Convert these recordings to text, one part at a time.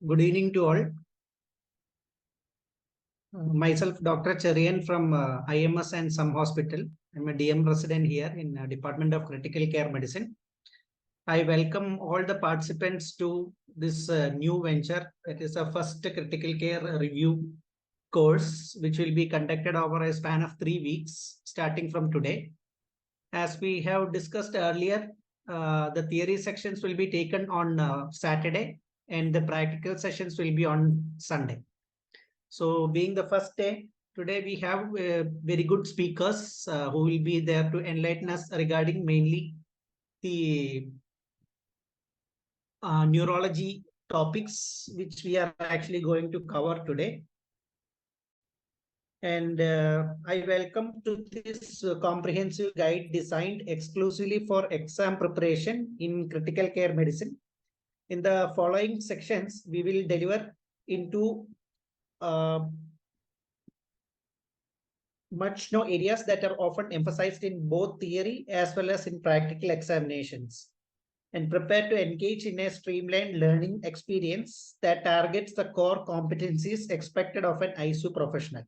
Good evening to all. Myself, Dr. Cherian from IMS and some hospital. I'm a DM resident here in Department of Critical Care Medicine. I welcome all the participants to this new venture. It is a first critical care review course, which will be conducted over a span of 3 weeks, starting from today. As we have discussed earlier, the theory sections will be taken on Saturday and the practical sessions will be on Sunday. So, being the first day, today we have very good speakers who will be there to enlighten us regarding mainly the neurology topics which we are actually going to cover today. And I welcome to this comprehensive guide designed exclusively for exam preparation in critical care medicine. In the following sections, we will deliver into much know areas that are often emphasized in both theory as well as in practical examinations, and prepare to engage in a streamlined learning experience that targets the core competencies expected of an ICU professional.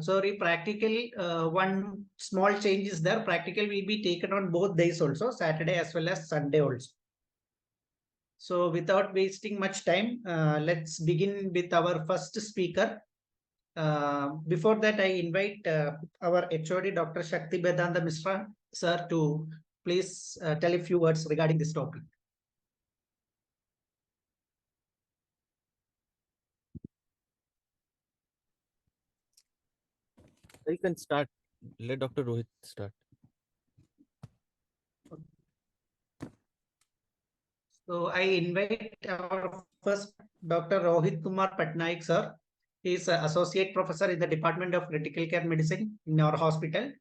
Sorry, practical, one small change is there. Practical will be taken on both days also, Saturday as well as Sunday also. So without wasting much time, let's begin with our first speaker. Before that, I invite our HOD, Dr. Shakti Bedanta Mishra, sir, to please tell a few words regarding this topic. You can start. Let Dr. Rohit start. So I invite our first Dr. Rohit Kumar Patnaik, sir. He is an associate professor in the Department of Critical Care Medicine in our hospital.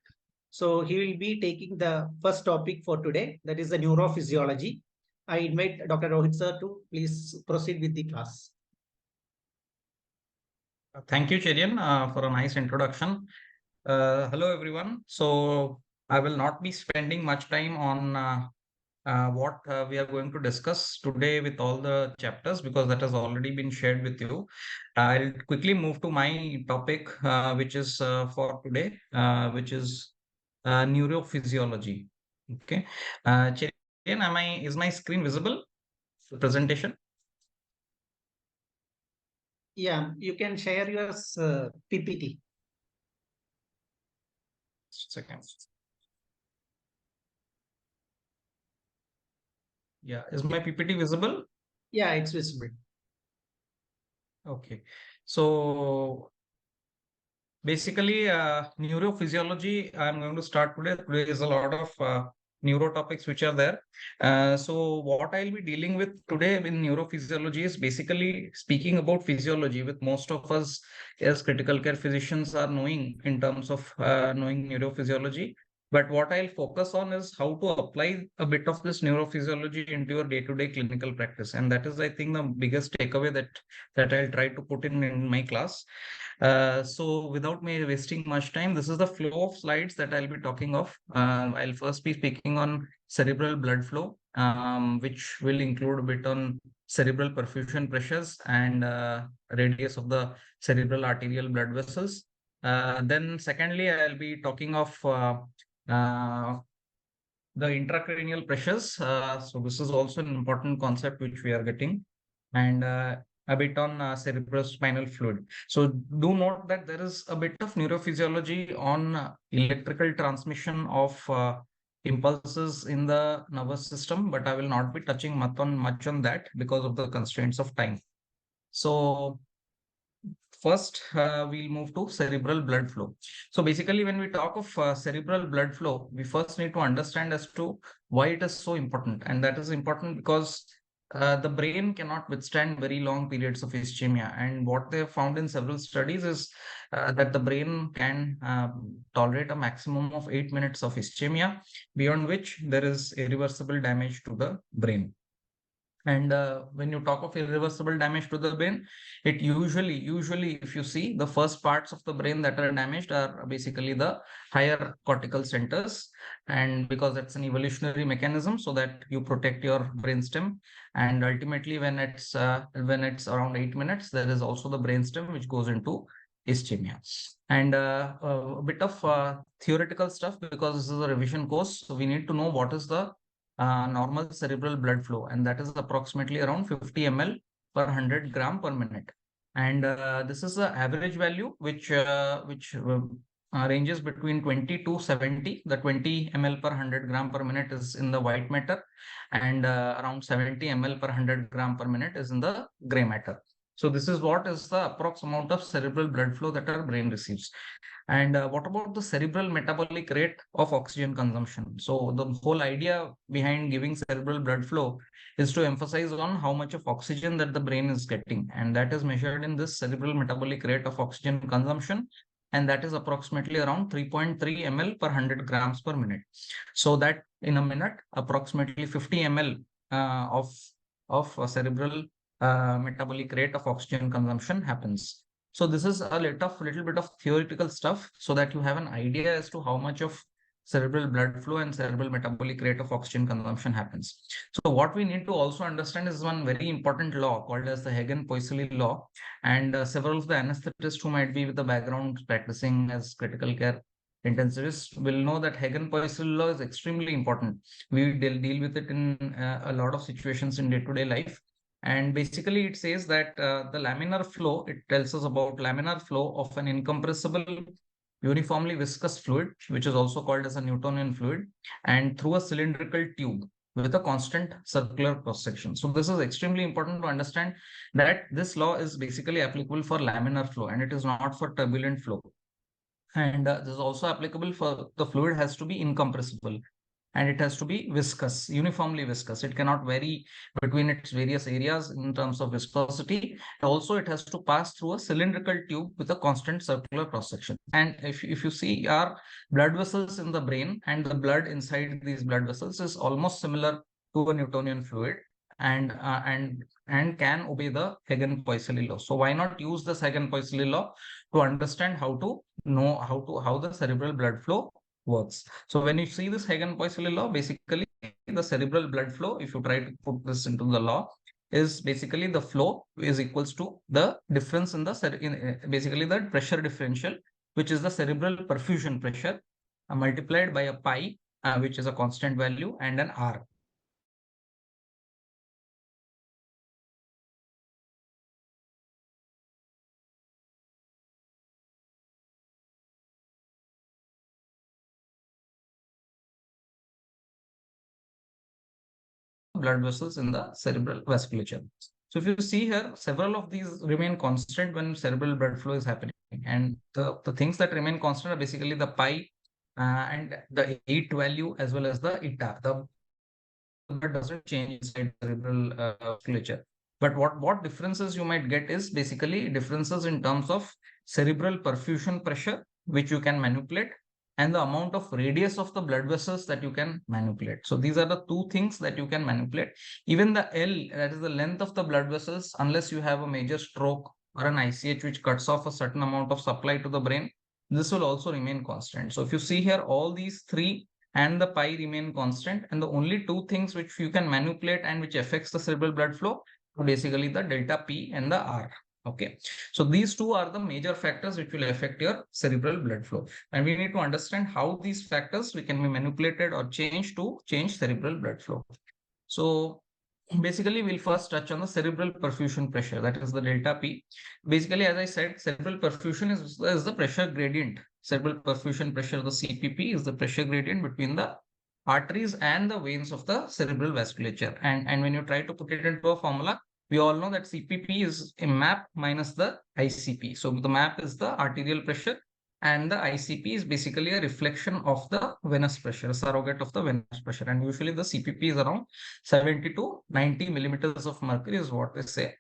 So he will be taking the first topic for today, that is the neurophysiology. I invite Dr. Rohit sir to please proceed with the class. Thank you, Cherian, for a nice introduction. Hello, everyone. So I will not be spending much time on what we are going to discuss today with all the chapters because that has already been shared with you. I'll quickly move to my topic, which is for today, which is neurophysiology. Okay. Cherian, is my screen visible? The presentation? Yeah, you can share your PPT. Second. Yeah, is my PPT visible? Yeah, it's visible. Okay. So basically, neurophysiology, I'm going to start today. Today is a lot of neuro topics which are there. So what I'll be dealing with today in neurophysiology is basically speaking about physiology, with most of us as critical care physicians are knowing in terms of knowing neurophysiology. But what I'll focus on is how to apply a bit of this neurophysiology into your day-to-day clinical practice. And that is, I think, the biggest takeaway that I'll try to put in my class. So without me wasting much time, this is the flow of slides that I'll be talking of. I'll first be speaking on cerebral blood flow, which will include a bit on cerebral perfusion pressures and radius of the cerebral arterial blood vessels. Then secondly, I'll be talking of uh, the intracranial pressures. So this is also an important concept which we are getting. And a bit on cerebrospinal fluid. So do note that there is a bit of neurophysiology on electrical transmission of impulses in the nervous system, but I will not be touching much on that because of the constraints of time. So first, we'll move to cerebral blood flow. So basically, when we talk of cerebral blood flow, we first need to understand as to why it is so important. And that is important because the brain cannot withstand very long periods of ischemia. And what they have found in several studies is that the brain can tolerate a maximum of 8 minutes of ischemia, beyond which there is irreversible damage to the brain. And when you talk of irreversible damage to the brain, it usually, if you see, the first parts of the brain that are damaged are basically the higher cortical centers, and because that's an evolutionary mechanism, so that you protect your brainstem. And ultimately, when it's around 8 minutes, there is also the brainstem which goes into ischemia. And a bit of theoretical stuff, because this is a revision course, so we need to know what is the normal cerebral blood flow, and that is approximately around 50 ml per 100 gram per minute. And this is the average value which ranges between 20 to 70. The 20 ml per 100 gram per minute is in the white matter, and around 70 ml per 100 gram per minute is in the gray matter. So this is what is the approx amount of cerebral blood flow that our brain receives. And what about the cerebral metabolic rate of oxygen consumption? So the whole idea behind giving cerebral blood flow is to emphasize on how much of oxygen that the brain is getting, and that is measured in this cerebral metabolic rate of oxygen consumption, and that is approximately around 3.3 ml per 100 grams per minute. So that in a minute, approximately 50 ml of cerebral metabolic rate of oxygen consumption happens. So this is a little bit of theoretical stuff, so that you have an idea as to how much of cerebral blood flow and cerebral metabolic rate of oxygen consumption happens. So what we need to also understand is one very important law called as the Hagen-Poiseuille law. And several of the anesthetists who might be with the background practicing as critical care intensivists will know that Hagen-Poiseuille law is extremely important. We deal with it in a lot of situations in day-to-day life. And basically, it says that the laminar flow, it tells us about laminar flow of an incompressible, uniformly viscous fluid, which is also called as a Newtonian fluid, and through a cylindrical tube with a constant circular cross section. So this is extremely important to understand that this law is basically applicable for laminar flow, and it is not for turbulent flow. And this is also applicable for the fluid has to be incompressible, and it has to be viscous, uniformly viscous. It cannot vary between its various areas in terms of viscosity. Also, it has to pass through a cylindrical tube with a constant circular cross section. And if you see our blood vessels in the brain, and the blood inside these blood vessels is almost similar to a Newtonian fluid, and can obey the Hagen-Poiseuille law. So why not use this Hagen-Poiseuille law to understand how to know how the cerebral blood flow works. So when you see this Hagen-Poiseuille law, basically the cerebral blood flow, if you try to put this into the law, is basically the flow is equals to the difference in the basically the pressure differential, which is the cerebral perfusion pressure, multiplied by a pi, which is a constant value, and an R. Blood vessels in the cerebral vasculature. So if you see here, several of these remain constant when cerebral blood flow is happening. And the things that remain constant are basically the pi and the 8 value, as well as the eta. The blood doesn't change inside cerebral vasculature. But what differences you might get is basically differences in terms of cerebral perfusion pressure, which you can manipulate, and the amount of radius of the blood vessels that you can manipulate. So these are the two things that you can manipulate. Even the L, that is the length of the blood vessels, unless you have a major stroke or an ICH which cuts off a certain amount of supply to the brain, this will also remain constant. So if you see here, all these three and the pi remain constant, and the only two things which you can manipulate and which affects the cerebral blood flow are basically the delta P and the R. Okay, so these two are the major factors which will affect your cerebral blood flow, and we need to understand how these factors we can be manipulated or changed to change cerebral blood flow. So basically, we'll first touch on the cerebral perfusion pressure, that is the delta P. Basically, as I said, cerebral perfusion is the pressure gradient. Cerebral perfusion pressure, the CPP, is the pressure gradient between the arteries and the veins of the cerebral vasculature. And when you try to put it into a formula, we all know that CPP is a map minus the ICP. So the map is the arterial pressure, and the ICP is basically a reflection of the venous pressure, a surrogate of the venous pressure. And usually the CPP is around 70 to 90 millimeters of mercury is what they say.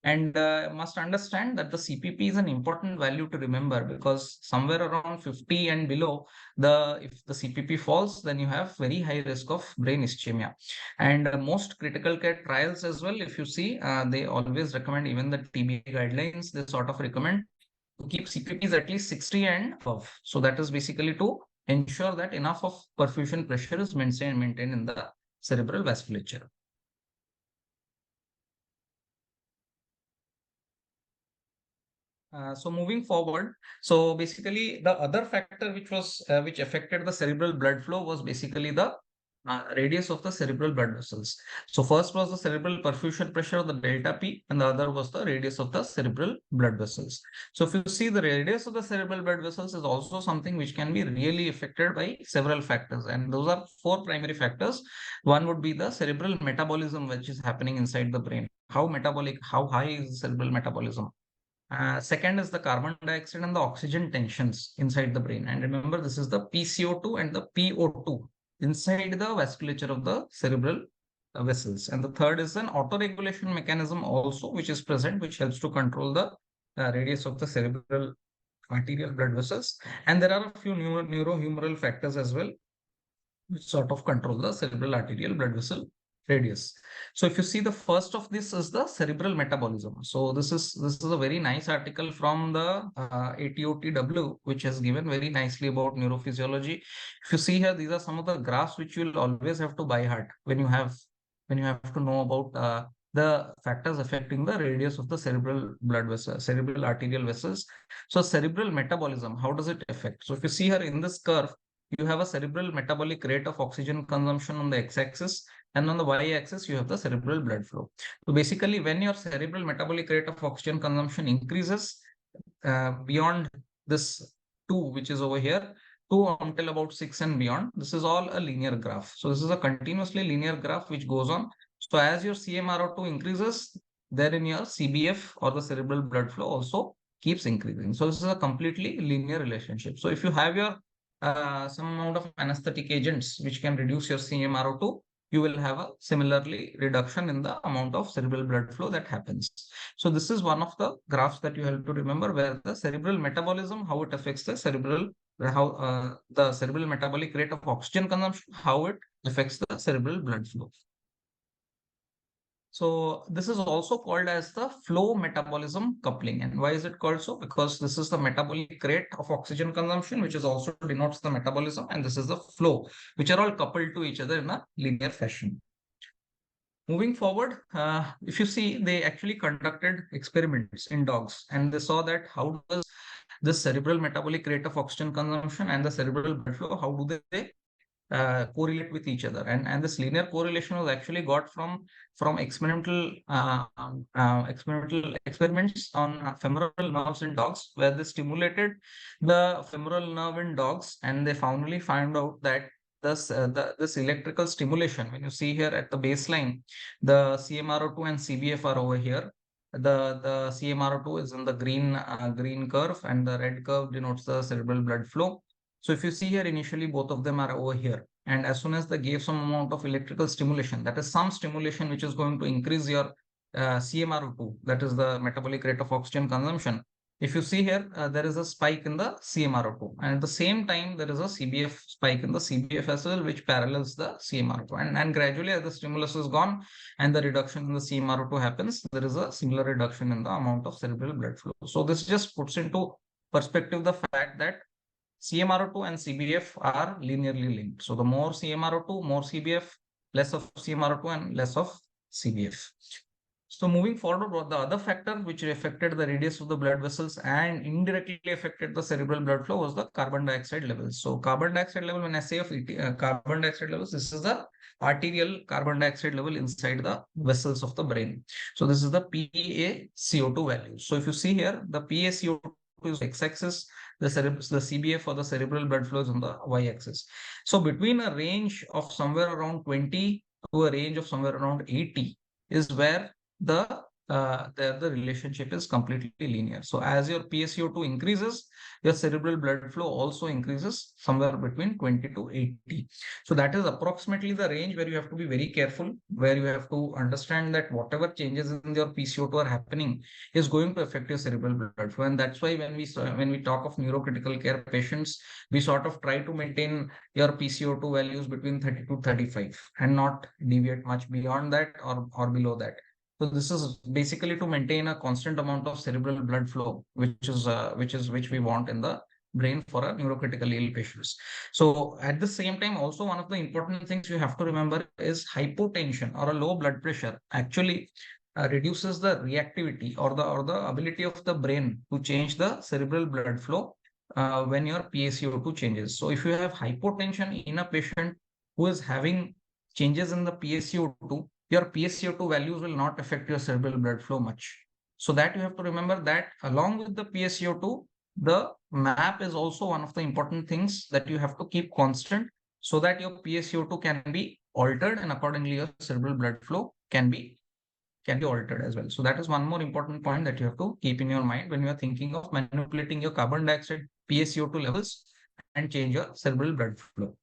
And must understand that the CPP is an important value to remember, because somewhere around 50 and below, if the CPP falls, then you have very high risk of brain ischemia. And most critical care trials as well, if you see, they always recommend, even the TB guidelines, they sort of recommend to keep CPPs at least 60 and above. So that is basically to ensure that enough of perfusion pressure is maintained in the cerebral vasculature. So moving forward, so basically the other factor which affected the cerebral blood flow was basically the radius of the cerebral blood vessels. So first was the cerebral perfusion pressure, the delta P, and the other was the radius of the cerebral blood vessels. So if you see, the radius of the cerebral blood vessels is also something which can be really affected by several factors, and those are four primary factors. One would be the cerebral metabolism, which is happening inside the brain. How high is the cerebral metabolism? Second is the carbon dioxide and the oxygen tensions inside the brain. And remember, this is the PCO2 and the PO2 inside the vasculature of the cerebral vessels. And the third is an autoregulation mechanism also, which is present, which helps to control the radius of the cerebral arterial blood vessels. And there are a few neurohumoral factors as well, which sort of control the cerebral arterial blood vessel radius. So if you see, the first of this is the cerebral metabolism. So this is a very nice article from the ATOTW, which has given very nicely about neurophysiology. If you see here, these are some of the graphs which you will always have to by heart when you have to know about the factors affecting the radius of the cerebral blood vessel, cerebral arterial vessels. So cerebral metabolism, how does it affect? So if you see here in this curve, you have a cerebral metabolic rate of oxygen consumption on the x-axis, and on the y-axis you have the cerebral blood flow. So basically, when your cerebral metabolic rate of oxygen consumption increases beyond this 2, which is over here, 2 until about 6 and beyond, this is all a linear graph. So this is a continuously linear graph which goes on. So as your CMRO2 increases, therein your CBF, or the cerebral blood flow, also keeps increasing. So this is a completely linear relationship. So if you have your some amount of anesthetic agents which can reduce your CMRO2, you will have a similarly reduction in the amount of cerebral blood flow that happens. So this is one of the graphs that you have to remember, where the cerebral metabolism, how it affects the cerebral, the cerebral metabolic rate of oxygen consumption, how it affects the cerebral blood flow. So this is also called as the flow metabolism coupling. And why is it called so? Because this is the metabolic rate of oxygen consumption, which is also denotes the metabolism, and this is the flow, which are all coupled to each other in a linear fashion. Moving forward, if you see, they actually conducted experiments in dogs, and they saw that how does the cerebral metabolic rate of oxygen consumption and the cerebral blood flow, how do they correlate with each other, and this linear correlation was actually got from experimental experiments on femoral nerves in dogs, where they stimulated the femoral nerve in dogs, and they finally found out that this electrical stimulation, when you see here at the baseline, the CMRO2 and CBF are over here. The CMRO2 is in the green curve, and the red curve denotes the cerebral blood flow. So if you see here, initially both of them are over here. And as soon as they gave some amount of electrical stimulation, that is some stimulation which is going to increase your CMRO2, that is the metabolic rate of oxygen consumption. If you see here, there is a spike in the CMRO2. And at the same time, there is a CBF spike in the CBF as well, which parallels the CMRO2. And gradually, as the stimulus is gone and the reduction in the CMRO2 happens, there is a similar reduction in the amount of cerebral blood flow. So this just puts into perspective the fact that CMRO2 and CBF are linearly linked. So the more CMRO2, more CBF, less of CMRO2 and less of CBF. So moving forward, what the other factor which affected the radius of the blood vessels and indirectly affected the cerebral blood flow was the carbon dioxide levels. So carbon dioxide level, when I say of carbon dioxide levels, this is the arterial carbon dioxide level inside the vessels of the brain. So this is the PaCO2 value. So if you see here, the PaCO2 is x-axis, the CBF, or the cerebral blood flows on the y-axis. So between a range of somewhere around 20 to a range of somewhere around 80 is where the the relationship is completely linear. So as your PaCO2 increases, your cerebral blood flow also increases somewhere between 20 to 80. So that is approximately the range where you have to be very careful, where you have to understand that whatever changes in your PaCO2 are happening is going to affect your cerebral blood flow. And that's why when we talk of neurocritical care patients, we sort of try to maintain your PaCO2 values between 30 to 35 and not deviate much beyond that or below that. So this is basically to maintain a constant amount of cerebral blood flow, which we want in the brain for a neurocritically ill patients. So at the same time, also one of the important things you have to remember is hypotension or a low blood pressure actually reduces the reactivity or the ability of the brain to change the cerebral blood flow when your PaCO2 changes. So if you have hypotension in a patient who is having changes in the PaCO2, your PaCO2 values will not affect your cerebral blood flow much. So that you have to remember that along with the PaCO2, the MAP is also one of the important things that you have to keep constant so that your PaCO2 can be altered and accordingly your cerebral blood flow can be altered as well. So that is one more important point that you have to keep in your mind when you are thinking of manipulating your carbon dioxide PaCO2 levels and change your cerebral blood flow.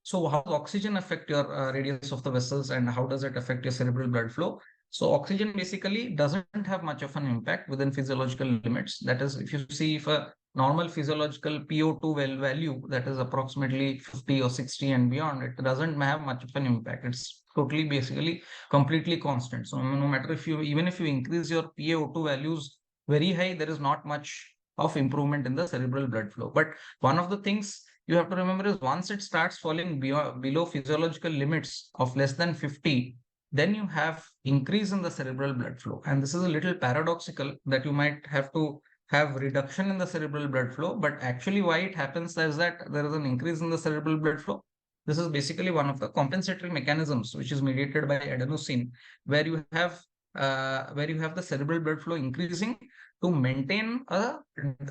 So how does oxygen affect your radius of the vessels and how does it affect your cerebral blood flow? So oxygen basically doesn't have much of an impact within physiological limits. That is, if you see if a normal physiological PO2 value that is approximately 50 or 60 and beyond, it doesn't have much of an impact. It's totally basically completely constant. So no matter if you even if you increase your PaO2 values very high, there is not much of improvement in the cerebral blood flow. But one of the things you have to remember is once it starts falling below physiological limits of less than 50, then you have increase in the cerebral blood flow. And this is a little paradoxical that you might have to have reduction in the cerebral blood flow, but actually why it happens is that there is an increase in the cerebral blood flow. This is basically one of the compensatory mechanisms which is mediated by adenosine, where you have the cerebral blood flow increasing to maintain a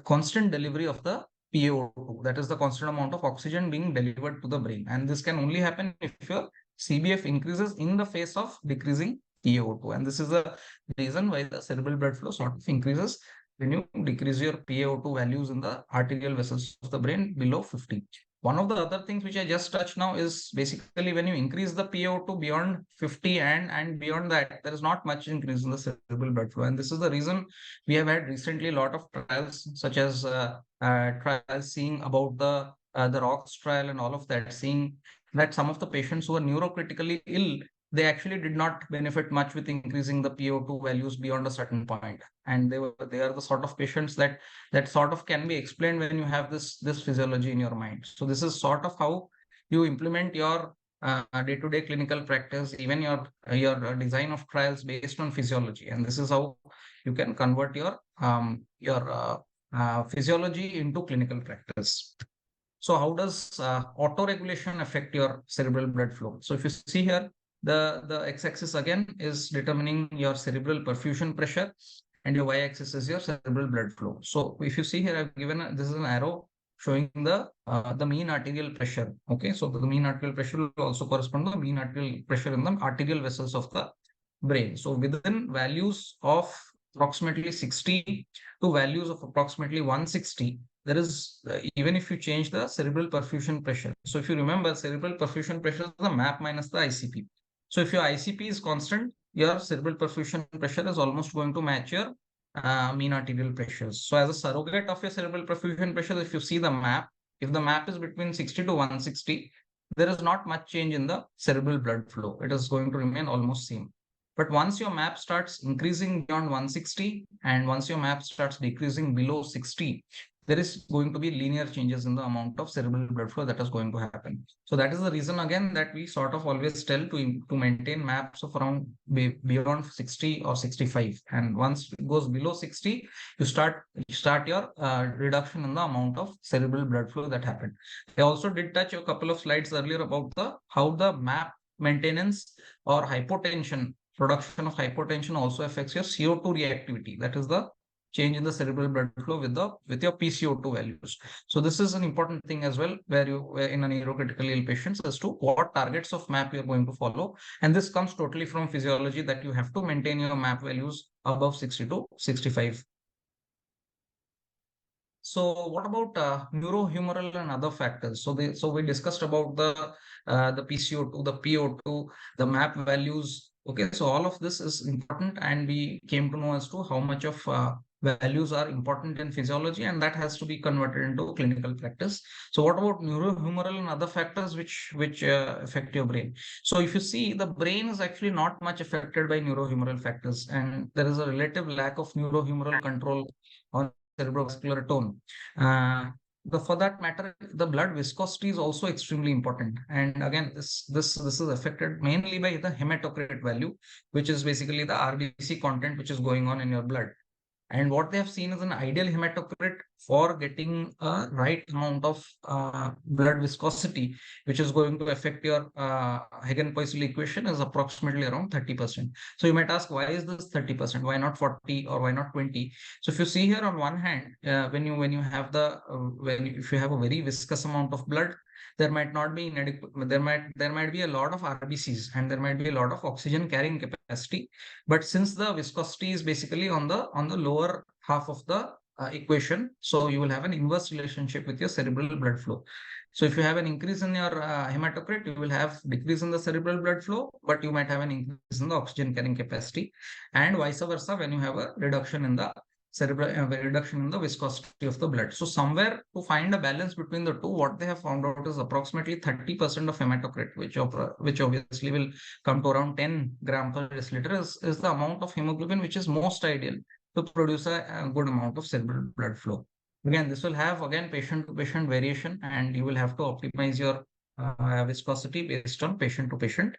constant delivery of the PaO2, that is the constant amount of oxygen being delivered to the brain. And this can only happen if your CBF increases in the face of decreasing PaO2. And this is the reason why the cerebral blood flow sort of increases when you decrease your PaO2 values in the arterial vessels of the brain below 50. One of the other things which I just touched now is basically when you increase the PaO2 beyond 50 and beyond that, there is not much increase in the cerebral blood flow. And this is the reason we have had recently a lot of trials such as trials seeing about the ROCKS trial and all of that, seeing that some of the patients who are neurocritically ill, they actually did not benefit much with increasing the PO2 values beyond a certain point. And they are the sort of patients that sort of can be explained when you have this physiology in your mind. So this is sort of how you implement your day-to-day clinical practice, even your design of trials based on physiology. And this is how you can convert your physiology into clinical practice. So how does autoregulation affect your cerebral blood flow? So if you see here, the x-axis again is determining your cerebral perfusion pressure and your y-axis is your cerebral blood flow. So if you see here, I've given this is an arrow showing the mean arterial pressure. Okay, so the mean arterial pressure will also correspond to the mean arterial pressure in the arterial vessels of the brain. So within values of approximately 60 to values of approximately 160, there is even if you change the cerebral perfusion pressure. So if you remember, cerebral perfusion pressure is the MAP minus the ICP. So if your ICP is constant, your cerebral perfusion pressure is almost going to match your mean arterial pressures. So as a surrogate of your cerebral perfusion pressure, if you see the MAP, if the MAP is between 60 to 160, there is not much change in the cerebral blood flow. It is going to remain almost same. But once your MAP starts increasing beyond 160 and once your MAP starts decreasing below 60, there is going to be linear changes in the amount of cerebral blood flow that is going to happen. So that is the reason again that we sort of always tell to maintain MAPs of around beyond 60 or 65. And once it goes below 60, you start your reduction in the amount of cerebral blood flow that happened. I also did touch a couple of slides earlier about how the MAP maintenance or hypotension, production of hypotension also affects your CO2 reactivity. That is the change in the cerebral blood flow with your PCO2 values. So this is an important thing as well, where in a neurocritically ill patients as to what targets of MAP you're going to follow. And this comes totally from physiology, that you have to maintain your MAP values above 60 to 65. So what about neurohumoral and other factors? So we discussed about the PCO2, the PO2, the MAP values. Okay, so all of this is important, and we came to know as to how much of values are important in physiology, and that has to be converted into clinical practice. So what about neurohumoral and other factors which affect your brain? So if you see, the brain is actually not much affected by neurohumoral factors, and there is a relative lack of neurohumoral control on cerebrovascular tone. For that matter, the blood viscosity is also extremely important. And again, this is affected mainly by the hematocrit value, which is basically the RBC content which is going on in your blood. And what they have seen is an ideal hematocrit for getting a right amount of blood viscosity, which is going to affect your Hagen-Poiseuille equation, is approximately around 30%. So you might ask, why is this 30%? Why not 40 or why not 20? So if you see here, on one hand, when you have if you have a very viscous amount of blood, there might not be inadequate, there might be a lot of RBCs, and there might be a lot of oxygen carrying capacity. But since the viscosity is basically on the lower half of the equation, so you will have an inverse relationship with your cerebral blood flow. So if you have an increase in your hematocrit, you will have decrease in the cerebral blood flow, but you might have an increase in the oxygen carrying capacity, and vice versa when you have a reduction in the reduction in the viscosity of the blood. So somewhere, to find a balance between the two, what they have found out is approximately 30% of hematocrit, which obviously will come to around 10 gram per deciliter, is the amount of hemoglobin which is most ideal to produce a good amount of cerebral blood flow. Again, this will have patient to patient variation, and you will have to optimize your viscosity based on patient to patient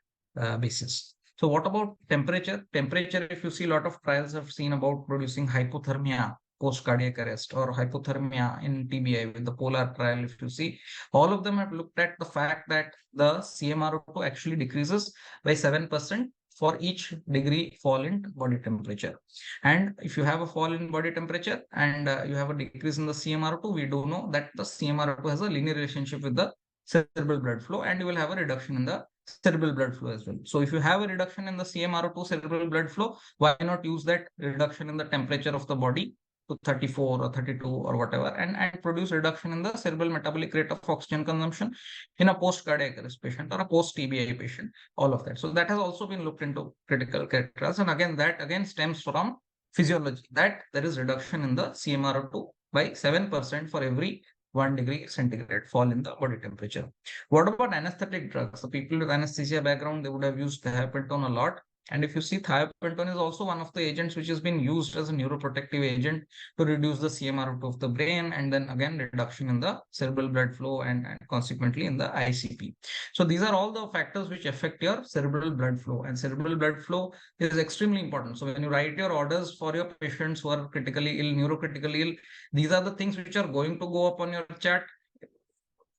basis. So what about temperature? Temperature, if you see, a lot of trials have seen about producing hypothermia post cardiac arrest, or hypothermia in TBI with the polar trial. If you see, all of them have looked at the fact that the CMRO2 actually decreases by 7% for each degree fall in body temperature. And if you have a fall in body temperature and you have a decrease in the CMRO2, we do know that the CMRO2 has a linear relationship with the cerebral blood flow, and you will have a reduction in the cerebral blood flow as well. So if you have a reduction in the CMRO2 cerebral blood flow, why not use that reduction in the temperature of the body to 34 or 32 or whatever, and produce reduction in the cerebral metabolic rate of oxygen consumption in a post-cardiac arrest patient or a post-TBI patient, all of that. So that has also been looked into critical care trials. And again, that again stems from physiology, that there is reduction in the CMRO2 by 7% for every 1 degree centigrade fall in the body temperature. What about anesthetic drugs? The people with anesthesia background, they would have used thiopentone a lot. And if you see, thiopentone is also one of the agents which has been used as a neuroprotective agent to reduce the CMRO2 of the brain, and then again reduction in the cerebral blood flow, and consequently in the ICP. So these are all the factors which affect your cerebral blood flow, and cerebral blood flow is extremely important. So when you write your orders for your patients who are critically ill, neurocritically ill, these are the things which are going to go up on your chart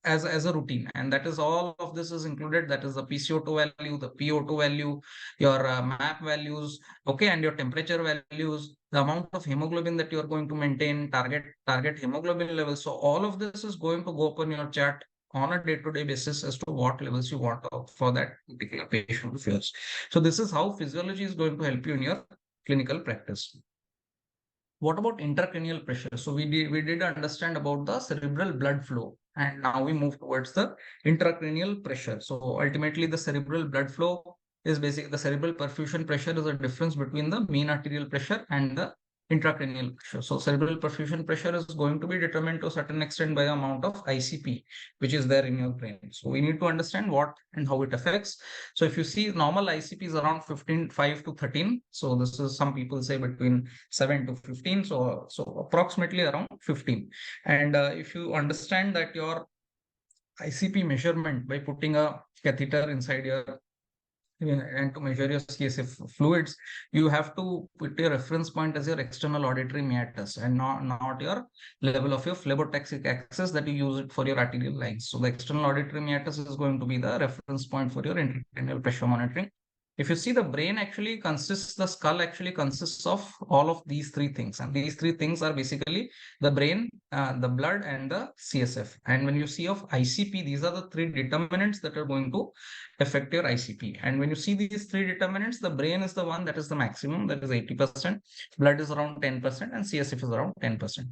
as a routine, and that is all of this is included. That is the PCO2 value, the PO2 value, your MAP values, okay, and your temperature values, the amount of hemoglobin that you are going to maintain, target hemoglobin levels. So all of this is going to go up on your chart on a day-to-day basis as to what levels you want for that particular patient of yours. So this is how physiology is going to help you in your clinical practice. What about intracranial pressure? So we did understand about the cerebral blood flow, and now we move towards the intracranial pressure. So ultimately, the cerebral blood flow is basically the cerebral perfusion pressure is a difference between the mean arterial pressure and the intracranial pressure. So cerebral perfusion pressure is going to be determined to a certain extent by the amount of ICP which is there in your brain. So we need to understand what and how it affects. So if you see, normal ICP is around 5 to 13. So this is, some people say between 7 to 15. So approximately around 15. And if you understand that your ICP measurement by putting a catheter inside your and to measure your CSF fluids, you have to put your reference point as your external auditory meatus, and not your level of your phlebotaxic axis that you use it for your arterial lines. So the external auditory meatus is going to be the reference point for your intracranial pressure monitoring. If you see, the brain actually consists, the skull actually consists of all of these three things. And these three things are basically the brain, the blood, and the CSF. And when you see of ICP, these are the three determinants that are going to affect your ICP. And when you see these three determinants, the brain is the one that is the maximum, that is 80%, blood is around 10%, and CSF is around 10%.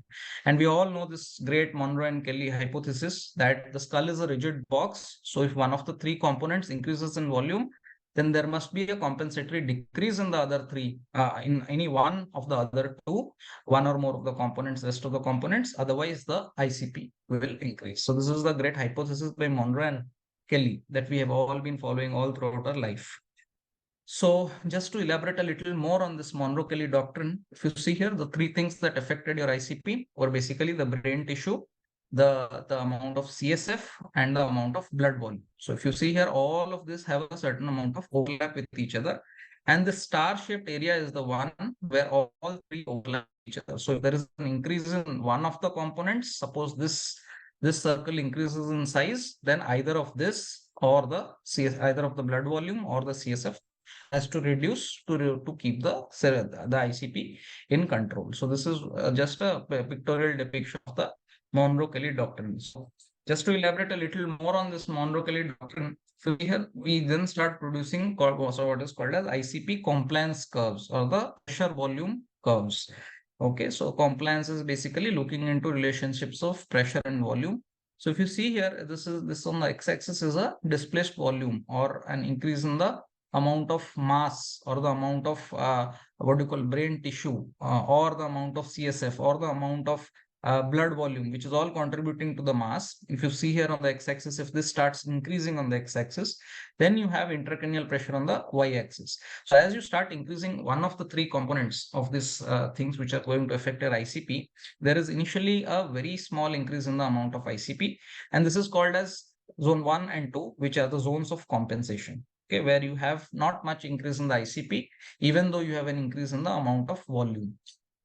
And we all know this great Monro and Kelly hypothesis that the skull is a rigid box. So if one of the three components increases in volume, then there must be a compensatory decrease in the other three, in any one of the other two, one or more of the components, rest of the components. Otherwise, the ICP will increase. So this is the great hypothesis by Monro and Kelly that we have all been following all throughout our life. So just to elaborate a little more on this Monro-Kelly doctrine, if you see here, the three things that affected your ICP were basically the brain tissue, the amount of CSF, and the amount of blood volume. So if you see here, all of this have a certain amount of overlap with each other. And the star-shaped area is the one where all three overlap each other. So if there is an increase in one of the components, suppose this circle increases in size, then either of this or the either of the blood volume or the CSF has to reduce to keep the ICP in control. So this is just a pictorial depiction of the Monro-Kelly doctrine. So just to elaborate a little more on this Monro-Kelly doctrine, so here we then start producing what is called as ICP compliance curves, or the pressure volume curves. Okay, so compliance is basically looking into relationships of pressure and volume. So if you see here, this on the x-axis is a displaced volume, or an increase in the amount of mass, or the amount of what do you call brain tissue, or the amount of CSF, or the amount of blood volume, which is all contributing to the mass. If you see here on the x-axis, if this starts increasing on the x-axis, then you have intracranial pressure on the y-axis. So as you start increasing one of the three components of these things which are going to affect your ICP, there is initially a very small increase in the amount of ICP, and this is called as zone 1 and 2, which are the zones of compensation. Okay, where you have not much increase in the ICP, even though you have an increase in the amount of volume.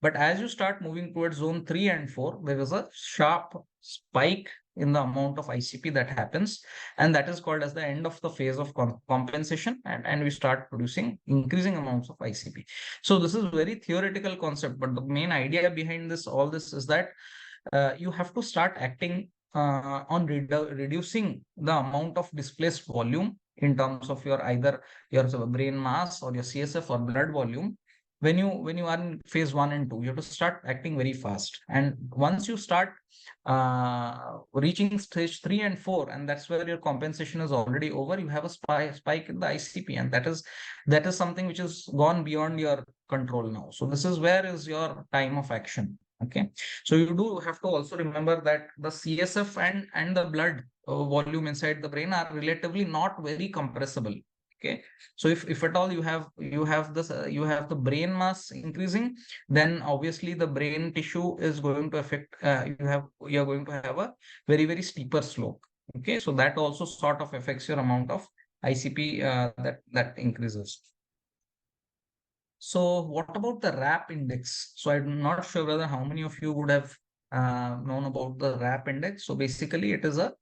But as you start moving towards zone 3 and 4, there is a sharp spike in the amount of ICP that happens, and that is called as the end of the phase of compensation, and we start producing increasing amounts of ICP. So this is very theoretical concept, but the main idea behind all this is that you have to start acting on reducing the amount of displaced volume in terms of either your brain mass or your CSF or blood volume. When you are in phase 1 and 2, you have to start acting very fast. And once you start reaching stage 3 and 4, and that's where your compensation is already over, you have a spike in the ICP, and that is something which has gone beyond your control now. So this is where is your time of action. Okay, so you do have to also remember that the CSF and the blood volume inside the brain are relatively not very compressible. Okay, so if at all you have this you have the brain mass increasing, then obviously the brain tissue is going to affect, you're going to have a very steeper slope. Okay, so that also sort of affects your amount of ICP that increases. So what about the RAP index? So I'm not sure whether how many of you would have known about the RAP index. So basically it is a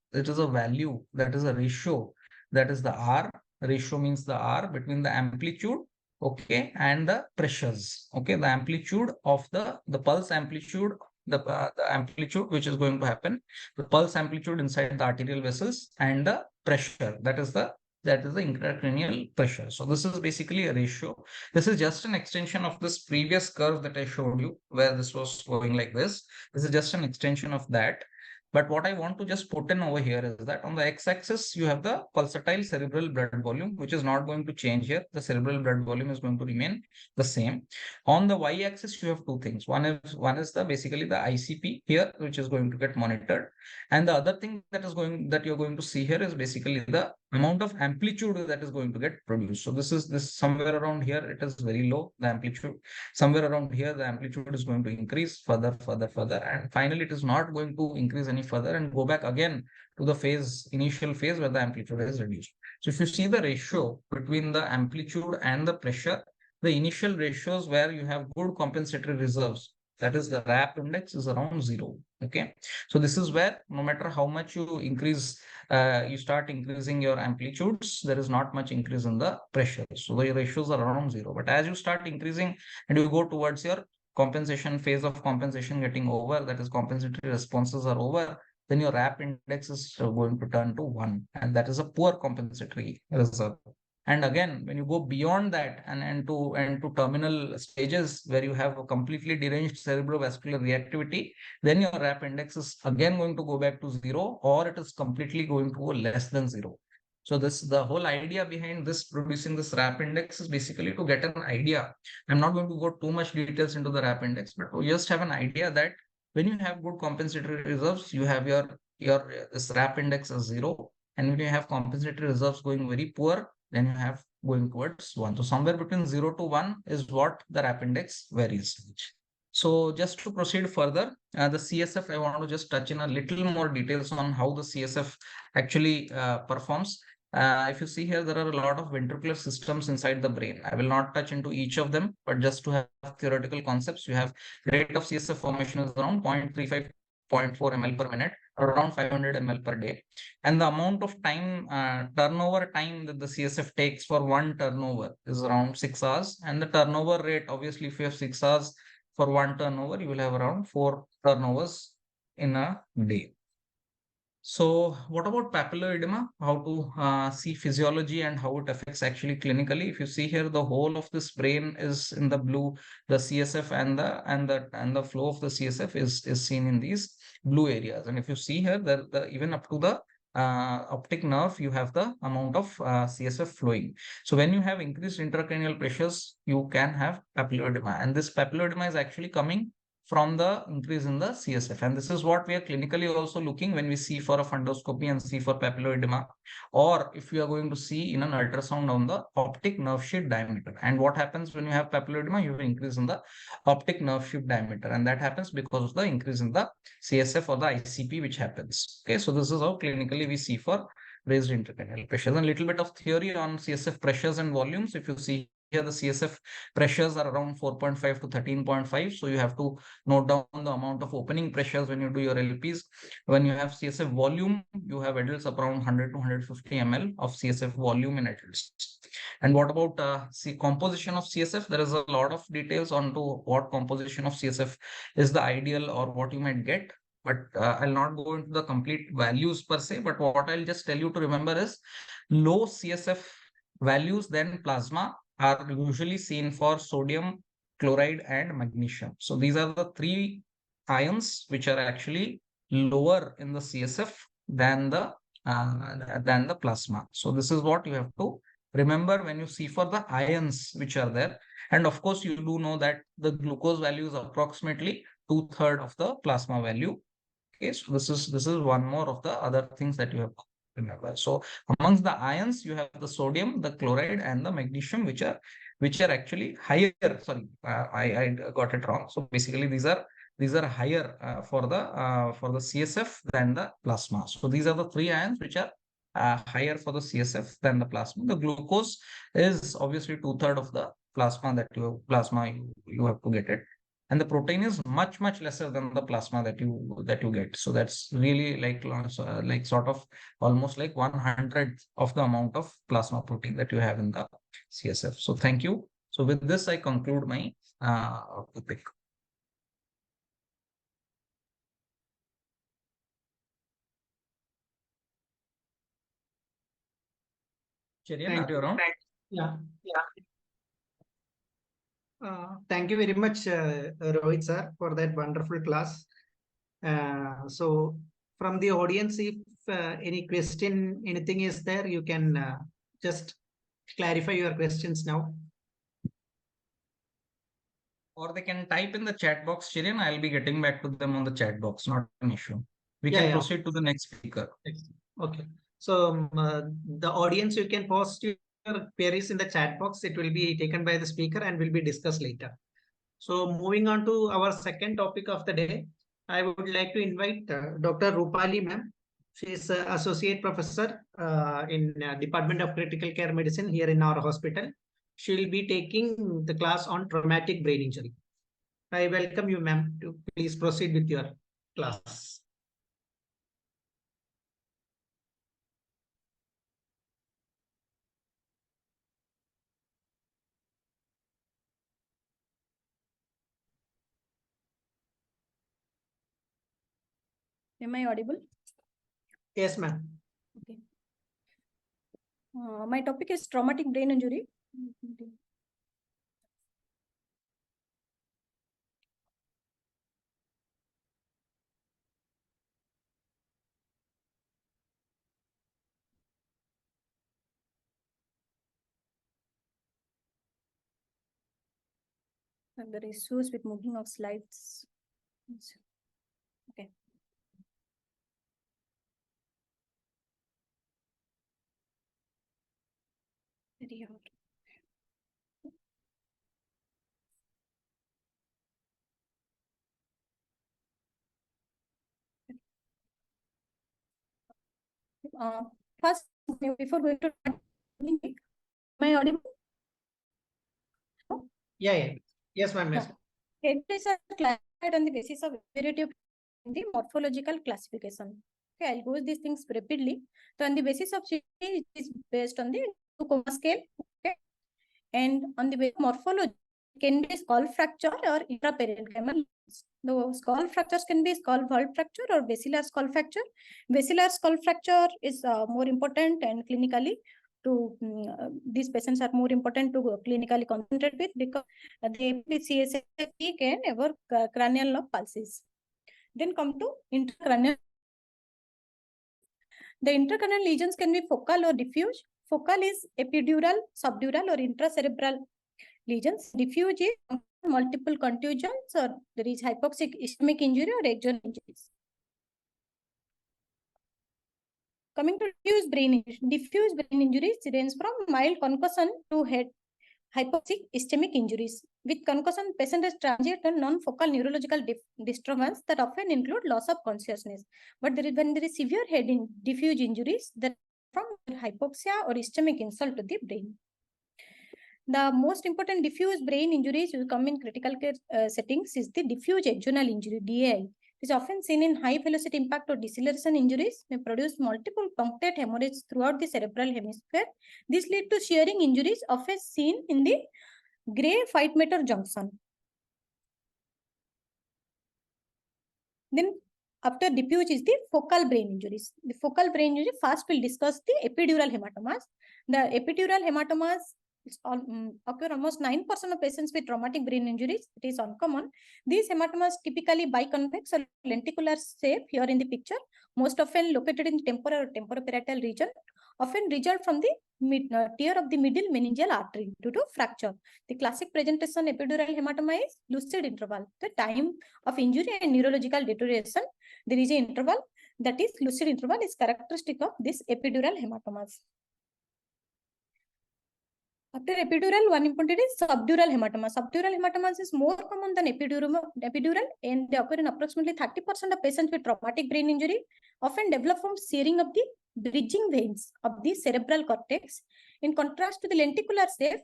value, that is a ratio, that is the R. Ratio means the R between the amplitude, okay, and the pressures. Okay, the amplitude of the pulse amplitude, the amplitude which is going to happen, the pulse amplitude inside the arterial vessels, and the pressure, that is the intracranial pressure. So this is basically a ratio. This is just an extension of this previous curve that I showed you, where this was going like this. This is just an extension of that. But what I want to just put in over here is that on the x-axis, you have the pulsatile cerebral blood volume, which is not going to change here. The cerebral blood volume is going to remain the same. On the y-axis, you have two things. One is basically the ICP here, which is going to get monitored. And the other thing that you're going to see here is basically the amount of amplitude that is going to get produced. So this somewhere around here, it is very low, the amplitude. Somewhere around here, the amplitude is going to increase further, and finally it is not going to increase any further and go back again to the initial phase where the amplitude is reduced. So if you see the ratio between the amplitude and the pressure, the initial ratios where you have good compensatory reserves That is, the RAP index is around 0. Okay. So this is where no matter how much you increase, you start increasing your amplitudes, there is not much increase in the pressure. So the ratios are around 0. But as you start increasing and you go towards your compensation phase of compensation getting over, that is compensatory responses are over, then your RAP index is going to turn to 1, and that is a poor compensatory result. And again, when you go beyond that and to terminal stages where you have a completely deranged cerebrovascular reactivity, then your RAP index is again going to go back to 0, or it is completely going to go less than 0. So the whole idea behind this producing this RAP index is basically to get an idea. I'm not going to go too much details into the RAP index, but we just have an idea that when you have good compensatory reserves, you have your this RAP index as 0, and when you have compensatory reserves going very poor, then you have going towards 1. So somewhere between 0 to 1 is what the RAP index varies. So just to proceed further, the CSF, I want to just touch in a little more details on how the CSF actually performs. If you see here, there are a lot of ventricular systems inside the brain. I will not touch into each of them, but just to have theoretical concepts, you have rate of CSF formation is around 0.35, 0.4 ml per minute, or around 500 ml per day. And the amount of time, turnover time that the CSF takes for one turnover is around 6 hours. And the turnover rate, obviously, if you have 6 hours for one turnover, you will have around 4 turnovers in a day. So what about papilloedema? How to see physiology and how it affects actually clinically? If you see here, the whole of this brain is in the blue. The CSF and the flow of the CSF is seen in these blue areas. And if you see here, the even up to the optic nerve, you have the amount of CSF flowing. So when you have increased intracranial pressures, you can have papilloedema, and this papilloedema is actually coming from the increase in the CSF. And this is what we are clinically also looking when we see for a fundoscopy and see for papilloedema, or if we are going to see in an ultrasound on the optic nerve sheath diameter. And what happens when you have papilloedema? You have increase in the optic nerve sheath diameter, and that happens because of the increase in the CSF or the ICP which happens. Okay, so this is how clinically we see for raised intracranial pressures. And a little bit of theory on CSF pressures and volumes. If you see here, the CSF pressures are around 4.5 to 13.5. So you have to note down the amount of opening pressures when you do your LPs. When you have CSF volume, you have adults around 100 to 150 ml of CSF volume in adults. And what about composition of CSF? There is a lot of details onto what composition of CSF is the ideal or what you might get. But I'll not go into the complete values per se, but what I'll just tell you to remember is low CSF values than plasma are usually seen for sodium, chloride, and magnesium. So these are the three ions which are actually lower in the CSF than the plasma. So this is what you have to remember when you see for the ions which are there. And of course, you do know that the glucose value is approximately 2/3 of the plasma value. Okay, so this is one more of the other things that you have to remember. So amongst the ions, you have the sodium, the chloride, and the magnesium, which are actually higher. Sorry, I got it wrong. So basically, these are higher for the CSF than the plasma. So these are the three ions which are higher for the CSF than the plasma. The glucose is obviously 2/3 of the plasma you have to get it, and the protein is much lesser than the plasma that you get. So that's really like sort of almost like 1/100 of the amount of plasma protein that you have in the CSF. So thank you. So with this, I conclude my topic. Cherian, are you around? Yeah. Thank you very much, Rohit sir, for that wonderful class. So from the audience, if any question, anything is there, you can just clarify your questions now. Or they can type in the chat box, Cherian. I'll be getting back to them on the chat box, not an issue. We Yeah, can yeah. proceed to the next speaker. Okay. So the audience, you can post your queries in the chat box. It will be taken by the speaker and will be discussed later. So moving on to our second topic of the day, I would like to invite Dr. Rupali ma'am. She is associate professor in Department of Critical Care Medicine here in our hospital. She will be taking the class on traumatic brain injury. I welcome you, ma'am, to please proceed with your class. Am I audible? Yes, ma'am. Okay. My topic is traumatic brain injury. And there are issues with moving of slides. Okay. Very hard. First, before going to, am I audible? Yeah. Yes, ma'am. Yes. Entities are classified on the basis of variety of the morphological classification. Okay, I'll go these things rapidly. So, on the basis of it is based on the coma scale. Okay, and on the basis of morphology, can be skull fracture or intraparenchymal. The skull fractures can be skull vault fracture or basilar skull fracture. Basilar skull fracture is more important and clinically to these patients are more important to clinically concentrate with because the CSFT can ever cranial nerve pulses. Then come to intracranial. The intracranial lesions can be focal or diffuse. Focal is epidural, subdural, or intracerebral lesions. Diffuse is multiple contusions or there is hypoxic ischemic injury or exon injuries. Coming to diffuse brain injuries range from mild concussion to head hypoxic ischemic injuries. With concussion, patient has transient and non-focal neurological disturbance that often include loss of consciousness. But when there is severe head diffuse injuries that from hypoxia or ischemic insult to the brain. The most important diffuse brain injuries will come in critical care settings is the diffuse axonal injury, DAI. It is often seen in high velocity impact or deceleration injuries, may produce multiple punctate hemorrhage throughout the cerebral hemisphere. This lead to shearing injuries often seen in the gray white matter junction. Then after diffuse is the focal brain injuries. The focal brain injury, first we'll discuss the epidural hematomas. The epidural hematomas occur almost 9% of patients with traumatic brain injuries. It is uncommon. These hematomas typically biconvex or lenticular shape here in the picture, most often located in temporal or temporoparietal region, often result from the tear of the middle meningeal artery due to fracture. The classic presentation epidural hematoma is lucid interval, the time of injury and neurological deterioration. There is an interval, that is lucid interval is characteristic of this epidural hematomas. After epidural, one important is subdural hematoma. Subdural hematomas is more common than epidural and they occur in approximately 30% of patients with traumatic brain injury, often develop from searing of the bridging veins of the cerebral cortex. In contrast to the lenticular shape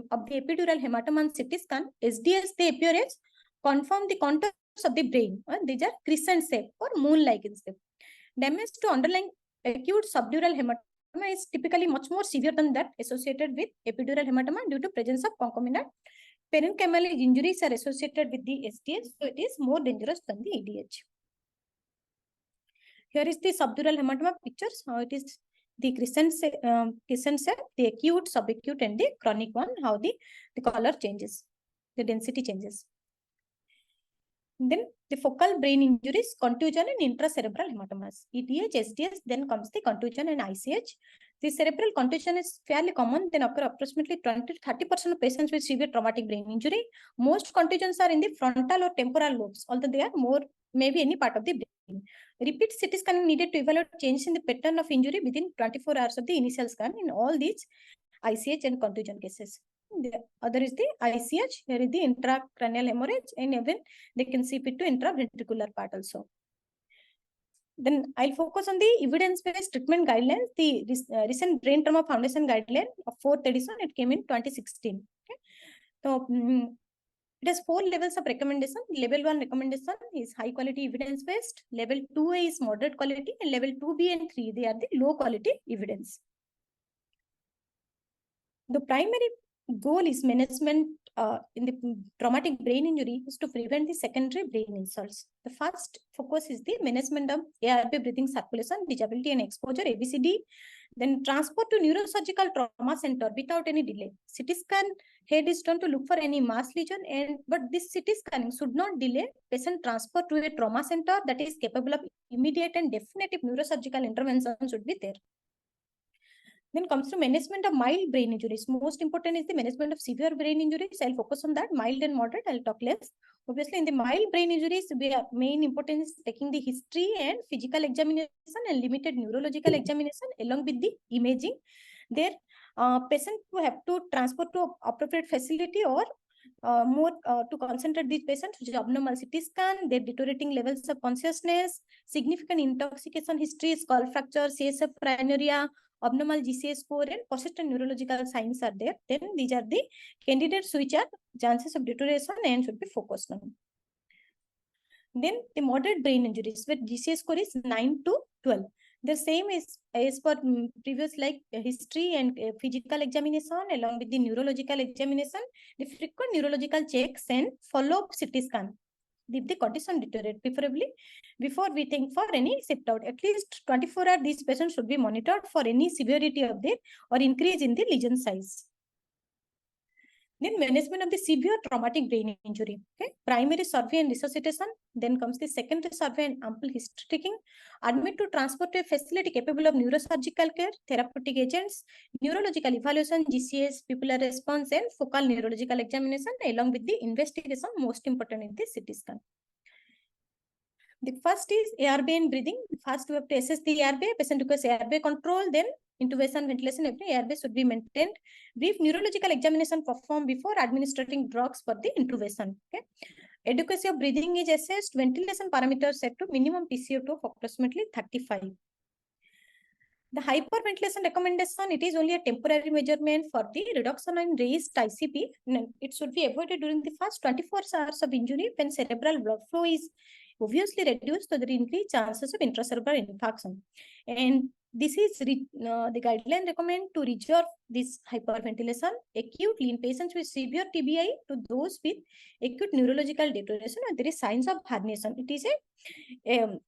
of the epidural hematoma and CT scan, SDS, they appear as confirm the contours of the brain. These are crescent shape or moon-like in shape. Damage to underlying acute subdural hematoma is typically much more severe than that associated with epidural hematoma due to presence of concomitant parenchymal injuries are associated with the SDS, so it is more dangerous than the EDH. Here is the subdural hematoma pictures. How it is the crescent shape, the acute, subacute, and the chronic one. How the color changes, the density changes. Then the focal brain injuries, contusion and intracerebral hematomas. EDH, SDS, then comes the contusion and ICH. The cerebral contusion is fairly common, then occur approximately 20 to 30% of patients with severe traumatic brain injury. Most contusions are in the frontal or temporal lobes, although they are more, maybe any part of the brain. Repeat CT scanning needed to evaluate changes in the pattern of injury within 24 hours of the initial scan in all these ICH and contusion cases. The other is the ICH, here is the intracranial hemorrhage, and even they can see it to intraventricular part also. Then I'll focus on the evidence-based treatment guidelines. The recent Brain Trauma Foundation guideline of 4th edition, it came in 2016. Okay. So It has 4 levels of recommendation. Level 1 recommendation is high quality evidence based. Level 2 is moderate quality, and level 2B and 3, they are the low quality evidence. The primary goal is management in the traumatic brain injury is to prevent the secondary brain insults. The first focus is the management of ARB breathing circulation, disability and exposure, ABCD. Then transport to neurosurgical trauma center without any delay. CT scan head is done to look for any mass lesion, but this CT scanning should not delay patient transfer to a trauma center that is capable of immediate and definitive neurosurgical intervention should be there. Then comes to management of mild brain injuries. Most important is the management of severe brain injuries. I'll focus on that. Mild and moderate, I'll talk less. Obviously, in the mild brain injuries, main importance is taking the history and physical examination and limited neurological examination along with the imaging. There, patients who have to transport to appropriate facility or more to concentrate these patients, which is abnormal CT scan, their deteriorating levels of consciousness, significant intoxication history, skull fracture, CSF rhinorrhea, abnormal GCS score, and persistent neurological signs are there. Then these are the candidates which are chances of deterioration and should be focused on. Then the moderate brain injuries where GCS score is 9 to 12. The same is as for previous like history and physical examination along with the neurological examination, the frequent neurological checks and follow-up CT scan. If the condition deteriorate, preferably before we think for any shift out, at least 24 hours these patients should be monitored for any severity of the or increase in the lesion size. Then management of the severe traumatic brain injury. Okay, primary survey and resuscitation. Then comes the secondary survey and ample history taking. Admit to transport to a facility capable of neurosurgical care, therapeutic agents, neurological evaluation, GCS, pupillar response, and focal neurological examination along with the investigation. Most important in the CT scan. The first is ARB and breathing. First, we have to assess the ARB. Patient requires ARB control, then intubation, ventilation, every ARB should be maintained. Brief neurological examination performed before administering drugs for the intubation. Okay. Adequacy of breathing is assessed. Ventilation parameters set to minimum PCO2 of approximately 35. The hyperventilation recommendation, it is only a temporary measurement for the reduction in raised ICP. It should be avoided during the first 24 hours of injury when cerebral blood flow is obviously reduced, so there increased chances of intracerebral infarction. And this is the guideline recommend to reserve this hyperventilation acutely in patients with severe TBI to those with acute neurological deterioration and there is signs of herniation. It is a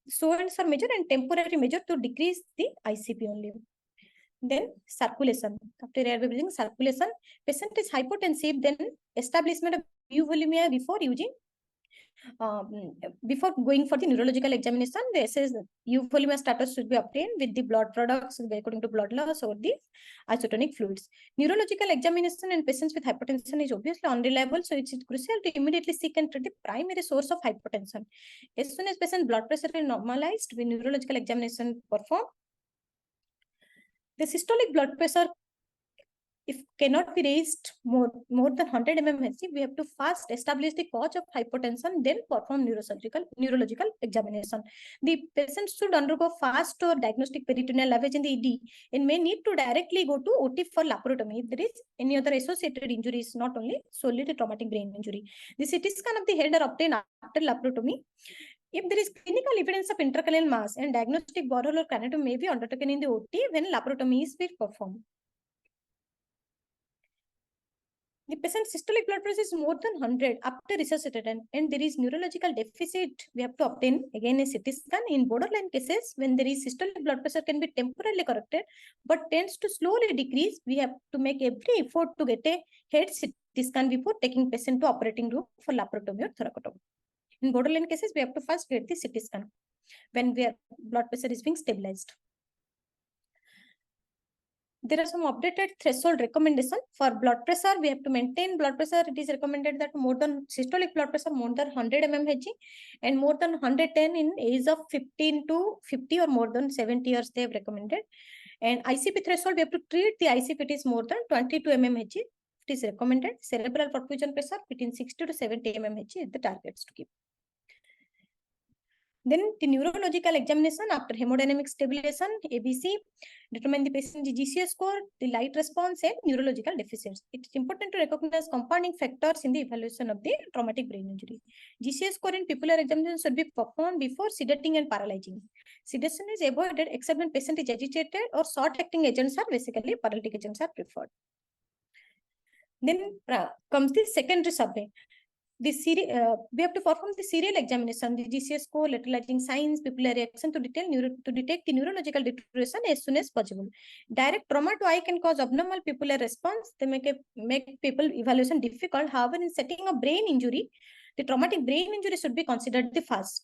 so and so measure and temporary measure to decrease the ICP only. Then circulation. After airway breathing, circulation. Patient is hypotensive, then establishment of euvolemia before using before going for the neurological examination, they assess euvolemia status should be obtained with the blood products according to blood loss or the isotonic fluids. Neurological examination in patients with hypertension is obviously unreliable, so it's crucial to immediately seek and treat the primary source of hypertension. As soon as patient blood pressure is normalized, with neurological examination performed. The systolic blood pressure, if cannot be raised more than 100 mmHg, we have to first establish the cause of hypertension, then perform neurological examination. The patient should undergo fast or diagnostic peritoneal lavage in the ED and may need to directly go to OT for laparotomy if there is any other associated injuries, not only solely the traumatic brain injury. The CT scan of the head are obtained after laparotomy. If there is clinical evidence of intracranial mass and diagnostic borehole or craniotomy may be undertaken in the OT when laparotomy is performed. The patient's systolic blood pressure is more than 100 after resuscitated and there is neurological deficit, we have to obtain again a CT scan. In borderline cases, when there is systolic blood pressure can be temporarily corrected but tends to slowly decrease, we have to make every effort to get a head CT scan before taking patient to operating room for laparotomy or thoracotomy. In borderline cases, we have to first get the CT scan when blood pressure is being stabilized. There are some updated threshold recommendation for blood pressure. We have to maintain blood pressure. It is recommended that more than systolic blood pressure more than 100 mmHg and more than 110 in age of 15 to 50 or more than 70 years they have recommended. And ICP threshold, we have to treat the ICP, it is more than 22 mmHg. It is recommended. Cerebral perfusion pressure between 60 to 70 mmHg is the targets to keep. Then the neurological examination after hemodynamic stabilization, ABC, determine the patient's GCS score, the light response, and neurological deficits. It is important to recognize compounding factors in the evaluation of the traumatic brain injury. GCS score in pupillar examination should be performed before sedating and paralyzing. Sedation is avoided except when patient is agitated or short-acting agents are basically paralytic agents are preferred. Then comes the secondary survey. We have to perform the serial examination, the GCS score, lateralizing signs, pupillar reaction to detect the neurological deterioration as soon as possible. Direct trauma to eye can cause abnormal pupillar response. They make people evaluation difficult. However, in setting a brain injury, the traumatic brain injury should be considered the first.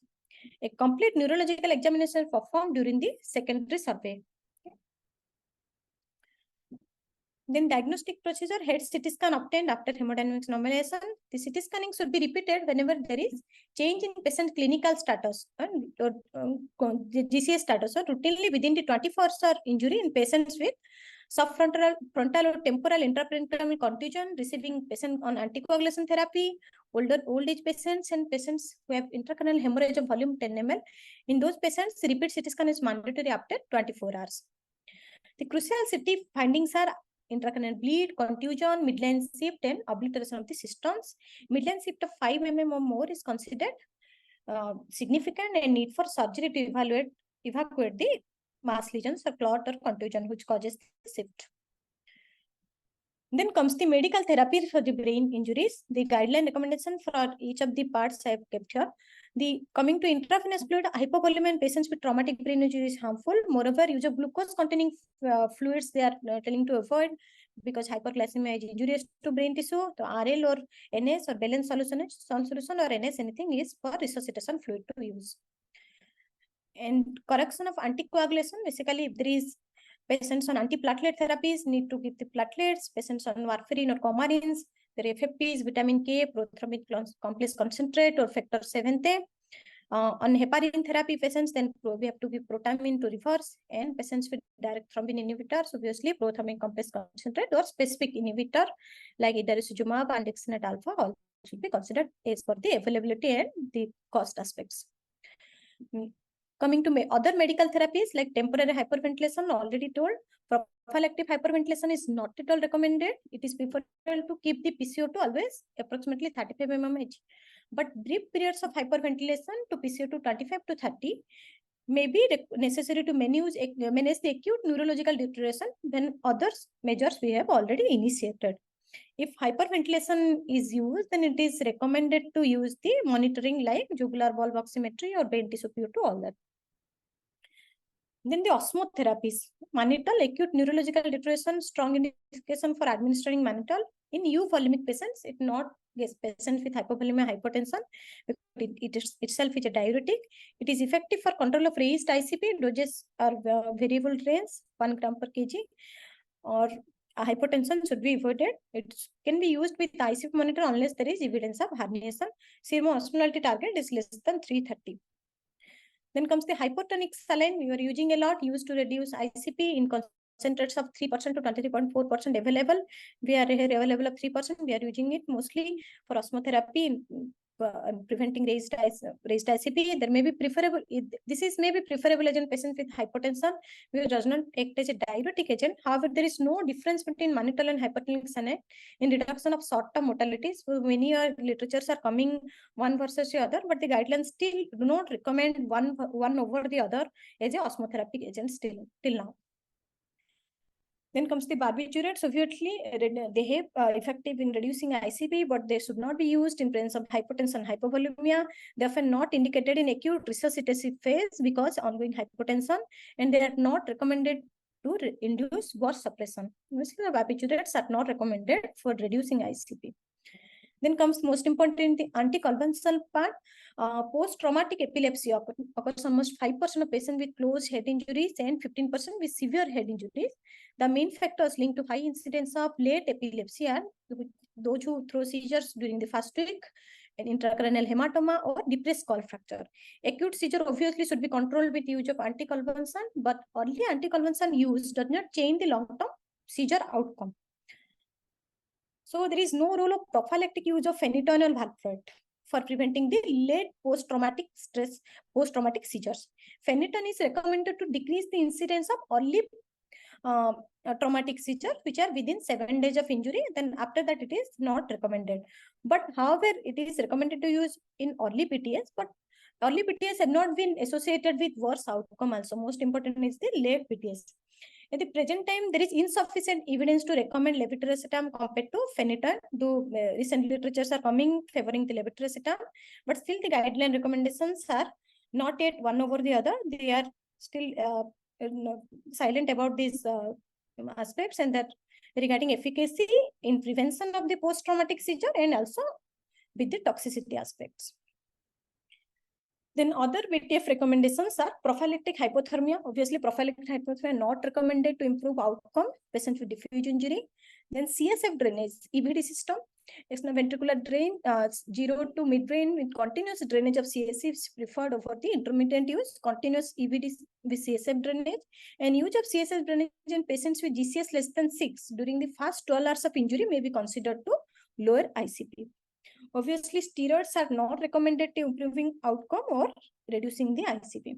A complete neurological examination performed during the secondary survey. Then diagnostic procedure, head CT scan obtained after hemodynamics normalization. The CT scanning should be repeated whenever there is change in patient clinical status and the GCS status, or routinely within the 24-hour injury in patients with subfrontal frontal or temporal intraparenchymal contusion, receiving patient on anticoagulation therapy, old age patients, and patients who have intracranial hemorrhage of volume 10 ml. In those patients, repeat CT scan is mandatory after 24 hours. The crucial CT findings are intracranial bleed, contusion, midline shift, and obliteration of the cisterns. Midline shift of 5 mm or more is considered significant and need for surgery to evacuate the mass lesions or clot or contusion which causes the shift. Then comes the medical therapy for the brain injuries. The guideline recommendation for each of the parts I have kept here. The coming to intravenous fluid, hypovolemia in patients with traumatic brain injury is harmful. Moreover, use of glucose-containing fluids they are telling to avoid because hyperglycemia is injurious to brain tissue. So RL or NS or balanced solution or NS anything is for resuscitation fluid to use. And correction of anticoagulation, basically if there is patients on antiplatelet therapies need to give the platelets, patients on warfarin or coumarins, their FFP is vitamin K, prothrombic complex concentrate or factor 7th. On heparin therapy patients, then we have to give protamine to reverse, and patients with direct thrombin inhibitors, obviously prothrombic complex concentrate or specific inhibitor like idarucizumab and dexamethasone alpha all should be considered as per the availability and the cost aspects. Coming to other medical therapies like temporary hyperventilation, already told, prophylactic hyperventilation is not at all recommended. It is preferable to keep the PCO2 always approximately 35 mmHg. But brief periods of hyperventilation to PCO2 25 to 30 may be necessary to manage the acute neurological deterioration when other measures we have already initiated. If hyperventilation is used, then it is recommended to use the monitoring like jugular valve oximetry or brain tissue PO2, all that. Then the osmotherapies, mannitol, acute neurological deterioration, strong indication for administering mannitol in euvolemic patients. It not patients with hypovolemia, hypotension. It itself is a diuretic. It is effective for control of raised ICP. Doses are variable range, 1 gram per kg. Or hypotension should be avoided. It can be used with ICP monitor unless there is evidence of herniation. Serum osmolality target is less than 330. Then comes the hypotonic saline. We are using a lot, used to reduce ICP in concentrates of 3% to 23.4% available. We are here available of 3%. We are using it mostly for osmotherapy preventing raised ICP. There may be preferable. This is maybe preferable agent patients with hypotension, which does not act as a diuretic agent. However, there is no difference between mannitol and hypotonic saline in reduction of short-term mortalities. So many literatures are coming one versus the other, but the guidelines still do not recommend one over the other as a osmotherapy agent till now. Then comes the barbiturates. Obviously, they have effective in reducing ICP, but they should not be used in presence of hypotension and hypovolemia. They are often not indicated in acute resuscitative phase because ongoing hypotension, and they are not recommended to induce burst suppression. Basically, the barbiturates are not recommended for reducing ICP. Then comes most important in the anticonvulsant part. Post-traumatic epilepsy occurs almost 5% of patients with closed head injuries and 15% with severe head injuries. The main factors linked to high incidence of late epilepsy are those who throw seizures during the first week, an intracranial hematoma, or depressed skull fracture. Acute seizure obviously should be controlled with use of anticonvulsant, but early anticonvulsant use does not change the long-term seizure outcome. So there is no role of prophylactic use of phenytoin or valproate for preventing the late post-traumatic stress, post-traumatic seizures. Phenytoin is recommended to decrease the incidence of early traumatic seizure, which are within 7 days of injury. Then after that, it is not recommended. But however, it is recommended to use in early PTS, but early PTS have not been associated with worse outcome also. Most important is the late PTS. At the present time, there is insufficient evidence to recommend levetiracetam compared to phenytoin, though recent literatures are coming favoring the levetiracetam, but still the guideline recommendations are not yet one over the other. They are still silent about these aspects, and that regarding efficacy in prevention of the post-traumatic seizure and also with the toxicity aspects. Then other BTF recommendations are prophylactic hypothermia. Obviously, prophylactic hypothermia not recommended to improve outcome, patients with diffuse injury. Then CSF drainage, EVD system, extraventricular drain, 0 to mid-brain with continuous drainage of CSF is preferred over the intermittent use, continuous EVD with CSF drainage, and use of CSF drainage in patients with GCS less than 6 during the first 12 hours of injury may be considered to lower ICP. Obviously, steroids are not recommended to improving outcome or reducing the ICP.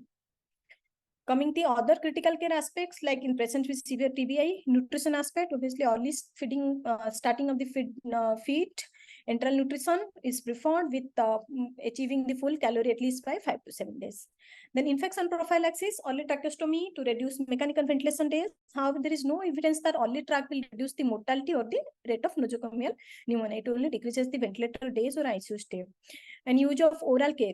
Coming to other critical care aspects, like in patients with severe TBI, nutrition aspect, obviously early feeding, starting of the feed, enteral nutrition is preferred with achieving the full calorie at least by 5 to 7 days. Then infection prophylaxis, early tracheostomy to reduce mechanical ventilation days. However, there is no evidence that early trache will reduce the mortality or the rate of nosocomial pneumonia. It only decreases the ventilator days or ICU stay. And use of oral care,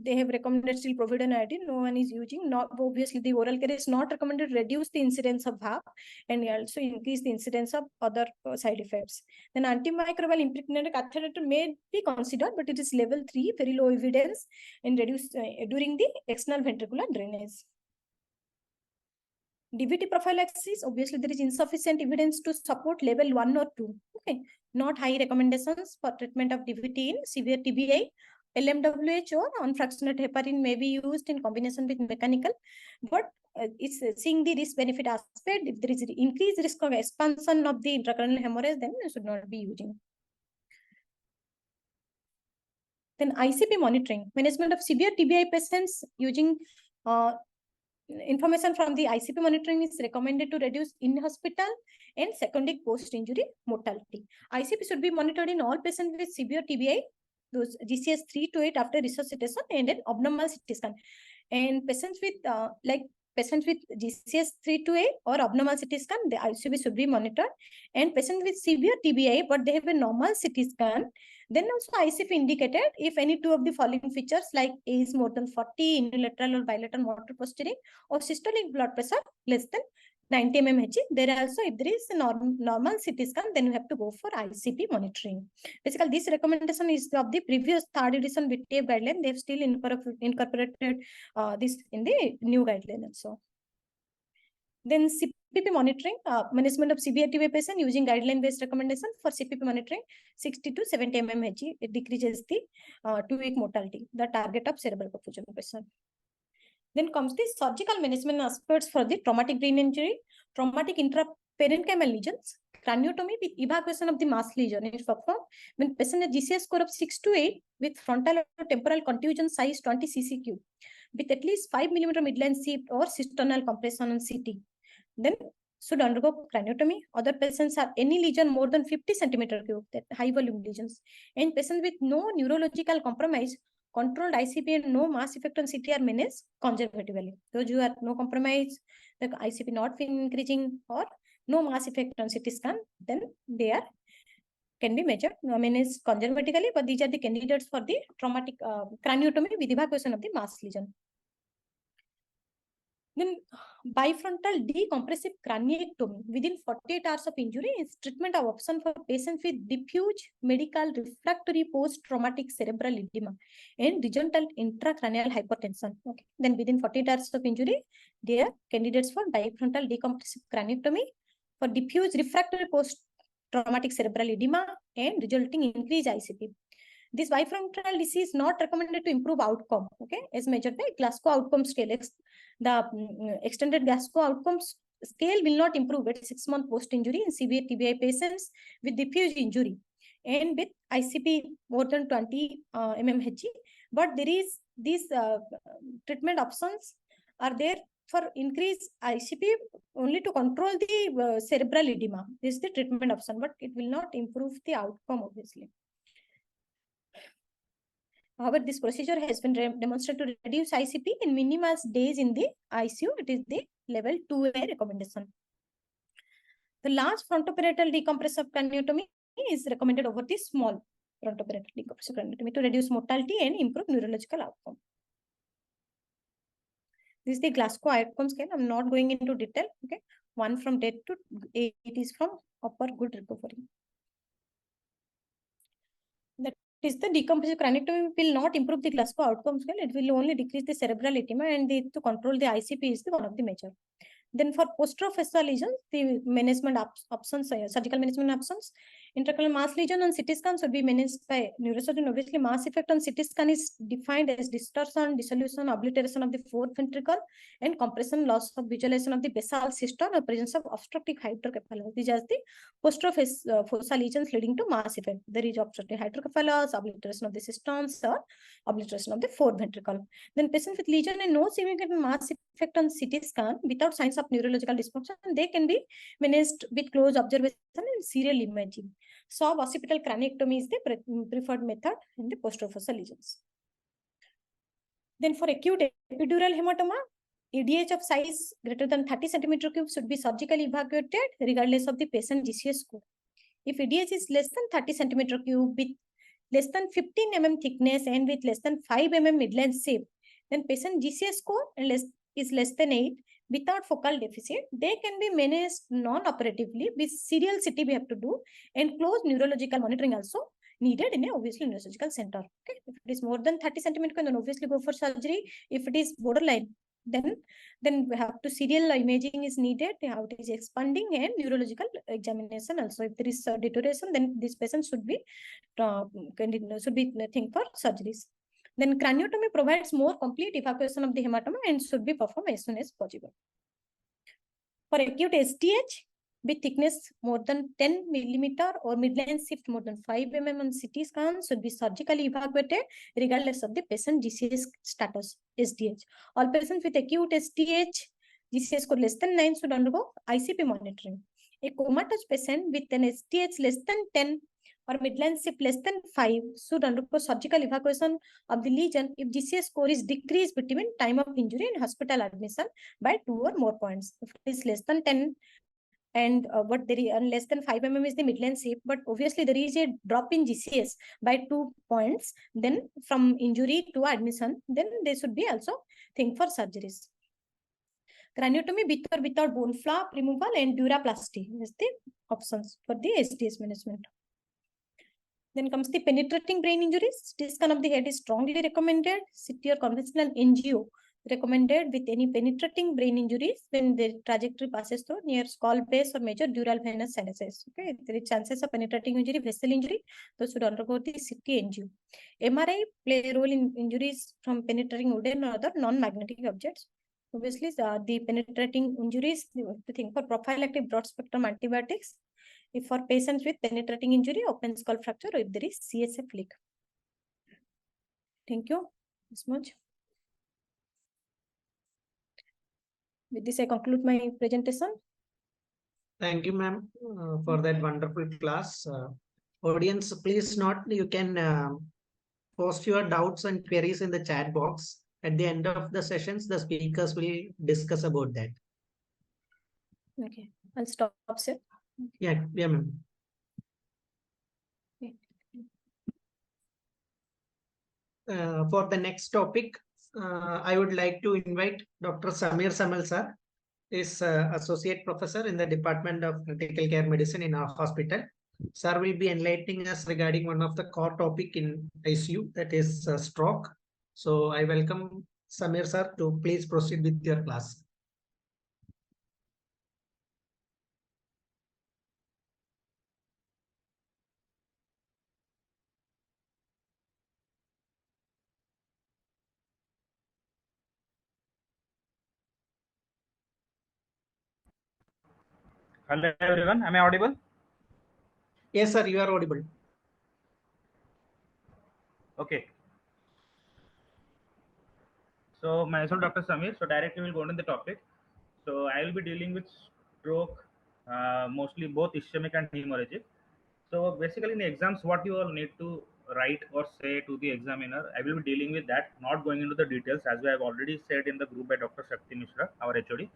they have recommended still provided iodine. No one is using. Not obviously the oral care is not recommended to reduce the incidence of HAP and also increase the incidence of other side effects. Then antimicrobial impregnated catheter may be considered, but it is level 3, very low evidence in reduce during the external ventricular drainage. DVT prophylaxis, obviously there is insufficient evidence to support level 1 or 2. Okay, not high recommendations for treatment of DVT in severe TBI. LMWH or unfractionated heparin may be used in combination with mechanical, but it's seeing the risk-benefit aspect. If there is increased risk of expansion of the intracranial hemorrhage, then you should not be using. Then ICP monitoring, management of severe TBI patients using information from the ICP monitoring is recommended to reduce in-hospital and secondary post-injury mortality. ICP should be monitored in all patients with severe TBI, those GCS 3 to 8 after resuscitation and an abnormal CT scan. And patients with patients with GCS 3 to 8 or abnormal CT scan, the ICP should be monitored. And patients with severe TBI, but they have a normal CT scan, then also ICP indicated if any two of the following features like A is more than 40, unilateral or bilateral motor posturing, or systolic blood pressure less than 90 mmHg. There also, if there is a normal CT scan, then you have to go for ICP monitoring. Basically, this recommendation is of the previous 3rd edition BTF guideline. They have still incorporated this in the new guideline also. Then CPP monitoring, management of severe TBI patient using guideline-based recommendation for CPP monitoring, 60 to 70 mmHg. It decreases the 2-week mortality, the target of cerebral perfusion patient. Then comes the surgical management aspects for the traumatic brain injury, traumatic intraparenchymal lesions, craniotomy with evacuation of the mass lesion is performed when patient has GCS score of 6 to 8 with frontal or temporal contusion size 20 cc3 with at least 5 mm midline shift or cysternal compression on CT. Then should undergo craniotomy. Other patients have any lesion more than 50 cm3, that high volume lesions. And patients with no neurological compromise, controlled ICP and no mass effect on CT are managed conservatively. Those who have no compromise, the ICP not been increasing or no mass effect on CT scan, then they are can be measured, managed conservatively, but these are the candidates for the traumatic craniotomy with evacuation of the mass lesion. Then bifrontal decompressive craniectomy within 48 hours of injury is treatment of option for patients with diffuse medical refractory post-traumatic cerebral edema and resultant intracranial hypertension. Okay. Then within 48 hours of injury, they are candidates for bifrontal decompressive craniectomy for diffuse refractory post-traumatic cerebral edema and resulting increased ICP. This bifrontal disease is not recommended to improve outcome, okay, as measured by Glasgow outcome scale. The extended Glasgow outcomes scale will not improve at 6 month post-injury in severe TBI patients with diffuse injury. and with ICP more than 20 mmHg. But there is these treatment options are there for increase ICP only to control the cerebral edema. This is the treatment option, but it will not improve the outcome, obviously. However, this procedure has been demonstrated to reduce ICP in minimum days in the ICU. It is the level 2A recommendation. The large frontoparietal decompressive craniotomy is recommended over the small frontoparietal decompressive craniotomy to reduce mortality and improve neurological outcome. This is the Glasgow outcome scale. I'm not going into detail. Okay, 1 from death to 8 is from upper good recovery. That is the decompressive craniotomy will not improve the Glasgow outcome scale. It will only decrease the cerebral edema, and to control the ICP is one of the measure. Then for posterofacial lesions, the management options, surgical management options, intracranial mass lesion on CT scan should be managed by neurosurgeon. Obviously, mass effect on CT scan is defined as distortion, dissolution, obliteration of the fourth ventricle, and compression, loss of visualization of the basal system, or presence of obstructive hydrocephalus. These are the posterofacial lesions leading to mass effect. There is obstructive hydrocephalus, obliteration of the systems, or obliteration of the fourth ventricle. Then patients with lesion and no significant mass effect on CT scan without signs of neurological dysfunction, they can be managed with close observation and serial imaging. Suboccipital craniectomy is the preferred method in the posterofacial lesions. Then for acute epidural hematoma, EDH of size greater than 30 centimeter cube should be surgically evacuated regardless of the patient GCS score. If EDH is less than 30 centimeter cube with less than 15 mm thickness and with less than 5 mm midline shape, then patient GCS score is less than 8 without focal deficit, they can be managed non-operatively with serial CT we have to do, and close neurological monitoring also needed in a obviously neurosurgical center. Okay, if it is more than 30 centimeter, then obviously go for surgery. If it is borderline, then we have to serial imaging is needed, how it is expanding, and neurological examination also. If there is deterioration, then this patient should be think for surgeries. Then craniotomy provides more complete evacuation of the hematoma and should be performed as soon as possible. For acute STH with thickness more than 10 millimeter or midline shift more than 5 mm on CT scan should be surgically evacuated regardless of the patient GCS status, SDH. All patients with acute STH, GCS score less than 9 should undergo ICP monitoring. A comatose patient with an STH less than 10 or midline shift less than 5 should undergo surgical evacuation of the lesion if GCS score is decreased between time of injury and hospital admission by 2 or more points. If it is less than 10 and less than 5 mm is the midline shape, but obviously there is a drop in GCS by 2 points, then from injury to admission, then they should be also think for surgeries. Craniotomy with or without bone flap removal and duroplasty is the options for the SDS management. Then comes the penetrating brain injuries. CT scan of the head is strongly recommended. CT or conventional NGO recommended with any penetrating brain injuries when the trajectory passes through near skull base or major dural venous sinuses. Okay, if there is chances of penetrating injury, vessel injury, those should undergo the CT NGO. MRI play a role in injuries from penetrating wooden or other non-magnetic objects. Obviously, the penetrating injuries, to think for prophylactic broad spectrum antibiotics. If for patients with penetrating injury, open skull fracture, or if there is CSF leak. Thank you this much. With this, I conclude my presentation. Thank you, ma'am, for that wonderful class. Audience, please note, you can post your doubts and queries in the chat box. At the end of the sessions, the speakers will discuss about that. Okay, I'll stop, sir. Yeah, ma'am. For the next topic, I would like to invite Dr. Samir Samal sir, is Associate Professor in the Department of Critical Care Medicine in our hospital. Sir will be enlightening us regarding one of the core topic in ICU, that is stroke. So I welcome Samir sir to please proceed with your class. Hello everyone, am I audible? Yes, sir, you are audible. Okay. So myself, Dr. Samir. So directly we'll go into the topic. So I will be dealing with stroke, mostly both ischemic and hemorrhagic. So basically in the exams, what you all need to write or say to the examiner, I will be dealing with that, not going into the details as we have already said in the group by Dr. Shakti Mishra, our HOD.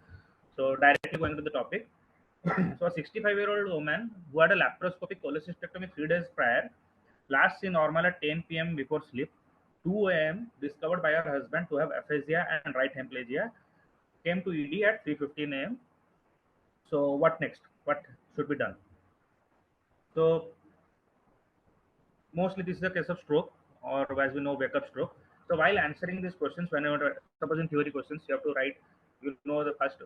So directly going to the topic. So a 65-year-old woman who had a laparoscopic cholecystectomy 3 days prior, last seen normal at 10 p.m. before sleep, 2 a.m. discovered by her husband to have aphasia and right hemiplegia, came to ED at 3:15 a.m. So what next? What should be done? So mostly this is a case of stroke, or as we know, wake up stroke. So while answering these questions, whenever suppose in theory questions, you have to write, you know, the first,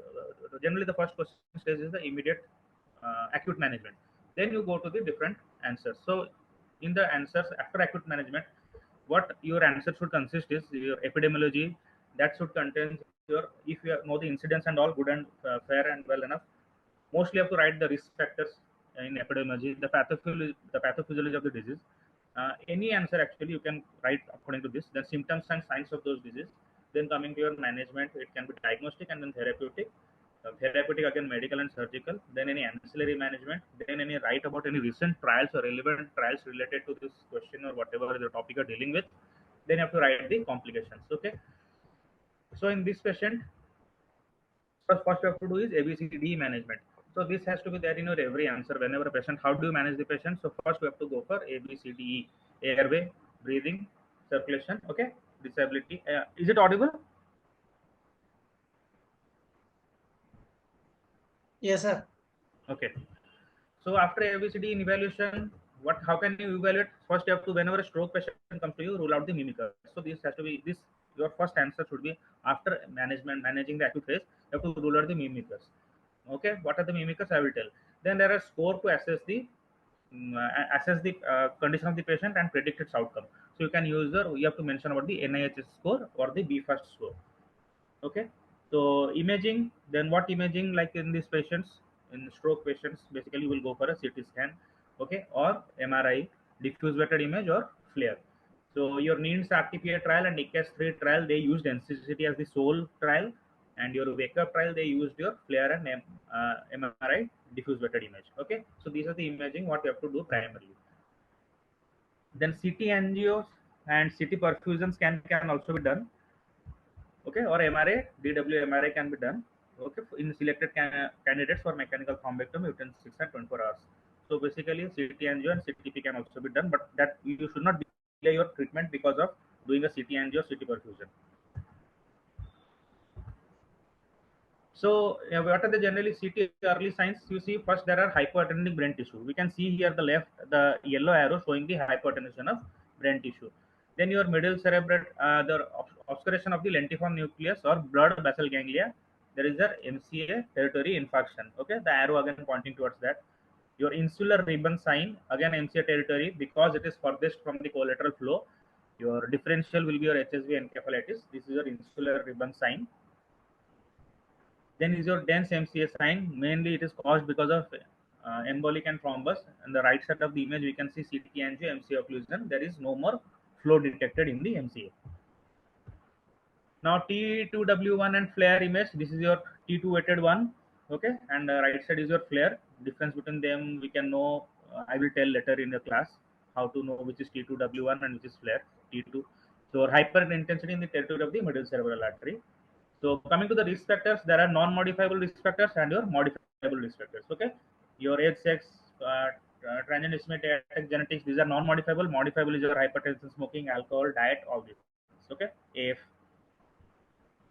generally the first question stage is the immediate acute management. Then you go to the different answers. So in the answers after acute management, what your answer should consist is your epidemiology, that should contain your, if you know the incidence and all good and fair and well enough. Mostly you have to write the risk factors in epidemiology, the pathophysiology of the disease. Any answer actually you can write according to this. Then symptoms and signs of those disease. Then coming to your management, it can be diagnostic and then therapeutic. Therapeutic again medical and surgical. Then any ancillary management. Then any write about any recent trials or relevant trials related to this question or whatever the topic you're dealing with. Then you have to write the complications. Okay. So in this patient, first you have to do is ABCD management. So this has to be there in your every answer whenever a patient. How do you manage the patient? So first we have to go for ABCDE: airway, breathing, circulation. Okay, disability. Is it audible? Yes, sir. Okay. So after ABCD in evaluation, what? How can you evaluate? First, you have to, whenever a stroke patient comes to you, rule out the mimickers. So this has to be this. Your first answer should be after managing the acute phase. You have to rule out the mimickers. Okay, what are the mimickers? I will tell. Then there are score to assess the condition of the patient and predict its outcome. So you can use you have to mention about the NIH score or the BFAST score. Okay, so imaging, then what imaging, like in these patients, in stroke patients, basically you will go for a CT scan, okay, or MRI, diffuse weighted image, or FLAIR. So your NINDS RTPA trial and ICAS-3 trial, they used NCCT as the sole trial, and your wake up trial, they used your FLAIR and MRI, diffuse weighted image. Okay, so these are the imaging what you have to do primarily. Then CT angios and CT perfusions can also be done. Okay, or MRA, DW MRA can be done, okay, in selected candidates for mechanical thrombectomy within 6 and 24 hours. So basically CT angio and CTP can also be done, but that you should not delay your treatment because of doing a CT angio or CT perfusion. So what are the generally CT early signs? You see, first there are hypoattenuating brain tissue. We can see here the left, the yellow arrow showing the hypoattenuation of brain tissue. Then your middle cerebral, the obscuration of the lentiform nucleus or blood basal ganglia. There is a MCA territory infarction. Okay, the arrow again pointing towards that. Your insular ribbon sign, again MCA territory, because it is furthest from the collateral flow. Your differential will be your HSV encephalitis. This is your insular ribbon sign. Then is your dense MCA sign. Mainly it is caused because of embolic and thrombus. On the right side of the image, we can see CT angio, MCA occlusion. There is no more flow detected in the MCA. Now T2W1 and flare image. This is your T2 weighted one. Okay, and right side is your flare. Difference between them we can know. I will tell later in the class how to know which is T2W1 and which is flare T2. So hyper intensity in the territory of the middle cerebral artery. So coming to the risk factors, there are non-modifiable risk factors and your modifiable risk factors. Okay, your age, sex, transient ischemic genetics, these are non-modifiable. Modifiable is your hypertension, smoking, alcohol, diet, all these. Okay, AF.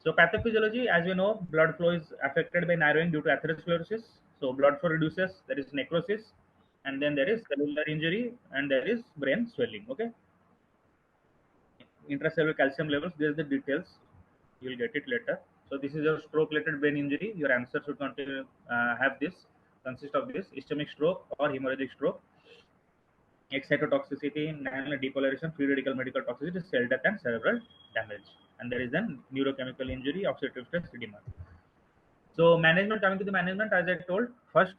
So pathophysiology, as we know, blood flow is affected by narrowing due to atherosclerosis. So blood flow reduces, there is necrosis, and then there is cellular injury, and there is brain swelling. Okay, intracellular calcium levels, there's the details. You'll get it later. So this is your stroke-related brain injury. Your answer should continue, have this, consist of this: ischemic stroke or hemorrhagic stroke, excitotoxicity, depolarization, free radical medical toxicity, cell death, and cerebral damage. And there is then neurochemical injury, oxidative stress, edema. So management, coming to the management, as I told, first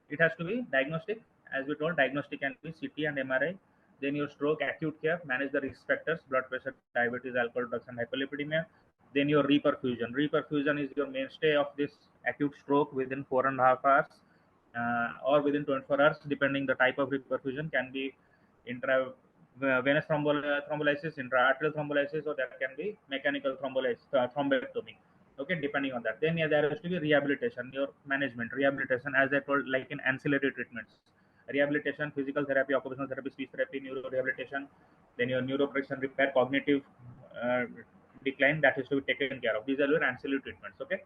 it has to be diagnostic. As we told, diagnostic can be CT and MRI. Then your stroke acute care, manage the risk factors, blood pressure, diabetes, alcohol, drugs, and hyperlipidemia. Then your reperfusion. Reperfusion is your mainstay of this acute stroke within 4.5 hours or within 24 hours, depending the type of reperfusion. Can be intravenous thrombolysis, intraarterial thrombolysis, or there can be mechanical thrombectomy. Okay, depending on that. Then there has to be rehabilitation, your management, rehabilitation, as I told, like in ancillary treatments. Rehabilitation, physical therapy, occupational therapy, speech therapy, neuro rehabilitation, then your neuroprotection repair, cognitive decline, that is to be taken care of. These are your ancillary treatments. Okay.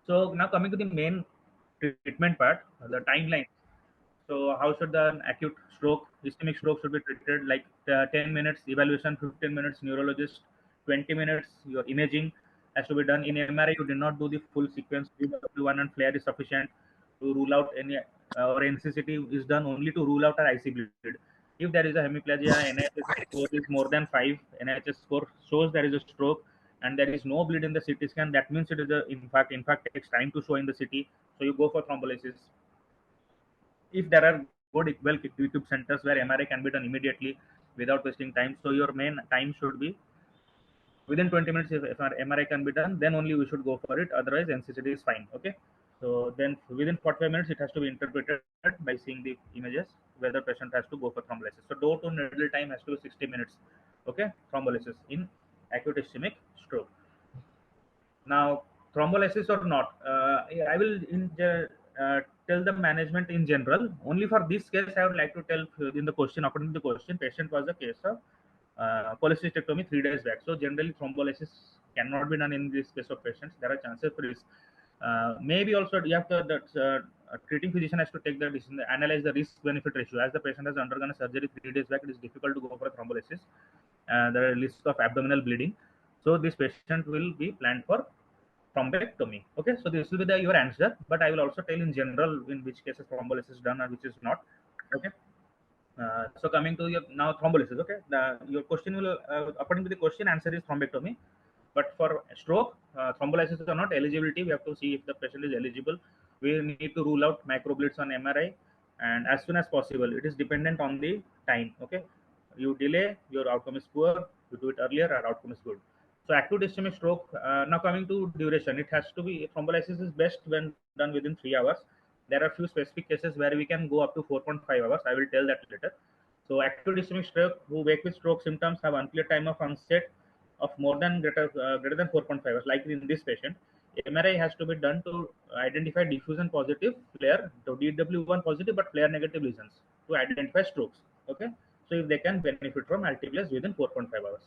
So now coming to the main treatment part, the timeline. So how should the acute stroke, ischemic stroke should be treated? Like 10 minutes evaluation, 15 minutes neurologist, 20 minutes your imaging has to be done. In MRI, you did not do the full sequence. W1 and flare is sufficient to rule out any, or NCCT is done only to rule out an IC bleed. If there is a hemiplegia, NIHS score is more than 5, NIHS score shows there is a stroke, and there is no bleed in the CT scan, that means it is a infarct. Infarct takes time to show in the CT, so you go for thrombolysis. If there are good, well equipped centers where MRI can be done immediately without wasting time, so your main time should be within 20 minutes. If our MRI can be done, then only we should go for it. Otherwise, NCCT is fine. Okay. So then within 45 minutes, it has to be interpreted by seeing the images whether patient has to go for thrombolysis. So door to needle time has to be 60 minutes. Okay, thrombolysis in acute ischemic stroke. Now, thrombolysis or not, I will tell the management in general. Only for this case, I would like to tell in the question, according to the question, patient was a case of cholecystectomy 3 days back. So generally, thrombolysis cannot be done in this case of patients. There are chances for risk. Maybe also you have to, a treating physician has to take the decision, analyze the risk-benefit ratio. As the patient has undergone a surgery 3 days back, it is difficult to go for a thrombolysis. There are risk of abdominal bleeding. So this patient will be planned for thrombectomy. Okay, so this will be your answer, but I will also tell in general in which cases thrombolysis is done and which is not. Okay. So coming to your now thrombolysis. Okay, your question will according to the question, answer is thrombectomy. But for stroke, thrombolysis or not, eligibility, we have to see if the patient is eligible. We need to rule out microbleeds on MRI, and as soon as possible. It is dependent on the time. Okay, you delay, your outcome is poor. You do it earlier, our outcome is good. So acute ischemic stroke. Now coming to duration, it has to be, thrombolysis is best when done within 3 hours. There are few specific cases where we can go up to 4.5 hours. I will tell that later. So acute ischemic stroke who wake with stroke symptoms have unclear time of onset of more than greater than 4.5 hours. Like in this patient, MRI has to be done to identify diffusion positive flare, so DW1 positive but flare negative lesions to identify strokes. Okay, so if they can benefit from altiplase within 4.5 hours.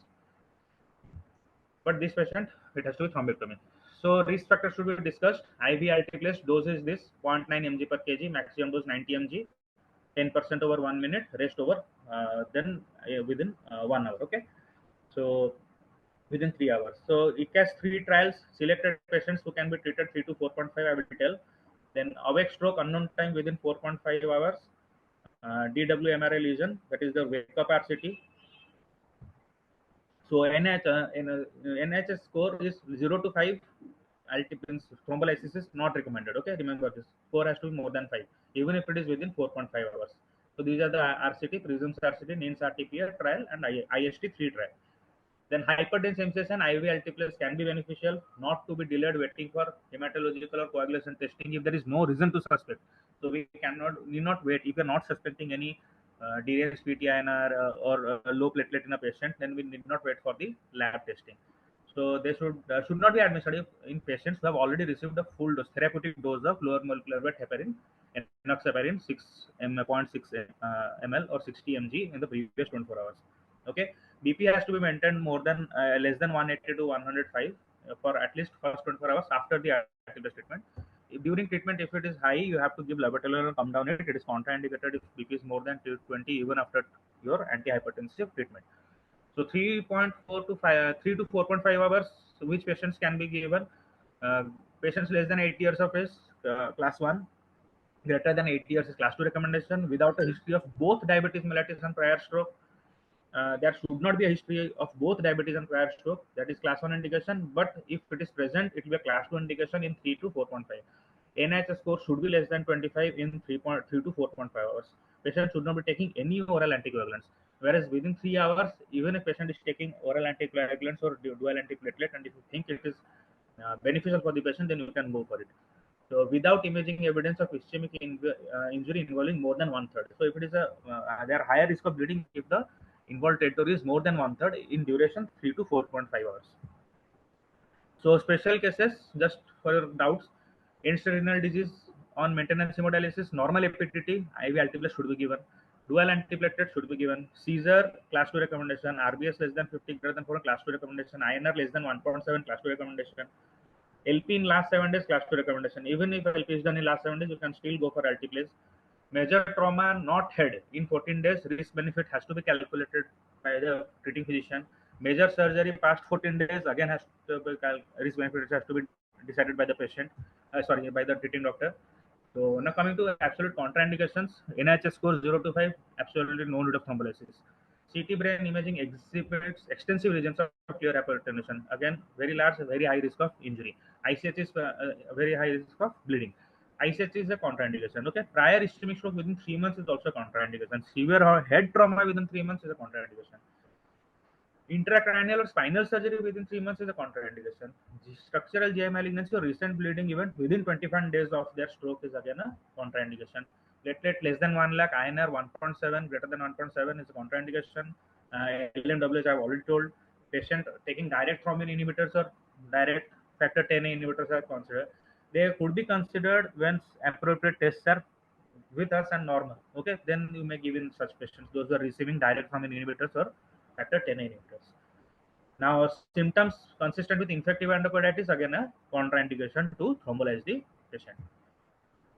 But this patient, it has to be thrombectomy. So risk factors should be discussed. IV altiplase dose is this 0.9 mg per kg, maximum dose 90 mg, 10% over 1 minute, rest over within 1 hour. Okay, so within 3 hours. So it has 3 trials, selected patients who can be treated 3 to 4.5, I will tell. Then awake stroke, unknown time within 4.5 hours. DW MRI lesion, that is the wake up RCT. So NHS score is 0 to 5. Thrombolysis is not recommended. Okay, remember this. Score has to be more than 5, even if it is within 4.5 hours. So these are the RCT, PRISMS RCT, NINS RTPR trial, and IST 3 trial. Then hypertension sensation, IV altiplase can be beneficial, not to be delayed waiting for hematological or coagulation testing if there is no reason to suspect. So we need not wait. If you are not suspecting any DNS, PTINR or low platelet in a patient, then we need not wait for the lab testing. So they should not be administered in patients who have already received a full dose, therapeutic dose of lower molecular weight heparin, enoxaparin 0.6 ml or 60 mg in the previous 24 hours. Okay, BP has to be maintained more than less than 180 to 105 for at least first 24 hours after the altiplase treatment. During treatment, if it is high, you have to give labetalol and come down it. It is contraindicated if BP is more than 20 even after your antihypertensive treatment. So 3.4 to 5, 3 to 4.5 hours, which patients can be given? Patients less than 8 years of age, class 1. Greater than 8 years is class 2 recommendation. Without a history of both diabetes mellitus and prior stroke. There should not be a history of both diabetes and prior stroke. That is class 1 indication. But if it is present, it will be a class 2 indication in 3 to 4.5. NIHS score should be less than 25 in 3 to 4.5 hours. patient should not be taking any oral anticoagulants. Whereas within 3 hours, even if patient is taking oral anticoagulants or dual antiplatelet, and if you think it is beneficial for the patient, then you can go for it. So without imaging evidence of ischemic injury involving more than 1/3. So if it is there are higher risk of bleeding if the involved territory is more than 1/3 in duration 3 to 4.5 hours. So special cases, just for your doubts, end-stage renal disease on maintenance hemodialysis, normal FPTT, IV altiplate should be given. Dual antiplatelet should be given. Seizure, class 2 recommendation. RBS less than 50, greater than 4, class 2 recommendation. INR less than 1.7, class 2 recommendation. LP in last 7 days, class 2 recommendation. Even if LP is done in last 7 days, you can still go for altiplase. Major trauma, not head, in 14 days, risk benefit has to be calculated by the treating physician. Major surgery past 14 days, again has to be risk benefit has to be decided by the patient, by the treating doctor. So now coming to absolute contraindications, NIHS score 0 to 5, absolutely no need of thrombolysis. CT brain imaging exhibits extensive regions of clear hypertension. Again, very large, very high risk of injury. ICH is very high risk of bleeding. ICH is a contraindication. Okay, prior ischemic stroke within 3 months is also a contraindication. Severe head trauma within 3 months is a contraindication. Intracranial or spinal surgery within 3 months is a contraindication. Structural GI malignancy or recent bleeding event within 21 days of their stroke is again a contraindication. Platelet less than 1 lakh, INR 1.7, greater than 1.7 is a contraindication. LMWH I have already told. Patient taking direct thrombin inhibitors or direct factor 10A inhibitors are considered. They could be considered when appropriate tests are with us and normal. Okay, then you may give in such patients, those who are receiving direct thrombin inhibitors or factor 10 inhibitors. Now, symptoms consistent with infective endocarditis, again a contraindication to thrombolyze the patient.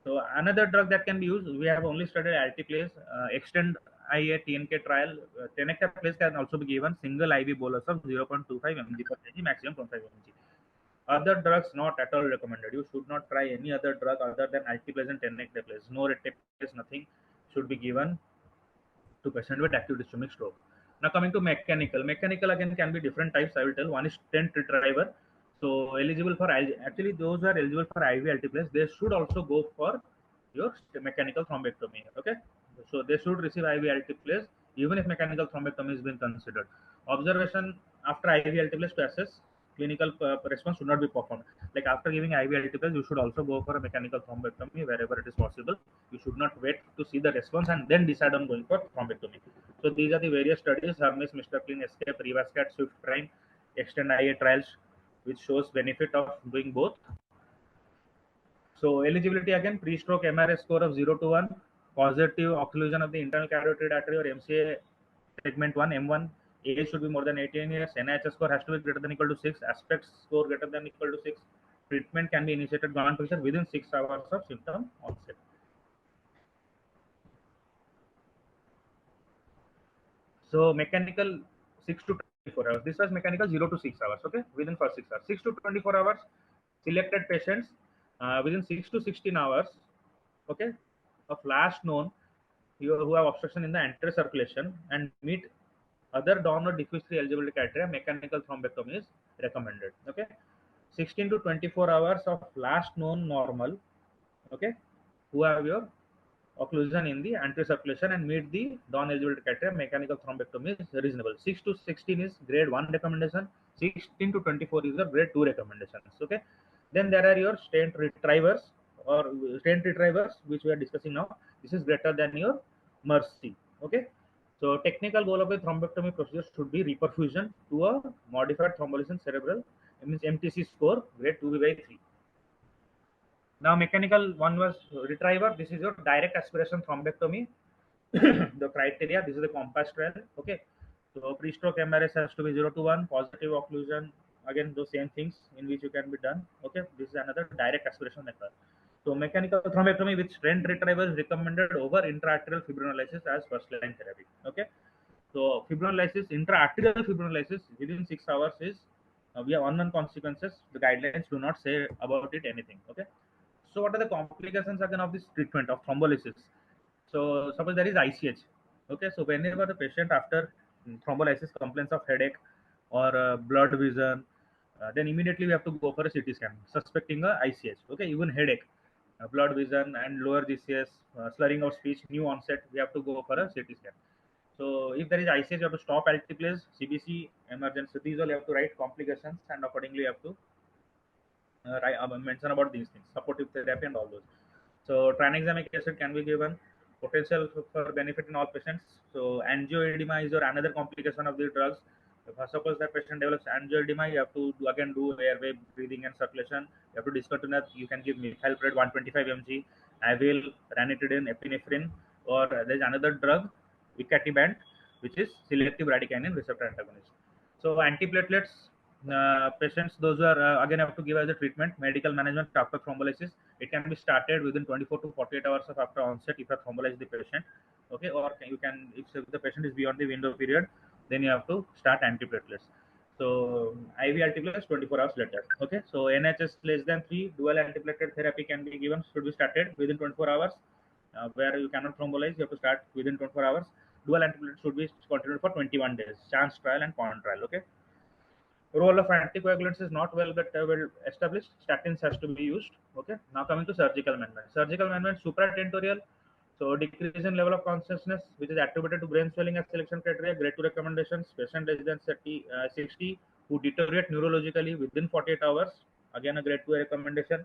So another drug that can be used, we have only studied altiplase, extend IA TNK trial. Tenecteplase can also be given single IV bolus of 0.25 mg per kg, maximum 0.5 mg. Other drugs not at all recommended. You should not try any other drug other than altiplase and tenecteplase. No reteplase, nothing should be given to patient with acute ischemic stroke. Now coming to mechanical. Mechanical again can be different types. I will tell. One is stent retriever. So eligible for actually those who are eligible for IV altiplase, they should also go for your mechanical thrombectomy. Okay, so they should receive IV altiplase even if mechanical thrombectomy has been considered. Observation after IV altiplase to assess clinical response should not be performed. Like after giving IV altiplase, you should also go for a mechanical thrombectomy wherever it is possible. You should not wait to see the response and then decide on going for thrombectomy. So these are the various studies: Hermes, Mr. Clean, Escape, Revascat, Swift Prime, Extend IA trials, which shows benefit of doing both. So eligibility again, pre-stroke MRS score of 0 to 1, positive occlusion of the internal carotid artery or MCA segment 1, M1, age should be more than 18 years, NIHS score has to be greater than equal to 6, aspect score greater than equal to 6, treatment can be initiated beyond picture within 6 hours of symptom onset. So mechanical 6 to 24 hours. This was mechanical 0 to 6 hours. Okay, within first 6 hours. 6 to 24 hours. Selected patients within 6 to 16 hours. Okay, of last known who have obstruction in the anterior circulation and meet other Dawn or diffuse 3 eligibility criteria, mechanical thrombectomy is recommended. Okay, 16 to 24 hours of last known normal. Okay, who have your occlusion in the anterior circulation and meet the Dawn eligibility criteria, mechanical thrombectomy is reasonable. 6 to 16 is grade 1 recommendation. 16 to 24 is a grade 2 recommendations. Okay, then there are your stent retrievers which we are discussing now. This is greater than your mercy. Okay, so technical goal of the thrombectomy procedure should be reperfusion to a modified thrombolysis cerebral, it means MTC score grade 2B/3. Now mechanical one was retriever. This is your direct aspiration thrombectomy. The criteria, this is the COMPASS trial. Okay, so pre-stroke MRS has to be 0 to 1, positive occlusion, again those same things in which you can be done. Okay, this is another direct aspiration method. So mechanical thrombectomy with stent retriever is recommended over intraarterial fibrinolysis as first line therapy. Okay, so fibrinolysis, intraarterial fibrinolysis within 6 hours is we have unknown consequences. The guidelines do not say about it anything. Okay, so what are the complications again of this treatment of thrombolysis? So suppose there is ICH. Okay, so whenever the patient after thrombolysis complains of headache or blood vision, then immediately we have to go for a CT scan, suspecting a ICH. Okay, even headache. blood vision and lower GCS, slurring of speech, new onset, we have to go for a CT scan. So if there is ICH, you have to stop altiplase, CBC, emergency. These all you have to write complications, and accordingly you have to mention about these things, supportive therapy and all those. So tranexamic acid can be given, potential for benefit in all patients. So angioedema is your another complication of the drugs. If suppose that patient develops angioedema, you have to again do airway breathing and circulation. You have to discontinue. You can give methylpred 125 mg, Avil, ranitidine, epinephrine, or there is another drug, icatibant, which is selective bradykinin receptor antagonist. So antiplatelets, patients, those who are again have to give as a treatment, medical management after thrombolysis. It can be started within 24 to 48 hours of after onset if you have thrombolized the patient. Okay, or you can, if the patient is beyond the window period, then you have to start antiplatelets. So IV altiplase 24 hours later. Okay, so NHS less than 3, dual antiplatelet therapy can be given, should be started within 24 hours. Where you cannot thrombolyze, you have to start within 24 hours. Dual antiplatelet should be continued for 21 days. Chance trial and point trial. Okay. Role of anticoagulants is not well established. Statins has to be used. Okay. Now coming to surgical amendment. Surgical amendment supratentorial. So decrease in level of consciousness, which is attributed to brain swelling as selection criteria. Grade 2 recommendations. Patient less than 60 who deteriorate neurologically within 48 hours. Again a grade 2 recommendation.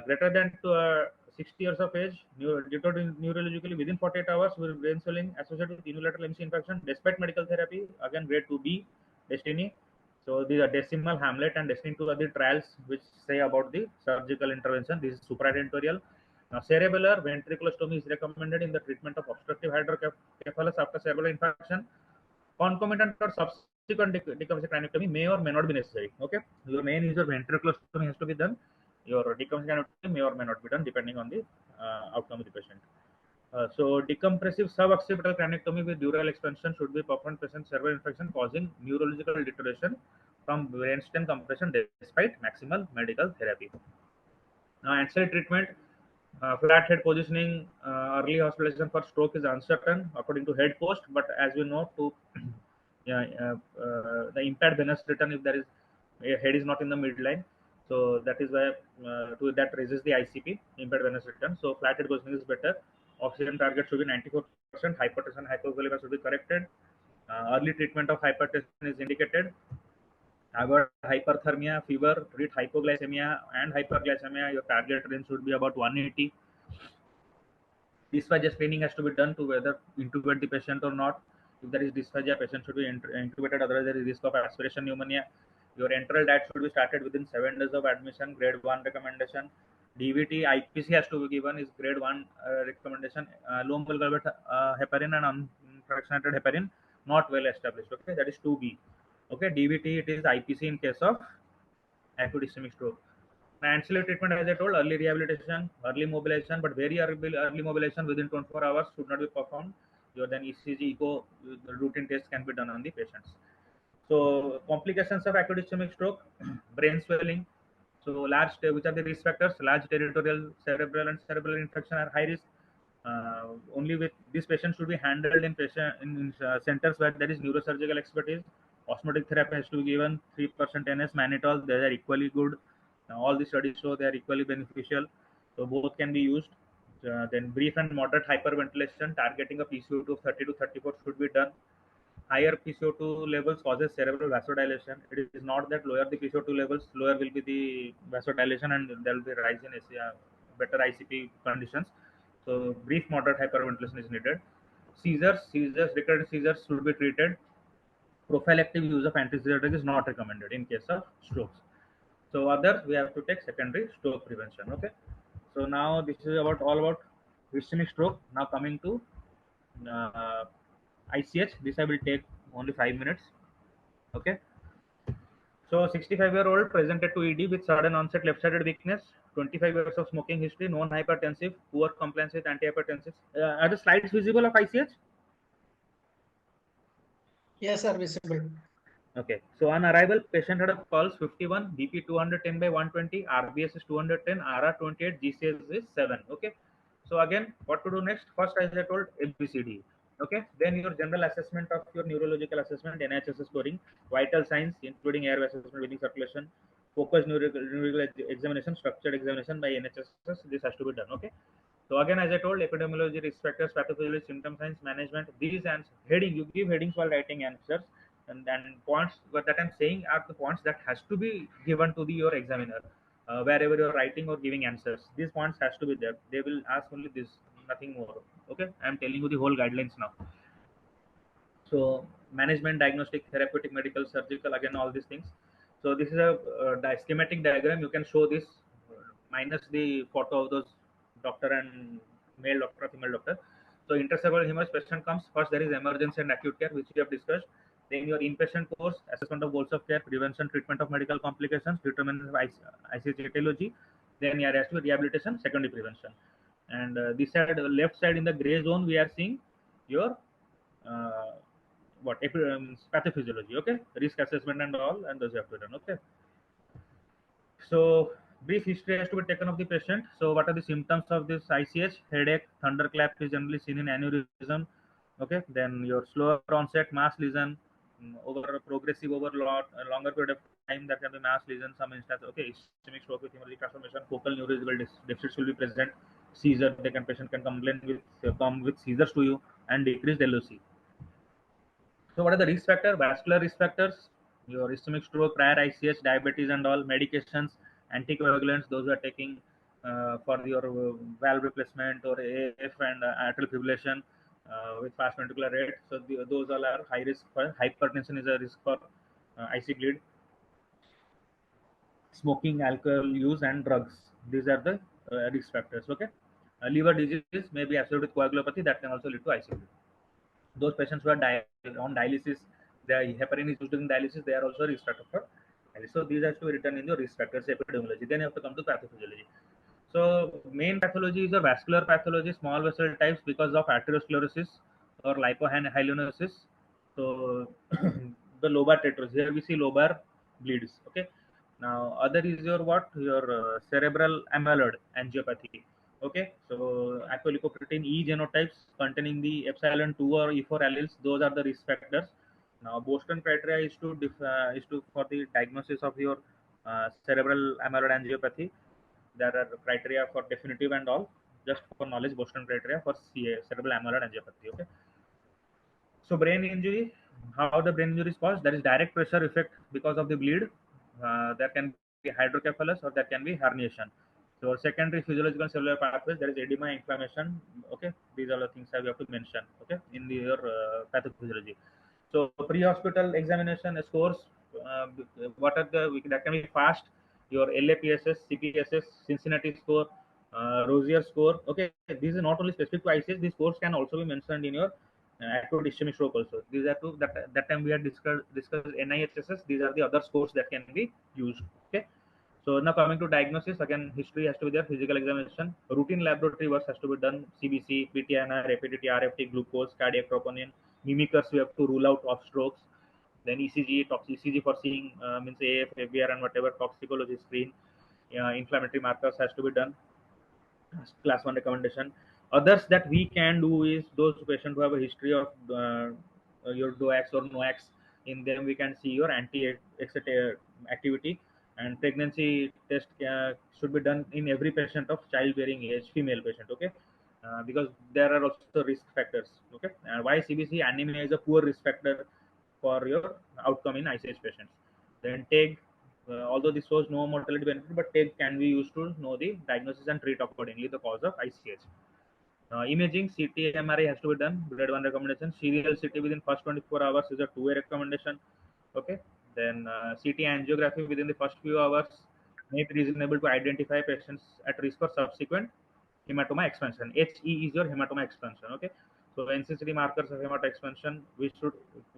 Greater than 60 years of age, deteriorate neurologically within 48 hours with brain swelling associated with unilateral MC infection despite medical therapy. Again grade 2B. Destiny. So these are Decimal, Hamlet, and Destiny 2 are the trials which say about the surgical intervention. This is supratentorial. Now, cerebellar ventriculostomy is recommended in the treatment of obstructive hydrocephalus after cerebral infection. Concomitant or subsequent decompensating craniotomy may or may not be necessary. Okay, your main is your ventriculostomy has to be done. Your decompensating craniotomy may or may not be done depending on the outcome of the patient. So decompressive suboccipital craniotomy with dural expansion should be performed patient cerebral infection causing neurological deterioration from brainstem compression despite maximal medical therapy. Now ancillary treatment, flat head positioning, early hospitalization for stroke is uncertain according to head post, but as we know, to the impaired venous return, if there is a head is not in the midline, so that is why that raises the ICP, impaired venous return. So flat head positioning is better. Oxygen target should be 94%. Hypertension, hypovolemia should be corrected. Early treatment of hypertension is indicated. Avoid hyperthermia, fever, treat hypoglycemia and hyperglycemia. Your target range should be about 180. Dysphagia screening has to be done to whether intubate the patient or not. If there is dysphagia, patient should be intubated, otherwise there is risk of aspiration pneumonia. Your enteral diet should be started within 7 days of admission, grade 1 recommendation. DVT, IPC has to be given, is grade 1 recommendation. Low molecular heparin and unfractionated heparin, not well established. Okay, that is 2B. Okay, DVT, it is IPC in case of acute ischemic stroke. Ancillary treatment, as I told, early rehabilitation, early mobilization, but very early mobilization within 24 hours should not be performed. Your then ECG, echo, the routine tests can be done on the patients. So complications of acute ischemic stroke, brain swelling. So large, which are the risk factors? Large territorial cerebral and cerebral infection are high risk. Only with this patient should be handled in centers where there is neurosurgical expertise. Osmotic therapy has to be given. 3% NS mannitol, they are equally good. All the studies show they are equally beneficial. So both can be used. Then brief and moderate hyperventilation targeting a PCO2 of 30 to 34 should be done. Higher PCO2 levels causes cerebral vasodilation. It is not that lower the PCO2 levels, lower will be the vasodilation and there will be rise in better ICP conditions. So brief moderate hyperventilation is needed. Seizures, recurrent seizures should be treated. Prophylactic use of anti-seizure drug is not recommended in case of strokes. So others we have to take secondary stroke prevention. Okay. So now this is all about ischemic stroke. Now coming to ICH. This I will take only 5 minutes. Okay. So 65-year-old presented to ED with sudden onset left-sided weakness, 25 years of smoking history, known hypertensive, poor compliance with antihypertensives. Are the slides visible of ICH? Yes, sir, visible. Okay. So on arrival, patient had a pulse 51, BP 210 by 120, RBS is 210, RR 28, GCS is 7. Okay. So again, what to do next? First, as I told, ABCD. Okay. Then your general assessment of your neurological assessment, NHS scoring, vital signs, including airway assessment, breathing, circulation, focused neurological examination, structured examination by NHS. This has to be done. Okay. So again, as I told, epidemiology, risk factors, pathophysiology, symptom science, management, these and heading, you give headings while writing answers, and points. But that I'm saying are the points that has to be given to the your examiner, wherever you're writing or giving answers. These points has to be there. They will ask only this, nothing more. Okay, I'm telling you the whole guidelines now. So management, diagnostic, therapeutic, medical, surgical, again all these things. So this is a schematic diagram. You can show this minus the photo of those doctor and male doctor, female doctor. So intercerebral hemorrhage patient comes first. There is emergency and acute care, which we have discussed. Then your inpatient course, assessment of goals of care, prevention, treatment of medical complications, determination of ICH etiology. Then here has to be rehabilitation, secondary prevention. And this side, left side in the gray zone, we are seeing your uh, pathophysiology. Okay, risk assessment and all, and those you have to done. Okay. So brief history has to be taken of the patient. So what are the symptoms of this ICH? Headache, thunderclap is generally seen in aneurysm. Okay, then your slower onset mass lesion, over progressive over longer period of time, that can be mass lesion. Some instances, okay, ischemic stroke with hemorrhagic transformation, focal neurological deficits will be present. Seizure, the patient can complain with come with seizures to you and decreased LOC. So what are the risk factors? Vascular risk factors, your ischemic stroke, prior ICH, diabetes and all, medications, anticoagulants, those who are taking for your valve replacement or AF and atrial fibrillation with fast ventricular rate. So those all are high risk for hypertension is a risk for IC bleed. Smoking, alcohol use and drugs. These are the risk factors. Okay. Liver disease may be associated with coagulopathy that can also lead to IC bleed. Those patients who are on dialysis, the heparin is used in dialysis, they are also risk factor for dialysis. So these have to be written in your risk factors epidemiology. Then you have to come to pathophysiology. So main pathology is the vascular pathology, small vessel types because of arteriosclerosis or lipohyalurosis. So the lobar tetrasis, here we see lobar bleeds. Okay. Now other is your what? Your cerebral amyloid angiopathy. Okay, so apolipoprotein E genotypes containing the epsilon 2 or E4 alleles, those are the risk factors. Now Boston criteria is to for the diagnosis of your cerebral amyloid angiopathy. There are criteria for definitive and all. Just for knowledge, Boston criteria for cerebral amyloid angiopathy. Okay. So brain injury, how the brain injury is caused? There is direct pressure effect because of the bleed. There can be hydrocephalus or there can be herniation. So secondary physiological cellular pathways, there is edema, inflammation. Okay, these are the things that we have to mention. Okay, in your pathophysiology. So pre-hospital examination scores, what are the that can be fast? Your LAPSS, CPSS, Cincinnati score, Rosier score. Okay, these are not only specific to ICS. These scores can also be mentioned in your acute ischemic stroke also. These are two that time we had discussed NIHSS. These are the other scores that can be used. Okay. So now coming to diagnosis, again history has to be there, physical examination, routine laboratory work has to be done, CBC, PTNR, FATT, RFT, glucose, cardiac troponin, mimickers we have to rule out of strokes, then ECG, ECG for seeing means AF, FBR and whatever toxicology screen, inflammatory markers has to be done, class 1 recommendation. Others that we can do is those patients who have a history of your DOAX or NOAX. In them we can see your anti-exit activity, and pregnancy test should be done in every patient of childbearing age, female patient. Okay. Because there are also risk factors. Okay. Why CBC? Anemia is a poor risk factor for your outcome in ICH patients. Then TEG, although this shows no mortality benefit, but TEG can be used to know the diagnosis and treat accordingly the cause of ICH. Imaging, CT, MRI has to be done. Grade 1 recommendation. Serial CT within first 24 hours is a 2A recommendation. Okay. Then CT angiography within the first few hours may be reasonable to identify patients at risk for subsequent hematoma expansion. HE is your hematoma expansion. Okay. So NCCD markers of hematoma expansion, we should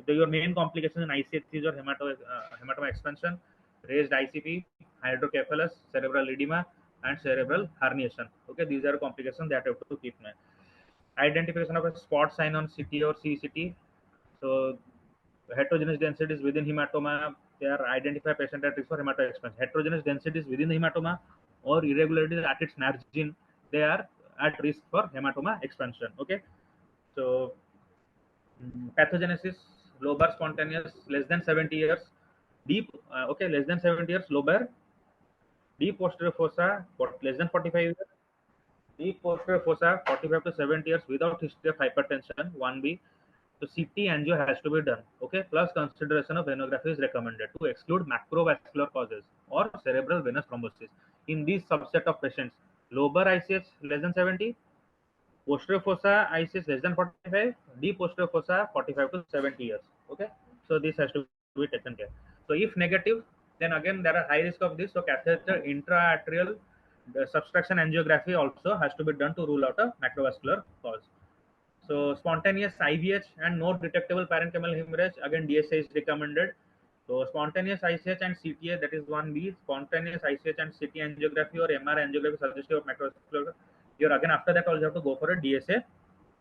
your main complication in ICH is your hematoma expansion, raised ICP, hydrocephalus, cerebral edema, and cerebral herniation. Okay, these are complications that you have to keep in mind. Identification of a spot sign on CT or CCT. So heterogeneous densities within hematoma, they are identify patient at risk for hematoma expansion. Heterogeneous densities within the hematoma or irregularities at its margin, they are at risk for hematoma expansion. Okay. So pathogenesis, lobar spontaneous, less than 70 years, deep, okay, less than 70 years, lobar Deep posterior fossa, less than 45 years. Deep posterior fossa, 45 to 70 years without history of hypertension, 1B. So CT angio has to be done. Okay, plus consideration of venography is recommended to exclude macrovascular causes or cerebral venous thrombosis. In this subset of patients, lobar ICH less than 70, posterior fossa ICH less than 45, deep posterior fossa 45 to 70 years. Okay, so this has to be taken care. So if negative, then again there are high risk of this. So catheter intraarterial subtraction angiography also has to be done to rule out a macrovascular cause. So spontaneous IVH and no detectable parenchymal hemorrhage, again DSA is recommended. So spontaneous ICH and CTA, that is 1B, spontaneous ICH and CT angiography or MR angiography suggestive of macrovascular. Here again after that also you have to go for a DSA,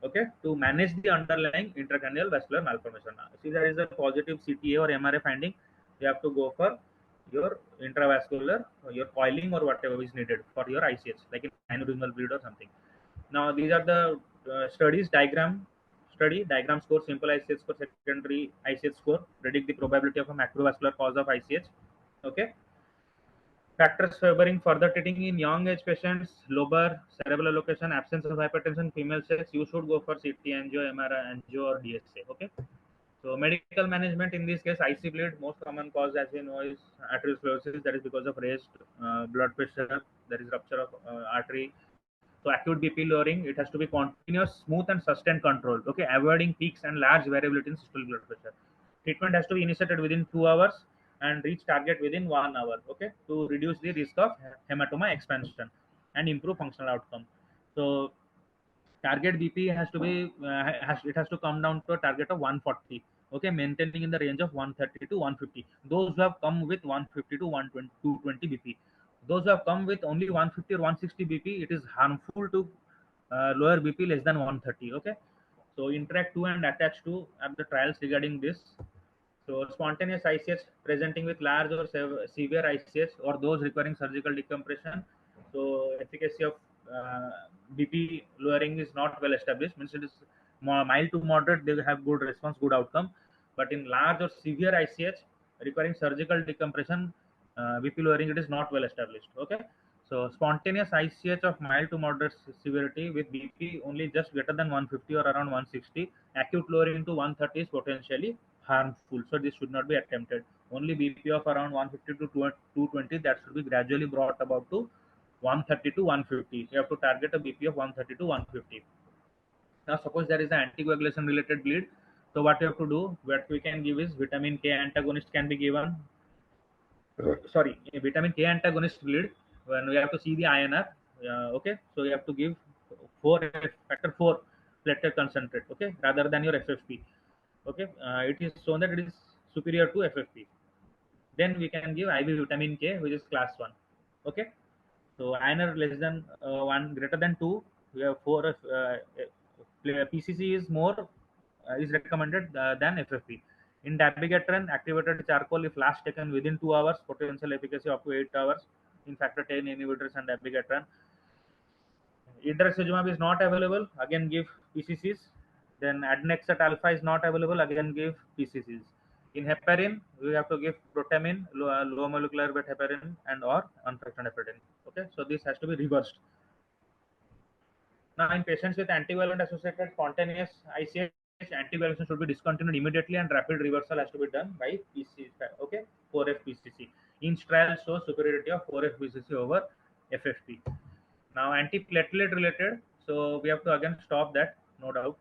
okay, to manage the underlying intracranial vascular malformation. See, there is a positive CTA or MRA finding, you have to go for your intravascular, your coiling or whatever is needed for your ICH, like in aneurysmal bleed or something. Now these are the studies. Diagram score, simple ICH score, secondary ICH score, predict the probability of a macrovascular cause of ICH. Okay. Factors favoring further treating in young age patients: lobar, cerebral allocation, absence of hypertension, female sex. You should go for CT angio, MRI angio, or DSA. Okay. So medical management in this case, IC bleed, most common cause as we know is arteriosclerosis. That is because of raised blood pressure. There is rupture of artery. So acute BP lowering, it has to be continuous, smooth and sustained control. Okay, avoiding peaks and large variability in systolic blood pressure. Treatment has to be initiated within 2 hours and reach target within 1 hour. Okay, to reduce the risk of hematoma expansion and improve functional outcome. So target BP has to be it has to come down to a target of 140. Okay, maintaining in the range of 130 to 150. Those who have come with 150 to 120 220 BP, those who have come with only 150 or 160 BP, it is harmful to lower BP less than 130. Okay, so interact 2 and attach 2 are the trials regarding this. So spontaneous ICH presenting with large or severe ICH or those requiring surgical decompression. So efficacy of BP lowering is not well established. Means it is mild to moderate. They have good response, good outcome. But in large or severe ICH requiring surgical decompression, BP lowering it is not well established. Okay. So spontaneous ICH of mild to moderate severity with BP only just greater than 150 or around 160. Acute lowering to 130 is potentially harmful. So this should not be attempted. Only BP of around 150 to 220, that should be gradually brought about to 130 to 150. You have to target a BP of 130 to 150. Now suppose there is an anticoagulation related bleed. So what you have to do, what we can give is vitamin K antagonist can be given. Sorry, a vitamin K antagonist bleed when we have to see the INR. Okay, so you have to give factor 4 platelet concentrate. Okay, rather than your FFP. Okay, it is shown that it is superior to FFP. Then we can give IV vitamin K, which is class 1. Okay, so INR less than 1, greater than 2, we have 4. PCC is more is recommended than FFP. In dabigatran, activated charcoal, if last taken within 2 hours, potential efficacy up to 8 hours. In factor 10 inhibitors and dabigatran. Idursulfimab is not available, again give PCCs. Then adnexat alpha is not available, again give PCCs. In heparin, we have to give protamine, low molecular weight heparin, and or unfractionated heparin. Okay, so this has to be reversed. Now, in patients with anticoagulant associated spontaneous ICH, anticoagulation should be discontinued immediately and rapid reversal has to be done by PCC. Okay, 4F PCC. In trial shows superiority of 4F PCC over FFP. Now, antiplatelet related, so we have to again stop that, no doubt.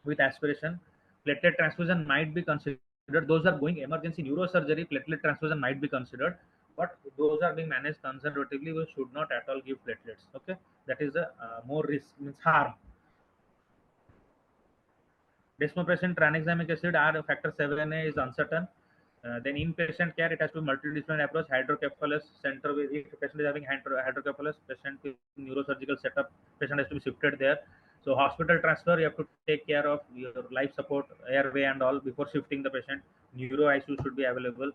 With aspiration, platelet transfusion might be considered. Those are going emergency neurosurgery, platelet transfusion might be considered, but those are being managed conservatively. We should not at all give platelets. Okay, that is a more risk, means harm. Desmopressin, tranexamic acid, R factor 7A is uncertain. Then inpatient care, it has to be multidisciplinary approach. Hydrocephalus center, if the patient is having hydrocephalus, patient with neurosurgical setup, patient has to be shifted there. So hospital transfer, you have to take care of your life support, airway and all before shifting the patient. Neuro ICU should be available.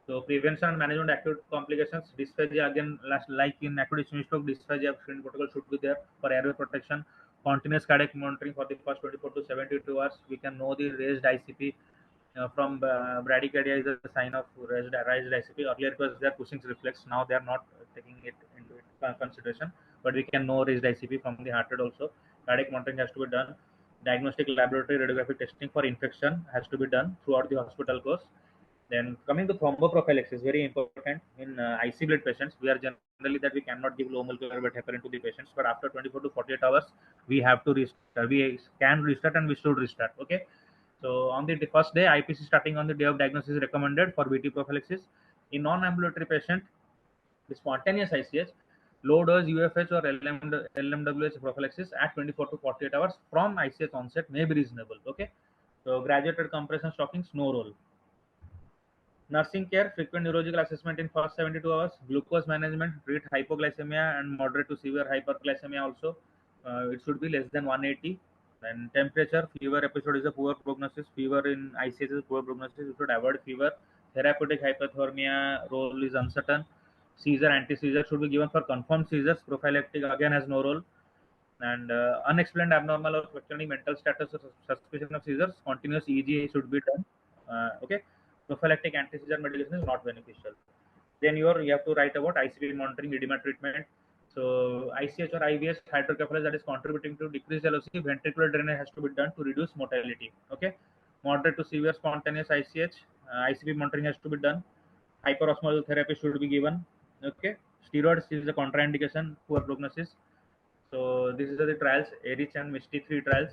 So prevention and management acute complications, dysphagia again, like in acute ischemic stroke, dysphagia screening protocol should be there for airway protection. Continuous cardiac monitoring for the first 24 to 72 hours. We can know the raised ICP. from bradycardia is a sign of raised ICP. Earlier it was their Cushing's reflex. Now they are not taking it into consideration, but we can know raised ICP from the heart rate also. Cardiac monitoring has to be done. Diagnostic laboratory radiographic testing for infection has to be done throughout the hospital course. Then coming to thromboprophylaxis, very important in IC blood patients. We are generally that we cannot give low molecular weight heparin to the patients, but after 24 to 48 hours, we have to restart. We can restart and we should restart. Okay. So on the first day, IPC starting on the day of diagnosis is recommended for VT prophylaxis. In non-ambulatory patient, the spontaneous ICH, low dose UFH or LMWH prophylaxis at 24 to 48 hours from ICH onset may be reasonable. Okay. So graduated compression stockings, no role. Nursing care, frequent neurological assessment in first 72 hours, glucose management, treat hypoglycemia and moderate to severe hyperglycemia also. It should be less than 180. And temperature, fever episode is a poor prognosis. Fever in ICS is a poor prognosis. You should avoid fever. Therapeutic hypothermia role is uncertain. Seizure, anti-seizure should be given for confirmed seizures. Prophylactic again has no role. And unexplained abnormal or fluctuating mental status or suspicion of seizures, continuous EEG should be done. Okay. Prophylactic anti-seizure medication is not beneficial. Then you have to write about ICP monitoring, edema treatment. So ICH or IVS hydrocephalus that is contributing to decreased velocity, ventricular drainage has to be done to reduce mortality. Okay. Moderate to severe spontaneous ICH, ICP monitoring has to be done. Hyperosmolar therapy should be given. Okay. Steroids is a contraindication, poor prognosis. So these are the trials, Erich and Misty 3 trials.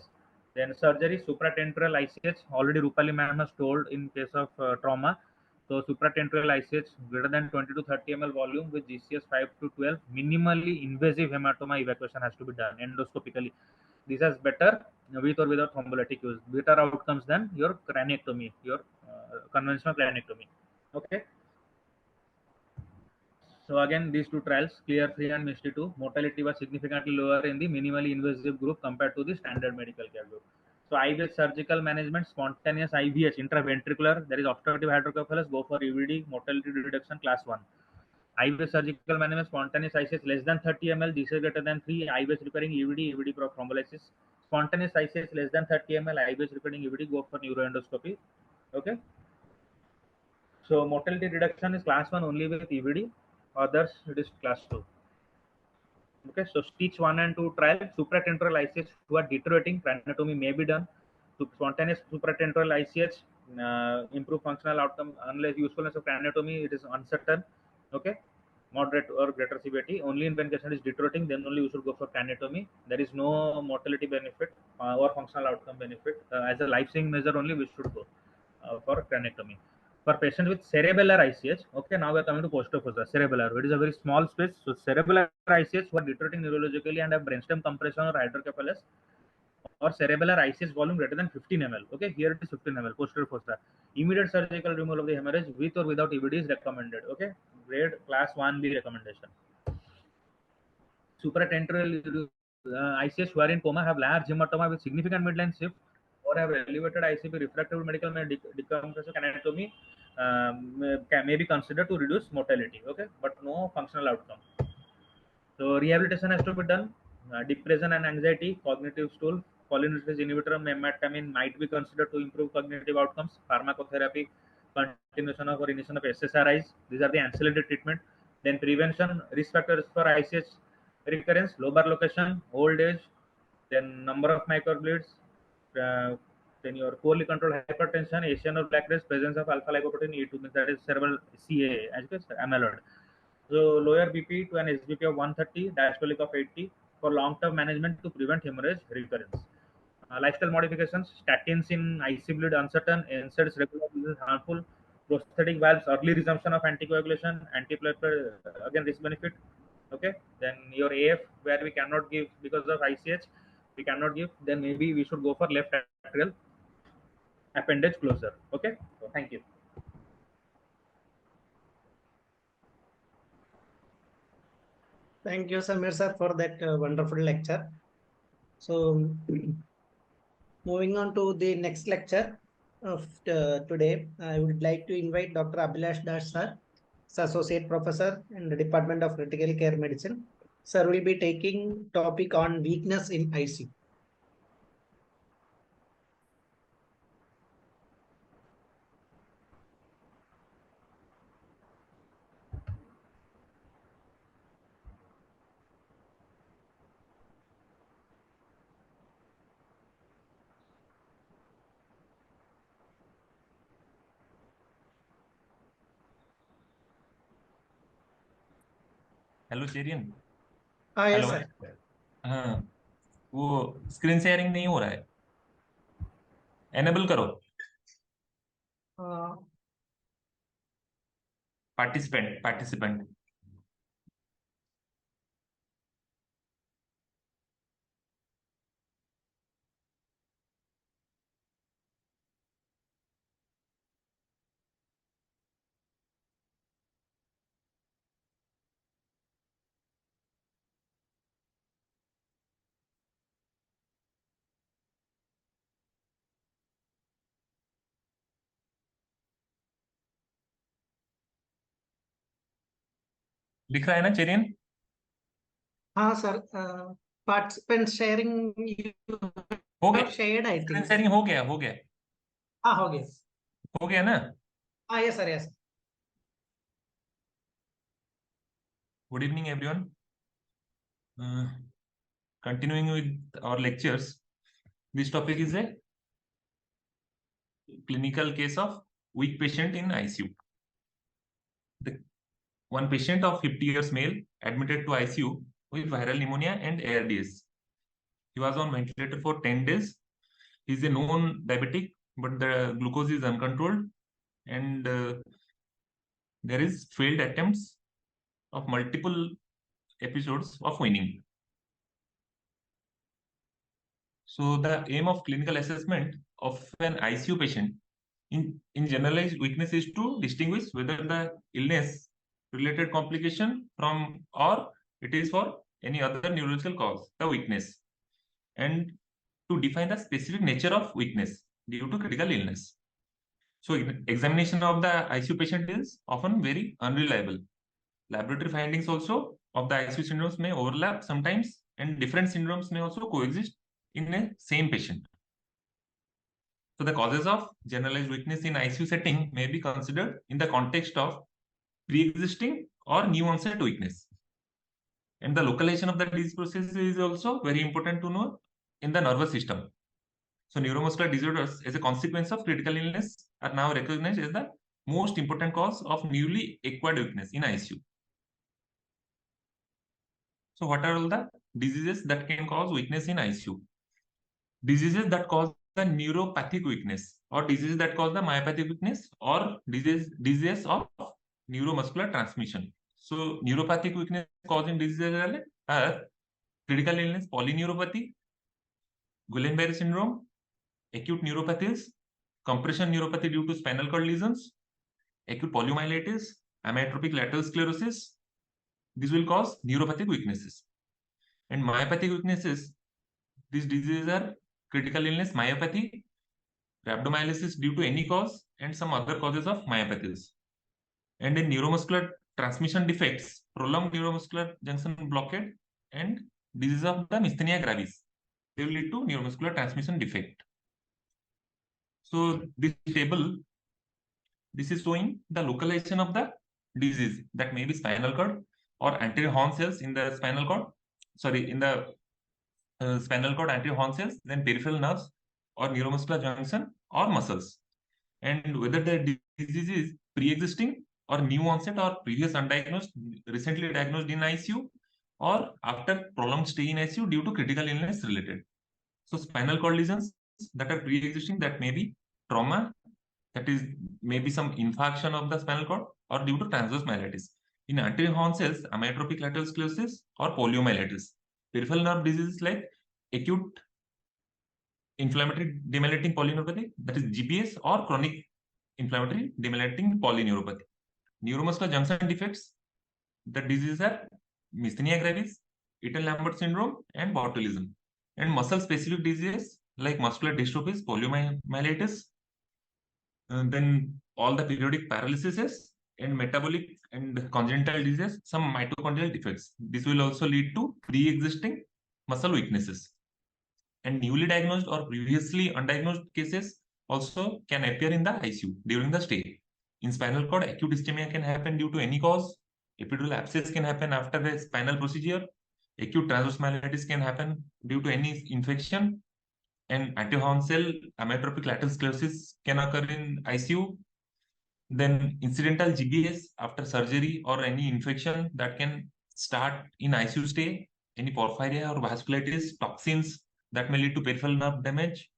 Then surgery, supratentorial ICH. Already Rupali ma'am has told in case of trauma. So supratentorial ICH greater than 20 to 30 ml volume with GCS 5 to 12. Minimally invasive hematoma evacuation has to be done endoscopically. This is better with or without thrombolytic use. Better outcomes than your craniectomy, your conventional craniectomy. Okay. So again, these two trials, Clear 3 and Misty 2, mortality was significantly lower in the minimally invasive group compared to the standard medical care group. So IVH surgical management, spontaneous IVH, intraventricular, there is obstructive hydrocephalus, go for EVD, mortality reduction class 1. IVH surgical management, spontaneous ICH less than 30 ml, this is greater than 3, IVH requiring EVD, EVD thrombolysis. Spontaneous ICH less than 30 ml, IVH requiring EVD, go for neuroendoscopy. Okay. So mortality reduction is class 1 only with EVD, others it is class 2. Okay, so Stitch 1 and 2 trial, supratentorial ICH who are deteriorating, craniotomy may be done. To spontaneous supratentorial ICH, improve functional outcome, unless usefulness of craniotomy, it is uncertain. Okay, moderate or greater severity. Only in when patient is deteriorating, then only you should go for craniotomy. There is no mortality benefit or functional outcome benefit. As a life-saving measure only, we should go for craniotomy. For patients with cerebellar ICH, okay, now we are coming to posterior fossa, cerebellar. It is a very small space. So cerebellar ICH who are deteriorating neurologically and have brainstem compression or hydrocephalus, or cerebellar ICH volume greater than 15 ml. Okay, here it is 15 ml, posterior fossa. Immediate surgical removal of the hemorrhage with or without EVD is recommended. Okay, grade class 1B recommendation. Supratentorial ICH who are in coma have large hematoma with significant midline shift or have elevated ICP refractive medical decompression anatomy, may be considered to reduce mortality. Okay, but no functional outcome. So rehabilitation has to be done. Depression and anxiety, cognitive stool, cholinesterase inhibitor, memetamine might be considered to improve cognitive outcomes. Pharmacotherapy, continuation of or initiation of SSRIs. These are the ancillary treatment. Then prevention, risk factors for ICH recurrence, lobar location, old age, then number of microbleeds, then your poorly controlled hypertension, Asian or black race, presence of alpha lipoprotein E2, that is cerebral CAA, as well as amyloid. So lower BP to an SBP of 130, diastolic of 80 for long-term management to prevent hemorrhage recurrence. Lifestyle modifications, statins in IC bleed uncertain, NSAIDs regular use is harmful, prosthetic valves, early resumption of anticoagulation, antiplatelet, again risk benefit. Okay, then your AF where we cannot give because of ICH, we cannot give, then maybe we should go for left atrial appendage closure. Okay, so thank you. Thank you, Samir sir, for that wonderful lecture. So, moving on to the next lecture of today, I would like to invite Dr. Abhilash Das sir, Associate Professor in the Department of Critical Care Medicine. Sir will be taking topic on weakness in IC. Hello Cherian. हाँ, yes, hello. sir. हाँ, वो screen sharing नहीं हो रहा है, enable करो। Uh, participant. दिख रहा है ना चेरियन? हाँ, sir. Participant sharing you हो गया, have shared, I screen think. Sharing हो गया हाँ, हो गया. हो गया ना? हाँ, yes, sir, yes. Good evening everyone. Continuing with our lectures, this topic is a clinical case of weak patient in ICU. One patient of 50 years male admitted to ICU with viral pneumonia and ARDS. He was on ventilator for 10 days. He is a known diabetic, but the glucose is uncontrolled, and there is failed attempts of multiple episodes of weaning. So the aim of clinical assessment of an ICU patient in generalized weakness is to distinguish whether the illness related complication from or it is for any other neurological cause, the weakness, and to define the specific nature of weakness due to critical illness. So examination of the ICU patient is often very unreliable. Laboratory findings also of the ICU syndromes may overlap sometimes, and different syndromes may also coexist in a same patient. So the causes of generalized weakness in ICU setting may be considered in the context of pre-existing or new onset weakness. And the localization of the disease process is also very important to know in the nervous system. So neuromuscular disorders as a consequence of critical illness are now recognized as the most important cause of newly acquired weakness in ICU. So what are all the diseases that can cause weakness in ICU? Diseases that cause the neuropathic weakness, or diseases that cause the myopathic weakness, or diseases of neuromuscular transmission. So neuropathic weakness causing diseases are critical illness polyneuropathy, Guillain-Barré syndrome, acute neuropathies, compression neuropathy due to spinal cord lesions, acute poliomyelitis, amyotrophic lateral sclerosis. These will cause neuropathic weaknesses. And myopathic weaknesses, these diseases are critical illness myopathy, rhabdomyolysis due to any cause, and some other causes of myopathies. And in neuromuscular transmission defects, prolonged neuromuscular junction blockade and disease of the myasthenia gravis, they will lead to neuromuscular transmission defect. So this table, this is showing the localization of the disease that may be spinal cord or anterior horn cells in the spinal cord, in the spinal cord anterior horn cells, then peripheral nerves or neuromuscular junction or muscles, and whether the disease is pre-existing or new onset or previous undiagnosed, recently diagnosed in ICU, or after prolonged stay in ICU due to critical illness related. So spinal cord lesions that are pre-existing, that may be trauma, that is maybe some infarction of the spinal cord, or due to transverse myelitis. In anterior horn cells, amyotrophic lateral sclerosis or poliomyelitis. Peripheral nerve diseases like acute inflammatory demyelinating polyneuropathy, that is GPS, or chronic inflammatory demyelinating polyneuropathy. Neuromuscular junction defects, the diseases are myasthenia gravis, Eaton-Lambert syndrome, and botulism. And muscle-specific diseases like muscular dystrophies, poliomyelitis, then all the periodic paralysis, and metabolic and congenital diseases, some mitochondrial defects. This will also lead to pre-existing muscle weaknesses. And newly diagnosed or previously undiagnosed cases also can appear in the ICU during the stay. In spinal cord, acute ischemia can happen due to any cause. Epidural abscess can happen after the spinal procedure. Acute transverse myelitis can happen due to any infection. And anterior horn cell amyotrophic lateral sclerosis can occur in ICU. Then incidental GBS after surgery or any infection that can start in ICU stay, any porphyria or vasculitis, toxins that may lead to peripheral nerve damage.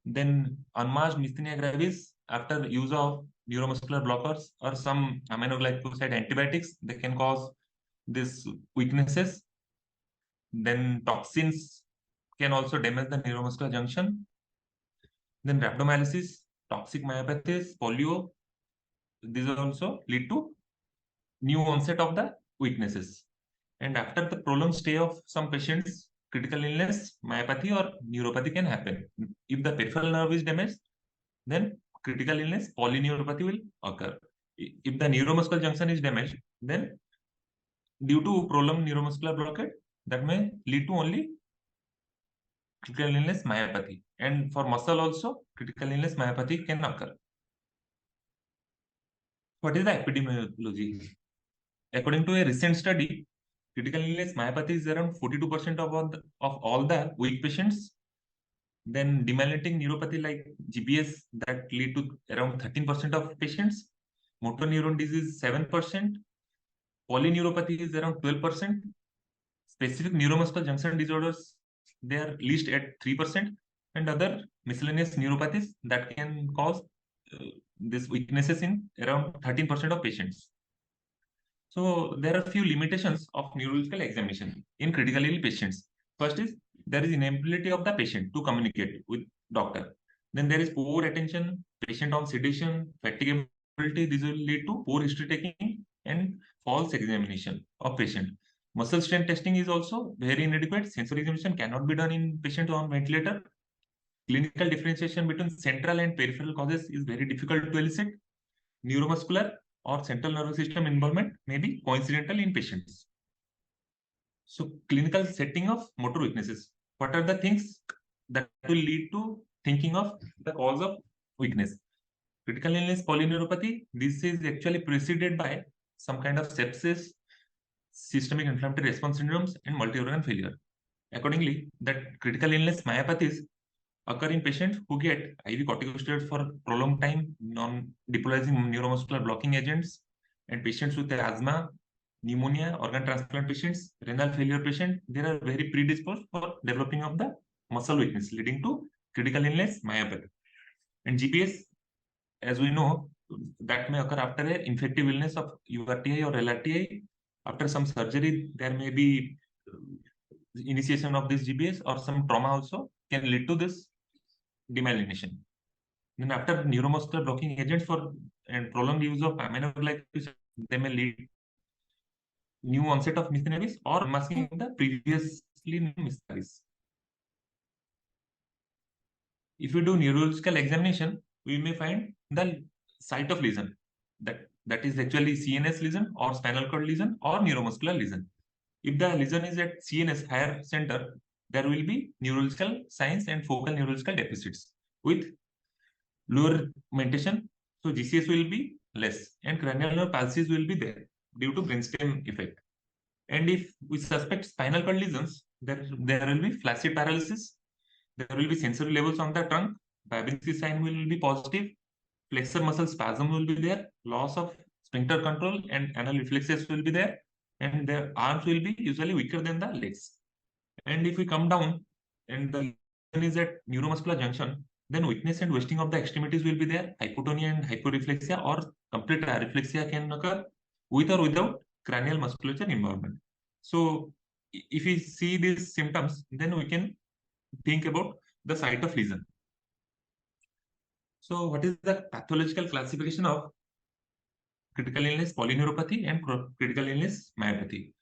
Then unmasked myasthenia gravis after use of neuromuscular blockers or some aminoglycoside antibiotics, they can cause these weaknesses. Then toxins can also damage the neuromuscular junction. Then rhabdomyolysis, toxic myopathies, polio, these also lead to new onset of the weaknesses. And after the prolonged stay of some patients, critical illness, myopathy or neuropathy can happen. If the peripheral nerve is damaged, then critical illness, polyneuropathy will occur. If the neuromuscular junction is damaged, then due to prolonged neuromuscular blockade, that may lead to only critical illness, myopathy. And for muscle also, critical illness, myopathy can occur. What is the epidemiology? According to a recent study, critical illness, myopathy is around 42% of all the weak patients. Then demyelinating neuropathy like GBS that lead to around 13% of patients. Motor neuron disease 7%. Polyneuropathy is around 12%. Specific neuromuscular junction disorders, they are least at 3%. And other miscellaneous neuropathies that can cause these weaknesses in around 13% of patients. So there are a few limitations of neurological examination in critically ill patients. First is there is inability of the patient to communicate with doctor. Then there is poor attention, patient on sedation, fatigability. This will lead to poor history taking and false examination of patient. Muscle strength testing is also very inadequate. Sensory examination cannot be done in patient on ventilator. Clinical differentiation between central and peripheral causes is very difficult to elicit. Neuromuscular or central nervous system involvement may be coincidental in patients. So clinical setting of motor weaknesses. What are the things that will lead to thinking of the cause of weakness? Critical illness, polyneuropathy, this is actually preceded by some kind of sepsis, systemic inflammatory response syndromes, and multi-organ failure. Accordingly, that critical illness myopathies occur in patients who get IV corticosteroids for prolonged time, non-depolarizing neuromuscular blocking agents, and patients with asthma, pneumonia, organ transplant patients, renal failure patient, they are very predisposed for developing of the muscle weakness leading to critical illness, myopathy. And GBS, as we know, that may occur after an infective illness of URTI or LRTI. After some surgery, there may be initiation of this GBS or some trauma also can lead to this demyelination. Then after neuromuscular blocking agents for and prolonged use of aminoglycosides, they may lead new onset of myasthenia gravis or masking the previously known miscarriage. If we do neurological examination, we may find the site of lesion that is actually CNS lesion or spinal cord lesion or neuromuscular lesion. If the lesion is at CNS higher center, there will be neurological signs and focal neurological deficits with lower mentation. So GCS will be less and cranial nerve palsies will be there due to brainstem effect. And if we suspect spinal cord lesions, there will be flaccid paralysis. There will be sensory levels on the trunk. Babinski sign will be positive. Flexor muscle spasm will be there. Loss of sphincter control and anal reflexes will be there. And their arms will be usually weaker than the legs. And if we come down and the lesion is at neuromuscular junction, then weakness and wasting of the extremities will be there. Hypotonia and hyporeflexia or complete areflexia can occur with or without cranial musculature involvement. So if we see these symptoms, then we can think about the site of lesion. So what is the pathological classification of critical illness polyneuropathy and critical illness myopathy?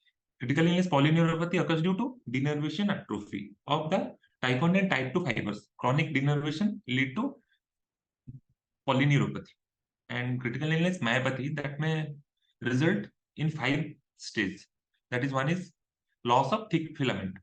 Critical illness polyneuropathy occurs due to denervation atrophy of the type 1 and type 2 fibers. Chronic denervation lead to polyneuropathy. And critical illness myopathy that may result in 5 stages. That is, one is loss of thick filament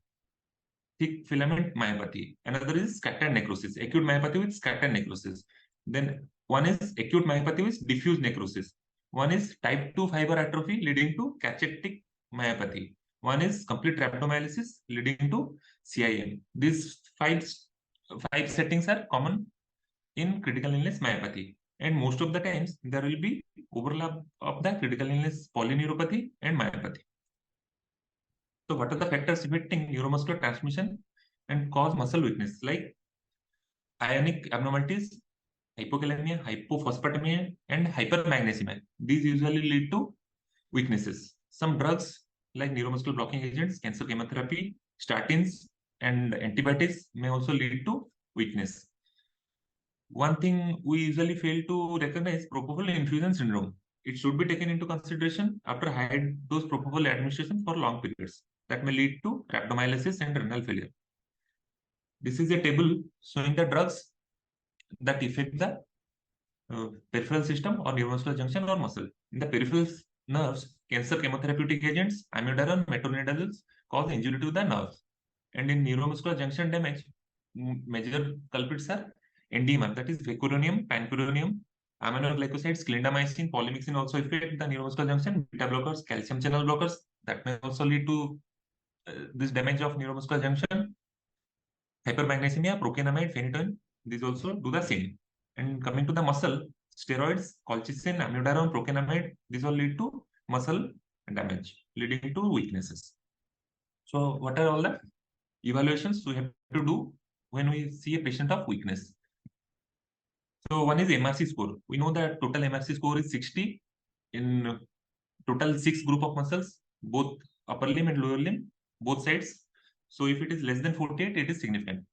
myopathy. Another is scattered necrosis, acute myopathy with scattered necrosis. Then one is acute myopathy with diffuse necrosis. One is type 2 fiber atrophy leading to cachectic myopathy. One is complete rhabdomyolysis leading to CIM. These five settings are common in critical illness myopathy. And most of the times there will be overlap of the critical illness polyneuropathy and myopathy. So what are the factors affecting neuromuscular transmission and cause muscle weakness, like ionic abnormalities, hypokalemia, hypophosphatemia, and hypermagnesemia? These usually lead to weaknesses. Some drugs like neuromuscular blocking agents, cancer chemotherapy, statins, and antibiotics may also lead to weakness. One thing we usually fail to recognize, propofol infusion syndrome. It should be taken into consideration after high dose propofol administration for long periods. That may lead to rhabdomyolysis and renal failure. This is a table showing the drugs that affect the peripheral system or neuromuscular junction or muscle. In the peripheral nerves, cancer chemotherapeutic agents, amiodarone, metronidazole cause injury to the nerves. And in neuromuscular junction damage, major culprits are NDMR, that is vecuronium, pancuronium, aminoglycosides, clindamycin, polymyxin also affect the neuromuscular junction, beta blockers, calcium channel blockers, that may also lead to this damage of neuromuscular junction. Hypermagnesemia, procainamide, phenytoin, these also do the same. And coming to the muscle, steroids, colchicine, amiodarone, procainamide, these all lead to muscle damage, leading to weaknesses. So what are all the evaluations we have to do when we see a patient of weakness? So one is MRC score. We know that total MRC score is 60 in total 6 group of muscles, both upper limb and lower limb, both sides. So if it is less than 48, it is significant.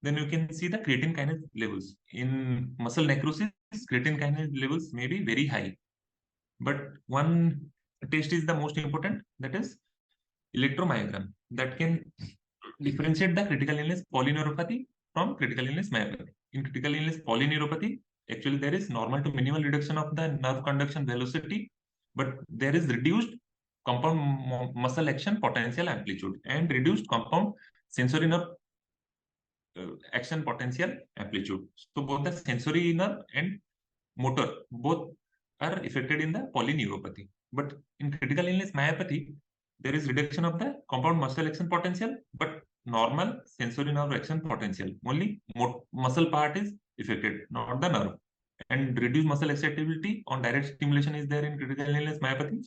Then you can see the creatine kinase levels. In muscle necrosis, creatine kinase levels may be very high. But one test is the most important, that is electromyogram, that can differentiate the critical illness polyneuropathy from critical illness myopathy. In critical illness polyneuropathy, actually there is normal to minimal reduction of the nerve conduction velocity, but there is reduced compound muscle action potential amplitude and reduced compound sensory nerve action potential amplitude. So both the sensory nerve and motor, both are affected in the polyneuropathy. But in critical illness myopathy, there is reduction of the compound muscle action potential, but normal sensory nerve action potential. Only muscle part is affected, not the nerve. And reduced muscle excitability on direct stimulation is there in critical illness myopathy.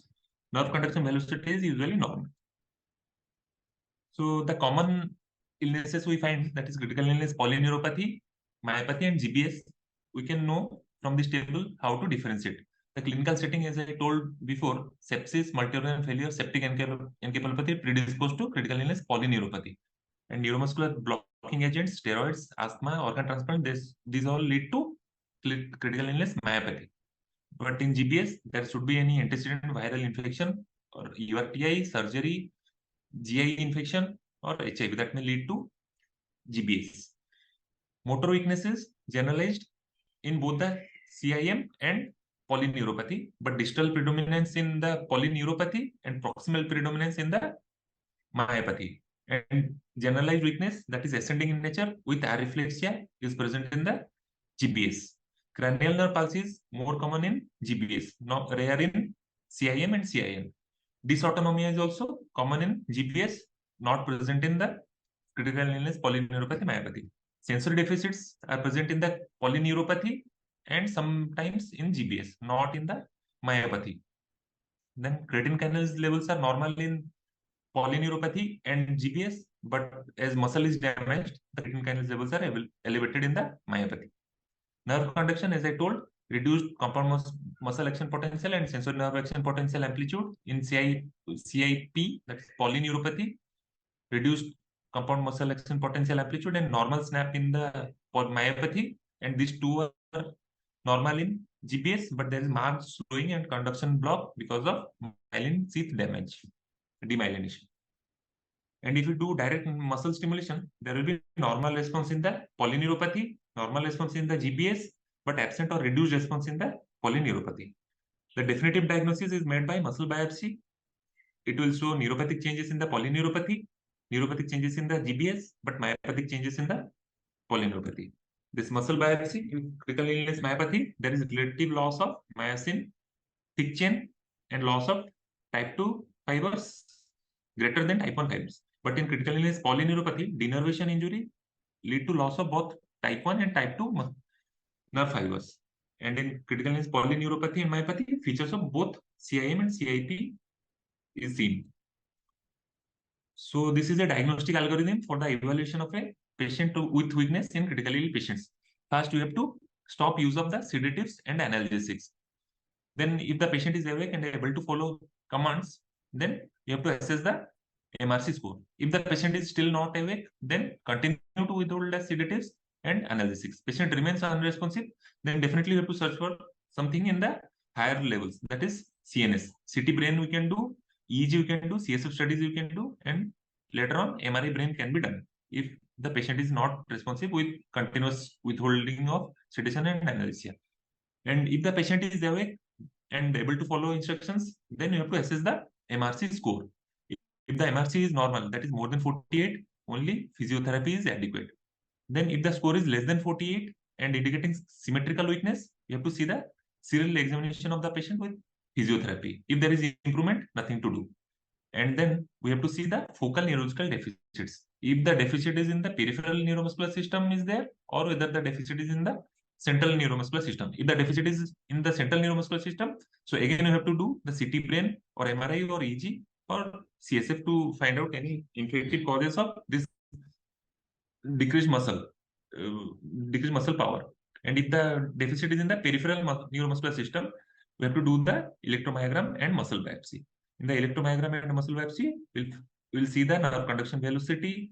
Nerve conduction velocity is usually normal. So the common illnesses we find, that is critical illness polyneuropathy, myopathy, and GBS, we can know from this table how to differentiate. The clinical setting, as I told before, sepsis, multi-organ failure, septic encephalopathy predisposed to critical illness polyneuropathy. And neuromuscular blocking agents, steroids, asthma, organ transplant, these all lead to critical illness myopathy. But in GBS, there should be any antecedent viral infection or URTI, surgery, GI infection, or HIV that may lead to GBS. Motor weaknesses generalized in both the CIM and polyneuropathy, but distal predominance in the polyneuropathy and proximal predominance in the myopathy. And generalized weakness that is ascending in nature with areflexia is present in the GBS. Cranial nerve palsy is more common in GBS, not rare in CIM and CIN. Dysautonomia is also common in GBS, not present in the critical illness polyneuropathy myopathy. Sensory deficits are present in the polyneuropathy and sometimes in GBS, not in the myopathy. Then creatine kinase levels are normal in polyneuropathy and GBS, but as muscle is damaged, the creatine kinase levels are elevated in the myopathy. Nerve conduction, as I told, reduced compound muscle action potential and sensory nerve action potential amplitude in CIP, that is polyneuropathy, reduced compound muscle action potential amplitude and normal snap in the myopathy, and these two are normal in GBS, but there is marked slowing and conduction block because of myelin sheath damage, demyelination. And if you do direct muscle stimulation, there will be normal response in the polyneuropathy, normal response in the GBS, but absent or reduced response in the polyneuropathy. The definitive diagnosis is made by muscle biopsy. It will show neuropathic changes in the polyneuropathy, neuropathic changes in the GBS, but myopathic changes in the polyneuropathy. This muscle biopsy in critical illness myopathy, there is relative loss of myosin, thick chain, and loss of type 2 fibers greater than type 1 fibers. But in critical illness polyneuropathy, denervation injury lead to loss of both type 1 and type 2 nerve fibers. And in critical illness polyneuropathy and myopathy, features of both CIM and CIP is seen. So this is a diagnostic algorithm for the evaluation of a patient with weakness in critically ill patients. First, we have to stop use of the sedatives and analgesics. Then if the patient is awake and able to follow commands, then you have to assess the MRC score. If the patient is still not awake, then continue to withhold the sedatives and analgesics. Patient remains unresponsive, then definitely you have to search for something in the higher levels, that is CNS. CT brain we can do, EEG we can do, CSF studies we can do, and later on MRI brain can be done if the patient is not responsive with continuous withholding of sedation and analgesia. And if the patient is awake and able to follow instructions, then you have to assess the MRC score. If the MRC is normal, that is more than 48, only physiotherapy is adequate. Then if the score is less than 48 and indicating symmetrical weakness, you have to see the serial examination of the patient with physiotherapy. If there is improvement, nothing to do. And then we have to see the focal neurological deficits. If the deficit is in the peripheral neuromuscular system is there, or whether the deficit is in the central neuromuscular system. If the deficit is in the central neuromuscular system, so again you have to do the CT brain or MRI or EG or CSF to find out any infective causes of this decreased muscle, decreased muscle power. And if the deficit is in the peripheral neuromuscular system, we have to do the electromyogram and muscle biopsy. In the electromyogram and muscle biopsy, we'll see the nerve conduction velocity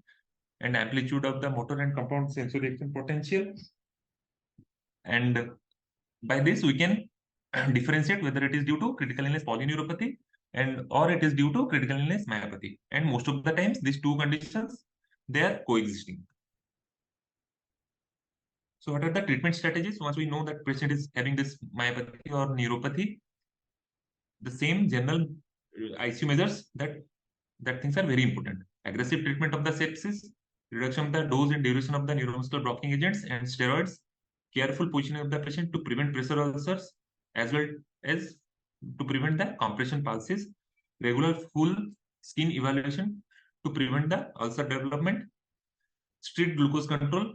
and amplitude of the motor and compound sensory action potential. And by this, we can differentiate whether it is due to critical illness polyneuropathy or it is due to critical illness myopathy. And most of the times, these two conditions, they are coexisting. So what are the treatment strategies? Once we know that patient is having this myopathy or neuropathy, the same general ICU measures that things are very important. Aggressive treatment of the sepsis, reduction of the dose and duration of the neuromuscular blocking agents and steroids, careful positioning of the patient to prevent pressure ulcers, as well as to prevent the compression pulses, regular full skin evaluation to prevent the ulcer development, strict glucose control,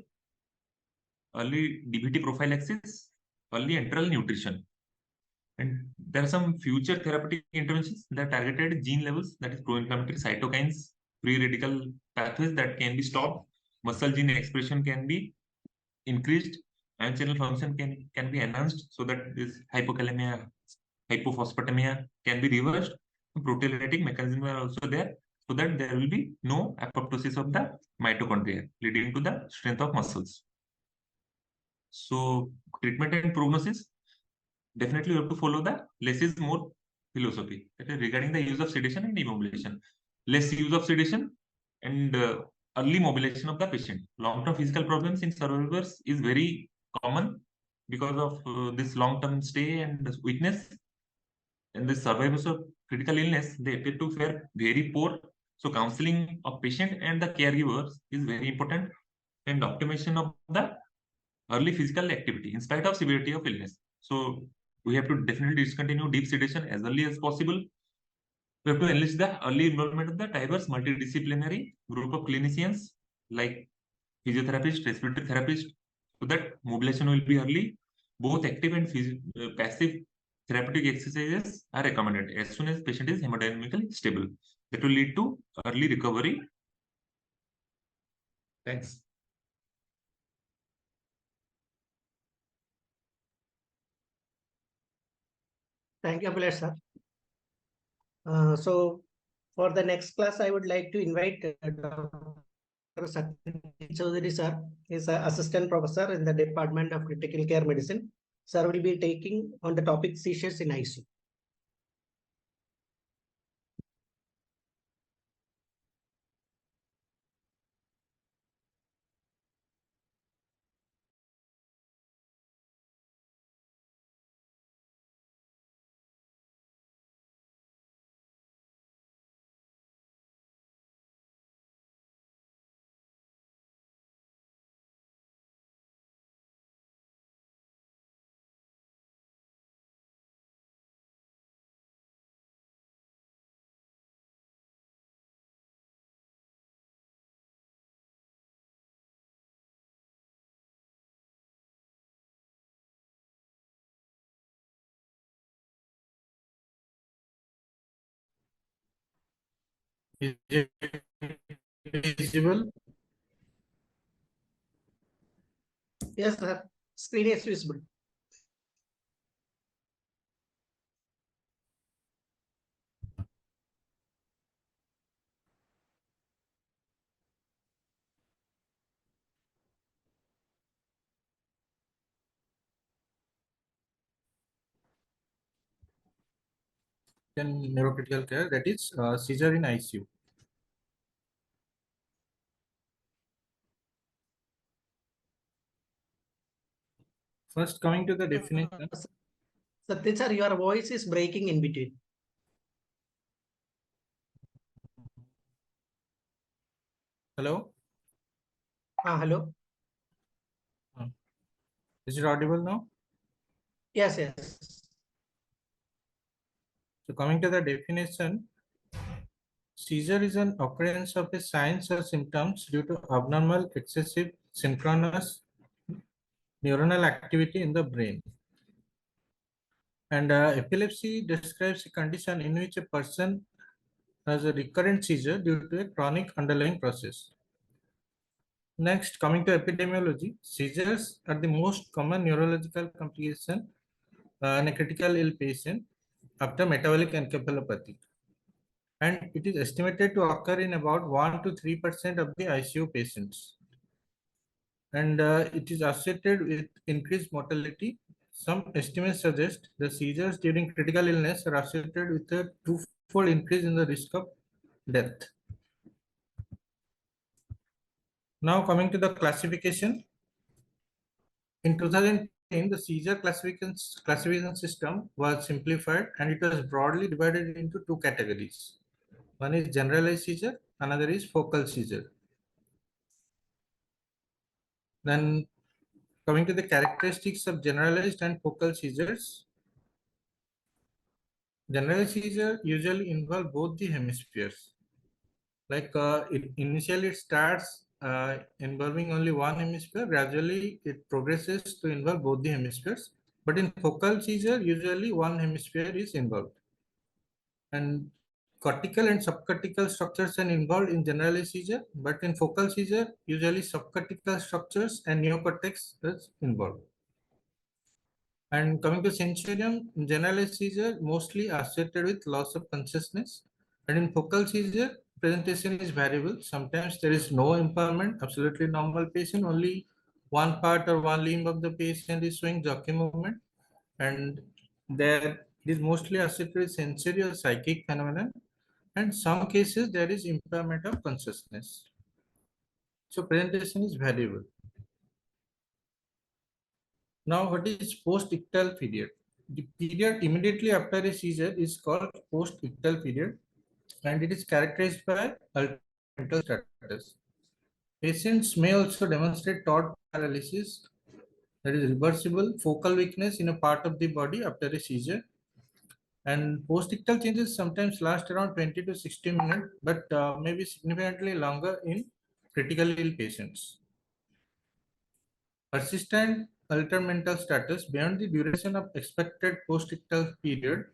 early DVT prophylaxis, early enteral nutrition. And there are some future therapeutic interventions that are targeted gene levels, that is pro-inflammatory cytokines, free radical pathways that can be stopped, muscle gene expression can be increased, ion channel function can be enhanced so that this hypokalemia, hypophosphatemia can be reversed. Proteolytic mechanisms are also there so that there will be no apoptosis of the mitochondria, leading to the strength of muscles. So treatment and prognosis, definitely you have to follow the less is more philosophy, that is regarding the use of sedation and immobilization. Less use of sedation and early mobilization of the patient. Long-term physical problems in survivors is very common because of this long-term stay and weakness. And the survivors of critical illness, they appear to fare very poor. So counseling of patient and the caregivers is very important, and optimization of the early physical activity in spite of severity of illness. So we have to definitely discontinue deep sedation as early as possible. We have to enlist the early involvement of the diverse multidisciplinary group of clinicians like physiotherapist, respiratory therapist, so that mobilization will be early. Both active and passive therapeutic exercises are recommended as soon as patient is hemodynamically stable. That will lead to early recovery. Thanks. Thank you, Abhilash sir. So for the next class, I would like to invite Dr. Satyajit Chaudhary sir. He is an assistant professor in the Department of Critical Care Medicine. Sir will be taking on the topic seizures in ICU. Is it visible? Yes, sir. Screen is visible. In neurocritical care, that is seizure in ICU. First, coming to the definition. Satya sir, your voice is breaking in between. Hello, Hello. is it audible now? Yes, yes. So, coming to the definition, seizure is an occurrence of a signs or symptoms due to abnormal, excessive, synchronous neuronal activity in the brain. And epilepsy describes a condition in which a person has a recurrent seizure due to a chronic underlying process. Next, coming to epidemiology, seizures are the most common neurological complication in a critical ill patient after metabolic encephalopathy. And it is estimated to occur in about 1 to 3% of the ICU patients. And it is associated with increased mortality. Some estimates suggest the seizures during critical illness are associated with a twofold increase in the risk of death. Now coming to the classification. In 2010, the seizure classification system was simplified and it was broadly divided into two categories. One is generalized seizure, another is focal seizure. Then coming to the characteristics of generalized and focal seizures. Generalized seizure usually involve both the hemispheres. Like initially it starts involving only one hemisphere, gradually it progresses to involve both the hemispheres. But in focal seizure, usually one hemisphere is involved. And cortical and subcortical structures are involved in generalized seizure, but in focal seizure, usually subcortical structures and neocortex is involved. And coming to sensorium, generalized seizure mostly associated with loss of consciousness. And in focal seizure, presentation is variable. Sometimes there is no impairment, absolutely normal patient, only one part or one limb of the patient is showing jockey movement. And there it is mostly associated with sensory or psychic phenomenon. And some cases there is impairment of consciousness. So presentation is variable. Now, what is post-ictal period? The period immediately after a seizure is called post-ictal period, and it is characterized by altered mental status. Patients may also demonstrate thought paralysis, that is reversible focal weakness in a part of the body after a seizure. And post-ictal changes sometimes last around 20 to 60 minutes, but may be significantly longer in critically ill patients. Persistent altered mental status beyond the duration of expected post-ictal period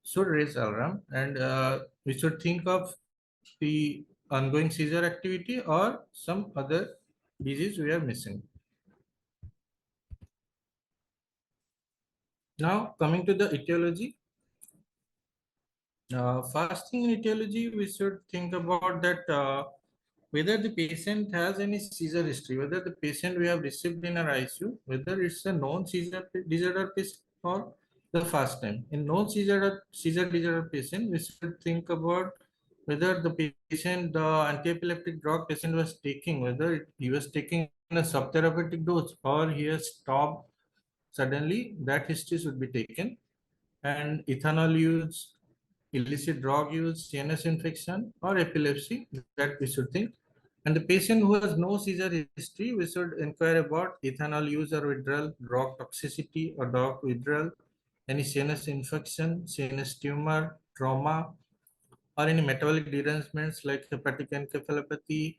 should raise alarm, and we should think of the ongoing seizure activity or some other disease we are missing. Now coming to the etiology. First thing in etiology, we should think about that whether the patient has any seizure history, whether the patient we have received in our ICU, whether it's a known seizure disorder patient or the first time. In known seizure disorder patient, we should think about whether the patient, the anti-epileptic drug patient was taking, whether he was taking a subtherapeutic dose or he has stopped suddenly, that history should be taken. And ethanol use, illicit drug use, CNS infection, or epilepsy, that we should think. And the patient who has no seizure history, we should inquire about ethanol use or withdrawal, drug toxicity or drug withdrawal, any CNS infection, CNS tumor, trauma, or any metabolic derangements like hepatic encephalopathy,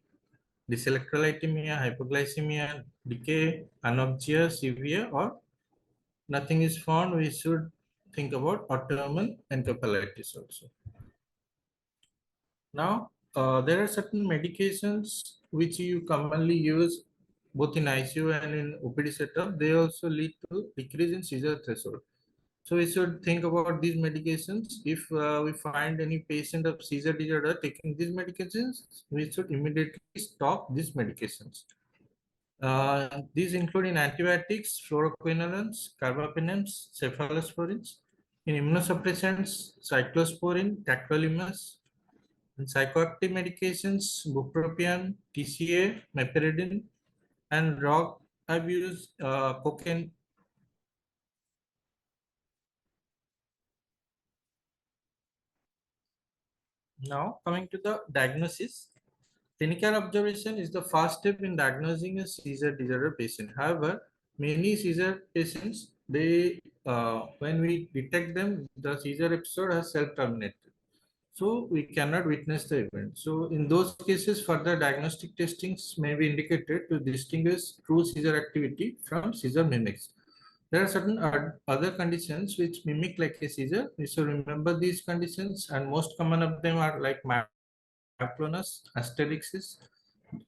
dyselectrolytemia, hypoglycemia, decay, anorexia, severe, or nothing is found, we should think about autoimmune encephalitis also. Now, there are certain medications which you commonly use both in ICU and in OPD setup. They also lead to decrease in seizure threshold. So we should think about these medications. If we find any patient of seizure disorder taking these medications, we should immediately stop these medications. These include in antibiotics, fluoroquinolones, carbapenems, cephalosporins, in immunosuppressants, cyclosporin, tacrolimus, in psychoactive medications, bupropion, TCA, meperidine, and drug abuse, cocaine. Now, coming to the diagnosis, clinical observation is the first step in diagnosing a seizure disorder patient. However, many seizure patients, when we detect them, the seizure episode has self-terminated. So we cannot witness the event. So in those cases, further diagnostic testings may be indicated to distinguish true seizure activity from seizure mimics. There are certain other conditions which mimic like a seizure. We should remember these conditions, and most common of them are like myoclonus, asterixis,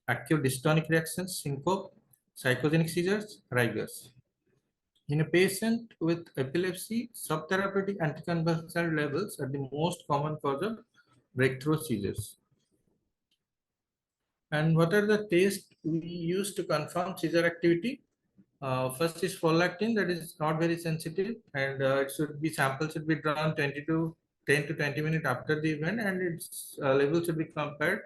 acute dystonic reactions, syncope, psychogenic seizures, rigors. In a patient with epilepsy, subtherapeutic anticonvulsant levels are the most common cause of breakthrough seizures. And what are the tests we use to confirm seizure activity? First is prolactin, that is not very sensitive, and sample should be drawn 10 to 20 minutes after the event, and its level should be compared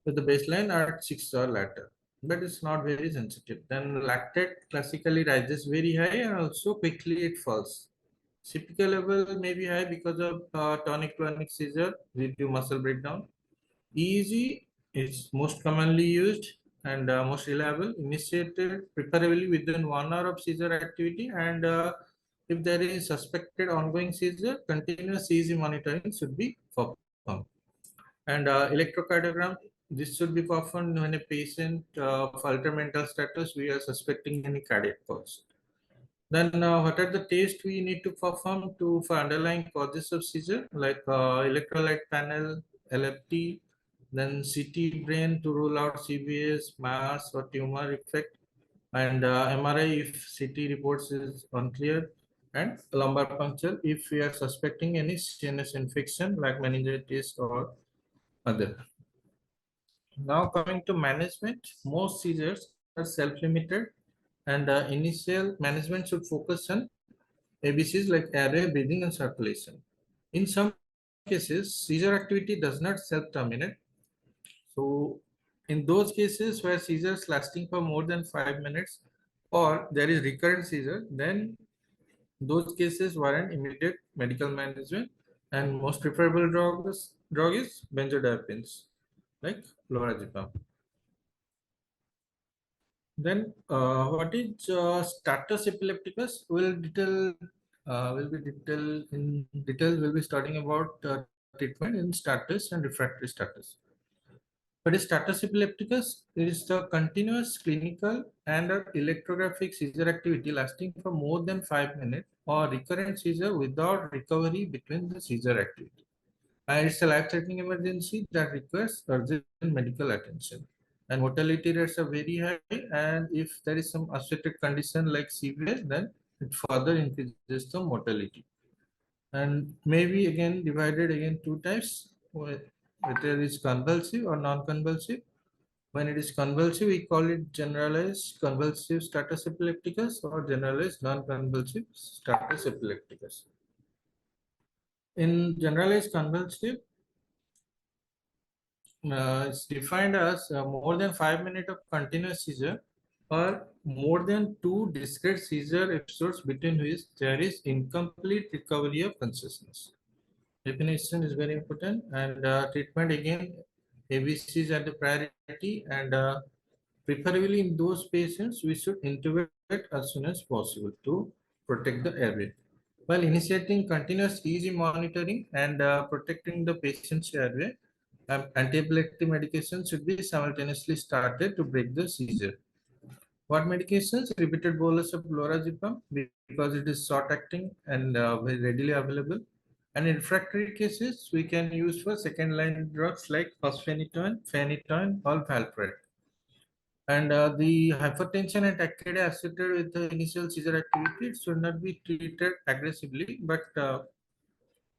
with the baseline at 6 or later, but it's not very sensitive. Then lactate classically rises very high and also quickly it falls. CPK level may be high because of tonic-clonic seizure due to muscle breakdown. EEG is most commonly used and most reliable, initiated preferably within 1 hour of seizure activity, and if there is suspected ongoing seizure, continuous EEG monitoring should be performed. And electrocardiogram, this should be performed when a patient of altered mental status, we are suspecting any cardiac pulse. Then what are the tests we need to perform for underlying causes of seizure, like electrolyte panel, LFT, then CT brain to rule out CVS, mass or tumor effect, and MRI if CT reports is unclear, and lumbar puncture if we are suspecting any CNS infection like meningitis or other. Now coming to management, most seizures are self-limited, and initial management should focus on ABCs like airway, breathing, and circulation. In some cases, seizure activity does not self-terminate. So in those cases where seizures lasting for more than 5 minutes or there is recurrent seizure, then those cases warrant immediate medical management, and most preferable drug is benzodiazepines like lorazepam. Then, what is status epilepticus? Will be detail in detail. We'll be studying about treatment in status and refractory status. But status epilepticus is the continuous clinical and electrographic seizure activity lasting for more than 5 minutes or recurrent seizure without recovery between the seizure activity. And it's a life-threatening emergency that requires urgent medical attention. And mortality rates are very high. And if there is some associated condition like CVS, then it further increases the mortality. And maybe again divided again two types, whether it's convulsive or non-convulsive. When it is convulsive, we call it generalized convulsive status epilepticus or generalized non-convulsive status epilepticus. In generalized convulsive, it's defined as more than 5 minutes of continuous seizure or more than 2 discrete seizure episodes between which there is incomplete recovery of consciousness. Definition is very important, and treatment again, ABCs are the priority, and preferably in those patients, we should intubate as soon as possible to protect the airway. While initiating continuous EEG monitoring and protecting the patient's airway, anti-epileptic medication should be simultaneously started to break the seizure. What medications? Repeated bolus of lorazepam because it is short acting and very readily available. And in refractory cases, we can use for second line drugs like fosphenytoin, phenytoin, or valproate. And the hypertension and tachycardia associated with the initial seizure activity should not be treated aggressively, but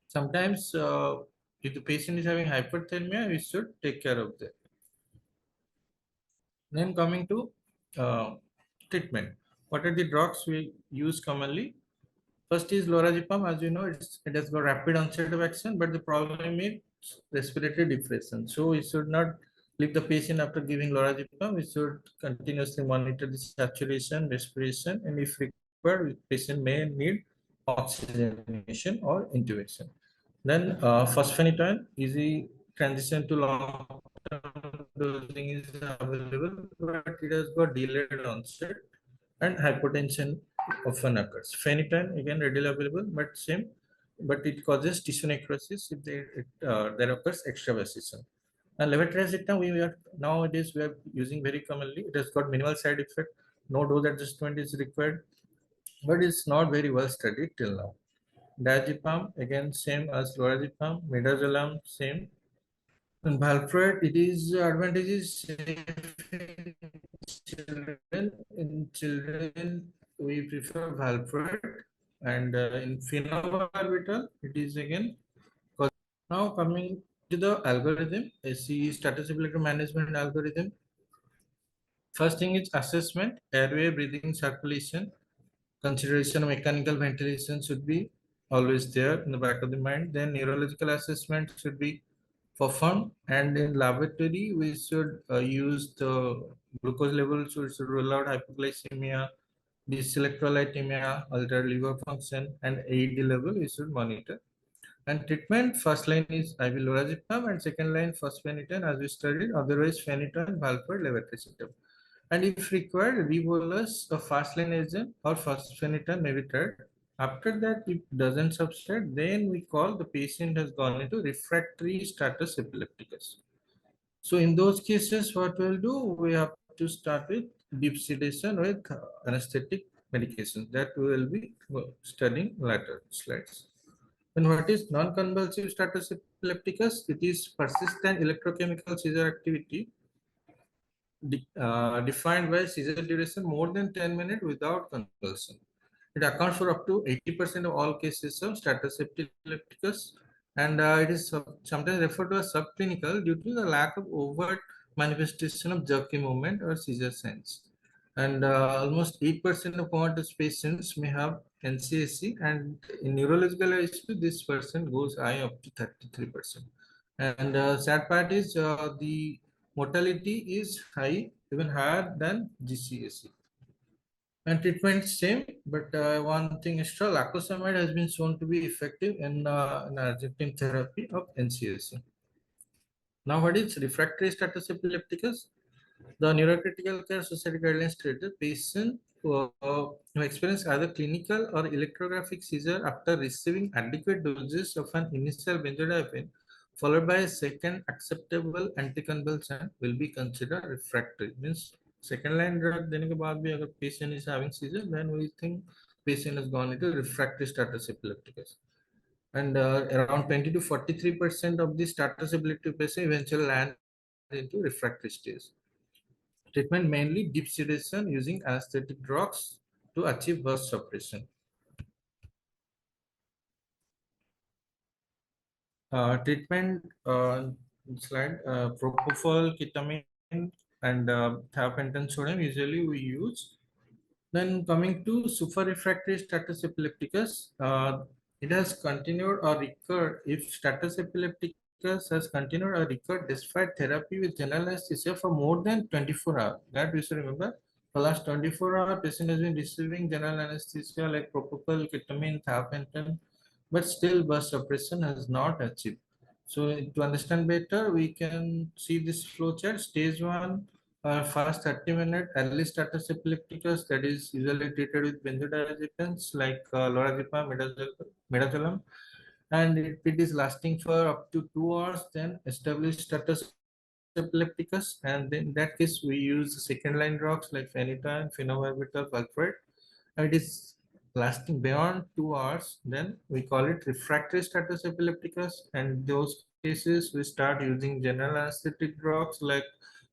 sometimes if the patient is having hyperthermia, we should take care of that. Then coming to treatment. What are the drugs we use commonly? First is lorazepam. As you know, it has got rapid onset of action, but the problem is respiratory depression. So we should not leave the patient after giving lorazepam. We should continuously monitor the saturation, respiration, and if required, the patient may need oxygenation or intubation. Then fosphenytoin, easy transition to long-term dosing is available, but it has got delayed onset, and hypotension often occurs. Phenytoin, again, readily available, but same, but it causes tissue necrosis if there occurs extravasation. And levetiracetam, we are nowadays we are using very commonly. It has got minimal side effect, no dose adjustment is required, but it's not very well studied till now. Diazepam, again, same as lorazepam. Midazolam, same. And valproate, it is advantages in children. In children, we prefer valproate, and in phenobarbital, it is again. Now coming to the algorithm, SE status ability management algorithm. First thing is assessment, airway, breathing, circulation. Consideration of mechanical ventilation should be always there in the back of the mind. Then neurological assessment should be performed, and in laboratory we should use the glucose levels. We should rule out hypoglycemia, dyselectrolytemia, altered liver function, and AED level we should monitor. And treatment, first line is IV lorazepam, and second line fosphenytoin as we studied, otherwise phenytoin, valproate, levetiracetam. And if required, rebolus a fast line agent or fosphenytoin may be tried. After that, if doesn't subside, then we call the patient has gone into refractory status epilepticus. So in those cases, what we'll do, we have to start with deep sedation with anesthetic medications that we will be studying later slides. And what is non-convulsive status epilepticus? It is persistent electrochemical seizure activity defined by seizure duration more than 10 minutes without convulsion. It accounts for up to 80% of all cases of status epilepticus, and it is sometimes referred to as subclinical due to the lack of overt manifestation of jerky movement or seizure signs. And almost 8% of comatose patients may have NCSC, and in neurological ICU, this percent goes high up to 33%. And sad part is the mortality is high, even higher than GCSE. And treatment same, but one thing extra, lacosamide has been shown to be effective in adjunctive therapy of NCSE. Now, what is refractory status epilepticus? The Neurocritical Care Society guidelines stated patient who experience either clinical or electrographic seizure after receiving adequate doses of an initial benzodiazepine followed by a second acceptable anticonvulsant will be considered refractory. Means second line drug देने के बाद भी अगर patient is having seizure, then we think patient has gone into refractory status epilepticus. And around 20 to 43% of the status epilepticus patients eventually land into refractory stage. Treatment mainly deep sedation using anesthetic drugs to achieve burst suppression. Treatment slide, propofol, ketamine, and thiopentane sodium usually we use. Then coming to super-refractory status epilepticus, it has continued or recurred if status epilepticus has continued or recurred despite therapy with general anesthesia for more than 24 hours. That we should remember. For last 24 hours, patient has been receiving general anesthesia like propofol, ketamine, thiopentane, but still burst suppression has not achieved. So to understand better, we can see this flow chart. Stage 1, first 30-minute early status epilepticus, that is usually treated with benzodiazepines like lorazepam, midazolam, and if it is lasting for up to 2 hours, then established status epilepticus, and in that case we use second line drugs like phenytoin, phenobarbital, valproate. And it is lasting beyond 2 hours, then we call it refractory status epilepticus. And those cases, we start using general anesthetic drugs like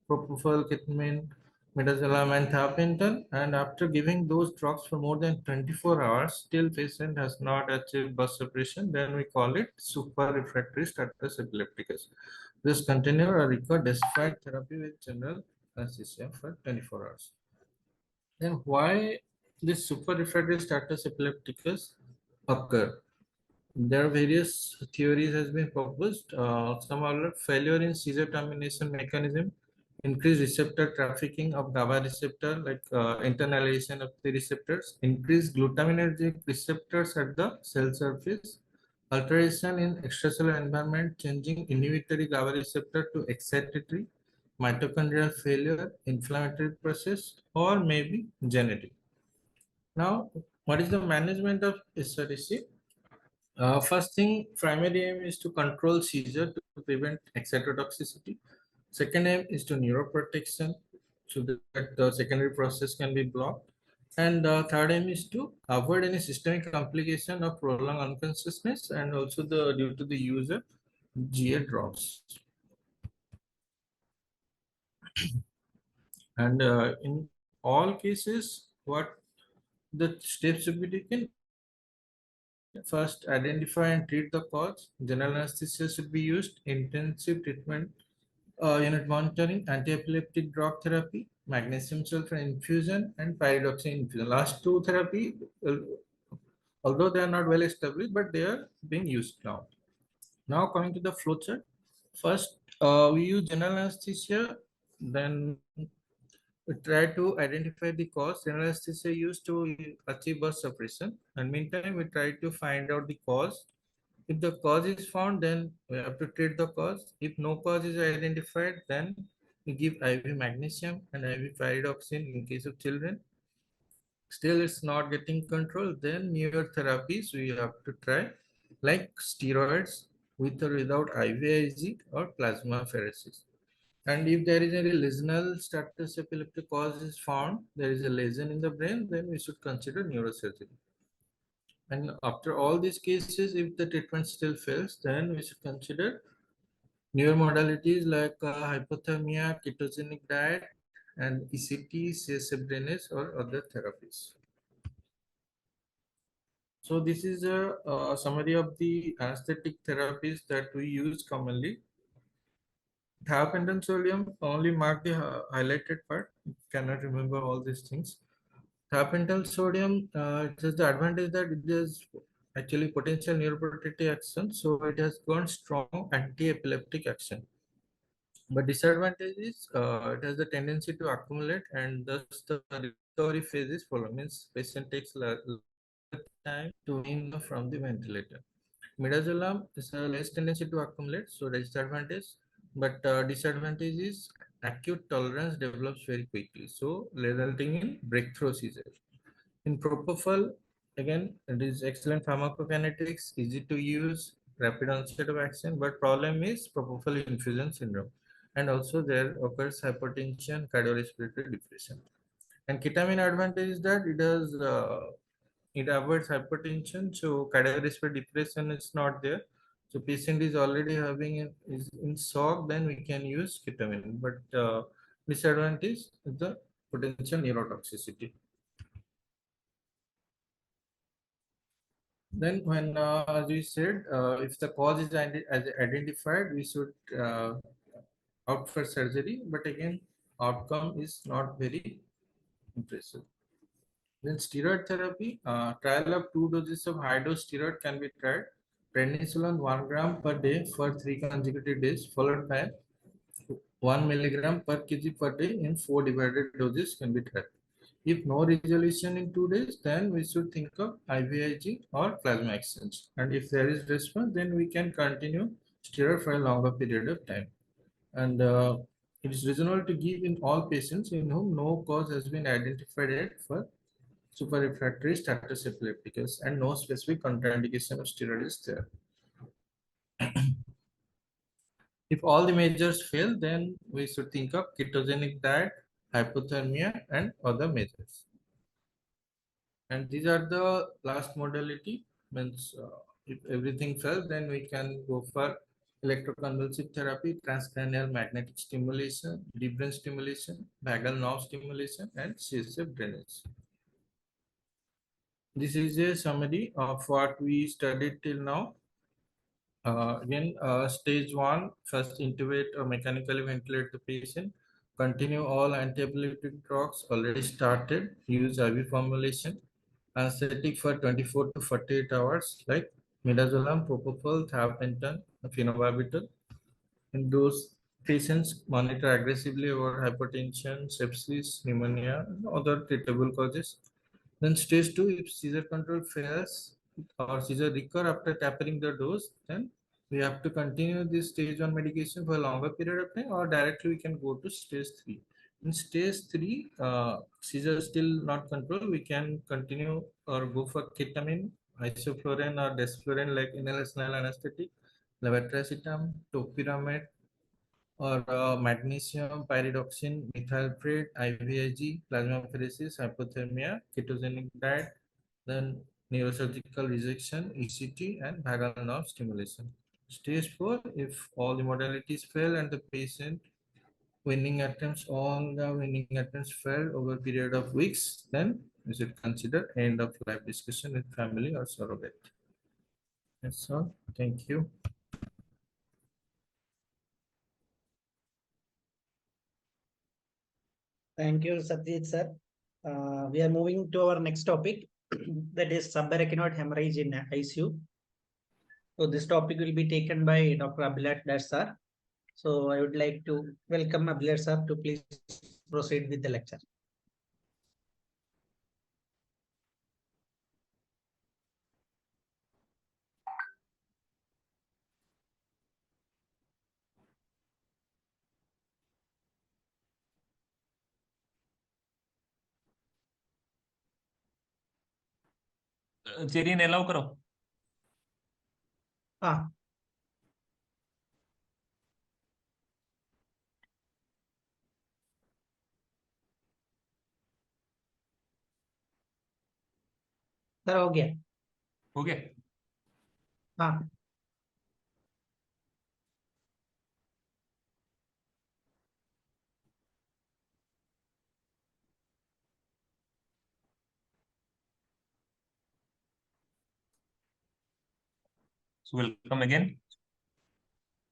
propofol, ketamine, midazolam, and thiopentone. And after giving those drugs for more than 24 hours, still patient has not achieved bus suppression, then we call it super refractory status epilepticus. This continue or record despite therapy with general anesthesia for 24 hours. Then why this super refractory status epilepticus occur? There are various theories has been proposed. Some are like failure in seizure termination mechanism, increased receptor trafficking of GABA receptor, like internalization of the receptors, increased glutaminergic receptors at the cell surface, alteration in extracellular environment, changing inhibitory GABA receptor to excitatory, mitochondrial failure, inflammatory process, or maybe genetic. Now, what is the management of SRTC? First thing, primary aim is to control seizure to prevent excitotoxicity. Second aim is to neuroprotection so that the secondary process can be blocked. And third aim is to avoid any systemic complication of prolonged unconsciousness and also the due to the use of GA drops. And in all cases, what the steps should be taken? First, identify and treat the cause. General anesthesia should be used. Intensive treatment, unit monitoring, anti-epileptic drug therapy, magnesium sulfate infusion, and pyridoxine infusion. Last two therapy, although they are not well established, but they are being used now. Now coming to the flowchart. First, we use general anesthesia. Then we try to identify the cause. General anesthesia used to achieve burst suppression. And meantime, we try to find out the cause. If the cause is found, then we have to treat the cause. If no cause is identified, then we give IV magnesium and IV pyridoxine in case of children. Still, it's not getting control. Then newer therapies we have to try, like steroids with or without IVIG or plasmapheresis. And if there is any lesional status epileptic cause is found, there is a lesion in the brain, then we should consider neurosurgery. And after all these cases, if the treatment still fails, then we should consider newer modalities like hypothermia, ketogenic diet, and ECT, CSF drainage, or other therapies. So this is a summary of the anesthetic therapies that we use commonly. Thiopentone sodium only mark the highlighted part. You cannot remember all these things. Thiopentone sodium, it has the advantage that it is actually potential neuroprotective action, so it has got strong anti-epileptic action. But disadvantage is it has the tendency to accumulate, and thus the recovery phase is followed. Means patient takes time to wean from the ventilator. Midazolam is a less tendency to accumulate, so disadvantage. But disadvantage is acute tolerance develops very quickly, so resulting in breakthrough seizure. In propofol, again, it is excellent pharmacokinetics, easy to use, rapid onset of action, but problem is propofol infusion syndrome. And also there occurs hypertension, cardiorespiratory depression. And ketamine advantage is that it avoids hypertension, so cardiorespiratory depression is not there. So patient is already is in shock, then we can use ketamine. But disadvantage is the potential neurotoxicity. Then when, as we said, if the cause is identified, we should opt for surgery. But again, outcome is not very impressive. Then steroid therapy, trial of 2 doses of high dose steroid can be tried. Prednisolone 1 gram per day for 3 consecutive days, followed by 1 milligram per kg per day in 4 divided doses can be tried. If no resolution in 2 days, then we should think of IVIG or plasma exchange. And if there is response, then we can continue steroid for a longer period of time. And it is reasonable to give in all patients in whom no cause has been identified yet for super refractory status epilepticus and no specific contraindication of steroid is there. If all the measures fail, then we should think of ketogenic diet, hypothermia, and other measures. And these are the last modality. Means if everything fails, then we can go for electroconvulsive therapy, transcranial magnetic stimulation, deep brain stimulation, vagal nerve stimulation, and CSF drainage. This is a summary of what we studied till now. Again, stage one, first intubate or mechanically ventilate the patient. Continue all antiepileptic drugs already started. Use IV formulation. Anesthetic for 24 to 48 hours, like midazolam, propofol, thiopentane, phenobarbital. In those patients, monitor aggressively over hypertension, sepsis, pneumonia, and other treatable causes. Then stage two, if seizure control fails or seizure recur after tapering the dose, then we have to continue this stage one medication for a longer period of time, or directly we can go to stage three. In stage three, seizure still not controlled, we can continue or go for ketamine, isoflurane or desflurane like inhalational anesthetic, levetiracetam, topiramate, or magnesium pyridoxine, methylpred, IVIG, plasmapheresis, hypothermia, ketogenic diet, then neurosurgical resection, ECT, and vagal nerve stimulation. Stage 4, if all the modalities fail and the patient all the winning attempts failed over a period of weeks, then we should consider end of life discussion with family or surrogate. That's all. Thank you. Thank you, Satyajit sir. We are moving to our next topic, that is subarachnoid hemorrhage in ICU. So this topic will be taken by Dr. Abhilash Das sir. So I would like to welcome Abhilash sir to please proceed with the lecture. Cherian allow करो. Ah, sir हो गया. हो गया. हाँ. So welcome again.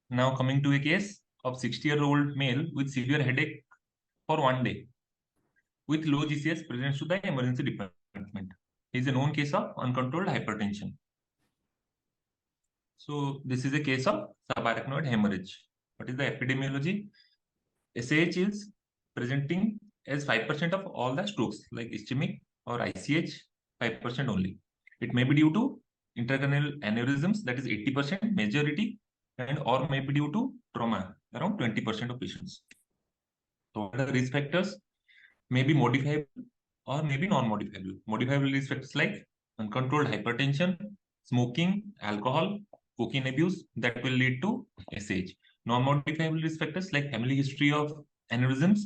Now coming to a case of 60-year-old male with severe headache for 1 day with low GCS presents to the emergency department. He is a known case of uncontrolled hypertension. So this is a case of subarachnoid hemorrhage. What is the epidemiology? SAH is presenting as 5% of all the strokes, like ischemic or ICH, 5% only. It may be due to intracranial aneurysms, that is 80% majority, and or may be due to trauma, around 20% of patients. So what are the risk factors? May be modifiable or maybe non-modifiable. Modifiable risk factors like uncontrolled hypertension, smoking, alcohol, cocaine abuse, that will lead to SAH. Non-modifiable risk factors like family history of aneurysms,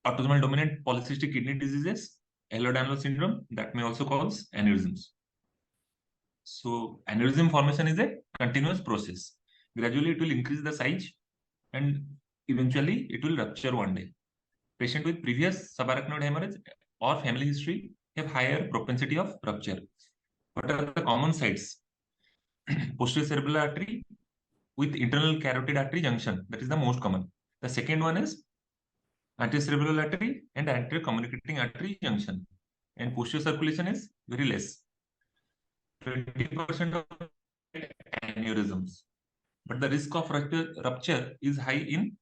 autosomal dominant polycystic kidney diseases, Ehlers-Danlos syndrome, that may also cause aneurysms. So aneurysm formation is a continuous process. Gradually it will increase the size and eventually it will rupture one day. Patient with previous subarachnoid hemorrhage or family history have higher propensity of rupture. What are the common sites? Posterior cerebral artery with internal carotid artery junction. That is the most common. The second one is anterocerebral artery and anterior communicating artery junction. And posterior circulation is very less. 20% of aneurysms. But the risk of rupture is high in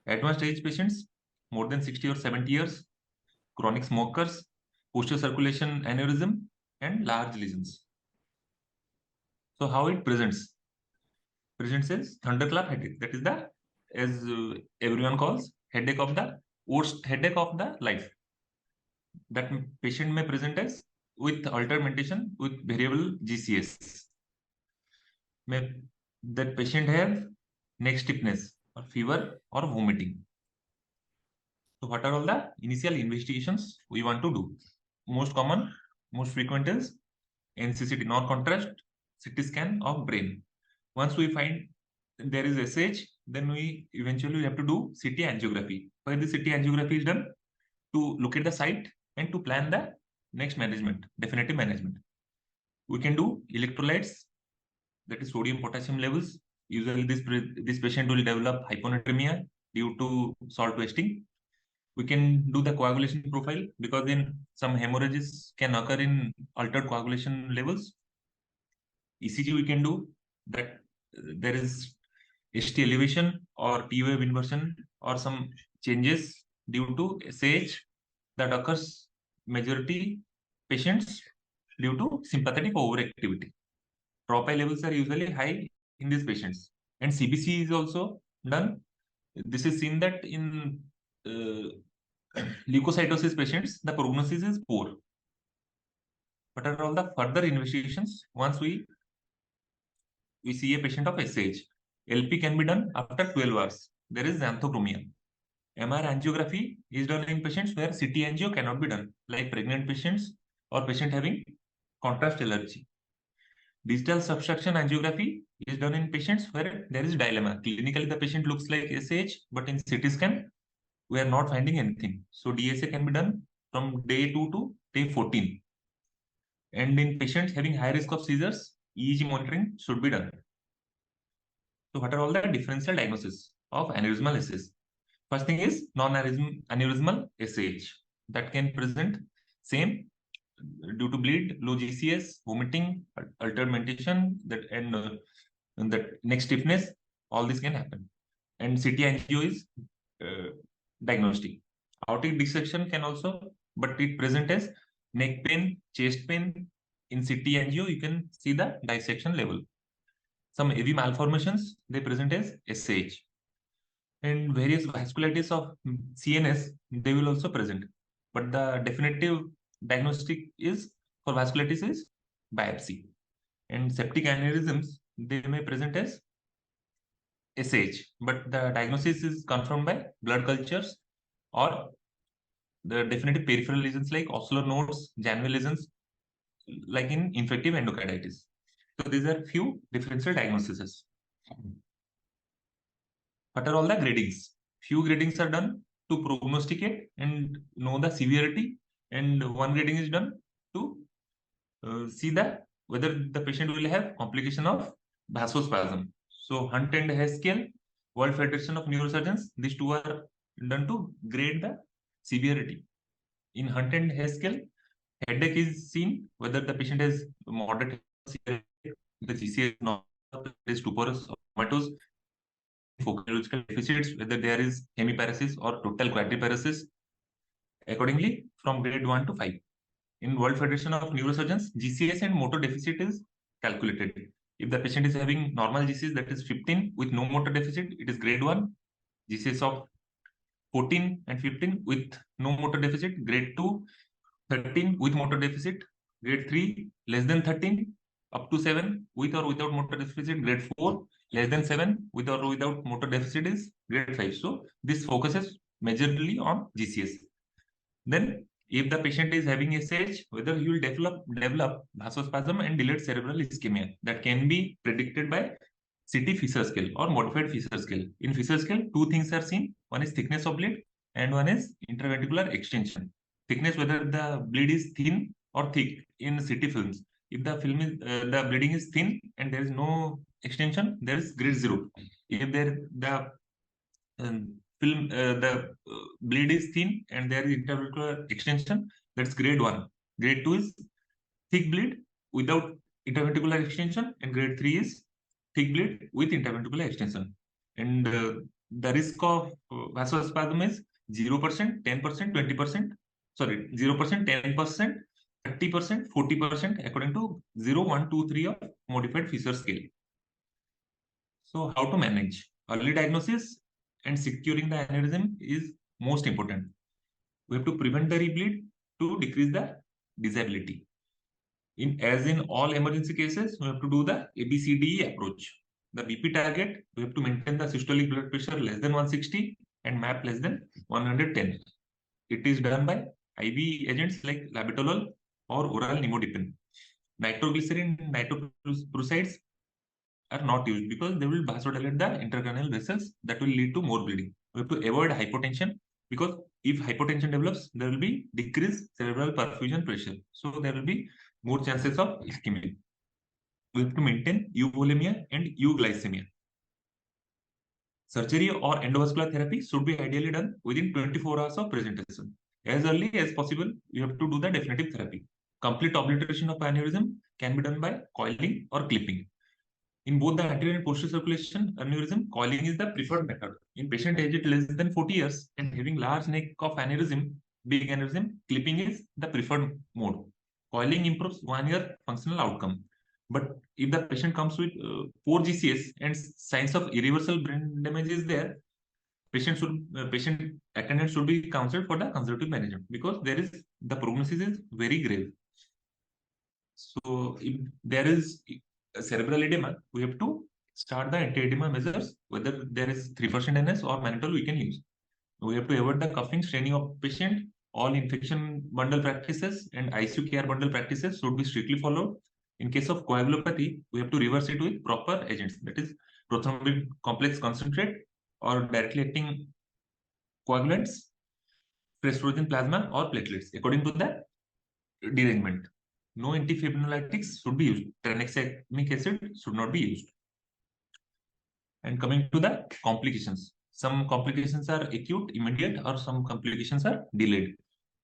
advanced age patients, more than 60 or 70 years, chronic smokers, posterior circulation aneurysm, and large lesions. So how it presents? Presents as thunderclap headache. That is the, as everyone calls, headache of the worst headache of the life. That patient may present as with altermentation with variable GCS. May that patient have neck stiffness or fever or vomiting. So what are all the initial investigations we want to do? Most common most frequent is NCCT, non-contrast CT scan of brain. Once we find there is SH, then we eventually have to do CT angiography. Why the CT angiography is done? To locate the site and to plan the next management, definitive management. We can do electrolytes, that is sodium potassium levels. Usually this patient will develop hyponatremia due to salt wasting. We can do the coagulation profile because in some hemorrhages can occur in altered coagulation levels. ECG we can do that there is ST elevation or T wave inversion or some changes due to SH that occurs majority patients due to sympathetic overactivity. Tropi levels are usually high in these patients, and CBC is also done. This is seen that in leukocytosis patients, the prognosis is poor. What are all the further investigations? Once we see a patient of SH, LP can be done after 12 hours. There is xanthochromia. MR angiography is done in patients where CT angio cannot be done, like pregnant patients or patient having contrast allergy. Digital subtraction angiography is done in patients where there is dilemma. Clinically, the patient looks like SH, but in CT scan, we are not finding anything. So DSA can be done from day 2 to day 14. And in patients having high risk of seizures, EEG monitoring should be done. So what are all the differential diagnosis of aneurysmal SH? First thing is non-aneurysmal SH that can present same due to bleed, low GCS, vomiting, altered mentation, and that neck stiffness. All this can happen. And CT angio is diagnostic. Aortic dissection can also, but it present as neck pain, chest pain. In CT angio, you can see the dissection level. Some AV malformations, they present as SH. And various vasculitides of CNS, they will also present. But the definitive diagnostic is for vasculitis is biopsy. And septic aneurysms, they may present as SH, but the diagnosis is confirmed by blood cultures or the definitive peripheral lesions like ocular nodes, Janeway lesions, like in infective endocarditis. So these are few differential diagnoses. What are all the gradings? Few gradings are done to prognosticate and know the severity, and one grading is done to see whether the patient will have complication of vasospasm. So Hunt and Hess scale, World Federation of Neurosurgeons, these two are done to grade the severity. In Hunt and Hess scale, headache is seen whether the patient has moderate severe, the GCS not is tuberous or comatose, focal deficits, whether there is hemiparesis or total quadriparesis, accordingly from grade 1 to 5. In World Federation of Neurosurgeons, GCS and motor deficit is calculated. If the patient is having normal GCS, that is 15 with no motor deficit, it is grade 1. GCS of 14 and 15 with no motor deficit, grade 2. 13 with motor deficit, grade 3. Less than 13 up to 7 with or without motor deficit, grade 4. Less than 7 with or without motor deficit is grade 5. So this focuses majorly on GCS. Then if the patient is having SH, whether he will develop vasospasm and delayed cerebral ischemia, that can be predicted by CT Fisher scale or modified Fisher scale. In Fisher scale, two things are seen. One is thickness of bleed and one is intraventricular extension. Thickness, whether the bleed is thin or thick in CT films. If the film is the bleeding is thin and there is no extension, there is grade 0. If the bleed is thin and there is interventricular extension, that's grade 1. Grade 2 is thick bleed without interventricular extension, and grade 3 is thick bleed with interventricular extension. And the risk of vasospasm is 0%, 10%, 20%. Sorry, 0%, 10%, 30%, 40% according to 0, 1, 2, 3 of modified Fisher scale. So how to manage? Early diagnosis and securing the aneurysm is most important. We have to prevent the rebleed to decrease the disability. As in all emergency cases, we have to do the ABCDE approach. The BP target, we have to maintain the systolic blood pressure less than 160 and MAP less than 110. It is done by IV agents like labetalol or oral nimodipine. Nitroglycerin and nitroprusides are not used because they will vasodilate the intracranial vessels that will lead to more bleeding. We have to avoid hypotension because if hypotension develops, there will be decreased cerebral perfusion pressure. So there will be more chances of ischemia. We have to maintain euvolemia and euglycemia. Surgery or endovascular therapy should be ideally done within 24 hours of presentation. As early as possible, you have to do the definitive therapy. Complete obliteration of aneurysm can be done by coiling or clipping. In both the anterior and posterior circulation aneurysm, coiling is the preferred method. In patient aged less than 40 years and having large neck of aneurysm, big aneurysm, clipping is the preferred mode. Coiling improves 1 year functional outcome. But if the patient comes with poor GCS and signs of irreversible brain damage is there, patient attendant should be counseled for the conservative management because the prognosis is very grave. So if there is cerebral edema, we have to start the anti-edema measures, whether there is 3% NS or mannitol we can use. We have to avoid the coughing, straining of patient. All infection bundle practices and ICU care bundle practices should be strictly followed. In case of coagulopathy, we have to reverse it with proper agents, that is prothrombic complex concentrate or directly acting coagulants, fresh frozen plasma or platelets according to the derangement. No antifibrinolytics should be used. Tranexamic acid should not be used. And coming to the complications. Some complications are acute, immediate, or some complications are delayed.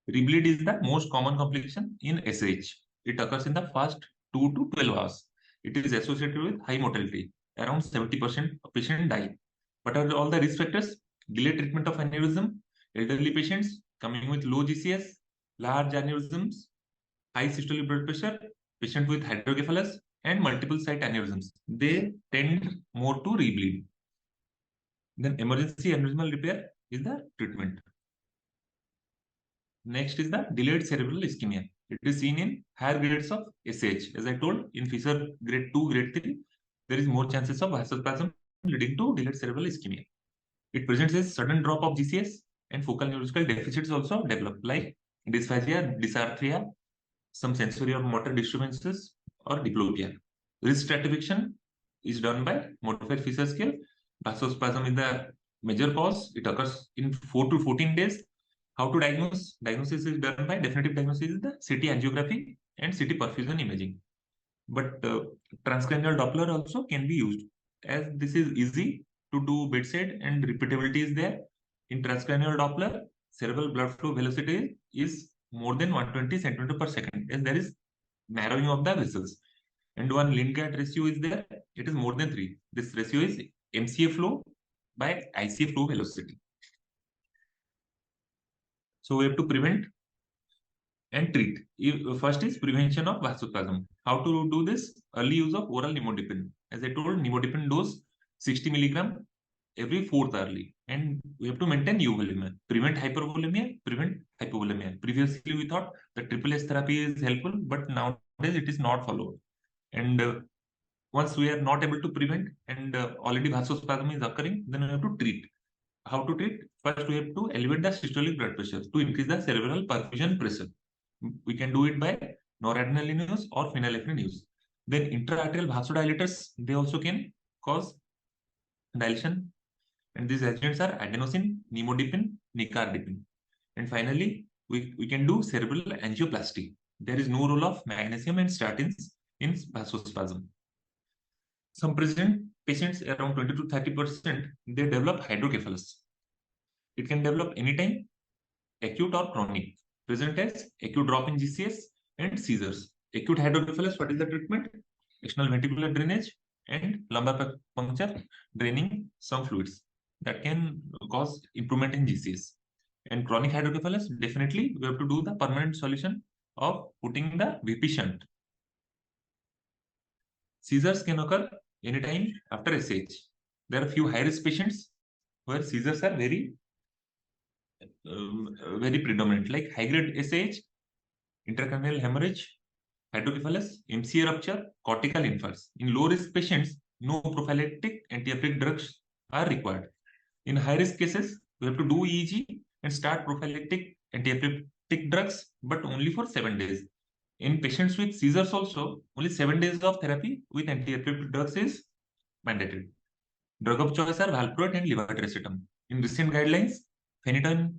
Rebleed is the most common complication in SH. It occurs in the first 2 to 12 hours. It is associated with high mortality. Around 70% of patients die. What are all the risk factors? Delayed treatment of aneurysm, elderly patients coming with low GCS, large aneurysms, high systolic blood pressure, patient with hydrocephalus, and multiple site aneurysms. They tend more to rebleed. Then emergency aneurysmal repair is the treatment. Next is the delayed cerebral ischemia. It is seen in higher grades of SH. As I told, in fissure grade 2, grade 3, there is more chances of vasospasm leading to delayed cerebral ischemia. It presents a sudden drop of GCS and focal neurological deficits also develop, like dysphagia, dysarthria, some sensory or motor disturbances, or diplopia. Risk stratification is done by modified Fisher scale. Vasospasm is the major cause. It occurs in 4 to 14 days. How to diagnose? Diagnosis is done by definitive diagnosis is the CT angiography and CT perfusion imaging. But transcranial Doppler also can be used, as this is easy to do bedside and repeatability is there. In transcranial Doppler, cerebral blood flow velocity is more than 120 centimeter per second, as there is narrowing of the vessels. And one Lindgren ratio is there. It is more than 3. This ratio is MCA flow by ICA flow velocity. So we have to prevent and treat. First is prevention of vasospasm. How to do this? Early use of oral nimodipine. As I told, nimodipine dose 60 milligram every 4th hourly. And we have to maintain euvolemia. Prevent hypervolemia, prevent hypovolemia. Previously, we thought the triple S therapy is helpful, but nowadays it is not followed. And once we are not able to prevent and already vasospasm is occurring, then we have to treat. How to treat? First, we have to elevate the systolic blood pressure to increase the cerebral perfusion pressure. We can do it by noradrenaline use or phenylephrine use. Then intraarterial vasodilators, they also can cause dilation. And these agents are adenosine, nimodipine, nicardipine. And finally, we can do cerebral angioplasty. There is no role of magnesium and statins in vasospasm. Some patients around 20 to 30%, they develop hydrocephalus. It can develop anytime, acute or chronic. Present as acute drop in GCS and seizures. Acute hydrocephalus, what is the treatment? External ventricular drainage and lumbar puncture, draining some fluids. That can cause improvement in GCS. And chronic hydrocephalus, definitely we have to do the permanent solution of putting the VP shunt. Seizures can occur anytime after SH. There are few high-risk patients where seizures are very predominant, like high-grade SH, intracranial hemorrhage, hydrocephalus, MCA rupture, cortical infarcts. In low-risk patients, no prophylactic antiepileptic drugs are required. In high-risk cases, we have to do EEG and start prophylactic antiepileptic drugs, but only for 7 days. In patients with seizures also, only 7 days of therapy with anti-epileptic drugs is mandated. Drug of choice are valproate and levetiracetam. In recent guidelines, phenytoin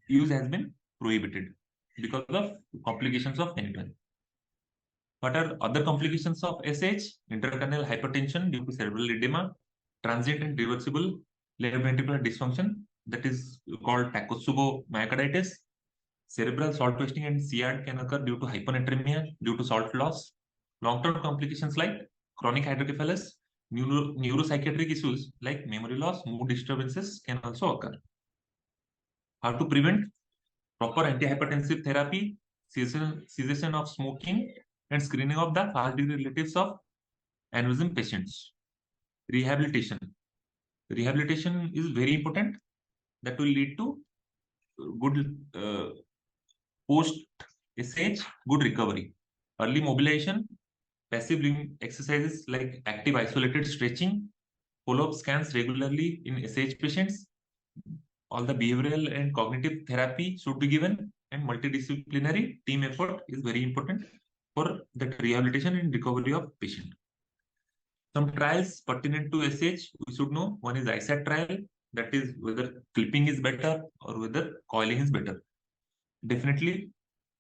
use has been prohibited because of complications of phenytoin. What are other complications of SH? Intracranial hypertension due to cerebral edema, transient and reversible left ventricular dysfunction, that is called Takotsubo myocarditis. Cerebral salt wasting and CRD can occur due to hyponatremia, due to salt loss. Long-term complications like chronic hydrocephalus, neuropsychiatric issues like memory loss, mood disturbances can also occur. How to prevent? Proper antihypertensive therapy, cessation of smoking, and screening of the first-degree relatives of aneurysm patients. Rehabilitation. Rehabilitation is very important. That will lead to good post-SH, good recovery. Early mobilization, passive limb exercises like active isolated stretching, follow-up scans regularly in SH patients. All the behavioral and cognitive therapy should be given, and multidisciplinary team effort is very important for the rehabilitation and recovery of patient. Some trials pertinent to SH we should know. One is ISAT trial, that is whether clipping is better or whether coiling is better. Definitely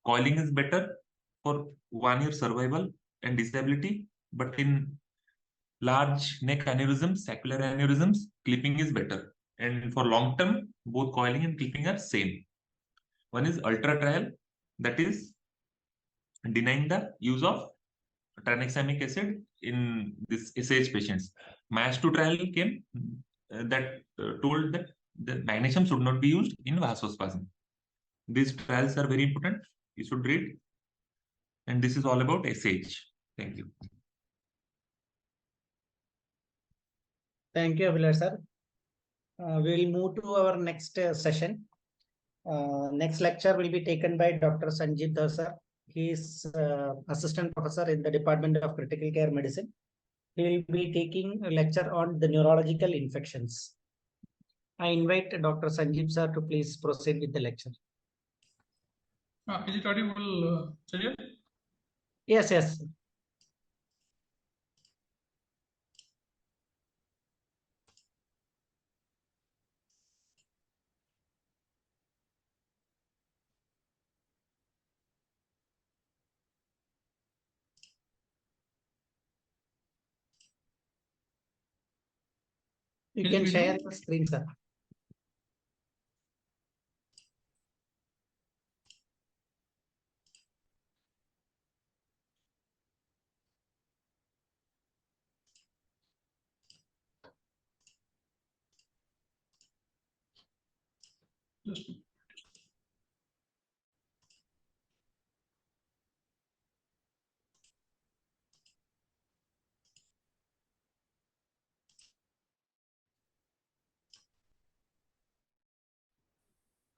coiling is better for 1 year survival and disability, but in large neck aneurysms, saccular aneurysms, clipping is better. And for long term, both coiling and clipping are same. One is ultra trial, that is denying the use of tranexamic acid in this SH patients. MASH2 trial came that told that the magnesium should not be used in vasospasm. These trials are very important. You should read. And this is all about SH. Thank you. Thank you, Abhilash sir. We will move to our next session. Next lecture will be taken by Dr. Sanjeev Das sir. He is assistant professor in the Department of Critical Care Medicine. He will be taking a lecture on the neurological infections. I invite Dr. Sanjeev sir to please proceed with the lecture. Is it audible, Sajid? Yes, yes. You Is can it share video? the screen, sir. Just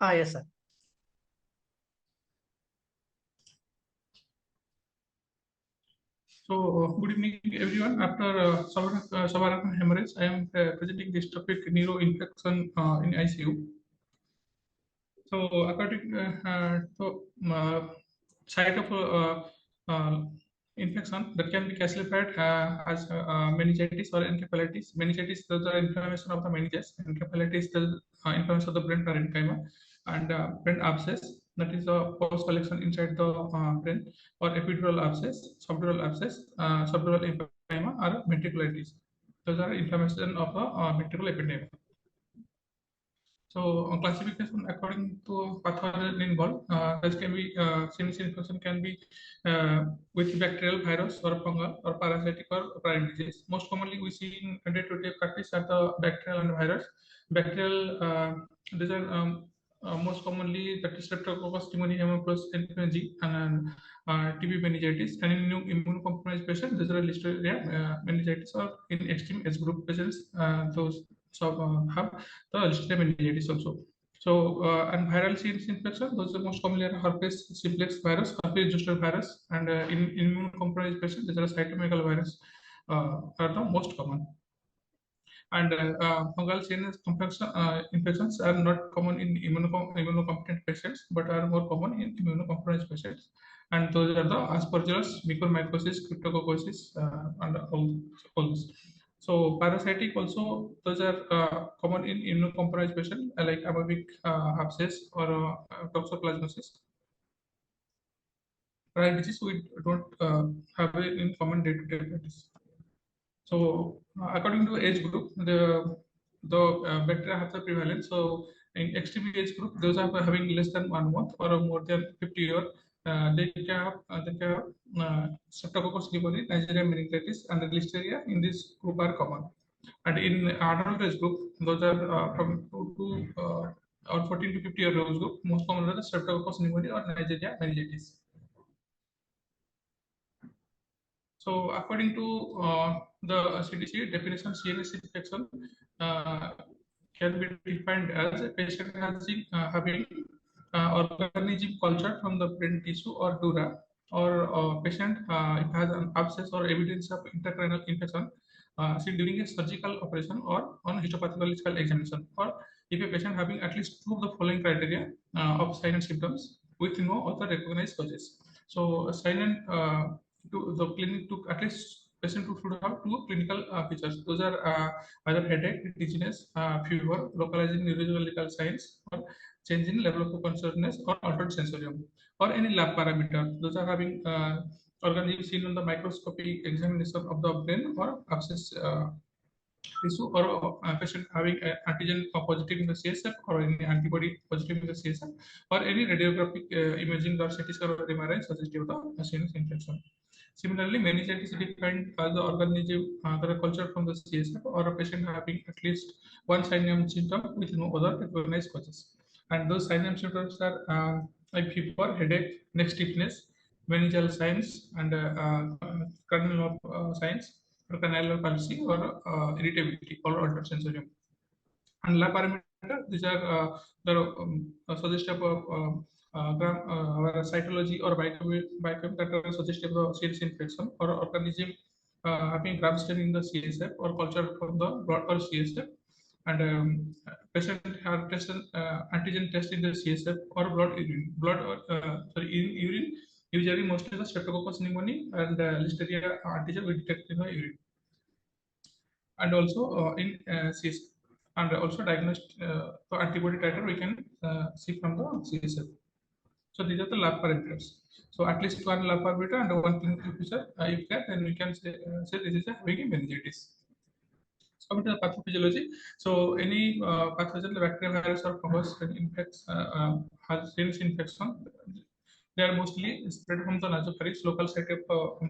Yes, sir. So, good evening, everyone. After subarachnoid hemorrhage, I am presenting this topic neuro infection in ICU. So, according to site of infection that can be classified as meningitis or encephalitis. Meningitis is the inflammation of the meninges. Encephalitis is the inflammation of the brain parenchyma, and brain abscess, that is a pus collection inside the brain, or epidural abscess, subdural empyema, or ventriculitis. Those are inflammation of the ventricular epithelium. So classification according to pathogen involved, as can be sinus infection can be with bacterial, virus, or fungal, or parasitic, or primary disease. Most commonly we see in day-to-day practice are the bacterial and virus. Bacterial, these are most commonly the Streptococcus pneumoniae plus influenza and TB meningitis. And in immunocompromised patients, these are Listeria meningitis, or in extreme age group patients, those have the Listeria meningitis also. So, and viral series infection, those are most commonly are herpes simplex virus, herpes zoster virus, and in immunocompromised patients, these are cytomegalovirus are the most common. And fungal CNS infections are not common in immunocompetent patients, but are more common in immunocompromised patients. And those are the Aspergillus, mucormycosis, cryptococcosis, and all those. So parasitic also, those are common in immunocompromised patients like amoebic abscess or toxoplasmosis. Right, disease we don't have it in common day-to-day practice. So according to age group, the bacteria have the prevalence. So in extreme age group, those are having less than 1 month or more than 50 years, they can have Streptococcus pneumoniae, Neisseria meningitis, and listeria in this group are common. And in adult age group, those are from 2 to or 14 to 50 year age group, most common are the Streptococcus pneumoniae or Neisseria meningitis. So according to the CDC definition, CNS infection can be defined as a patient having organism culture from the brain tissue or dura, or patient has an abscess or evidence of intracranial infection seen during a surgical operation or on histopathological examination, or if a patient having at least two of the following criteria of sign and symptoms with no other recognized causes. So sign and to the clinic to at least patient should have two clinical features. Those are either headache, dizziness, fever, localizing neurological signs, or change in level of consciousness or altered sensorium, or any lab parameter. Those are having organisms seen on the microscopic examination of the brain or abscess tissue, or a patient having antigen positive in the CSF or any antibody positive in the CSF, or any radiographic imaging or CT scan or MRI suggestive of the CNS infection. Similarly, meningitis is defined as the organism that are cultured from the CSF, or a patient having at least one sign and symptom with no other recognized causes. And those signs and symptoms are like fever, headache, neck stiffness, meningeal signs, and cranial signs, or canal palsy, or irritability, or altered sensorium. And lab parameter, these are the suggestive of cytology or biochem that are suggestive of CNS infection, or organism having gram stain in the CSF or culture from the blood or CSF. And patient have tested antigen test in the CSF or blood or in urine. Usually, mostly the Streptococcus pneumoniae and Listeria antigen we detect in the urine, and also in CSF, and also diagnosed antibody titer we can see from the CSF. So these are the lab parameters. So at least one lab parameter and one clinical feature, if that, then we can say this is having a meningitis. Coming to the pathophysiology, so any pathogen, the bacteria, virus, or fungus infects has CNS infection. They are mostly spread from the nasopharynx, local site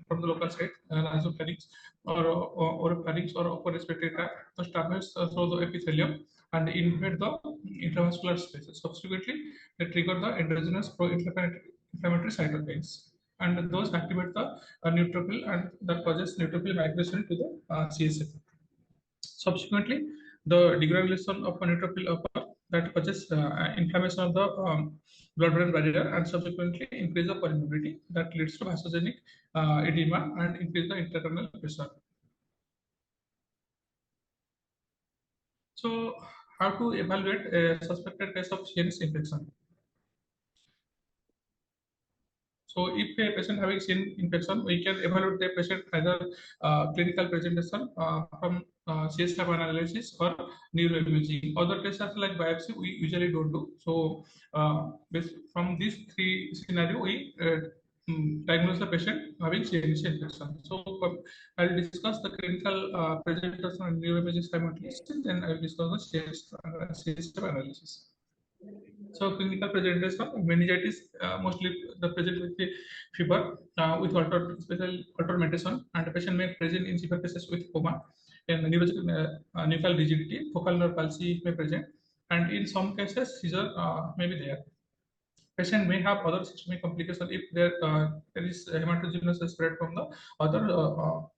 from the local site, nasopharynx, or pharynx or upper respiratory tract, the traverse through the epithelium and invade the intravascular spaces. Subsequently, they trigger the endogenous pro-inflammatory cytokines, and those activate the neutrophil, and that causes neutrophil migration to the CSF. Subsequently, the degranulation of a neutrophil upper that causes inflammation of the blood-brain barrier, and subsequently increase the permeability that leads to vasogenic edema and increase the intracranial pressure. So, how to evaluate a suspected case of CNS infection? So, if a patient having CNS infection, we can evaluate the patient either clinical presentation from CSF analysis or neuroimaging. Other tests are like biopsy, we usually don't do. So, from these three scenarios, we diagnose the patient having CNS infection. So, I will discuss the clinical presentation and neuroimaging simultaneously, then I will discuss the CSF analysis. So clinical presentation, meningitis mostly the present with the fever with altered mentation, and the patient may present in severe cases with coma, and neurological nuchal rigidity, focal nerve palsy may present, and in some cases seizure may be there. Patient may have other systemic complications if there is hematogenous spread from the other or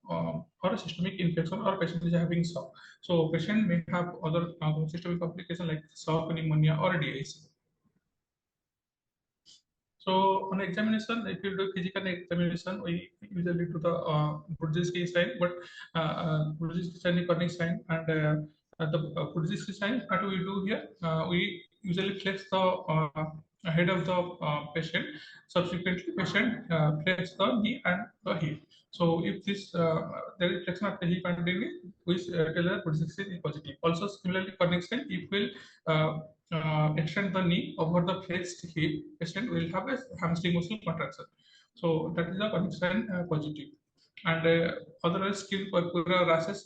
a systemic infection, or patient is having shock. So patient may have other systemic complications like shock, pneumonia, or DIC. So on examination, if you do physical examination, we usually do the Brzezinski sign, but Brzezinski sign is chronic sign, and the Brzezinski sign, what we do here, we usually flex the head of the patient. Subsequently, patient flex the knee and the hip. So if this there is flexion of the hip and the knee, we tell that Brzezinski is positive. Also, similarly, chronic sign, if will extend the knee over the flexed hip, patient will have a hamstring muscle contraction. So that is a condition positive. And otherwise, skin purpura rashes,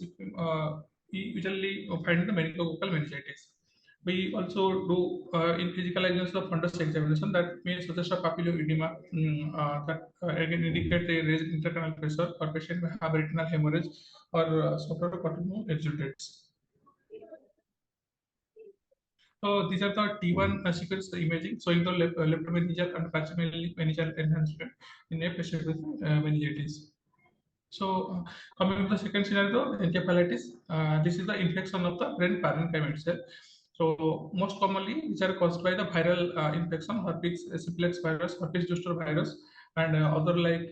we usually find the meningococcal meningitis. We also do in physical examination of fundus examination, that may suggest a papilloedema that again indicate a raised intracranial pressure, or patient may have retinal hemorrhage or suffer a cortical exudates. So these are the T1 sequence imaging showing the leptomeningeal and pachymeningeal enhancement in a patient with meningitis. So coming to the second scenario, encephalitis. This is the infection of the brain parenchyma itself. So most commonly, these are caused by the viral infection, herpes simplex virus, herpes zoster virus, and other like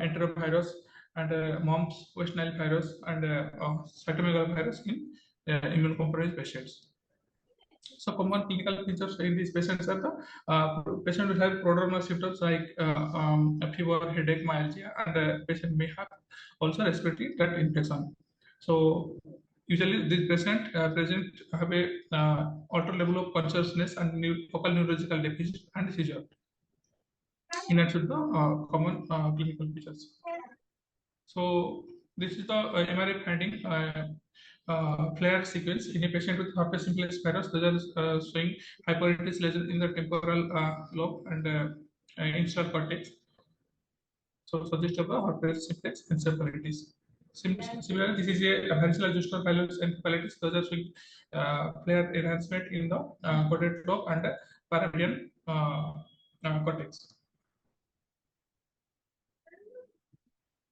enterovirus and mumps, West Nile virus, and cytomegalovirus in immunocompromised patients. So common clinical features in these patients are the patient will have prodromal symptoms like fever, headache, myalgia, and patient may have also respiratory tract infection. So usually this patient present have a altered level of consciousness and focal neurological deficit and seizure. In addition to the common clinical features. So this is the MRI finding. Flare sequence in a patient with herpes simplex virus. Those are showing hyperintense lesion in the temporal lobe and insular cortex. So suggest of the herpes simplex encephalitis. Similarly, this is a varicella zoster virus encephalitis. Those are showing flare enhancement in the caudate lobe and paramedian cortex.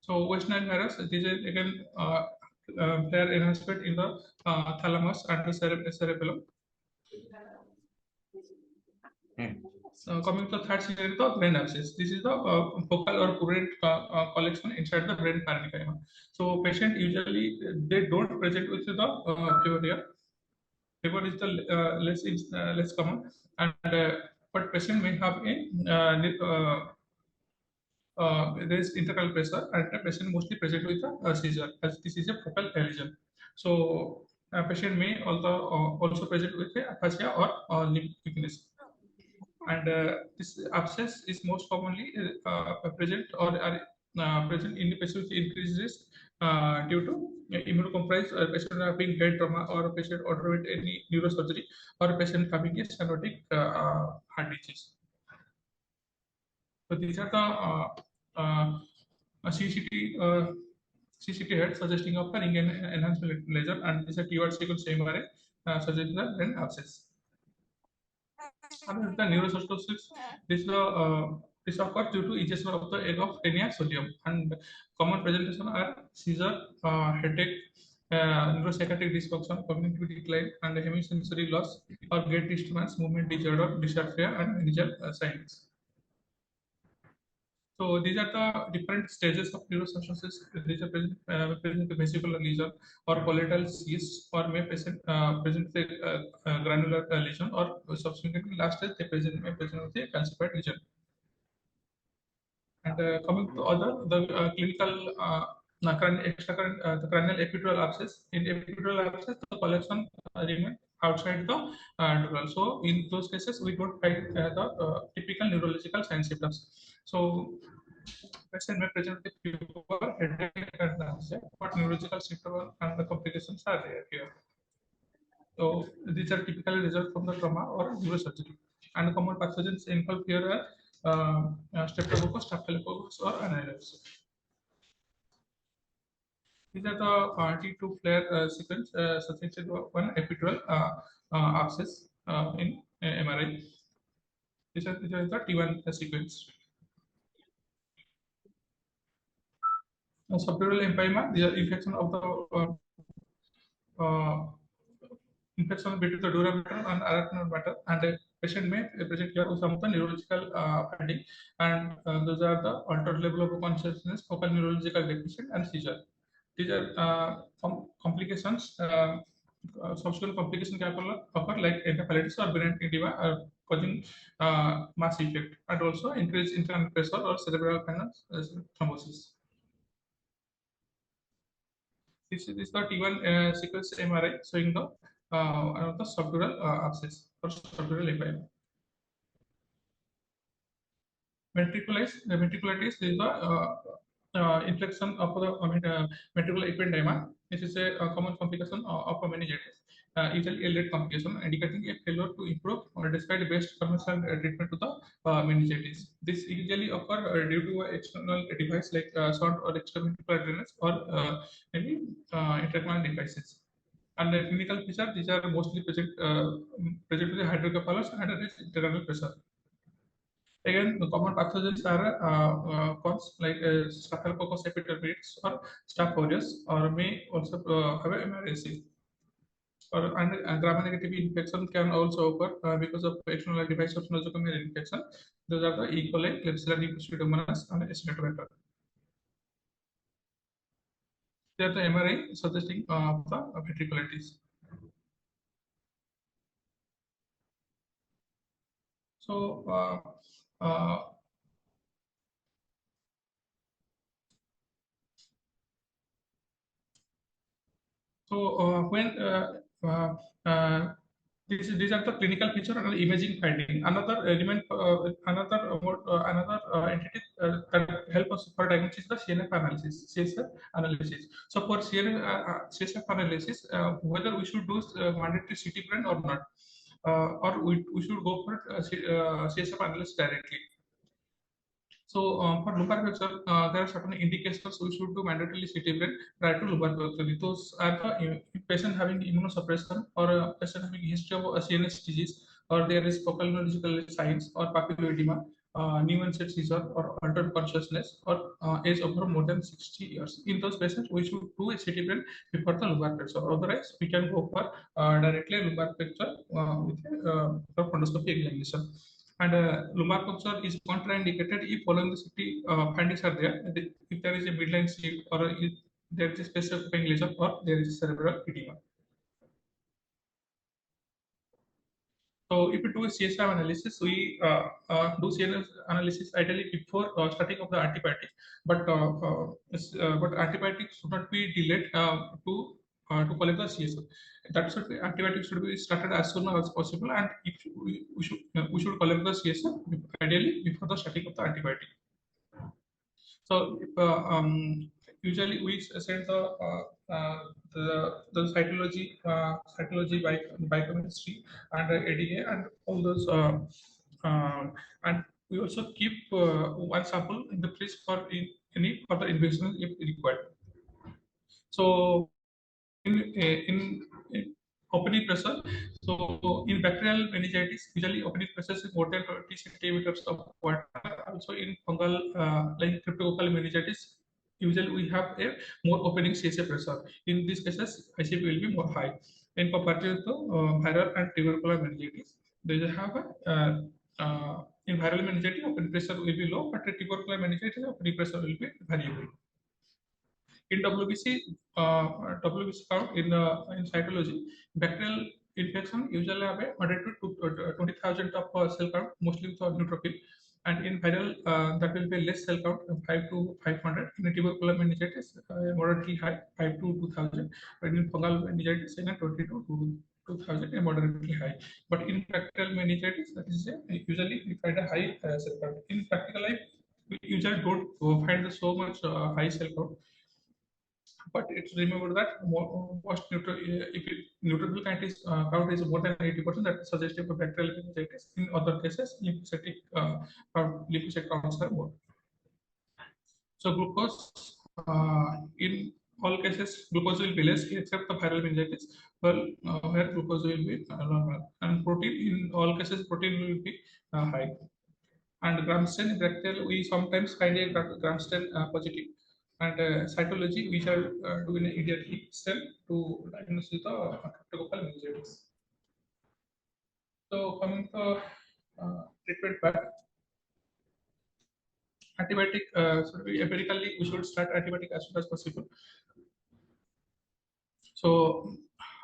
So West Nile virus, this is again flare enhancement in the thalamus and the cerebellum. So coming to the third scenario, the brain abscess. This is the focal or prurient collection inside the brain parenchyma. So patient usually they don't present with the fever here. Fever is the less common, and but patient may have a raised intracranial pressure, and the patient mostly present with a seizure, as this is a focal lesion. So patient may also present with a aphasia or limb weakness. And this abscess is most commonly present or present in the patient with increased risk due to immunocompromised patient having head trauma, or a patient underwent any neurosurgery, or a patient having a stenotic heart disease. So these are the CCT head suggesting of a ring enhancement lesion, and this is a keyword sequence MRI suggesting the brain abscess. And the neurocytosis, this occurs due to ejection of the egg of Taenia solium, and common presentation are seizure, headache, neuropsychiatric dysfunction, cognitive decline, and hemisensory loss, or gait disturbance, movement disorder, dysarthria, and meningeal signs. So these are the different stages of neurocytosis. These are present the vesicular lesion or collateral cyst, or may present the granular lesion, or subsequently last stage they may present with a calcified lesion. And coming to the clinical the cranial epidural abscess. In epidural abscess, the collection remain outside the dural. So in those cases, we don't find the typical neurological signs symptoms. So patient may present with fever, headache, and nausea, but neurological symptoms and the complications are rare here. So these are typically results from the trauma or neurosurgery. And common pathogens involved here are streptococcus, staphylococcus, or anthrax. These are the T2 flare sequence suggested one epidural abscess in MRI. These are the T1 sequence. Subdural empyema, the infection of the infection between the dura mater and arachnoid matter, and the patient may present here with some of the neurological finding, and those are the altered level of consciousness, focal neurological deficit, and seizure. These are complications. Subsequent complication can occur like encephalitis or brain edema, causing mass effect, and also increased internal pressure or cerebral thrombosis. This is the T1 sequence MRI showing the subdural abscess or subdural lymphoma. Ventriculitis is the infection of the ventricular ependyma. This is a common complication of meningitis. Usually a late complication indicating a failure to improve or despite best conventional treatment to the meningitis. This usually occur due to external device like short or extraventricular drainage or maybe intracranial devices. And the clinical feature, these are mostly present with the hydrocephalus and internal pressure. Again, the common pathogens are cons like Staphylococcus epidermidis or Staph aureus, or may also have a MRSA. Or gram-negative infection can also occur because of external device of nosocomial infection. Those are the E. coli, Klebsiella pseudomonas, and Acinetobacter. They are the MRI suggesting the ventriculitis. So, when these are the clinical feature and imaging finding. Another element, another entity that help us for diagnosis is the CSF analysis. So for CSF analysis, whether we should do mandatory CT scan or not, or we should go for CSF analysis directly. So for lumbar puncture, there are certain indications we should do mandatorily CT scan prior to lumbar puncture. Those are the patient having immunosuppression or a patient having history of CNS disease, or there is focal neurological signs or papilloedema, new onset seizure or altered consciousness, or age over more than 60 years. In those patients, we should do a CT scan before the lumbar puncture. Otherwise, we can go for directly lumbar puncture with a fundoscopy examination. And lumbar puncture is contraindicated if following the CT findings are there. If there is a midline shift, or if there is a specific lesion, or there is cerebral edema. So if we do a CSF analysis, we do CSF analysis ideally before starting of the antibiotic, but antibiotics should not be delayed to collect the CSF. That should be, antibiotics should be started as soon as possible, and if we should collect the CSF ideally before the starting of the antibiotic. So usually we send the cytology biochemistry and ADA and all those, and we also keep one sample in the fridge for any further investigation if required. So in opening pressure, so in bacterial meningitis, usually opening pressure is more than 20 centimeters of water. Also in fungal like cryptococcal meningitis, usually we have a more opening CSF pressure. In these cases, ICP will be more high. In comparative to viral and tubercular meningitis, they have in viral meningitis, opening pressure will be low, but tubercular meningitis, opening pressure will be variable. In WBC count in cytology, bacterial infection usually have a 100 to 20,000 of cell count, mostly with neutrophil, and in viral that will be less cell count, 5 to 500. In tubercular meningitis, moderately high, 5 to 2,000, and in fungal meningitis, 20 to 2,000, moderately high. But in bacterial meningitis, that is usually we find a high cell count. In practical life, we usually don't find so much high cell count. But it's remember that most neutrophil count is more than 80%. That is suggestive of bacterial meningitis. In other cases, lymphocyte counts are more. So glucose, in all cases, glucose will be less except the viral meningitis, where glucose will be normal. And protein, in all cases, protein will be high. And gram stain in bacterial, we sometimes find a gram stain positive. And cytology, we shall do in immediately stem to diagnose the cryptococcal meningitis. So coming to treatment part, antibiotic should be empirically we should start antibiotic as soon as possible. So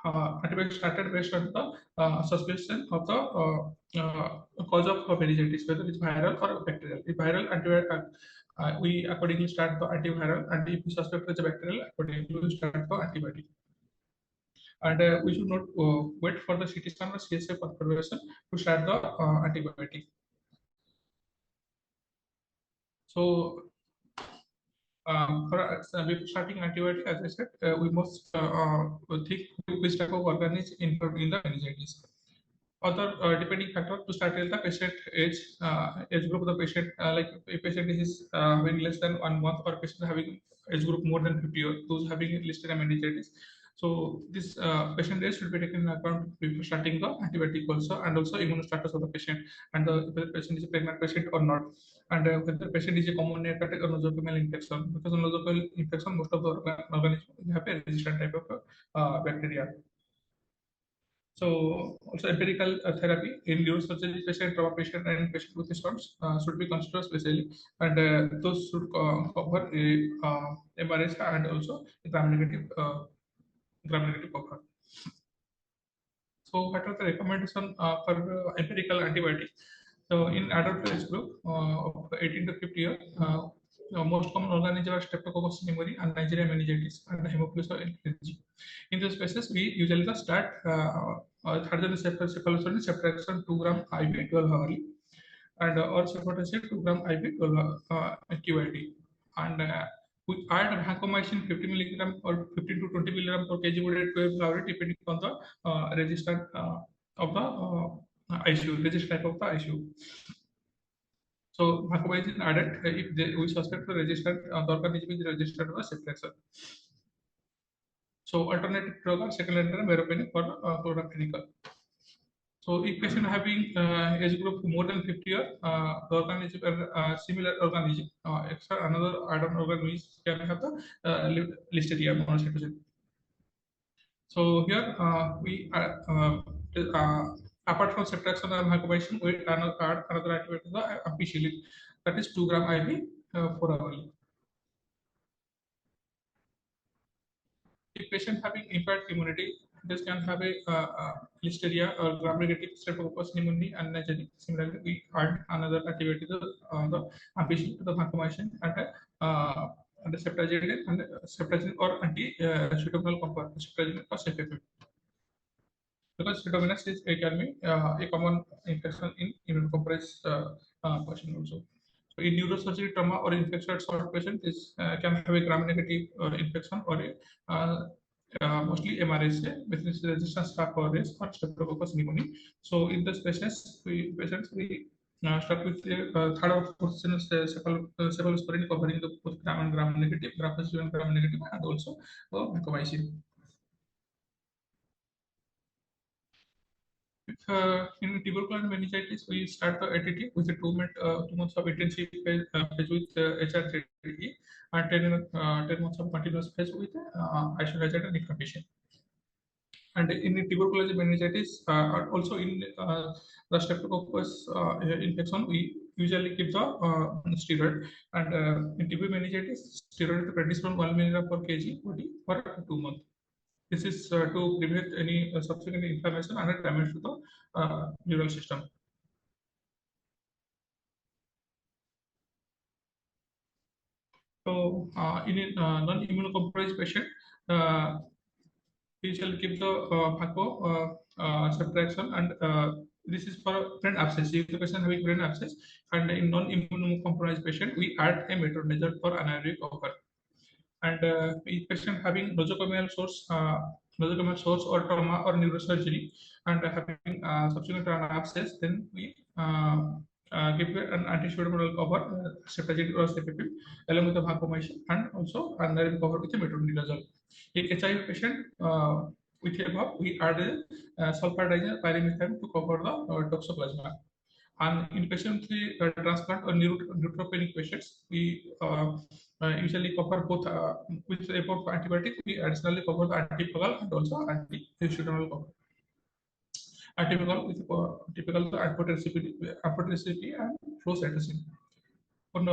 antibiotic started based on the suspicion of the cause of meningitis, whether it's viral or bacterial. If viral, antibiotic we accordingly start the antiviral, and if we suspect it's a bacterial, accordingly we start the antibiotic. And we should not wait for the CT scan or CSF confirmation to start the antibiotic. So before starting antibiotic, as I said, we must think which type of organism involved in the meningitis. Other depending factor to start is the patient age group of the patient. Like if patient is having less than 1 month, or patient having age group more than 50 years, those having listed meningitis. So this patient age should be taken into account before starting the antibiotic also, and also immunostatus of the patient, and whether the patient is a pregnant patient or not, and whether the patient is a common neonatal or nosocomial infection. Because of nosocomial infection, most of the organisms have a resistant type of bacteria. So also empirical therapy in neurosurgery patient, trauma patient, and patient with storms should be considered specially, and those should cover MRS and also gram-negative cover. So what are the recommendation for empirical antibiotics? So in adult age group of 18 to 50 years, most common organisms are Streptococcus pneumoniae and Neisseria meningitis and Haemophilus influenzae. In these cases, we usually start cephalosporin ceftriaxone 2 gram IV 12 hourly, and or cefotaxime 2 gram IV 12 QID, and we add vancomycin 50 milligram or 15 to 20 milligram per kg body 12 hourly, depending on the register of the ICU, register type of the ICU. So vancomycin added if we suspect the registered the organism is registered as ceftriaxone. So alternative drug are second-line meropenem or chloraphenicol. So if patient having age group more than 50 years, the organism similar organism, extra another add-on organism can have the Listeria monocytosis. So here we apart from ceftriaxone and vancomycin, we add another antibiotic, the ampicillin, that is 2 gram IV 4 hourly. If patient having impaired immunity, this can have a Listeria or gram-negative Streptococcus pneumoniae and Neisseria. Similarly, we add another antibiotic, the ampicillin, the vancomycin, and the ceftriaxone or anti-pseudomonal compound, ceftriaxone or cefepime. Because pseudomonas is can be a common infection in immunocompromised patient also. So in neurosurgery, trauma or infected sort patient is can have a gram-negative infection or a mostly MRSA, which is resistance staph aureus or Streptococcus pneumoniae. So in this patients we start with the third or fourth cephalosporin covering the both gram and gram-negative, gram-positive and gram-negative, and also vancomycin. In tuberculosis meningitis, we start the ATT with a 2 months of intensive phase with HRTT, and 10 months of continuous phase with isolated and inflammation. And in tuberculosis meningitis, also in the Streptococcus infection, we usually give the steroid. And in TB meningitis, steroid is prednisone 1 milligram per kg body for 2 months. This is to prevent any subsequent inflammation and damage to the neural system. So in a non-immunocompromised patient, we shall give the ceftriaxone, and this is for brain abscess. If the patient having brain abscess, and in non-immunocompromised patient, we add a metronidazole for anaerobic cover. And if patient having nosocomial source or trauma or neurosurgery, and having subsequent abscess, then we give an anti-pseudomonal cover, ceftriaxone or cefepime, along with the vancomycin, and also anaerobic cover with the metronidazole. In HIV patient with above, we add sulfadiazine pyrimethamine to cover the toxoplasma. And in patients with transplant or neutropenic patients, we usually cover both with above antibiotic. We additionally cover the antifungal and also anti-pseudomonal cover. Atypical with typical apotoxicity and flow cytosine. On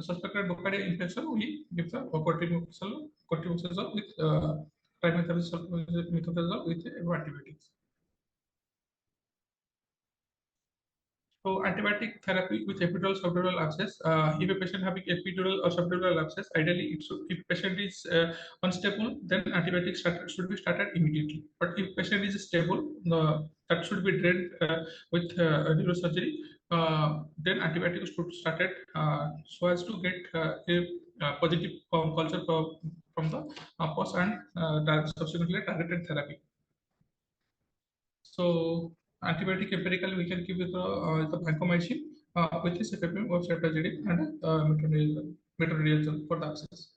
suspected nocardia infection, we give the cortisol with trimethoprim with antibiotics. So antibiotic therapy with epidural subdural abscess. If a patient having epidural or subdural abscess, ideally it should, if patient is unstable, then antibiotics should be started immediately. But if patient is stable, that should be drained with neurosurgery. Then antibiotics should started so as to get a positive culture from the pus and subsequently targeted therapy. So antibiotic empirically we can give the vancomycin with this epipen or ceftriaxone and metronidazole for the abscess.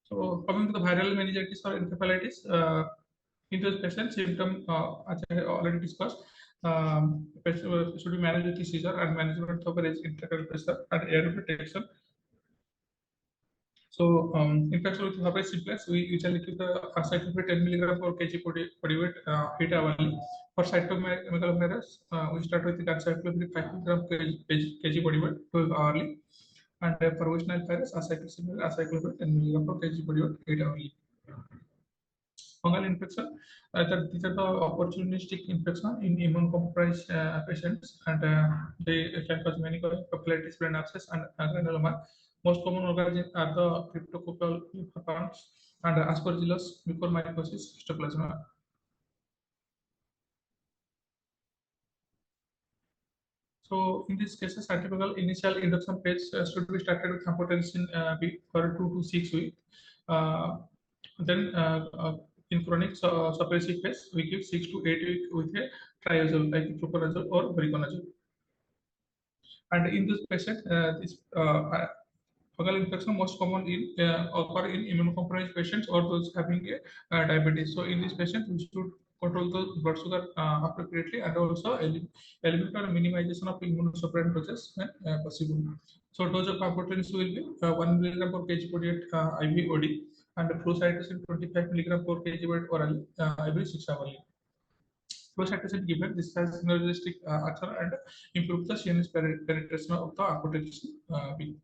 So coming to the viral meningitis or encephalitis, in those patients, symptom as I already discussed, patient should be managed with the seizure and management of intraocular pressure and air protection. So, infection with herpes simplex, we usually give the cycloprid 10 mg per kg body weight 8 hourly. For cytomegalovirus, we start with the cycloprid 5 mg per kg body weight 12 hourly. And for Western virus, cycloprid 10 mg per kg body weight 8 hourly. Fungal infection, these are the opportunistic infection in immunocompromised patients, and they can cause many papillitis, brain abscess, and granuloma. Most common organisms are the cryptococcal pathogens and Aspergillus, mucormycosis, histoplasma. So in these cases, atypical initial induction phase should be started with amphotericin B for 2 to 6 weeks. Then in chronic suppressive phase, we give 6 to 8 weeks with a triazole like fluconazole or voriconazole. And in this patient, this fungal infection most common in occur in immunocompromised patients or those having a diabetes. So in this patient, we should control the blood sugar appropriately and also eliminate or minimization of immunosuppressant doses when possible. So dose of amphotericin will be 1 mg per kg body IV OD and flucytosine 25 mg per kg weight orally every 6 hourly. Flucytosine given, this has synergistic action and improve the CNS penetration of the amphotericin B.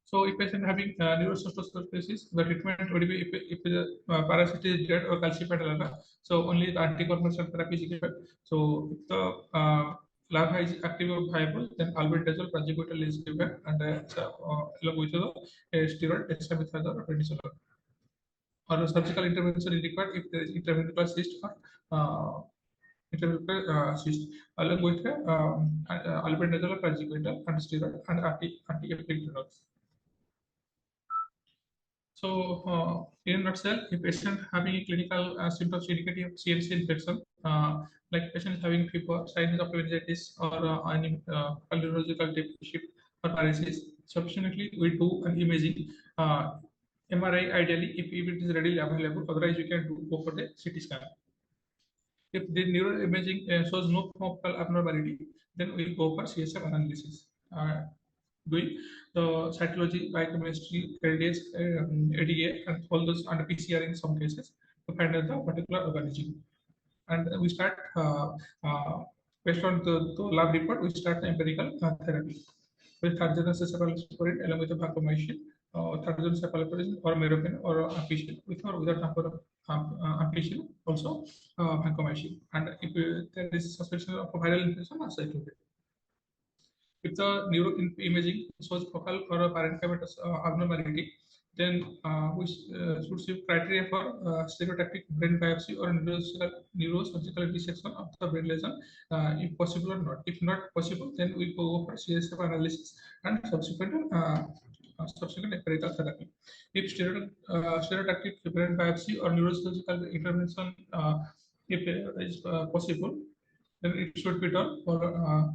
So if patient having neurocytosis, the treatment would be if the parasite is dead or calcified larva, so only the anticonvulsant therapy is given. So if the larva is active or viable, then albendazole, praziquantel is given, and along with the steroid, dexamethasone or prednisolone. Or a surgical intervention is required if there is intraventricular cyst or intraventricular cyst, along with albendazole, praziquantel, and steroid and anti-epileptic drugs. So, in a nutshell, a patient having clinical symptoms indicative of CNC infection, like patient having fever, signs of meningitis, or any pulmonological deficit or paralysis, sufficiently we do an imaging. MRI ideally, if it is readily available, otherwise you can go for the CT scan. If the neuroimaging shows no focal abnormality, then we go for CSF analysis. Doing the cytology, biochemistry, LDS, ADA, and all those, and PCR in some cases to find out the particular organism. And we start based on the lab report, we start the empirical therapy with targeted cephalosporin along with the vancomycin, targeted cephalosporin or meropenem or ampicillin with or without ampicillin, also vancomycin. And if there is suspicion of a viral infection, cycloprid. If the neuroimaging shows focal or parenchymatous abnormality, then we should see criteria for stereotactic brain biopsy or neurosurgical dissection of the brain lesion, if possible or not. If not possible, then we go for CSF analysis and subsequent empirical therapy. If stereotactic brain biopsy or neurosurgical intervention, if is possible, then it should be done for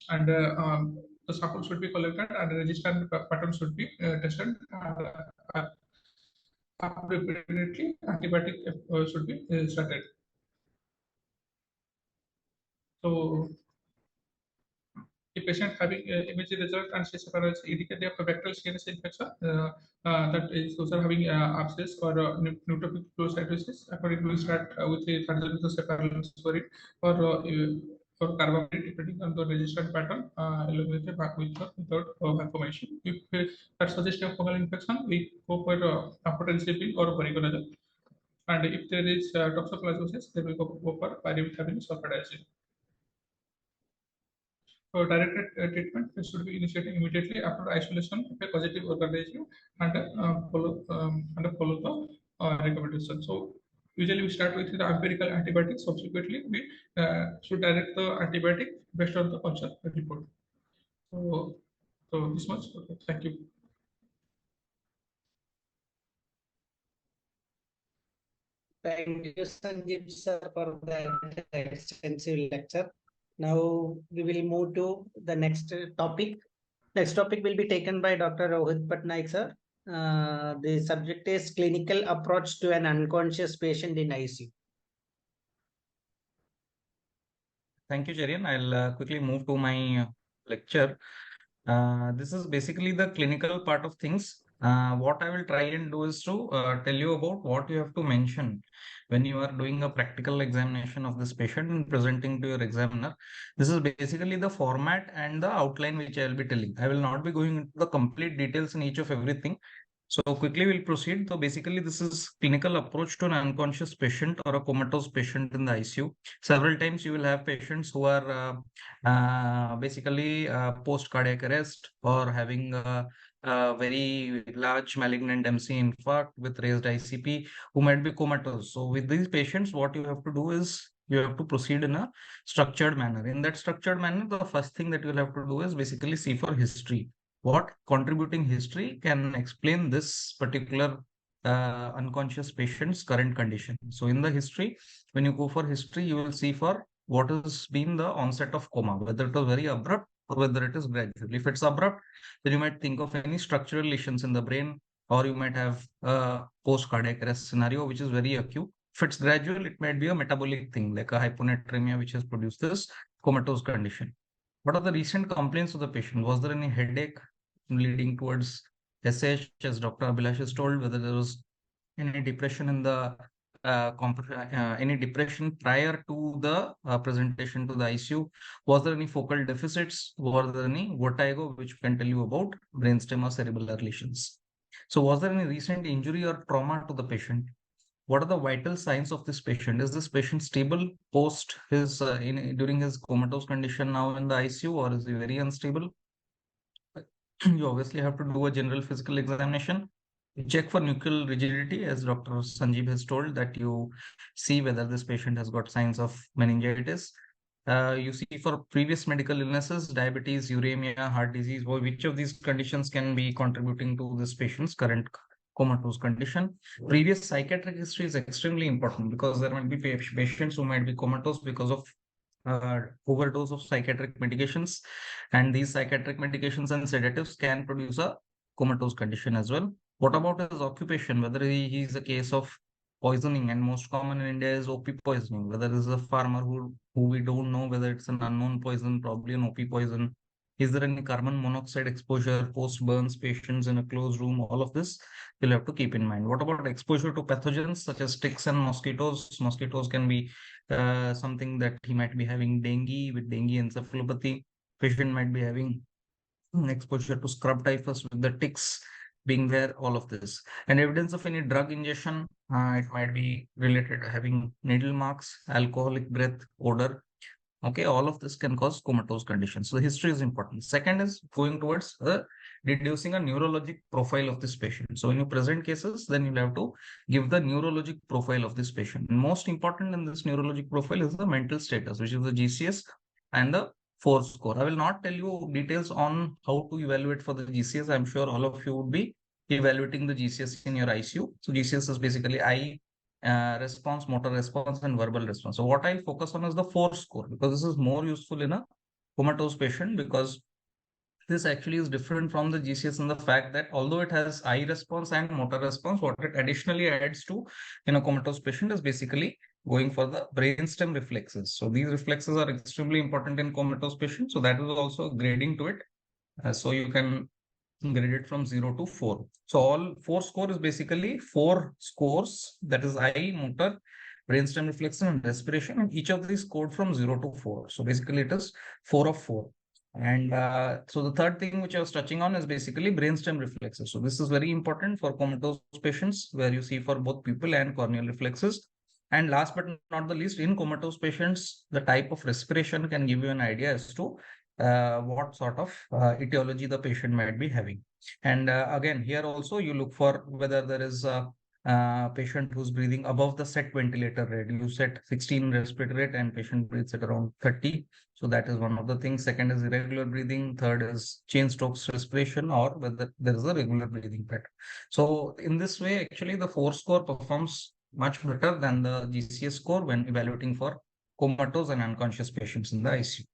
and the sample should be collected and the registered pattern should be tested and appropriately antibiotic should be started. So if patient having imaging result and CSF indicated of bacterial CNS infection, that is those are having abscess or neutrophilic phagocytosis, according to we start with the for it or carbamide depending on the resistant pattern along with the without malformation. If that suggests a fungal infection, we go for amphotericin or variconazole. And if there is toxoplasmosis, then we go for pyrimethamine sulfadiazine. So directed treatment should be initiated immediately after isolation of a positive organism and follow the recommendation. So usually we start with the empirical antibiotics. Subsequently, we should direct the antibiotic based on the culture report. So this much. Okay, thank you. Thank you, Sanjeev sir, for that extensive lecture. Now we will move to the next topic. Next topic will be taken by Dr. Rohit Patnaik sir. The subject is clinical approach to an unconscious patient in ICU. Thank you, Cherian. I'll quickly move to my lecture. This is basically the clinical part of things. What I will try and do is to tell you about what you have to mention when you are doing a practical examination of this patient and presenting to your examiner. This is basically the format and the outline which I will be telling. I will not be going into the complete details in each of everything. So quickly we'll proceed. So basically this is clinical approach to an unconscious patient or a comatose patient in the ICU. Several times you will have patients who are basically post cardiac arrest or having a very large malignant MC infarct with raised ICP who might be comatose. So with these patients, what you have to do is you have to proceed in a structured manner. In that structured manner, the first thing that you'll have to do is basically see for history. What contributing history can explain this particular unconscious patient's current condition. So in the history, when you go for history, you will see for what has been the onset of coma, whether it was very abrupt or whether it is gradual. If it's abrupt, then you might think of any structural lesions in the brain, or you might have a post-cardiac arrest scenario, which is very acute. If it's gradual, it might be a metabolic thing, like a hyponatremia, which has produced this comatose condition. What are the recent complaints of the patient? Was there any headache leading towards SH, as Dr. Abhilash has told, whether there was any depression in the any depression prior to the presentation to the ICU? Was there any focal deficits? Was there any vertigo, which can tell you about brainstem or cerebellar lesions? So was there any recent injury or trauma to the patient? What are the vital signs of this patient? Is this patient stable post his during his comatose condition now in the ICU, or is he very unstable? You obviously have to do a general physical examination. You check for nuchal rigidity, as Dr. Sanjeev has told, that you see whether this patient has got signs of meningitis. You see for previous medical illnesses, diabetes, uremia, heart disease, or which of these conditions can be contributing to this patient's current comatose condition. Previous psychiatric history is extremely important because there might be patients who might be comatose because of overdose of psychiatric medications, and these psychiatric medications and sedatives can produce a comatose condition as well. What about his occupation? Whether he is a case of poisoning, and most common in India is OP poisoning. Whether this is a farmer who we don't know whether it's an unknown poison, probably an OP poison. Is there any carbon monoxide exposure, post burns patients in a closed room? All of this you'll have to keep in mind. What about exposure to pathogens such as ticks and mosquitoes? Mosquitoes can be something that he might be having dengue. With dengue encephalopathy, patient might be having exposure to scrub typhus with the ticks being there, all of this. And evidence of any drug ingestion, it might be related to having needle marks, alcoholic breath, odor. Okay, all of this can cause comatose conditions. So the history is important. Second is going towards deducing a neurologic profile of this patient. So when you present cases, then you'll have to give the neurologic profile of this patient. And most important in this neurologic profile is the mental status, which is the GCS and the force score. I will not tell you details on how to evaluate for the GCS. I'm sure all of you would be evaluating the GCS in your ICU. So GCS is basically eye response, motor response, and verbal response. So what I'll focus on is the force score, because this is more useful in a comatose patient, because this actually is different from the GCS in the fact that although it has eye response and motor response, what it additionally adds to in a comatose patient is basically going for the brainstem reflexes. So these reflexes are extremely important in comatose patients. So that is also grading to it. So you can grade it from 0 to 4. So all 4 score is basically 4 scores, that is eye, motor, brainstem reflection and respiration, and each of these scored from 0 to 4. So basically it is 4 of 4. And so the third thing which I was touching on is basically brainstem reflexes. So this is very important for comatose patients, where you see for both pupil and corneal reflexes. And last but not the least, in comatose patients, the type of respiration can give you an idea as to what sort of etiology the patient might be having. And again, here also you look for whether there is a patient who's breathing above the set ventilator rate. You set 16 respiratory rate and patient breathes at around 30. So that is one of the things. Second is irregular breathing. Third is Cheyne-Stokes respiration, or whether there is a regular breathing pattern. So in this way, actually the 4 score performs much better than the GCS score when evaluating for comatose and unconscious patients in the ICU.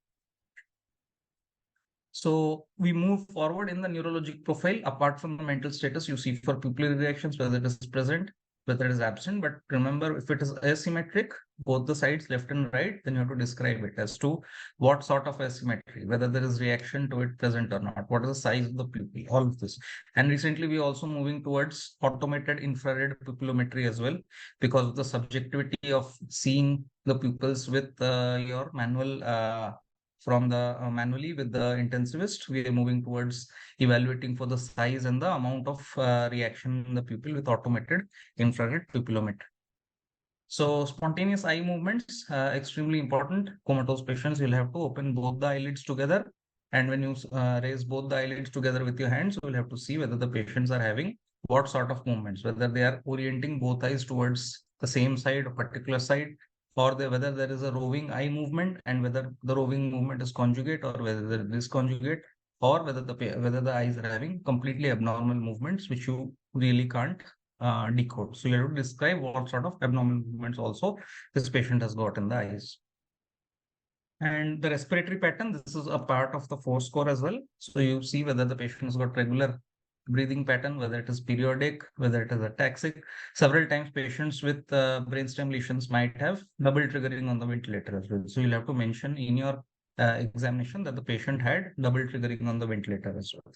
So we move forward in the neurologic profile. Apart from the mental status, you see for pupillary reactions, whether it is present, whether it is absent. But remember, if it is asymmetric, both the sides, left and right, then you have to describe it as to what sort of asymmetry, whether there is reaction to it present or not, what is the size of the pupil, all of this. And recently, we are also moving towards automated infrared pupillometry as well, because of the subjectivity of seeing the pupils with your manual from the manually with the intensivist. We are moving towards evaluating for the size and the amount of reaction in the pupil with automated infrared pupillometry. So spontaneous eye movements, extremely important. Comatose patients, you'll have to open both the eyelids together. And when you raise both the eyelids together with your hands, you will have to see whether the patients are having what sort of movements, whether they are orienting both eyes towards the same side, a particular side, or whether there is a roving eye movement, and whether the roving movement is conjugate or whether there is conjugate, or whether the eyes are having completely abnormal movements, which you really can't decode. So you have to describe what sort of abnormal movements also this patient has got in the eyes. And the respiratory pattern, this is a part of the 4 score as well. So you see whether the patient has got regular breathing pattern, whether it is periodic, whether it is ataxic. Several times patients with brainstem lesions might have double triggering on the ventilator as well. So you'll have to mention in your examination that the patient had double triggering on the ventilator as well.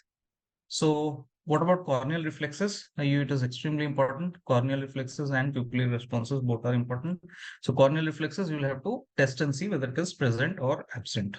So what about corneal reflexes? It is extremely important. Corneal reflexes and pupillary responses both are important. So corneal reflexes, you will have to test and see whether it is present or absent.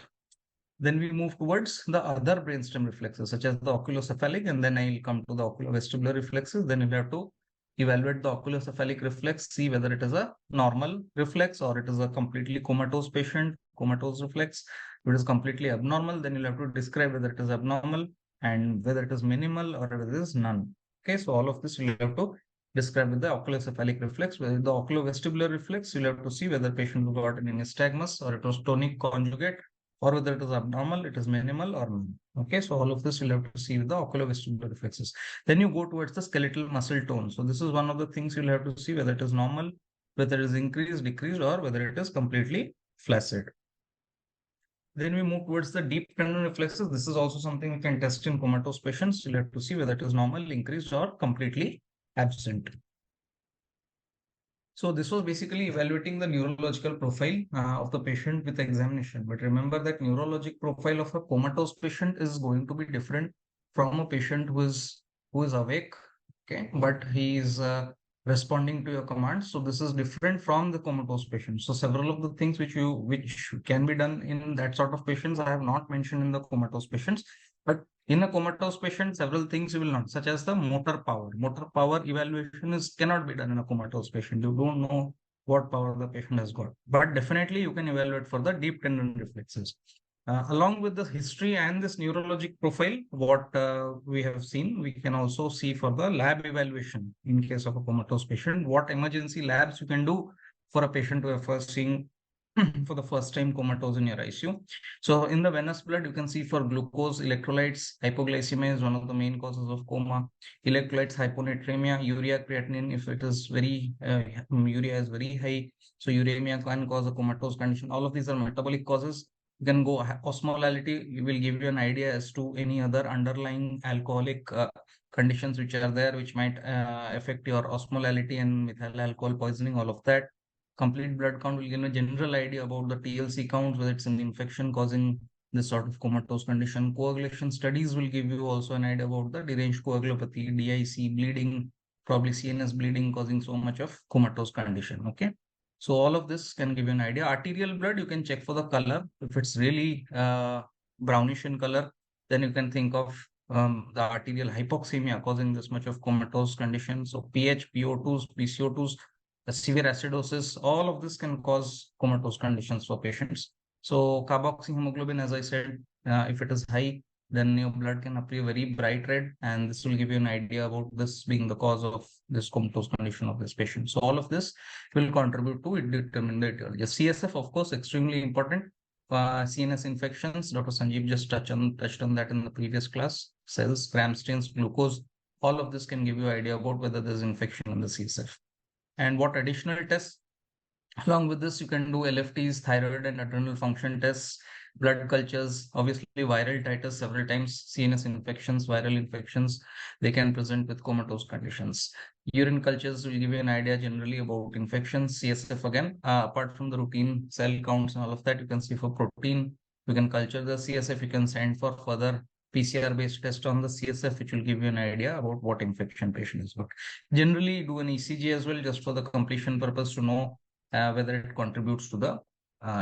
Then we move towards the other brainstem reflexes, such as the oculocephalic, and then I'll come to the oculovestibular reflexes. Then you'll have to evaluate the oculocephalic reflex, see whether it is a normal reflex or it is a completely comatose patient, comatose reflex. If it is completely abnormal, then you'll have to describe whether it is abnormal and whether it is minimal or whether it is none. Okay, so all of this you'll have to describe with the oculocephalic reflex. With the oculovestibular reflex, you'll have to see whether patient got an nystagmus or it was tonic conjugate, or whether it is abnormal, it is minimal or none. Okay, so all of this you'll have to see with the oculovestibular reflexes. Then you go towards the skeletal muscle tone. So this is one of the things you'll have to see whether it is normal, whether it is increased, decreased, or whether it is completely flaccid. Then we move towards the deep tendon reflexes. This is also something we can test in comatose patients. You'll have to see whether it is normal, increased, or completely absent. So this was basically evaluating the neurological profile of the patient with examination. But remember that neurologic profile of a comatose patient is going to be different from a patient who is awake, okay, but he is responding to your commands. So this is different from the comatose patient. So several of the things which can be done in that sort of patients, I have not mentioned in the comatose patients. But in a comatose patient, several things you will not, such as the motor power. Motor power evaluation cannot be done in a comatose patient. You don't know what power the patient has got. But definitely you can evaluate for the deep tendon reflexes. Along with the history and this neurologic profile, what we have seen, we can also see for the lab evaluation in case of a comatose patient, what emergency labs you can do for a patient who are first seeing for the first time comatose in your ICU. So in the venous blood, you can see for glucose, electrolytes, hypoglycemia is one of the main causes of coma. Electrolytes, hyponatremia, urea, creatinine, if it is very, urea is very high. So uremia can cause a comatose condition. All of these are metabolic causes. You can go osmolality, will give you an idea as to any other underlying alcoholic conditions which are there, which might affect your osmolality and methyl alcohol poisoning, all of that. complete blood count will give a general idea about the TLC count, whether it's an infection causing this sort of comatose condition. Coagulation studies will give you also an idea about the deranged coagulopathy, DIC, bleeding, probably CNS bleeding causing so much of comatose condition. Okay. So all of this can give you an idea. Arterial blood, you can check for the color. If it's really brownish in color, then you can think of the arterial hypoxemia causing this much of comatose condition. So pH, PO2s, PCO2s, severe acidosis, all of this can cause comatose conditions for patients. So carboxyhemoglobin, as I said, if it is high, then your blood can appear very bright red, and this will give you an idea about this being the cause of this comatose condition of this patient. So all of this will contribute to it determine the etiology. CSF, of course, extremely important. CNS infections, Dr. Sanjeev just touched on that in the previous class. Cells, gram stains, glucose, all of this can give you an idea about whether there's infection in the CSF. And what additional tests? Along with this, you can do LFTs, thyroid and adrenal function tests, blood cultures, obviously viral titers several times, CNS infections, viral infections, they can present with comatose conditions. Urine cultures will give you an idea generally about infections. CSF again, apart from the routine cell counts and all of that, you can see for protein, you can culture the CSF, you can send for further PCR-based test on the CSF, which will give you an idea about what infection patient is. But generally, do an ECG as well, just for the completion purpose to know whether it contributes to the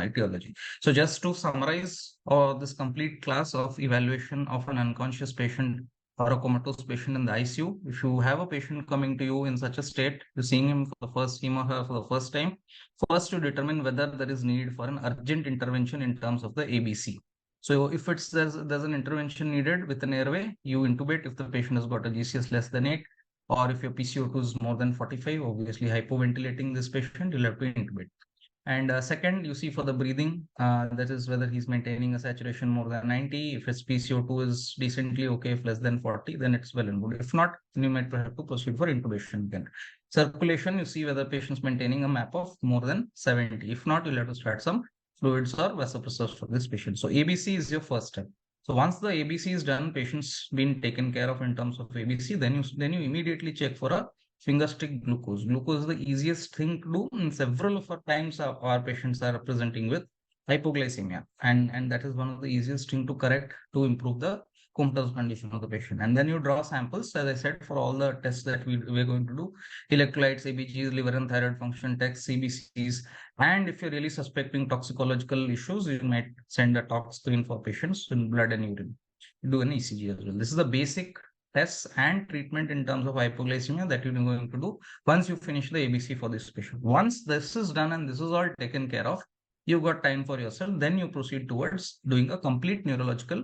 etiology. So just to summarize this complete class of evaluation of an unconscious patient or a comatose patient in the ICU, if you have a patient coming to you in such a state, you're seeing him or her for the first time, first to determine whether there is need for an urgent intervention in terms of the ABC. So if there's an intervention needed with an airway, you intubate if the patient has got a GCS less than 8, or if your PCO2 is more than 45, obviously hypoventilating this patient, you'll have to intubate. And second, you see for the breathing, that is whether he's maintaining a saturation more than 90. If his PCO2 is decently okay, if less than 40, then it's well and good. If not, then you might have to proceed for intubation again. Circulation, you see whether patient's maintaining a MAP of more than 70. If not, you'll have to start some fluids or vasopressors for this patient. So ABC is your first step. So once the ABC is done, patient's been taken care of in terms of ABC, then you immediately check for a finger stick glucose. Glucose is the easiest thing to do, and several of our times our patients are presenting with hypoglycemia, and that is one of the easiest thing to correct to improve the comatose condition of the patient. And then you draw samples, as I said, for all the tests that we're going to do: electrolytes, ABGs, liver and thyroid function tests, CBCs, and if you're really suspecting toxicological issues, you might send a tox screen for patients in blood and urine. Do an ECG as well. This is the basic tests and treatment in terms of hypoglycemia that you're going to do once you finish the ABC for this patient. Once this is done and this is all taken care of, you've got time for yourself, then you proceed towards doing a complete neurological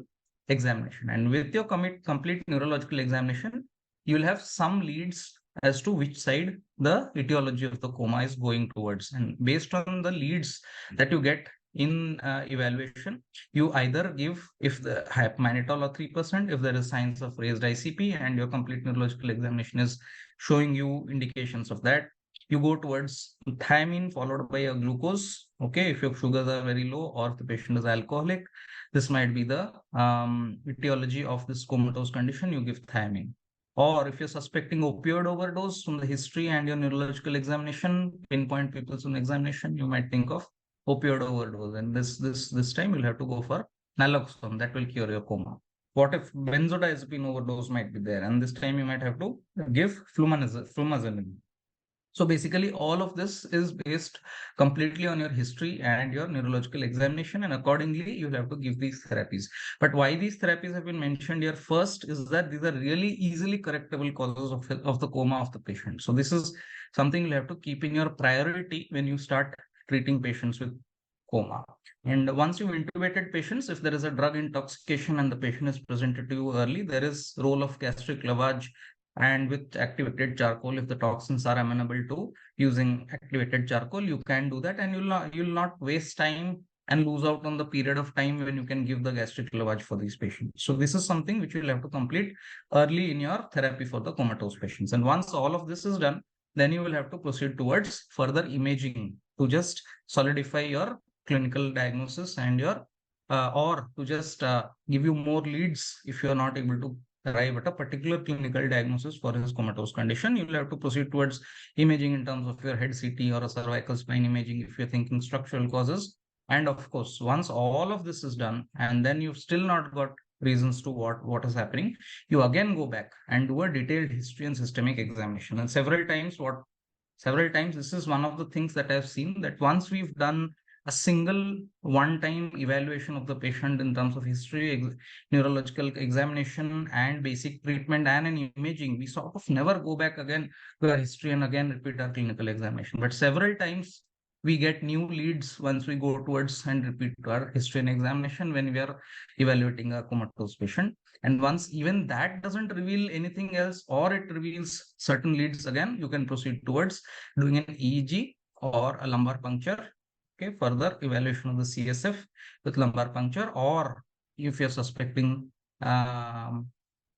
examination. And with your complete neurological examination, you'll have some leads as to which side the etiology of the coma is going towards. And based on the leads that you get in evaluation, you either give, if the mannitol or 3%, if there is signs of raised ICP and your complete neurological examination is showing you indications of that, you go towards thiamine followed by a glucose. Okay, if your sugars are very low or if the patient is alcoholic, this might be the etiology of this comatose condition, you give thiamine. Or if you're suspecting opioid overdose from the history and your neurological examination, pinpoint people's own examination, you might think of opioid overdose, and this time you'll have to go for naloxone. That will cure your coma. What if benzodiazepine overdose might be there, and this time you might have to give flumazenil. So basically, all of this is based completely on your history and your neurological examination, and accordingly, you'll have to give these therapies. But why these therapies have been mentioned here first is that these are really easily correctable causes of the coma of the patient. So this is something you'll have to keep in your priority when you start treating patients with coma. And once you've intubated patients, if there is a drug intoxication and the patient is presented to you early, there is role of gastric lavage and with activated charcoal. If the toxins are amenable to using activated charcoal, you can do that, and you'll not waste time and lose out on the period of time when you can give the gastric lavage for these patients. So this is something which you'll have to complete early in your therapy for the comatose patients. And once all of this is done, then you will have to proceed towards further imaging to just solidify your clinical diagnosis and your or to just give you more leads if you are not able to arrive at a particular clinical diagnosis for his comatose condition. You'll have to proceed towards imaging in terms of your head CT or a cervical spine imaging if you're thinking structural causes. And of course, once all of this is done, and then you've still not got reasons to what is happening, you again go back and do a detailed history and systemic examination. And several times this is one of the things that I've seen, that once we've done a single one-time evaluation of the patient in terms of history, neurological examination, and basic treatment and an imaging, we sort of never go back again to our history and again repeat our clinical examination. But several times we get new leads once we go towards and repeat our history and examination when we are evaluating a comatose patient. And once even that doesn't reveal anything else, or it reveals certain leads again, you can proceed towards doing an EEG or a lumbar puncture. Okay, further evaluation of the CSF with lumbar puncture, or if you're suspecting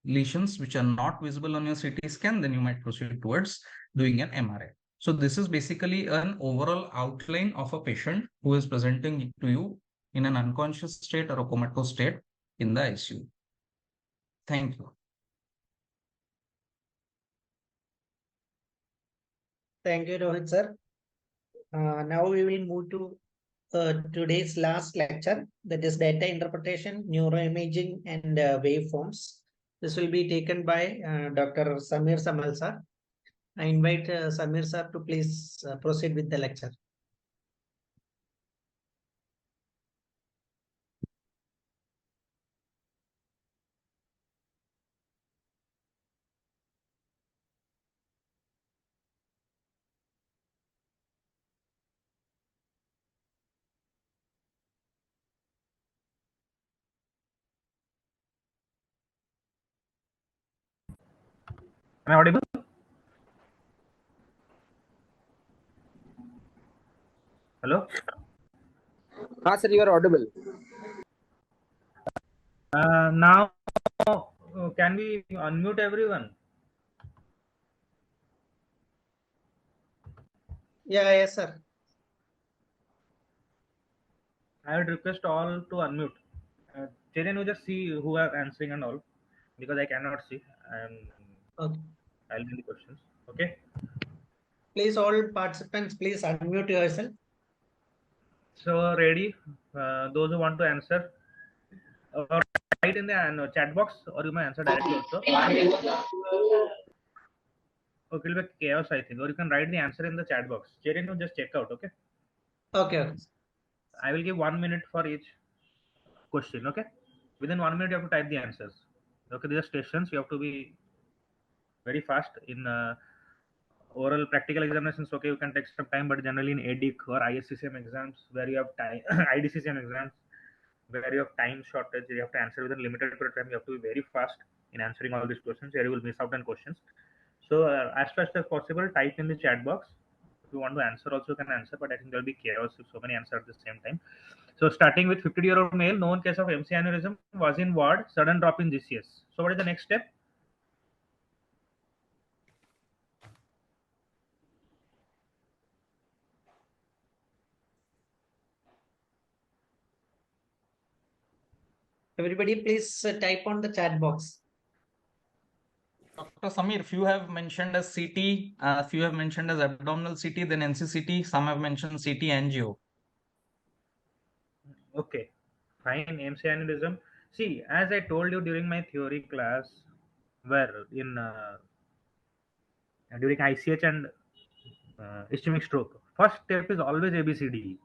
lesions which are not visible on your CT scan, then you might proceed towards doing an MRI. So this is basically an overall outline of a patient who is presenting to you in an unconscious state or a comatose state in the ICU. Thank you. Thank you, Rohit sir. Now we will move to today's last lecture, that is data interpretation, neuroimaging, and waveforms. This will be taken by Dr. Samir Samal sir. I invite Samir sir to please proceed with the lecture. Am I audible? Hello? Sir, you are audible. Now, can we unmute everyone? Yeah, yes, sir. I would request all to unmute. Chetan, you just see who are answering and all, because I cannot see. Okay. I'll give the questions. Okay. Please, all participants, please unmute yourself. So ready? Those who want to answer, or write in the chat box, or you may answer directly also. Okay, it'll be chaos, I think. Or you can write the answer in the chat box. Chetan, you just check out. Okay. Okay. I will give 1 minute for each question. Okay. Within 1 minute, you have to type the answers. Okay. These are stations. You have to be very fast in oral practical examinations. Okay, you can take some time, but generally in ADIC or ISCCM exams where you have time, IDCCM exams where you have time shortage, you have to answer within limited period of time. You have to be very fast in answering all these questions. Here you will miss out on questions. So as fast as possible, type in the chat box. If you want to answer, also you can answer, but I think there will be chaos if so many answer at the same time. So starting with 50-year-old male, known case of MC aneurysm, was in ward, sudden drop in GCS. So what is the next step? Everybody, please type on the chat box. Dr. Samir, few have mentioned as CT, few have mentioned as abdominal CT, then NCCT, some have mentioned CT angio. Okay, fine. MC aneurysm. See, as I told you during my theory class, where in during ICH and ischemic stroke, first step is always ABCD.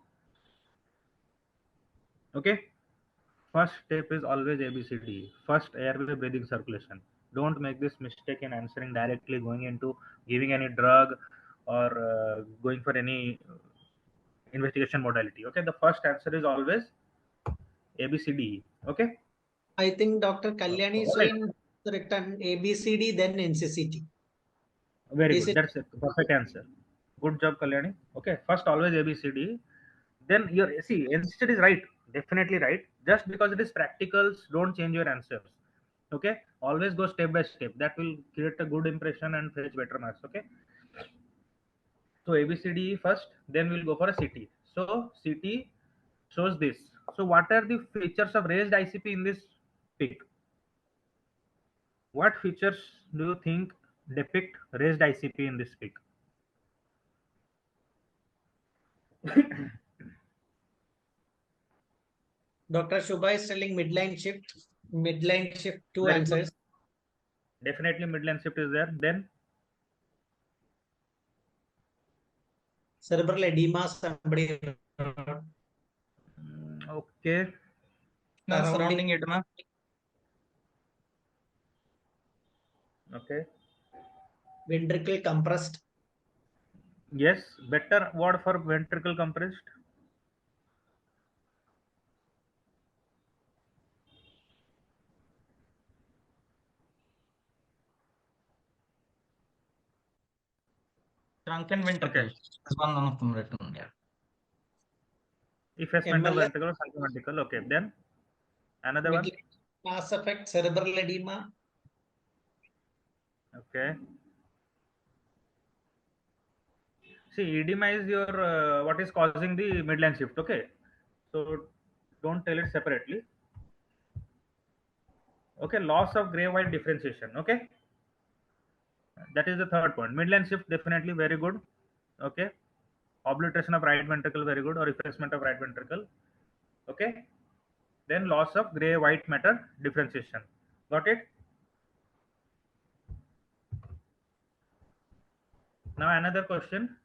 Okay, first step is always ABCD. First, airway, breathing, circulation. Don't make this mistake in answering directly, going into giving any drug or going for any investigation modality. Okay, the first answer is always ABCD. Okay. I think Dr. Kalyani is All right. saying written ABCD, then NCCT. Very Is good. it? That's a perfect answer. Good job, Kalyani. Okay, first always ABCD. Then your see NCT is right, definitely right. Just because it is practicals, don't change your answers. Okay, always go step by step. That will create a good impression and fetch better marks. Okay. So ABCD first, then we'll go for a CT. So CT shows this. So what are the features of raised ICP in this pic? What features do you think depict raised ICP in this peak? Dr. Shubha is telling midline shift. Midline shift, two Very good. answers. Definitely midline shift is there. Then Cerebral edema, somebody okay. Surrounding edema. Okay. ventricle compressed. Yes. Better word for ventricle compressed. Shrunken ventricle. Okay. Is one of them written. Yeah. Effacement of MLF, ventricle or sunken ventricle. Okay. Then another one. midline mass effect, cerebral edema. Okay. See, edema is your what is causing the midline shift. Okay. So don't tell it separately. Okay. Loss of gray white differentiation. Okay. That is the third point. Midline shift definitely very good. Okay. Obliteration of right ventricle very good, or effacement of right ventricle. Okay. Then loss of gray white matter differentiation. Got it? Now another question.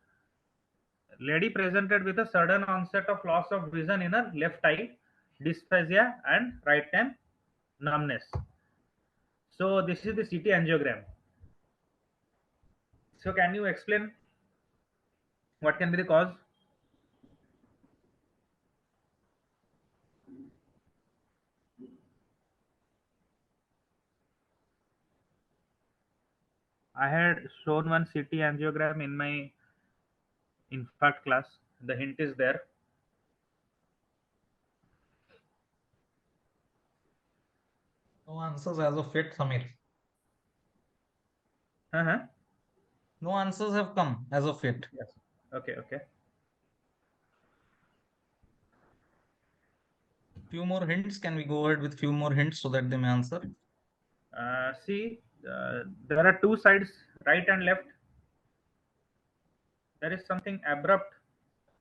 Lady presented with a sudden onset of loss of vision in her left eye, dysphagia and right hand numbness. So this is the CT angiogram. So can you explain what can be the cause? I had shown one CT angiogram in my infarct class. The hint is there. No answers as of yet, Samir. Uh-huh. No answers have come as of yet. Yes. Okay. Okay. Few more hints. Can we go ahead with few more hints so that they may answer? See, there are two sides, right and left. There is something abrupt.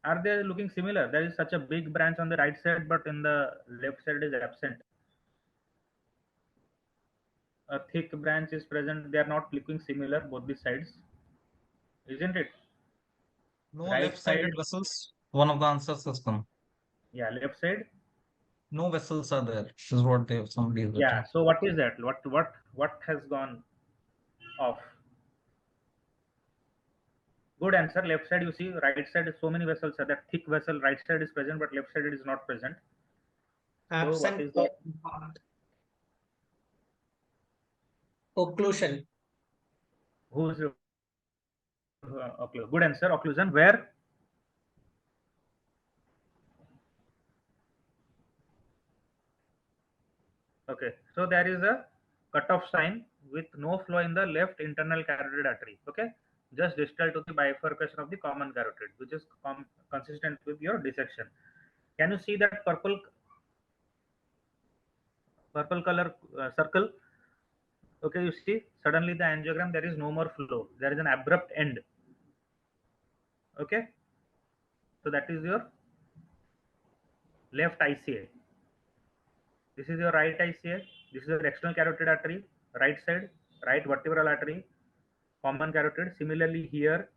Are they looking similar? There is such a big branch on the right side, but in the left side is absent. A thick branch is present. They are not looking similar, both the sides, isn't it? No Right side, left-sided vessels. One of the answers has come. yeah, left side, No vessels are there. This is what somebody has yeah. written. So what is that? What has gone off? Good answer. Left side, you see. Right side, so many vessels are that thick vessel. Right side is present, but left side it is not present. So what Absent is the occlusion. who's good answer? Occlusion. Where? Okay. So there is a cutoff sign with no flow in the left internal carotid artery. Okay. Just distal to the bifurcation of the common carotid, which is consistent with your dissection. Can you see that purple color circle? Okay, you see suddenly the angiogram there is no more flow. There is an abrupt end. Okay, so that is your left ICA. This is your right ICA. This is your external carotid artery, right side, right vertebral artery, common carotid. Similarly here,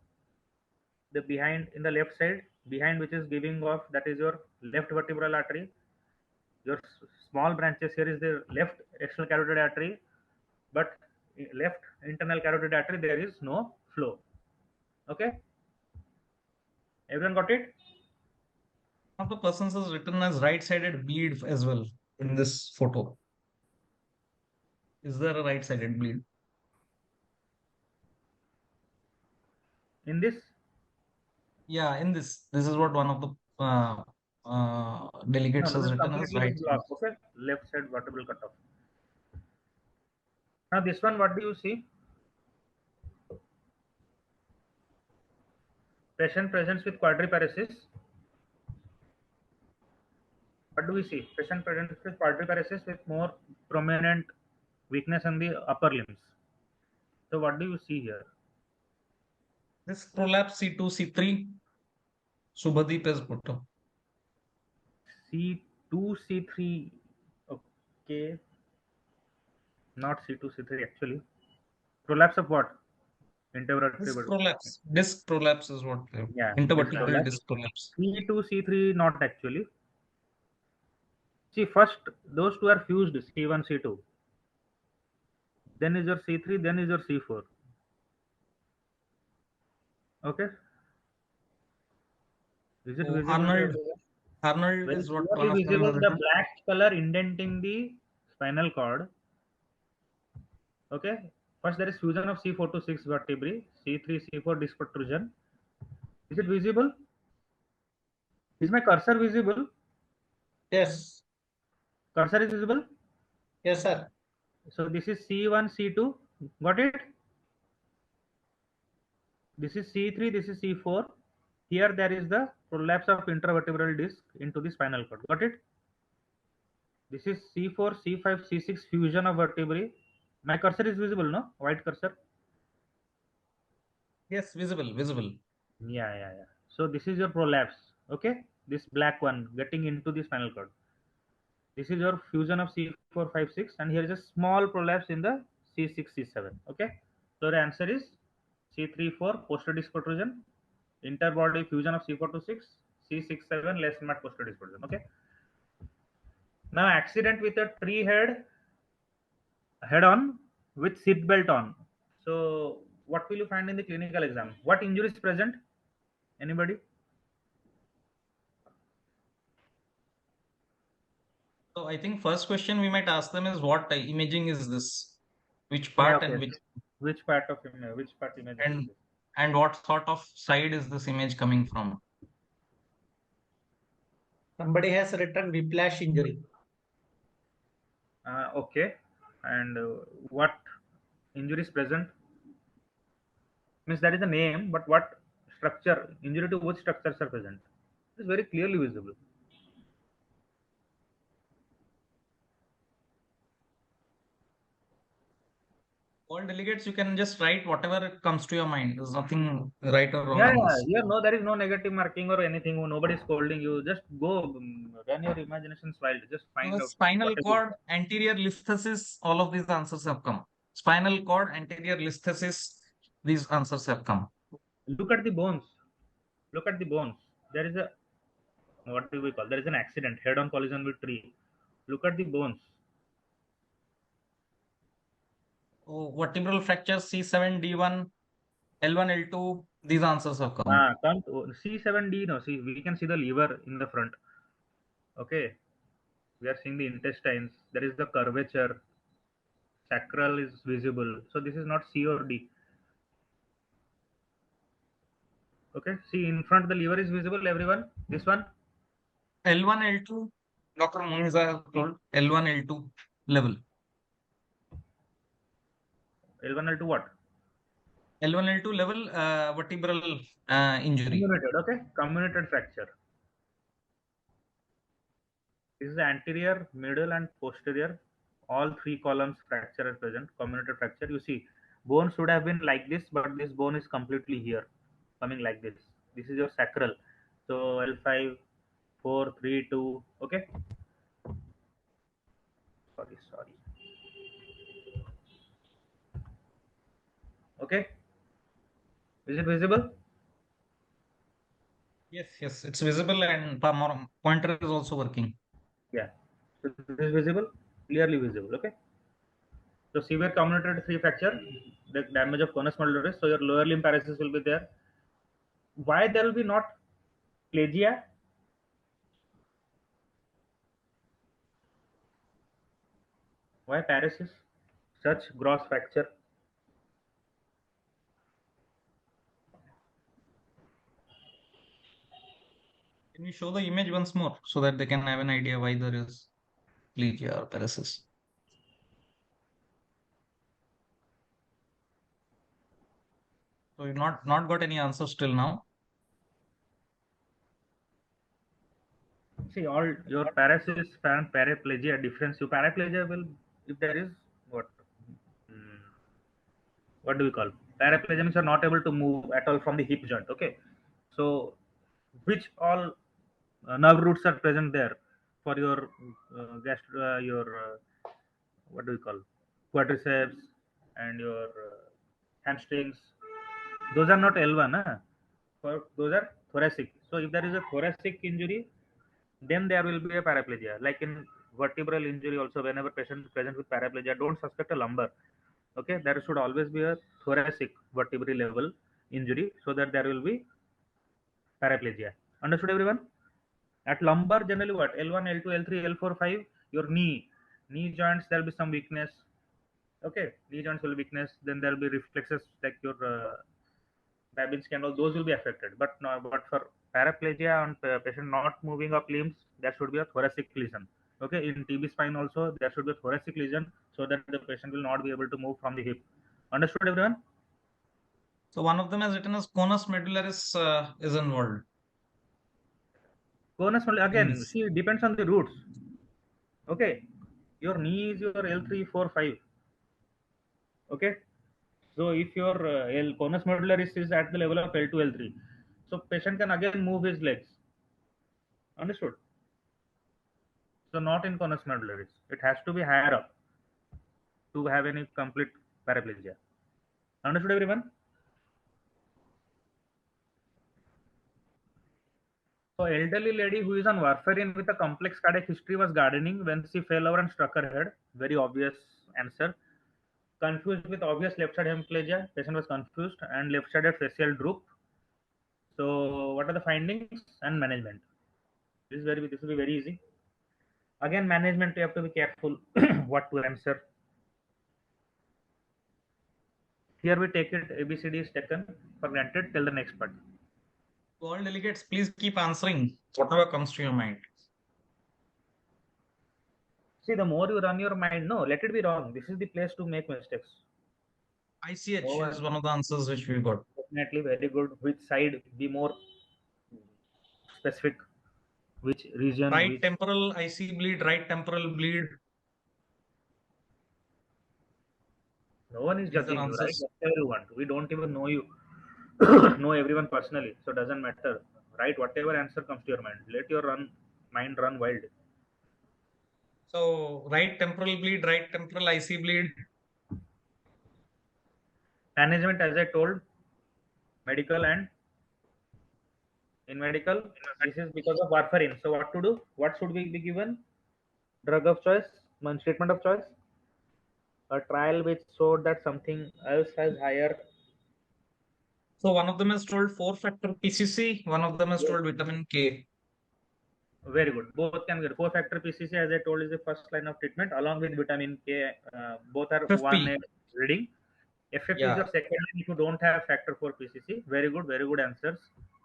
the behind in the left side, behind which is giving off, that is your left vertebral artery. Your small branches here is the left external carotid artery, but left internal carotid artery there is no flow. Okay, everyone got it? One of the persons is written as right-sided bleed as well in this photo. Is there a right-sided bleed? In this, Yeah, in this. This is what one of the delegates no, has this is written as completely right. blocked. Okay, left side vertebral cutoff. Now this one, what do you see? Patient presents with quadriparesis. What do we see? Patient presents with quadriparesis with more prominent weakness in the upper limbs. So what do you see here? This prolapse C2, C3. Subhadeep has put up. C2, C3. Okay. Not C2, C3 actually. Prolapse of what? Intervertebral. Disc prolapse is what they Yeah. intervertebral disc prolapse. C2, C3 not actually. See, first those two are fused, C1, C2. Then is your C3, then is your C4. Okay. Is it So visible? Arnold Very is what one clearly of them visible, has the written. black color indenting the spinal cord. Okay. First there is fusion of C4 to 6 vertebrae, C3, C4 disc protrusion. Is it visible? Is my cursor visible? Yes. Cursor is visible? Yes, sir. So this is C1, C2. Got it? This is C3, this is C4. Here there is the prolapse of intervertebral disc into the spinal cord. Got it? This is C4, C5, C6 fusion of vertebrae. My cursor is visible, no? White cursor. Yes, visible. Yeah. So this is your prolapse. Okay, this black one getting into the spinal cord. This is your fusion of C4, 5, 6, and here is a small prolapse in the C6, C7. Okay, so the answer is C3, 4 posterior disc protrusion, interbody fusion of C4 to 6, C6, 7 less mat posterior disc protrusion. Okay, now accident with a tree head on with seat belt on. So what will you find in the clinical exam? What injury is present? Anybody? So I think first question we might ask them is what imaging is this? Which Yeah, part okay. and Which part imaging is this? and what sort of side is this image coming from? Somebody has written whiplash injury. Okay, and what injury is present? Means that is the name, but what structure? Injury to which structures are present? It is very clearly visible. All delegates, you can just write whatever comes to your mind. There's nothing right or wrong Yeah, in this. here no, there is no negative marking or anything. Nobody is scolding you. Just go, run your imaginations wild. Just find out Spinal whatever. cord, anterior listhesis, all of these answers have come. Spinal cord, anterior listhesis, these answers have come. Look at the bones. Look at the bones. There is a, what do we call? There is an accident, head-on collision with tree. Look at the bones. Oh, vertebral fracture C7, D1, L1, L2, these answers have come. Come to C7D. No, see, we can see the liver in the front. Okay, we are seeing the intestines. There is the curvature. Sacral is visible. So this is not C or D. Okay, see in front the liver is visible. Everyone, this one. L1, L2, Dr. Muniza has told L1, L2 level. L1, L2 what? L1, L2 level vertebral injury. Comminuted. Okay, comminuted fracture. This is the anterior, middle, and posterior. All three columns fracture are present. Comminuted fracture. You see, bone should have been like this, but this bone is completely here, coming like this. This is your sacral. So L5, 4, 3, 2. Okay. Sorry. Okay. Is it visible? Yes, it's visible and pointer is also working. Yeah. So this is visible, clearly visible. Okay. So severe comminuted three fracture, the damage of conus malleolus. So your lower limb paralysis will be there. Why there will be not plagia? Why paralysis? Such gross fracture. Can you show the image once more so that they can have an idea why there is plegia or paralysis? So you've not got any answers till now. See, all your paralysis and paraplegia difference. You paraplegia will, if there is what what do we call? Paraplegia means you're not able to move at all from the hip joint. Okay. So which all nerve roots are present there for your what do we call, quadriceps and your hamstrings? Those are not L1, huh? Those are thoracic. So if there is a thoracic injury, then there will be a paraplegia. Like in vertebral injury also, whenever patient is present with paraplegia, don't suspect a lumbar. Okay, there should always be a thoracic vertebrae level injury so that there will be paraplegia. Understood, everyone? At lumbar, generally what? L1, L2, L3, L4, 5, your knee joints, there will be some weakness. Okay, knee joints will be weakness. Then there will be reflexes like your Babinski and all, those will be affected. But no, but for paraplegia and patient not moving up limbs, there should be a thoracic lesion. Okay, in TB spine also there should be a thoracic lesion so that the patient will not be able to move from the hip. Understood, everyone? So one of them has written as conus medullaris is involved. Conus again, Yes. see, it depends on the roots. Okay, your knee is your L3, 4, 5. Okay, so if your conus medullaris is at the level of L2, L3, so patient can again move his legs. Understood? So not in conus medullaris. It has to be higher up to have any complete paraplegia. Understood, everyone? So elderly lady who is on warfarin with a complex cardiac history was gardening when she fell over and struck her head. Very obvious answer. Confused with obvious left side hemiplegia. Patient was confused and left sided facial droop. So what are the findings and management? This will be very easy. Again, management, you have to be careful what to answer. Here we take it, ABCD is taken for granted till the next part. To all delegates, please keep answering whatever comes to your mind. See, the more you run your mind, no, let it be wrong. This is the place to make mistakes. ICH Oh, is one of the answers which we got. Definitely very good. Which side? Be more specific. Which region? Right Which temporal IC bleed, right temporal bleed. no one is These are judging you, right? answers. Whatever you want. We don't even know you, know everyone personally, so it doesn't matter. Right? Whatever answer comes to your mind, let your mind run wild. So right temporal bleed, right temporal IC bleed. Management, as I told, medical and in medical, this is because of warfarin. So what to do? What should we be given? Drug of choice, treatment of choice. A trial which showed that something else has higher. So one of them is told 4-factor PCC, one of them is told vitamin K. Very good. Both can get 4-factor PCC, as I told, is the first line of treatment along with vitamin K. Both are one FFP. reading. FFP is Yeah. your second line if you don't have factor 4 PCC. Very good answers.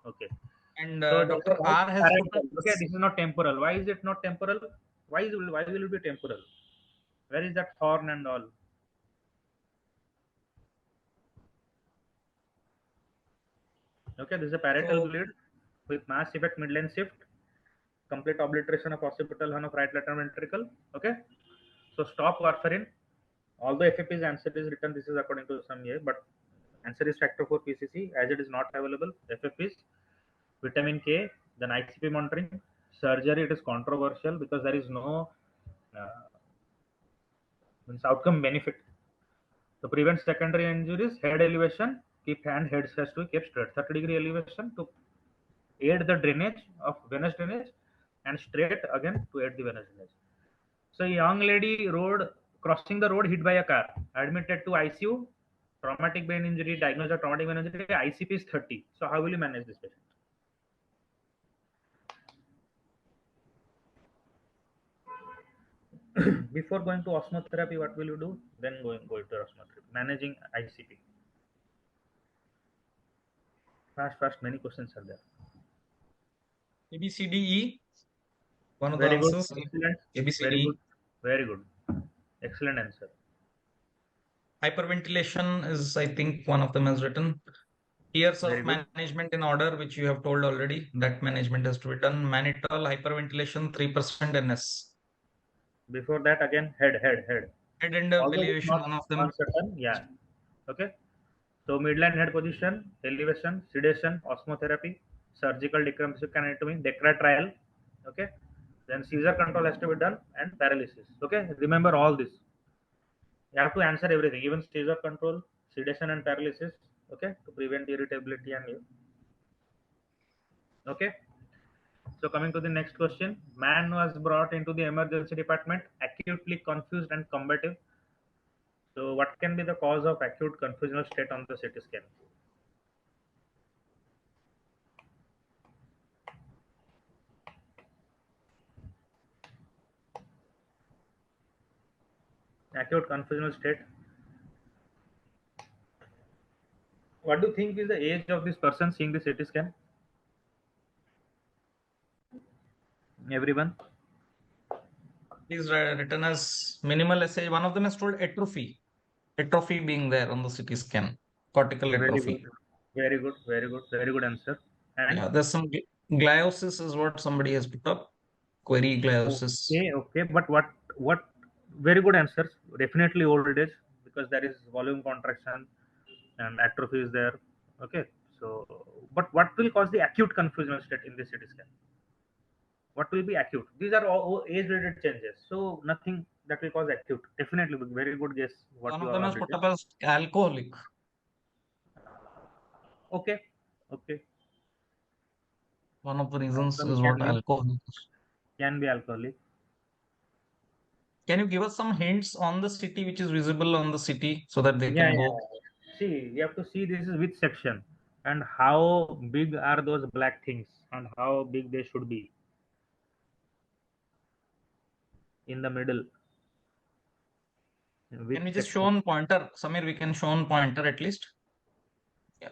Okay. And So Dr. R has put okay, this is not temporal. Why is it not temporal? Why will it be temporal? Where is that horn and all? Okay, this is a parietal bleed with mass effect midline shift, complete obliteration of occipital horn of right lateral ventricle. Okay, so stop warfarin. Although FFP's answer is written, this is according to some year, but answer is factor 4 PCC as it is not available. FFP's vitamin K, then ICP monitoring. Surgery, it is controversial because there is no outcome benefit. To prevent secondary injuries, head elevation, keep head has to keep straight. 30-degree elevation to aid the drainage of venous drainage and straight again to aid the venous drainage. So a young lady crossing the road hit by a car, admitted to ICU, traumatic brain injury, diagnosed with traumatic brain injury, ICP is 30. So how will you manage this patient? Before going to osmotherapy, what will you do? Then go to osmotherapy. Managing ICP. Fast, many questions are there. ABCDE. One of Very the good. answers. Excellent. ABCDE. Very good. Excellent answer. Hyperventilation is, I think, one of them has written. Years of management in order, which you have told already. That management has to be done. Mannitol, hyperventilation, 3% NS. Before that, again, head. Head and elevation, one of them. Uncertain, yeah. Okay. So midline head position, elevation, sedation, osmotherapy, surgical decompression anatomy, DECRA trial. Okay. Then seizure control has to be done and paralysis. Okay. Remember all this. You have to answer everything, even seizure control, sedation and paralysis. Okay. To prevent irritability and okay. So coming to the next question, man was brought into the emergency department, acutely confused and combative. So what can be the cause of acute confusional state on the CT scan? Acute confusional state. What do you think is the age of this person seeing the CT scan? Everyone? Is written as minimal SA. One of them is told atrophy. Atrophy being there on the CT scan. Cortical Very atrophy. good. Very good. Very good. Very good answer. And Yeah, there's some gliosis is what somebody has put up. Query gliosis. okay. But what? Very good answers. Definitely old age because there is volume contraction and atrophy is there. Okay. So, but what will cause the acute confusional state in the CT scan? What will be acute? These are all age-related changes. So nothing that will cause acute. Definitely, very good guess. What One you of all them have is put written. up as alcoholic. Okay. Okay. One of the reasons Some is what alcoholic. can be alcoholic. Can you give us some hints on the city which is visible on the city so that they can go? See, you have to see this is which section and how big are those black things and how big they should be in the middle. Which Can we just show section? on pointer? Samir, we can show on pointer at least. Yeah.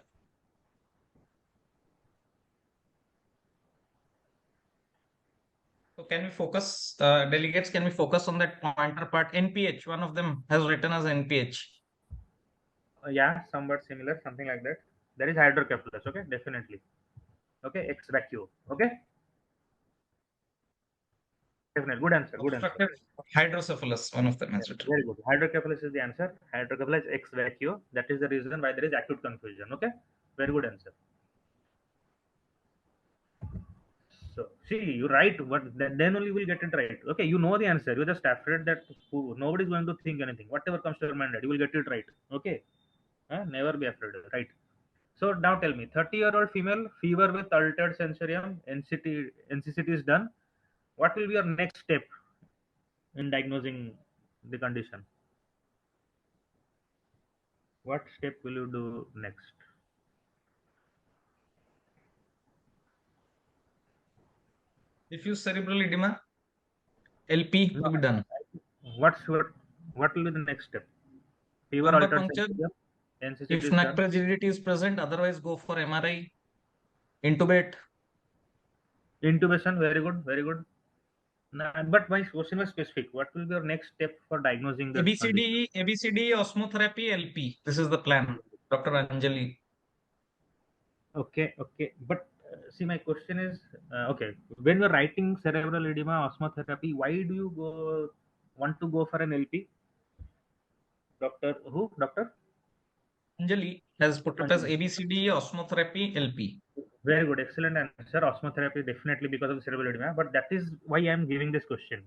So can we focus, delegates, can we focus on that pointer part? NPH, one of them has written as NPH. Yeah, somewhat similar, something like that. There is hydrocephalus. Okay, definitely. Okay, X vacuum. Okay, definitely. Good answer. Good answer. Obstructive hydrocephalus, one of them has written. Very good. Hydrocephalus is the answer. Hydrocephalus X vacuum. That is the reason why there is acute confusion. Okay, very good answer. So see, you write what then only you will get it right. Okay, you know the answer. You're just afraid that nobody is going to think anything. Whatever comes to your mind, you will get it right. Okay, never be afraid. Right. So now tell me, 30-year-old female, fever with altered sensorium, NCCT is done. What will be your next step in diagnosing the condition? What step will you do next? Diffuse cerebral edema, LP to be done. What will be the next step? Fever Lumbar altered puncture. sensorium, NCCT If is neck done. rigidity is present, otherwise go for MRI. Intubate. Intubation, very good, very good. Nah, but my question was specific. What will be your next step for diagnosing the condition? ABCD, osmotherapy, LP. This is the plan, Dr. Anjali. Okay, okay. But see, my question is, okay, when you're writing cerebral edema, osmotherapy, why do you want to go for an LP? Doctor who? Doctor? Anjali has put up as Anjali. ABCD, osmotherapy, LP. Very good, excellent answer. Osmotherapy definitely because of the cerebral edema, but that is why I am giving this question.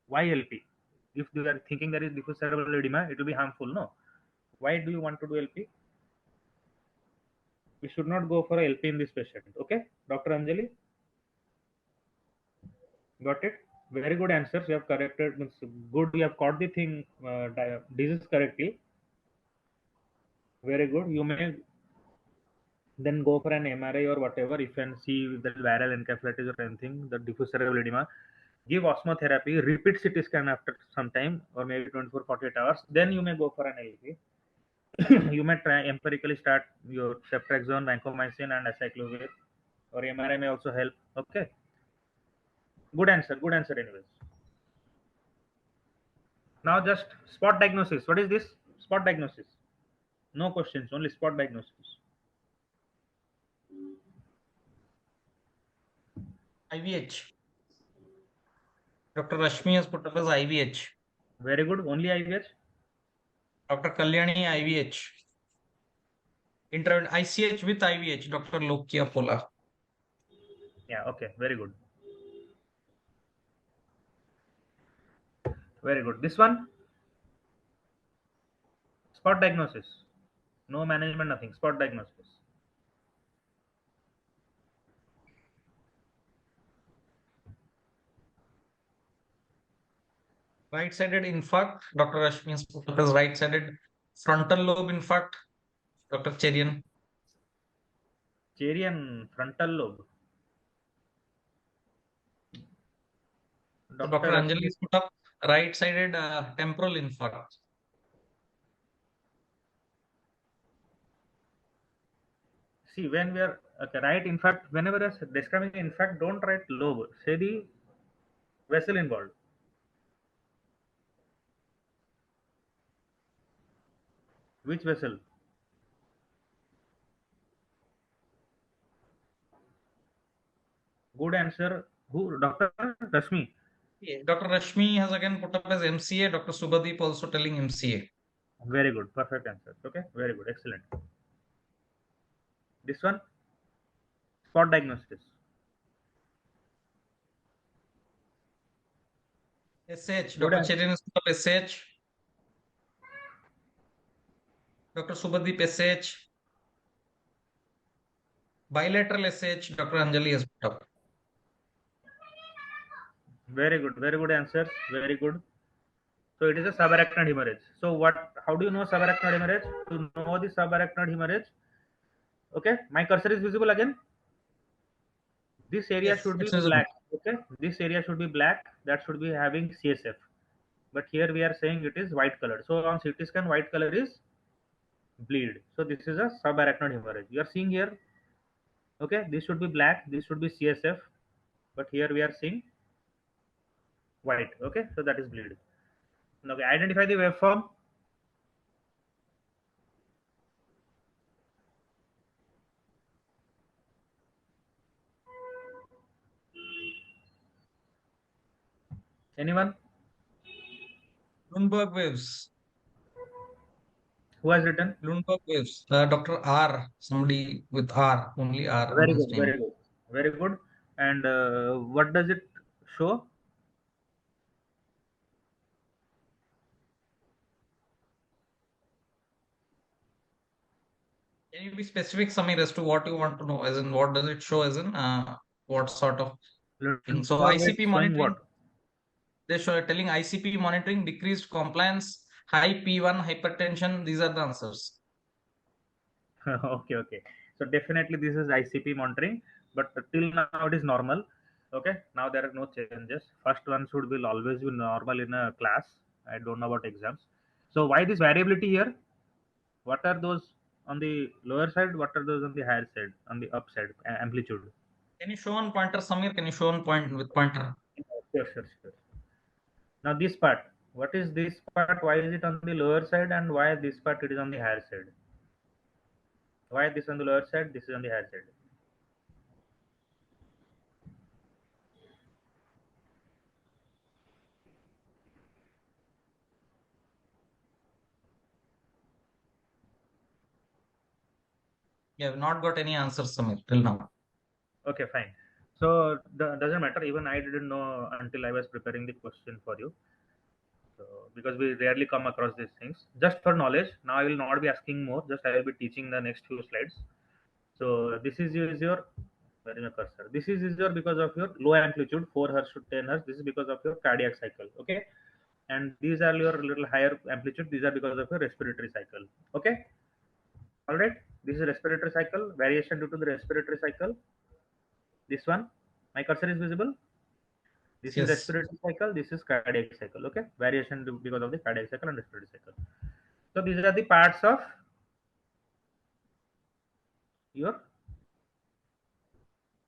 Why LP? If you are thinking there is diffuse cerebral edema, it will be harmful. No. Why do you want to do LP? We should not go for a LP in this patient. Okay, Dr. Anjali, got it. Very good answers. You have corrected. Means good. You have caught the thing disease correctly. Very good. You may then go for an MRI or whatever if you can see the viral encephalitis or anything, the diffuse cerebral edema. Give osmotherapy, repeat CT scan after some time or maybe 24 48 hours. Then you may go for an LP. You may try empirically start your ceftriaxone, vancomycin, and acyclovir, or MRI may also help. Okay. Good answer. Good answer, anyways. Now just spot diagnosis. What is this? Spot diagnosis. No questions, only spot diagnosis. IVH. Dr. Rashmi has put up as IVH. Very good. Only IVH. Dr. Kalyani, IVH. ICH with IVH, Dr. Lokia Pola. Yeah, okay, very good. Very good. This one, spot diagnosis. No management, nothing. Spot diagnosis. Right-sided infarct, Dr. Rashmi has put up as right-sided frontal lobe infarct, Dr. Cherian. Cherian frontal lobe. So Dr. Anjali has put up right-sided temporal infarct. See, when we are okay, right, in fact, whenever you're describing in fact, don't write lobe, say the vessel involved. Which vessel? Good answer. Who? Dr. Rashmi. Yeah, Dr. Rashmi has again put up as MCA, Dr. Subhadeep also telling MCA. Very good. Perfect answer. Okay. Very good. Excellent. This one, spot diagnosis. SH, Good Dr. answer. Cherian has put up SH. Dr. Subhadeep SH. Bilateral SH, Dr. Anjali has put up. Very good. Very good answers. Very good. So it is a subarachnoid hemorrhage. So what? How do you know subarachnoid hemorrhage? To know the subarachnoid hemorrhage, okay, my cursor is visible again. This area Yes, should be it's visible. black. Okay, this area should be black. That should be having CSF. But here we are saying it is white color. So on CT scan, white color is bleed. So this is a subarachnoid hemorrhage. You are seeing here. Okay, this should be black. This should be CSF. But here we are seeing white. Okay, so that is bleed. Okay, identify the waveform. Anyone? Lundberg waves. Who has written? Lundberg waves. Dr. R, somebody with R, only R on Very his good, name. very good, very good. And what does it show? Can you be specific, Samir, as to what you want to know? As in, what does it show? As in, what sort of thing? So ICP Showing monitoring. what? They show telling ICP monitoring, decreased compliance, high P1, hypertension. These are the answers. Okay, okay. So definitely this is ICP monitoring, but till now it is normal. Okay, now there are no changes. First one should will always be normal in a class. I don't know about exams. So why this variability here? What are those on the lower side? What are those on the higher side? On the up side, amplitude. Can you show on pointer, Samir? Can you show on point with pointer? Sure, sure, sure. Now this part. What is this part? Why is it on the lower side, and why this part it is on the higher side? Why this on the lower side? This is on the higher side. You have not got any answers, Samir, till now. Okay, fine. So doesn't matter. Even I didn't know until I was preparing the question for you. So because we rarely come across these things. Just for knowledge. Now I will not be asking more. Just I will be teaching the next few slides. So this is your where is my cursor? This is your because of your low amplitude 4 hertz to 10 hertz. This is because of your cardiac cycle. Okay, and these are your little higher amplitude. These are because of your respiratory cycle. Okay. All right. This is respiratory cycle variation due to the respiratory cycle. This one, my cursor is visible. This is Yes. respiratory cycle. This is cardiac cycle. Okay, variation because of the cardiac cycle and respiratory cycle. So these are the parts of your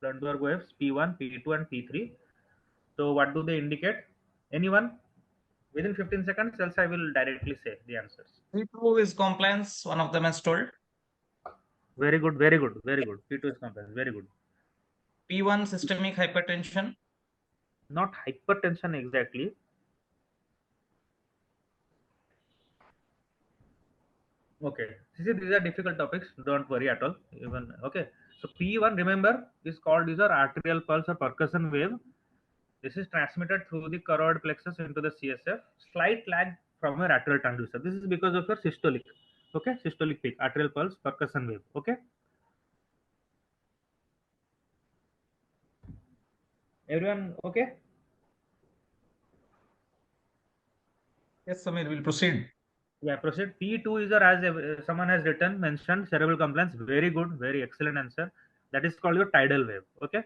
Lundberg waves P1, P2, and P3. So what do they indicate? Anyone? Within 15 seconds, else I will directly say the answers. P2 is compliance. One of them has told. Very good, very good, very good. P2 is compliance. Very good. P1 systemic hypertension. Not hypertension exactly. Okay. See, these are difficult topics. Don't worry at all. Even okay. So P1, remember, is called as our arterial pulse or percussion wave. This is transmitted through the choroid plexus into the CSF. Slight lag from your atrial transducer. This is because of your systolic. Okay, systolic peak, arterial pulse, percussion wave. Okay. Everyone okay? Yes, Samir, we'll proceed. Yeah, proceed. P2 is, or as someone has written, mentioned cerebral compliance. Very good, very excellent answer. That is called your tidal wave. Okay.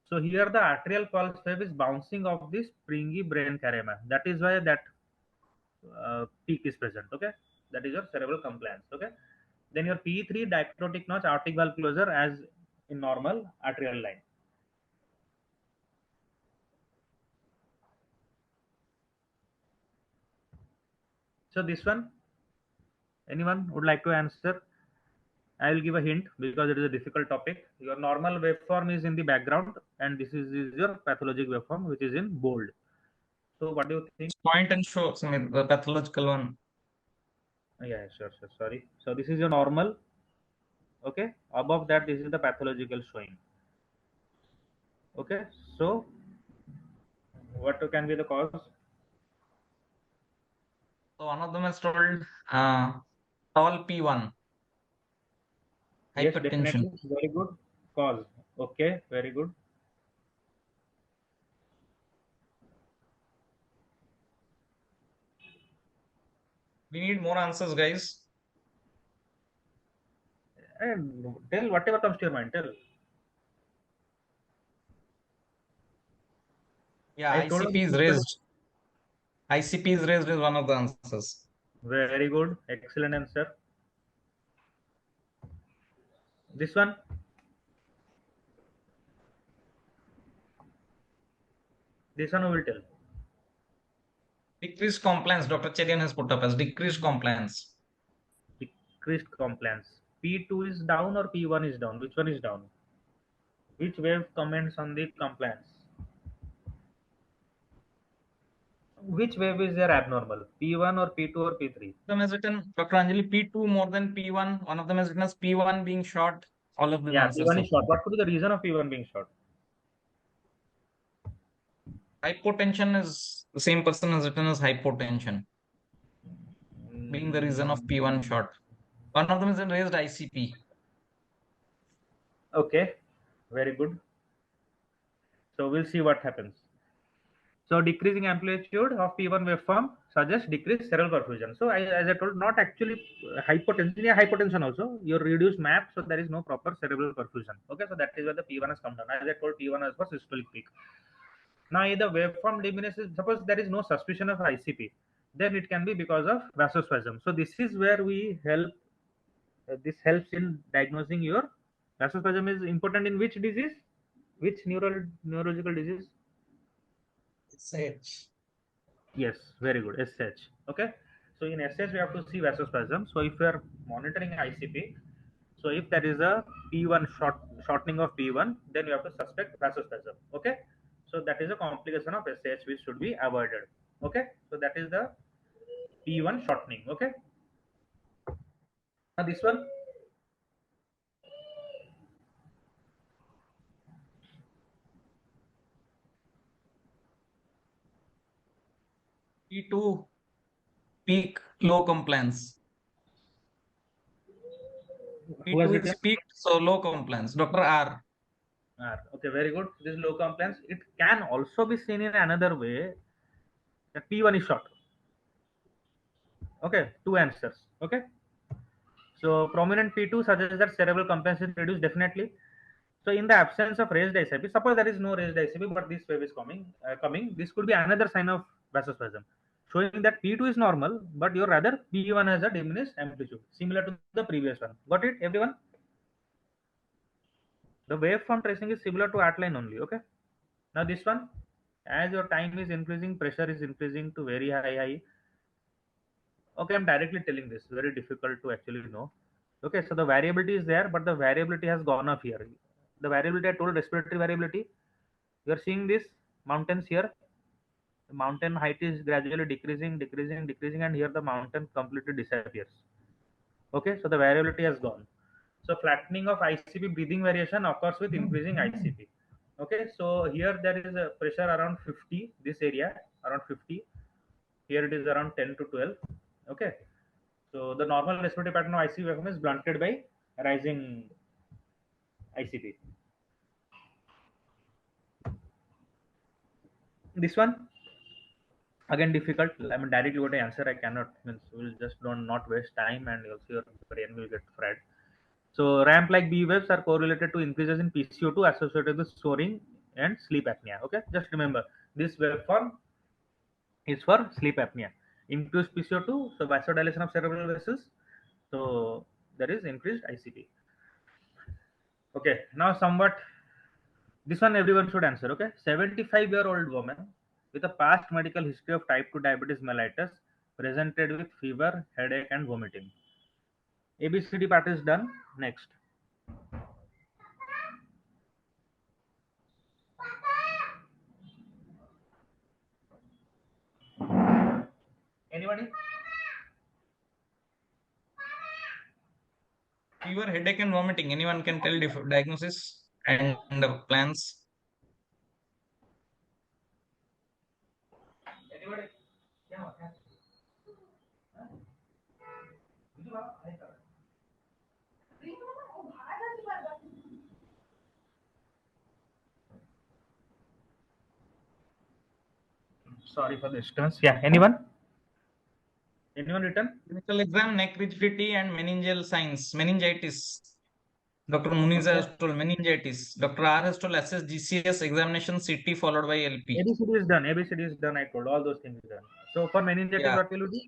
So here the arterial pulse wave is bouncing off the springy brain carema. That is why that peak is present. Okay. That is your cerebral compliance. Okay. Then your P3 dicrotic notch aortic valve closure as in normal arterial line. So this one, anyone would like to answer? I will give a hint because it is a difficult topic. Your normal waveform is in the background, and is your pathologic waveform, which is in bold. So, what do you think? Point and show, Samir, the pathological one. Yeah, sure, sure. Sorry. So, this is your normal. Okay. Above that, this is the pathological showing. Okay. So, what can be the cause? So one of them is told tall P1, Yes, hypertension. definitely. Very good. Cause. Okay. Very good. We need more answers, guys. And tell whatever comes to your mind. Tell. Yeah, I told ICP is you. raised. ICP is raised is one of the answers. Very good. Excellent answer. This one. This one we will tell. Decreased compliance, Dr. Cherian has put up as decreased compliance. Decreased compliance. P2 is down or P1 is down? Which one is down? Which wave comments on the compliance? Which wave is there abnormal? P1 or P2 or P3? One of them has written, Dr. Anjali, P2 more than P1. One of them has written as P1 being short. All of these Yeah, answers. P1 is short. What could be the reason of P1 being short? Hypotension is the same person has written as hypotension being the reason of P1 short. One of them is in raised ICP. Okay, very good. So we'll see what happens. So decreasing amplitude of P1 waveform suggests decreased cerebral perfusion. So as I told, not actually hypotension, yeah, hypotension also. You reduce MAP, so there is no proper cerebral perfusion. Okay, so that is where the P1 has come down. As I told, P1 is for systolic peak. Now, if the waveform diminishes, suppose there is no suspicion of ICP, then it can be because of vasospasm. So this is where we help. This helps in diagnosing your vasospasm is important in which disease, which neurological disease? SH. Yes, very good. SH. Okay. So in SH we have to see vasospasm. So if we are monitoring ICP, so if there is a P1 shortening of P1, then you have to suspect vasospasm. Okay. So that is a complication of SH which should be avoided. Okay. So that is the P1 shortening. Okay. Now this one. P2 peak low compliance. Who has P2 is written? peaked, so low compliance. Dr. R. R. Okay, very good. This is low compliance. It can also be seen in another way that P1 is short. Okay, two answers. Okay. So prominent P2 suggests that cerebral compliance is reduced definitely. So in the absence of raised ICP, suppose there is no raised ICP, but this wave is coming. This could be another sign of vasospasm, showing that P2 is normal, but your rather P1 has a diminished amplitude, similar to the previous one. Got it, everyone? The waveform tracing is similar to outline only. Okay. Now this one, as your time is increasing, pressure is increasing to very high. Okay, I'm directly telling this. Very difficult to actually know. Okay, so the variability is there, but the variability has gone up here. The variability I told, respiratory variability. You are seeing this mountains here. The mountain height is gradually decreasing, and here the mountain completely disappears. Okay, so the variability has gone. So flattening of ICP breathing variation occurs with increasing ICP. Okay, so here there is a pressure around 50, this area around 50. Here it is around 10 to 12. Okay, so the normal respiratory pattern of ICP vacuum is blunted by rising ICP. This one again difficult. I mean, directly what I answer I cannot. Means we'll just don't not waste time, and also your brain will get fried. So ramp-like B waves are correlated to increases in PCO2 associated with snoring and sleep apnea. Okay, just remember this waveform is for sleep apnea. Increased PCO2, so vasodilation of cerebral vessels. So there is increased ICP. Okay, now somewhat this one everyone should answer. Okay, 75-year-old woman with a past medical history of type 2 diabetes mellitus presented with fever, headache, and vomiting. ABCD part is done. Next. Anybody? Fever, headache, and vomiting. Anyone can tell diagnosis and the plans. Anybody? Sorry for the distance. Yeah, anyone? Anyone written? Clinical exam, neck rigidity, and meningeal signs. Meningitis. Dr. Muniza has told meningitis. Dr. R has told assess GCS examination CT followed by LP. ABCD is done. ABCD is done. I told all those things done. So for meningitis, Yeah. what will you do?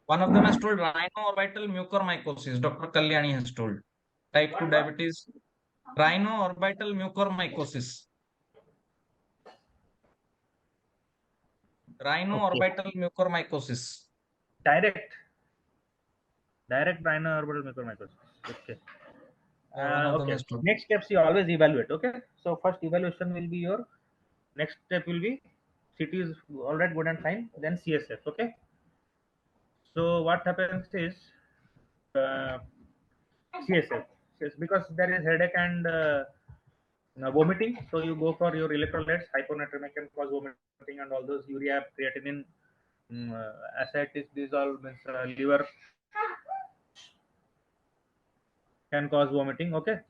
One of them has told rhino-orbital mucormycosis. Dr. Kalyani has told. Type 2 diabetes. Rhino-orbital mucormycosis. Okay. Rhino-orbital mucormycosis. Direct rhino orbital mucormycosis. Okay. Yeah, one of them Okay. has told. Next steps you always evaluate. Okay. So first evaluation will be your next step will be CT is all right, good and fine. Then CSF. Okay. So what happens is uh, CSF. Yes, because there is headache and vomiting, so you go for your electrolytes. Hyponatremia can cause vomiting, and all those urea, creatinine, ascites, these all means liver can cause vomiting. Okay,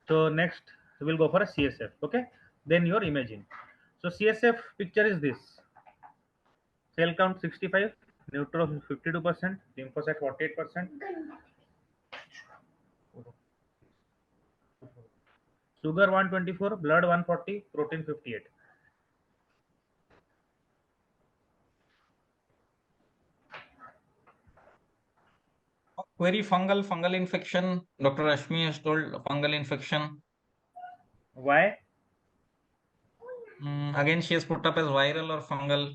so next we'll go for a CSF. Okay, then your imaging. So CSF picture is this: cell count 65, neutrophils 52%, lymphocyte 48%, sugar 124, blood 140, protein 58. Query fungal infection. Dr. Rashmi has told fungal infection. Why? Again, she has put up as viral or fungal.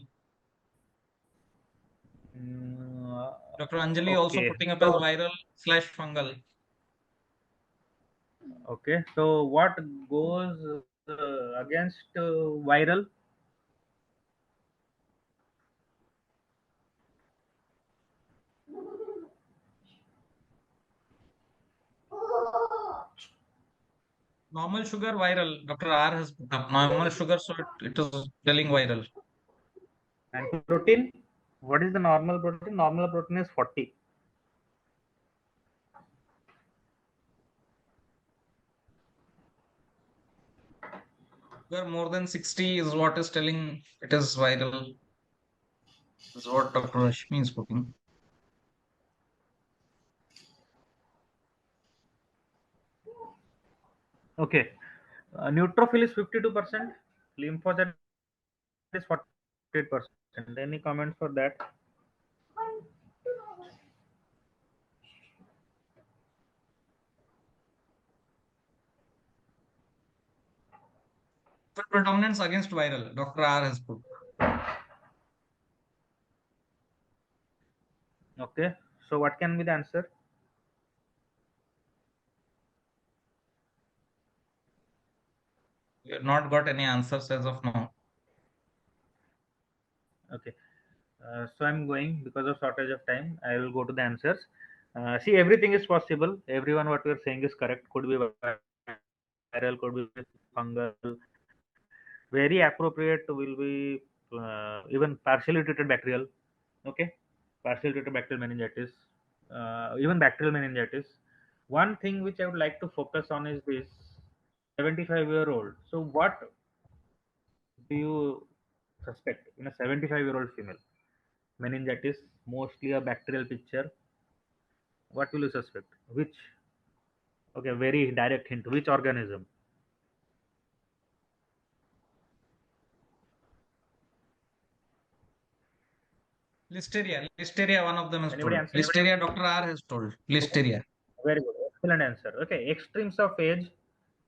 Dr. Anjali also Okay. putting up as So, viral/fungal. okay. So what goes against viral? Normal sugar viral. Dr. R has put up normal sugar, so it is telling viral. And protein? What is the normal protein? Normal protein is 40. Sugar more than 60 is what is telling it is viral. Is what Dr. Rashmi is putting. Okay. Neutrophil is 52%. Lymphocyte is 48%. Any comments for that? Predominance against viral. Dr. R has put. Okay. So what can be the answer? We have not got any answers as of now. Okay. So I'm going because of shortage of time. I will go to the answers. See, everything is possible. Everyone, what we are saying is correct. Could be viral, could be fungal. Very appropriate will be even partially treated bacterial. Okay, partially treated bacterial meningitis, even bacterial meningitis. One thing which I would like to focus on is this 75-year-old. So, what do you suspect in a 75-year-old female? Meningitis, mostly a bacterial picture. What will you suspect? Which? Okay, very direct hint. Which organism? Listeria, one of them has Anybody told. answer? Listeria, Dr. R has told. Listeria. Very good. Excellent answer. Okay, extremes of age.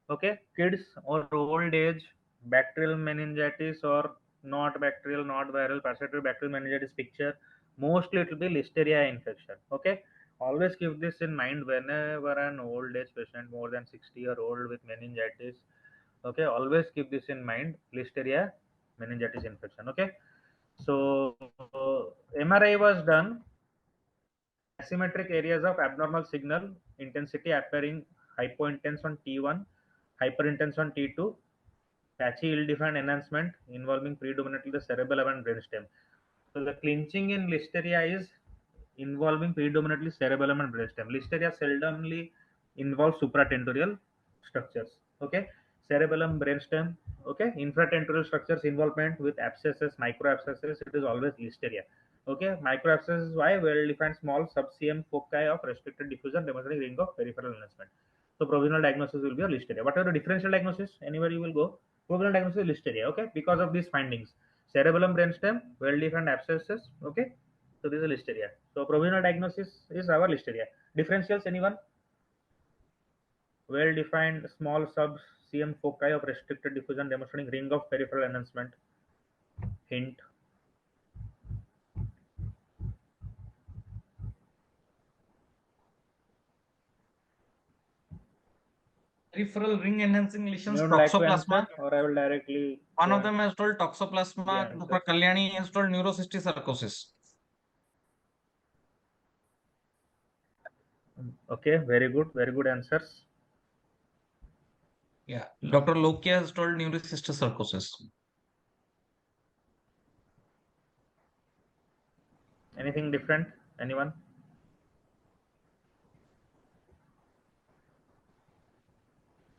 Okay, kids or old age, bacterial meningitis or not bacterial, not viral, parasitic bacterial meningitis picture. Mostly it will be Listeria infection. Okay, always keep this in mind whenever an old age patient, more than 60-year-old with meningitis. Okay, always keep this in mind. Listeria meningitis infection. Okay, so MRI was done. Asymmetric areas of abnormal signal intensity appearing hypointense on T1, hyperintense on T2, patchy ill-defined enhancement involving predominantly the cerebellum and brainstem. So the clinching in Listeria is involving predominantly cerebellum and brainstem. Listeria seldomly involves supratentorial structures. Okay, cerebellum, brainstem. Okay, infratentorial structures involvement with abscesses, microabscesses. It is always Listeria. Okay, microabscesses why well-defined small sub-cm foci of restricted diffusion demonstrating ring of peripheral enhancement. So provisional diagnosis will be a Listeria. Whatever the differential diagnosis, anybody will go. Provisional diagnosis is Listeria. Okay, because of these findings, cerebellum, brainstem, well-defined abscesses. Okay, so this is Listeria. So provisional diagnosis is our Listeria. Differentials, anyone? Well-defined small sub-cm foci of restricted diffusion demonstrating ring of peripheral enhancement. Hint. Peripheral ring enhancing lesions, You would like to toxoplasma. answer, or I will directly. One of them has told toxoplasma. Yeah, Dr. Kalyani has told neurocysticercosis. Okay, very good answers. Yeah, Dr. Lokia has told neurocysticercosis. Anything different? Anyone?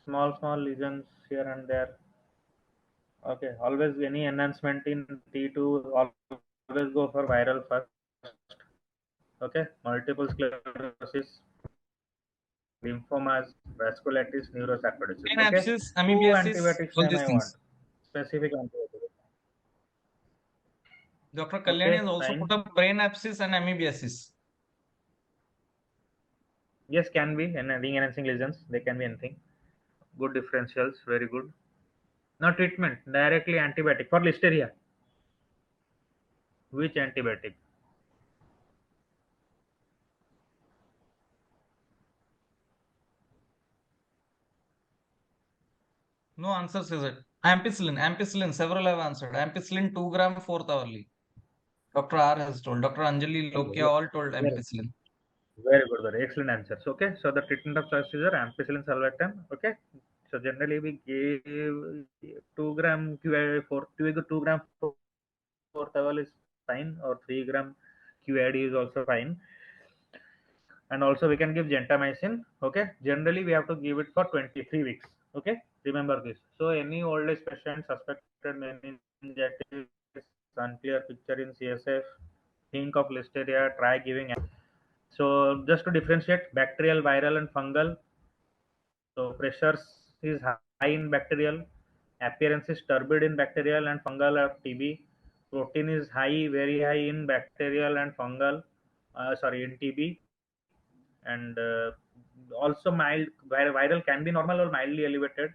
Small lesions here and there. Okay, always any enhancement in T2, always go for viral first. Okay, multiple sclerosis, lymphomas, vasculitis, neurosarcoidosis. Brain Okay, abscess, 2 amoebiasis, antibiotics all time these I want. things. Specific antibiotics. Dr. Kalyani Okay, has also fine. put up brain abscess and amoebiasis. Yes, can be and ring enhancing lesions. They can be anything. Good differentials, very good. Now treatment directly antibiotic for Listeria. Which antibiotic? No answer says it. Ampicillin. Several have answered. Ampicillin 2 gram 4th hourly. Dr. R has told. Dr. Anjali Lokia all told Very, ampicillin. very good, very excellent answers. Okay, so the treatment of choice is ampicillin sulbactam. Okay, so generally we give 2 gram QID for 2 gram 4th hour is fine, or 3 gram QID is also fine. And also we can give gentamicin. Okay, generally we have to give it for 23 weeks. Okay, remember this. So any old age patient suspected meningitis, unclear picture in CSF, think of Listeria, try giving. So just to differentiate bacterial, viral and fungal. So pressures is high in bacterial, appearance is turbid in bacterial and fungal of TB. Protein is high, very high in bacterial and fungal, in TB. And also mild, viral can be normal or mildly elevated.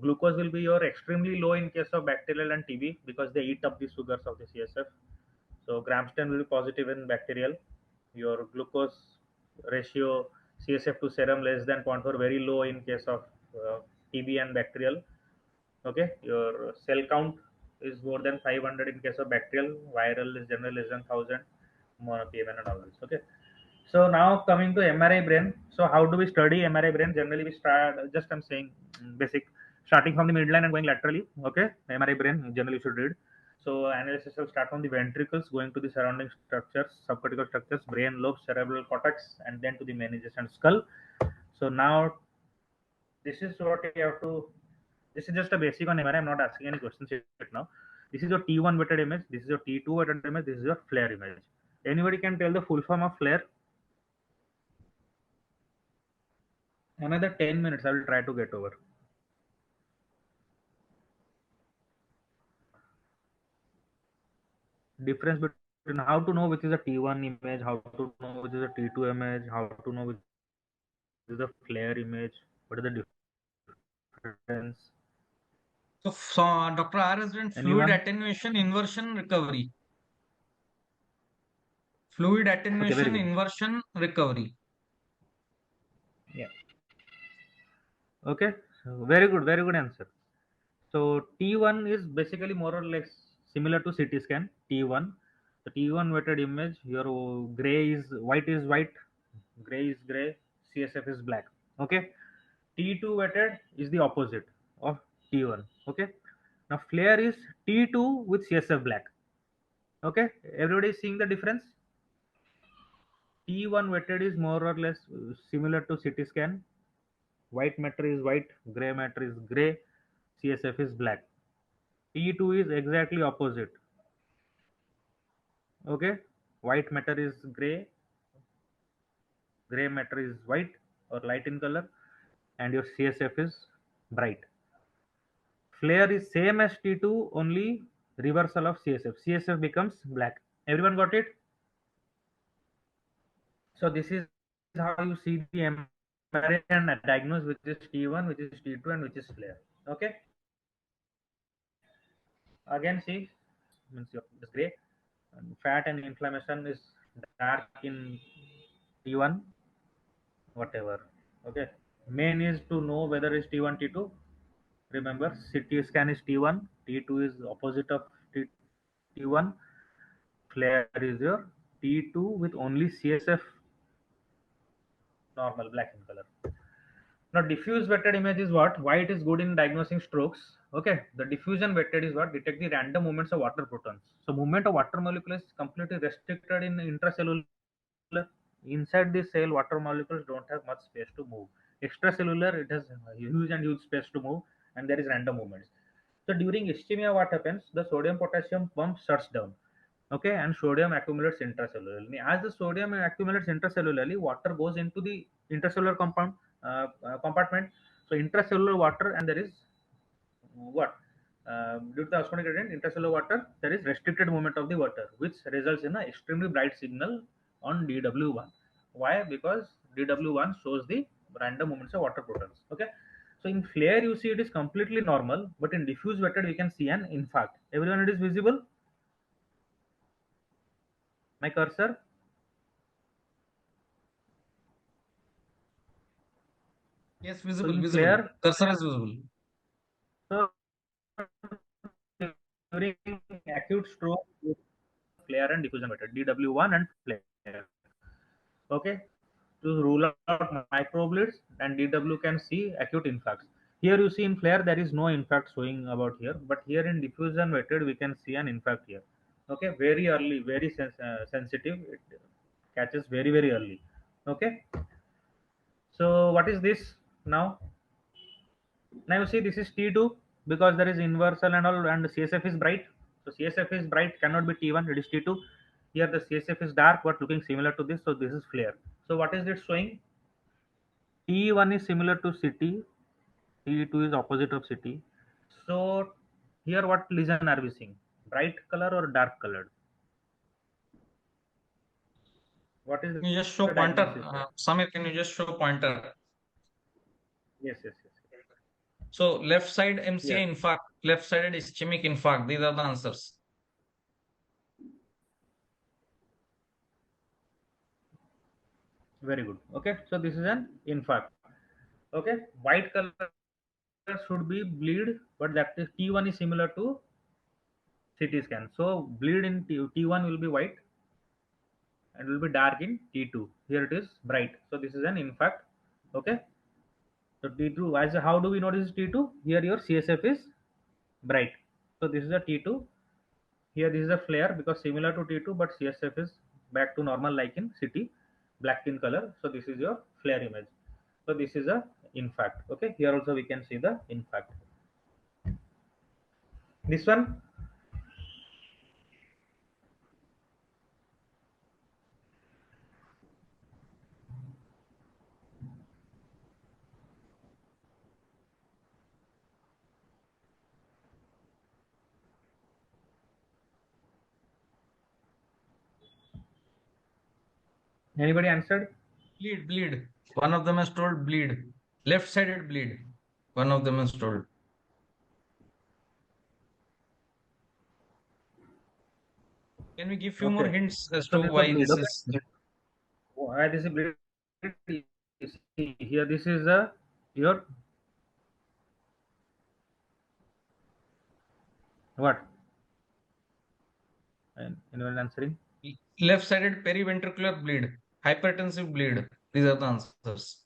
Glucose will be your extremely low in case of bacterial and TB because they eat up the sugars of the CSF. So Gram-10 will be positive in bacterial. Your glucose ratio CSF to serum less than 0.4 very low in case of TB and bacterial. Okay, your cell count is more than 500 in case of bacterial. Viral is generally less than 1000. PMN and all this. Okay, So now coming to MRI brain. So how do we study MRI brain? Generally we start, just I'm saying basic, starting from the midline and going laterally. Okay, MRI brain generally you should read. So analysis will start from the ventricles, going to the surrounding structures, subcortical structures, brain, lobes, cerebral cortex, and then to the meninges and skull. So now this is what you have to. This is just a basic on MRI. I'm not asking any questions yet now. This is your T1 weighted image. This is your T2 weighted image. This is your flare image. Anybody can tell the full form of flare? Another 10 minutes. I will try to get over. Difference between how to know which is a T1 image, how to know which is a T2 image, how to know which is a flare image. What is the difference? So, Dr. R has done fluid Anyone? attenuation, inversion, recovery. Fluid Okay, very attenuation, good. inversion, recovery. Yeah. Okay. So very good answer. So T1 is basically more or less similar to CT scan. T1. The T1 weighted image, your gray is white, gray is gray, CSF is black. Okay. T2 weighted is the opposite of T1. Okay. Now flare is T2 with CSF black. Okay. Everybody is seeing the difference. T1 weighted is more or less similar to CT scan. White matter is white, gray matter is gray, CSF is black. T2 is exactly opposite. Okay, white matter is gray, gray matter is white or light in color, and your CSF is bright. Flare is same as T2, only reversal of CSF. CSF becomes black. Everyone got it? So this is how you see the MRI and diagnose which is T1, which is T2, and which is flare. Okay. Again, see, means your this gray, and fat and inflammation is dark in T1, whatever. Okay. Main is to know whether it's T1, T2. Remember, CT scan is T1, T2 is opposite of T1. Flare is your T2 with only CSF normal black in color. Now, diffuse vectored image is what? Why it is good in diagnosing strokes? Okay, the diffusion vectored is what? Detect the random movements of water protons. So, movement of water molecules is completely restricted in intracellular. Inside the cell, water molecules don't have much space to move. Extracellular, it has huge space to move, and there is random movements. So, during ischemia, what happens? The sodium potassium pump shuts down. Okay, and sodium accumulates intracellularly. As the sodium accumulates intracellularly, water goes into the intercellular compartment. So intracellular water, and there is what, due to the osmotic gradient, intercellular water, there is restricted movement of the water, which results in an extremely bright signal on DW1. Why? Because DW1 shows the random movements of water protons. Okay, so in flare you see it is completely normal, but in diffuse vector we can see an infarct. Everyone, it is visible? My cursor? Yes, So visible, in visible. flare, Cursor is visible. so during acute stroke, flare and diffusion method, DW1 and flare. Okay, to rule out microbleeds, and DW can see acute infarcts. Here you see in flare there is no infarct showing about here, but here in diffusion method we can see an infarct here. Okay, very early, very sensitive. It catches very early. Okay, so what is this now? Now you see this is T2 because there is inversal and all, and CSF is bright. So CSF is bright, cannot be T1, it is T2. Here the CSF is dark but looking similar to this, so this is flare. So what is it showing? T1 is similar to CT, T2 is opposite of CT. So here what lesion are we seeing? Bright color or dark colored? What is You just show the pointer. diagnosis here? Samir, can you just show pointer? Yes. So left side MCA Yes, infarct, left sided ischemic infarct. These are the answers. very good. Okay, so this is an infarct. Okay, white color should be bleed, but that is T1 is similar to CT scan. So bleed in T1 will be white. and will be dark in T2. Here it is bright. So this is an infarct. Okay. So T2, as how do we know this is T2? Here your CSF is bright. So this is a T2. Here this is a flare because similar to T2, but CSF is back to normal like in CT, black in color. So this is your flare image. So this is a infarct. Okay. Here also we can see the infarct. This one. Anybody answered? Bleed. One of them has told bleed. Left-sided bleed. One of them has told. Can we give few more Okay. hints as So to this is a why bleed. this Okay. is? Why this is bleed? See, here this is a your what? And anyone answering? Left-sided periventricular bleed, hypertensive bleed. These are the answers.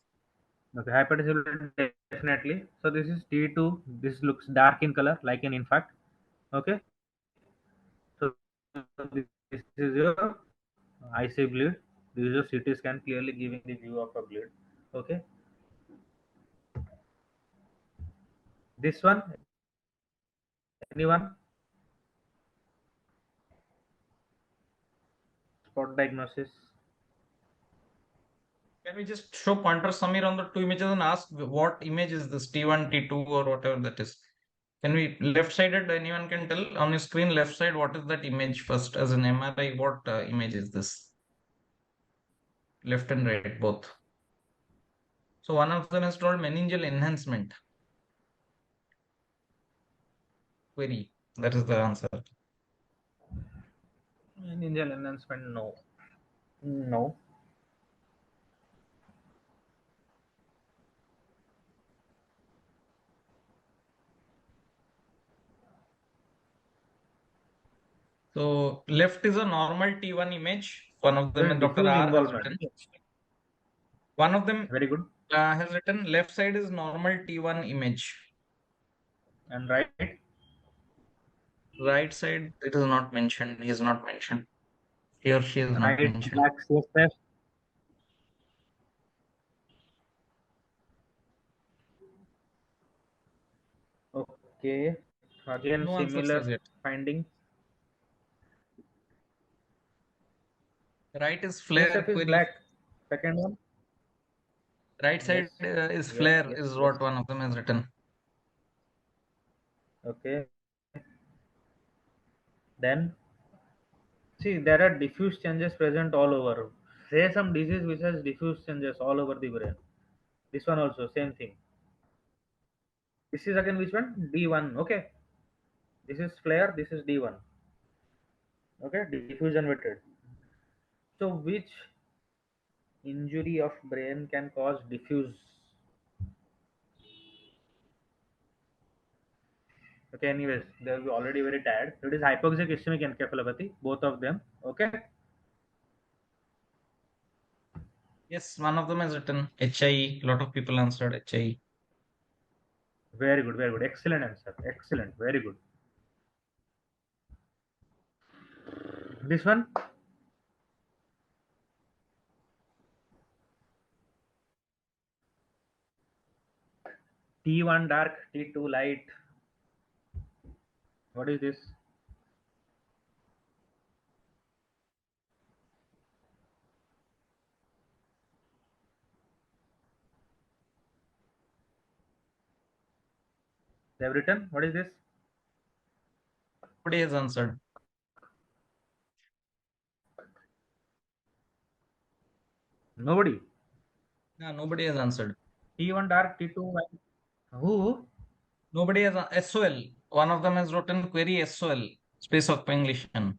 Okay, hypertensive definitely. So this is T2. This looks dark in color, like an infarct. Okay. So this is your IC bleed. This is your CT scan clearly giving the view of a bleed. Okay. This one, anyone? Spot diagnosis. Can we just show pointer Samir on the two images and ask what image is this, T1, T2 or whatever that is? Can we left-sided, anyone can tell on your screen left side, what is that image first as an MRI? What image is this? Left and right, both. So one of them is called meningeal enhancement. Query. That is the answer. Meningeal enhancement, no. No. So left is a normal T1 image. One of them, There is Dr. diffuse R has involvement. written. One of them Very good. has written left side is normal T1 image. And right. Right side, it is not mentioned. He is not mentioned. He or she is not Right mentioned. black CSF. Okay. Again, No answers similar as yet. finding. Right is flare CSF is query. black. Second one. Right side Yes. is Yes, flare yes, is yes. what one of them has written. Okay. Then see there are diffuse changes present all over. Say some disease which has diffuse changes all over the brain. This one also same thing. This is again which one? D1. Okay. This is flare. This is D1. Okay. Diffuse and wetted. So which injury of brain can cause diffuse? Okay, anyways, they will be already very tired. It is hypoxic ischemic encephalopathy, both of them. Okay. Yes, one of them has written HIE. A lot of people answered HIE. Very good, very good. Excellent answer. Excellent. Very good. This one? T1 dark, T2 light. What is this? They have written. What is this? Nobody has answered. Nobody. No, nobody has answered. T1 dark, T2 light. Who? Nobody has SOL. One of them has written query SOL, space occupying lesion.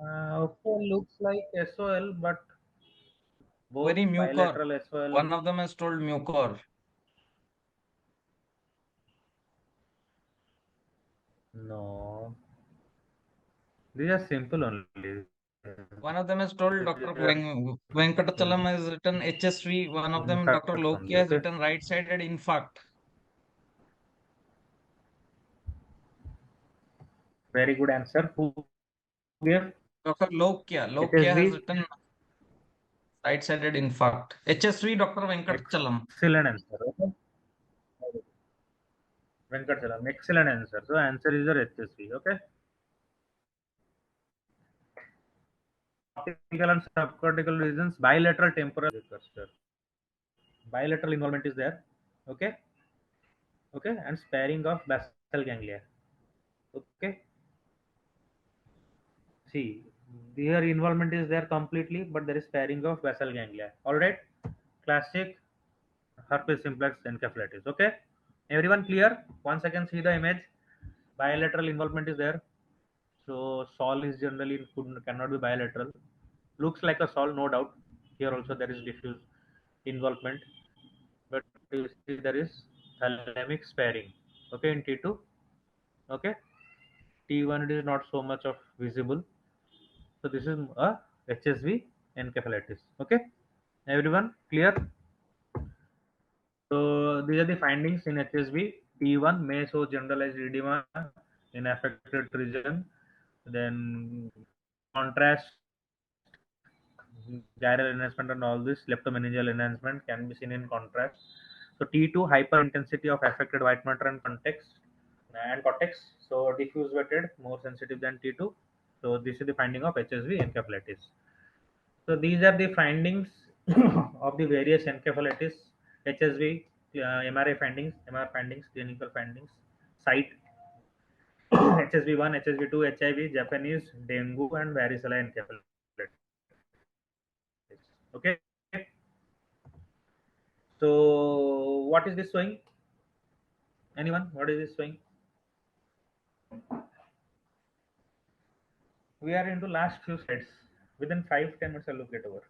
Okay, looks like SOL, but both Query mucor. bilateral SOL. One of them has told mucor. No. These are simple only. One of them has told Dr. Venkatachalam has written HSV. One of them, Infarct Dr. only, Lokia, has okay? written right-sided infarct. Very good answer. Who gave? Dr. Lokia has HSV? written right-sided infarct. HSV, Dr. Venkatachalam. Excellent answer. Okay. Venkatachalam, excellent answer. So answer is your HSV. Okay. Cortical and subcortical regions, bilateral temporal cluster. Bilateral involvement is there. Okay. Okay, and sparing of basal ganglia. Okay. See, their involvement is there completely, but there is sparing of basal ganglia. All right. Classic herpes simplex encephalitis. Okay. Everyone clear? Once again, see the image. Bilateral involvement is there. So sol is generally cannot be bilateral. Looks like a sol, no doubt. Here also there is diffuse involvement, but you see there is thalamic sparing. Okay, in T2. Okay, T1 it is not so much of visible. So this is a HSV encephalitis. Okay, everyone clear? So these are the findings in HSV. T1 may show generalized edema in affected region. Then contrast gyral enhancement and all this leptomeningeal enhancement can be seen in contrast. So T2 hyper intensity of affected white matter and cortex. So diffuse weighted more sensitive than T2. So this is the finding of HSV encephalitis. So these are the findings of the various encephalitis, HSV, MRI findings, MR findings, clinical findings, site HSV1, HSV2, HIV, Japanese, dengue, and varicella encephalitis. Okay. So what is this showing? Anyone? What is this showing? We are into last few slides. Within 5-10 minutes, I'll look it over.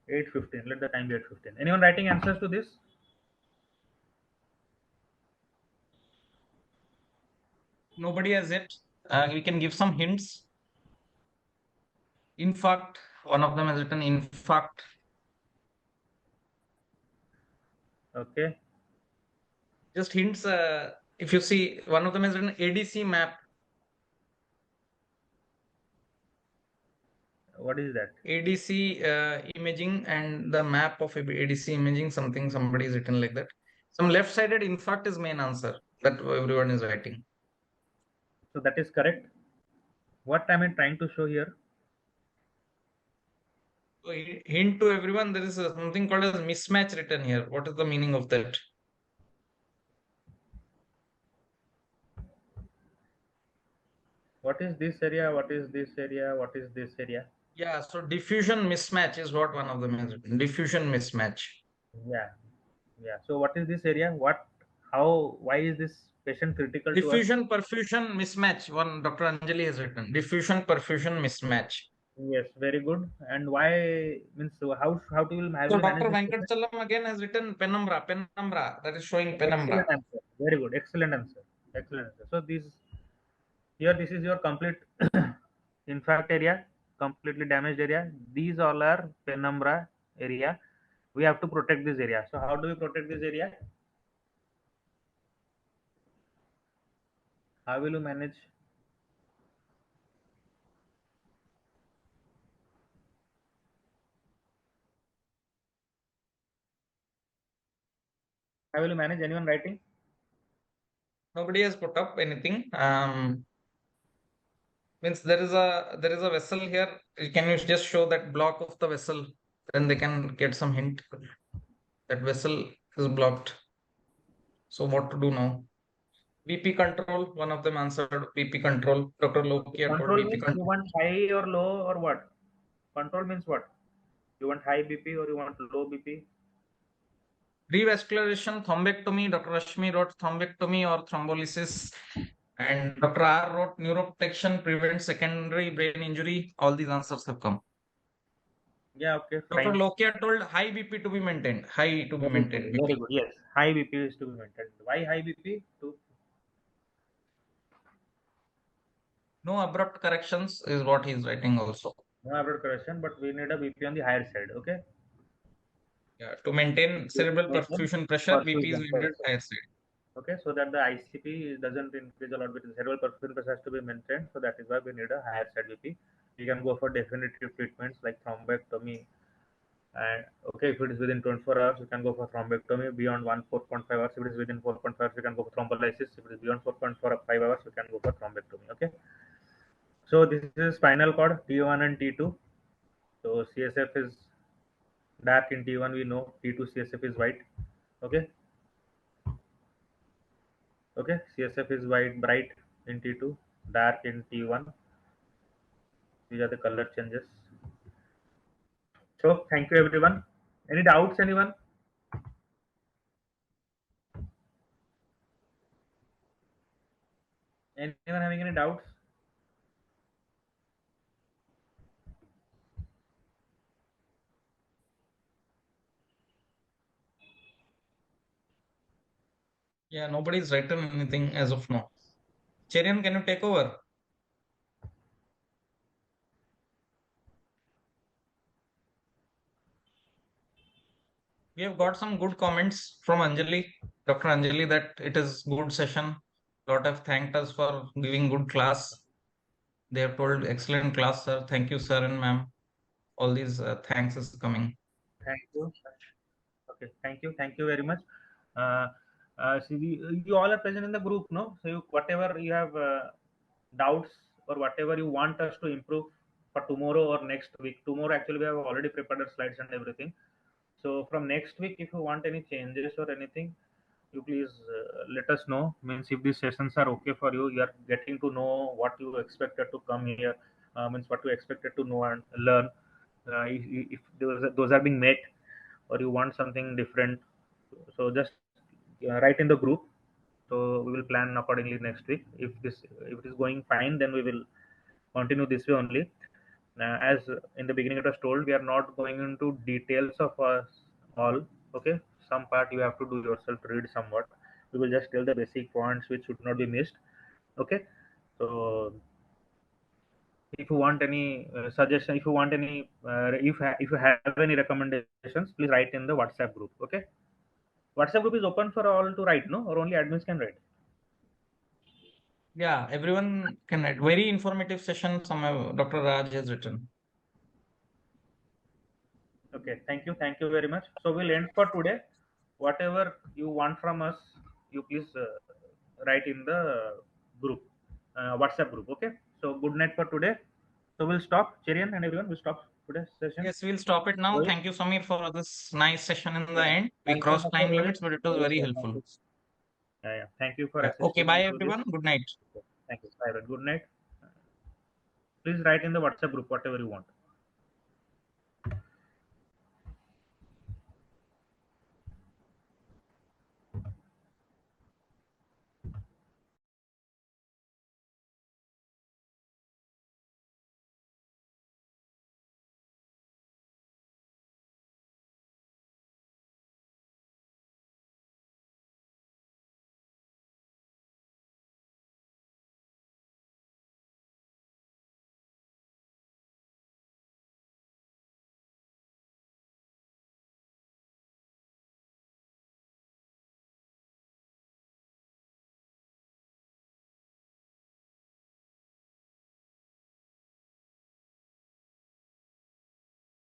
8:15. Let the time be 8:15. Anyone writing answers to this? Nobody has it. We can give some hints. Infarct. One of them has written infarct. Okay. Just hints. If you see, one of them has written ADC map. What is that? ADC imaging and the map of ADC imaging, somebody is written like that. Some left-sided infarct is main answer that everyone is writing. So that is correct. What am I trying to show here? So hint to everyone, there is something called as mismatch written here. What is the meaning of that? What is this area? What is this area? What is this area? Yeah, so diffusion mismatch is what one of them has written. Diffusion mismatch. Yeah. Yeah. So what is this area? What? How? Why is this patient critical to us? Diffusion perfusion mismatch. One Dr. Anjali has written. Diffusion perfusion mismatch. Yes, very good. And why means so how do you have So you manage Dr. this patient? Venkatachalam again has written penumbra. That is showing penumbra. Excellent answer. Very good. Excellent answer. Excellent answer. So this is your complete infarct area, completely damaged area. These all are penumbra area. We have to protect this area. So how do we protect this area? How will you manage? How will you manage? Anyone writing? Nobody has put up anything. Means there is a vessel here. Can you just show that block of the vessel? Then they can get some hint. That vessel is blocked. So what to do now? BP control. One of them answered BP control. Dr. Lokia told Control BP means you control. want high or low or what? Control means what? You want high BP or you want low BP? Revascularization, thrombectomy. Dr. Rashmi wrote thrombectomy or thrombolysis. And Dr. R wrote neuroprotection, prevent secondary brain injury. All these answers have come. Yeah, okay, Dr. fine. Lokia told high BP to be maintained. High to be Very maintained. good. Very good. Yes, high BP is to be maintained. Why high BP? To No abrupt corrections is what he's writing also. no abrupt correction, but we need a BP on the higher side. Okay. Yeah, to maintain cerebral perfusion pressure, BP is needed higher side. Okay, so that the ICP doesn't increase a lot because cerebral perfusion pressure has to be maintained. So that is why we need a higher side BP. We can go for definitive treatments like thrombectomy. And okay, if it is within 24 hours, you can go for thrombectomy. Beyond 4.5 hours, if it is within 4.5 hours, you can go for thrombolysis. If it is beyond 4.45 hours, you can go for thrombectomy. Okay. So this is spinal cord T1 and T2. So CSF is dark in T1, we know. T2 CSF is white. Okay. Okay, CSF is white, bright in T2, dark in T1. These are the color changes. So thank you everyone. Any doubts, anyone? Anyone having any doubts? Yeah, nobody's written anything as of now. Cherian, can you take over? We have got some good comments from Anjali, Dr. Anjali, that it is good session. Lot of thanked us for giving good class. They have told excellent class, sir. Thank you, sir and ma'am. All these thanks is coming. Thank you. Okay, thank you very much. Uh, see, you all are present in the group, no? So whatever you have doubts or whatever you want us to improve for tomorrow or next week. Tomorrow, actually, we have already prepared the slides and everything. So from next week, if you want any changes or anything, you please let us know. Means if these sessions are okay for you, you are getting to know what you expected to come here. Means what you expected to know and learn. If those are being met, or you want something different, so just write in the group. So we will plan accordingly next week. If it is going fine, then we will continue this way only. As in the beginning it was told, we are not going into details of us all. Okay, some part you have to do yourself, read somewhat. We will just tell the basic points which should not be missed. Okay, so if you want any suggestion, if you want any if you have any recommendations, please write in the WhatsApp group. Okay, WhatsApp group is open for all to write, no, or only admins can write? Yeah, everyone can write. Very informative session. Dr. Raj has written. Okay, thank you very much. So we'll end for today. Whatever you want from us, you please write in the group, WhatsApp group. Okay, so good night for today. So we'll stop. Cherian and everyone, we'll stop today's session. Yes, we'll stop it now. Rohit? Thank you, Samir, for this nice session in the Yeah. end. We Thank you, crossed Dr. time Rohit. limits, but it was very helpful. Yeah. Thank you for Yeah. Okay, assisting bye me through this. everyone. Good night. Thank you. Bye. Good night. Please write in the WhatsApp group whatever you want.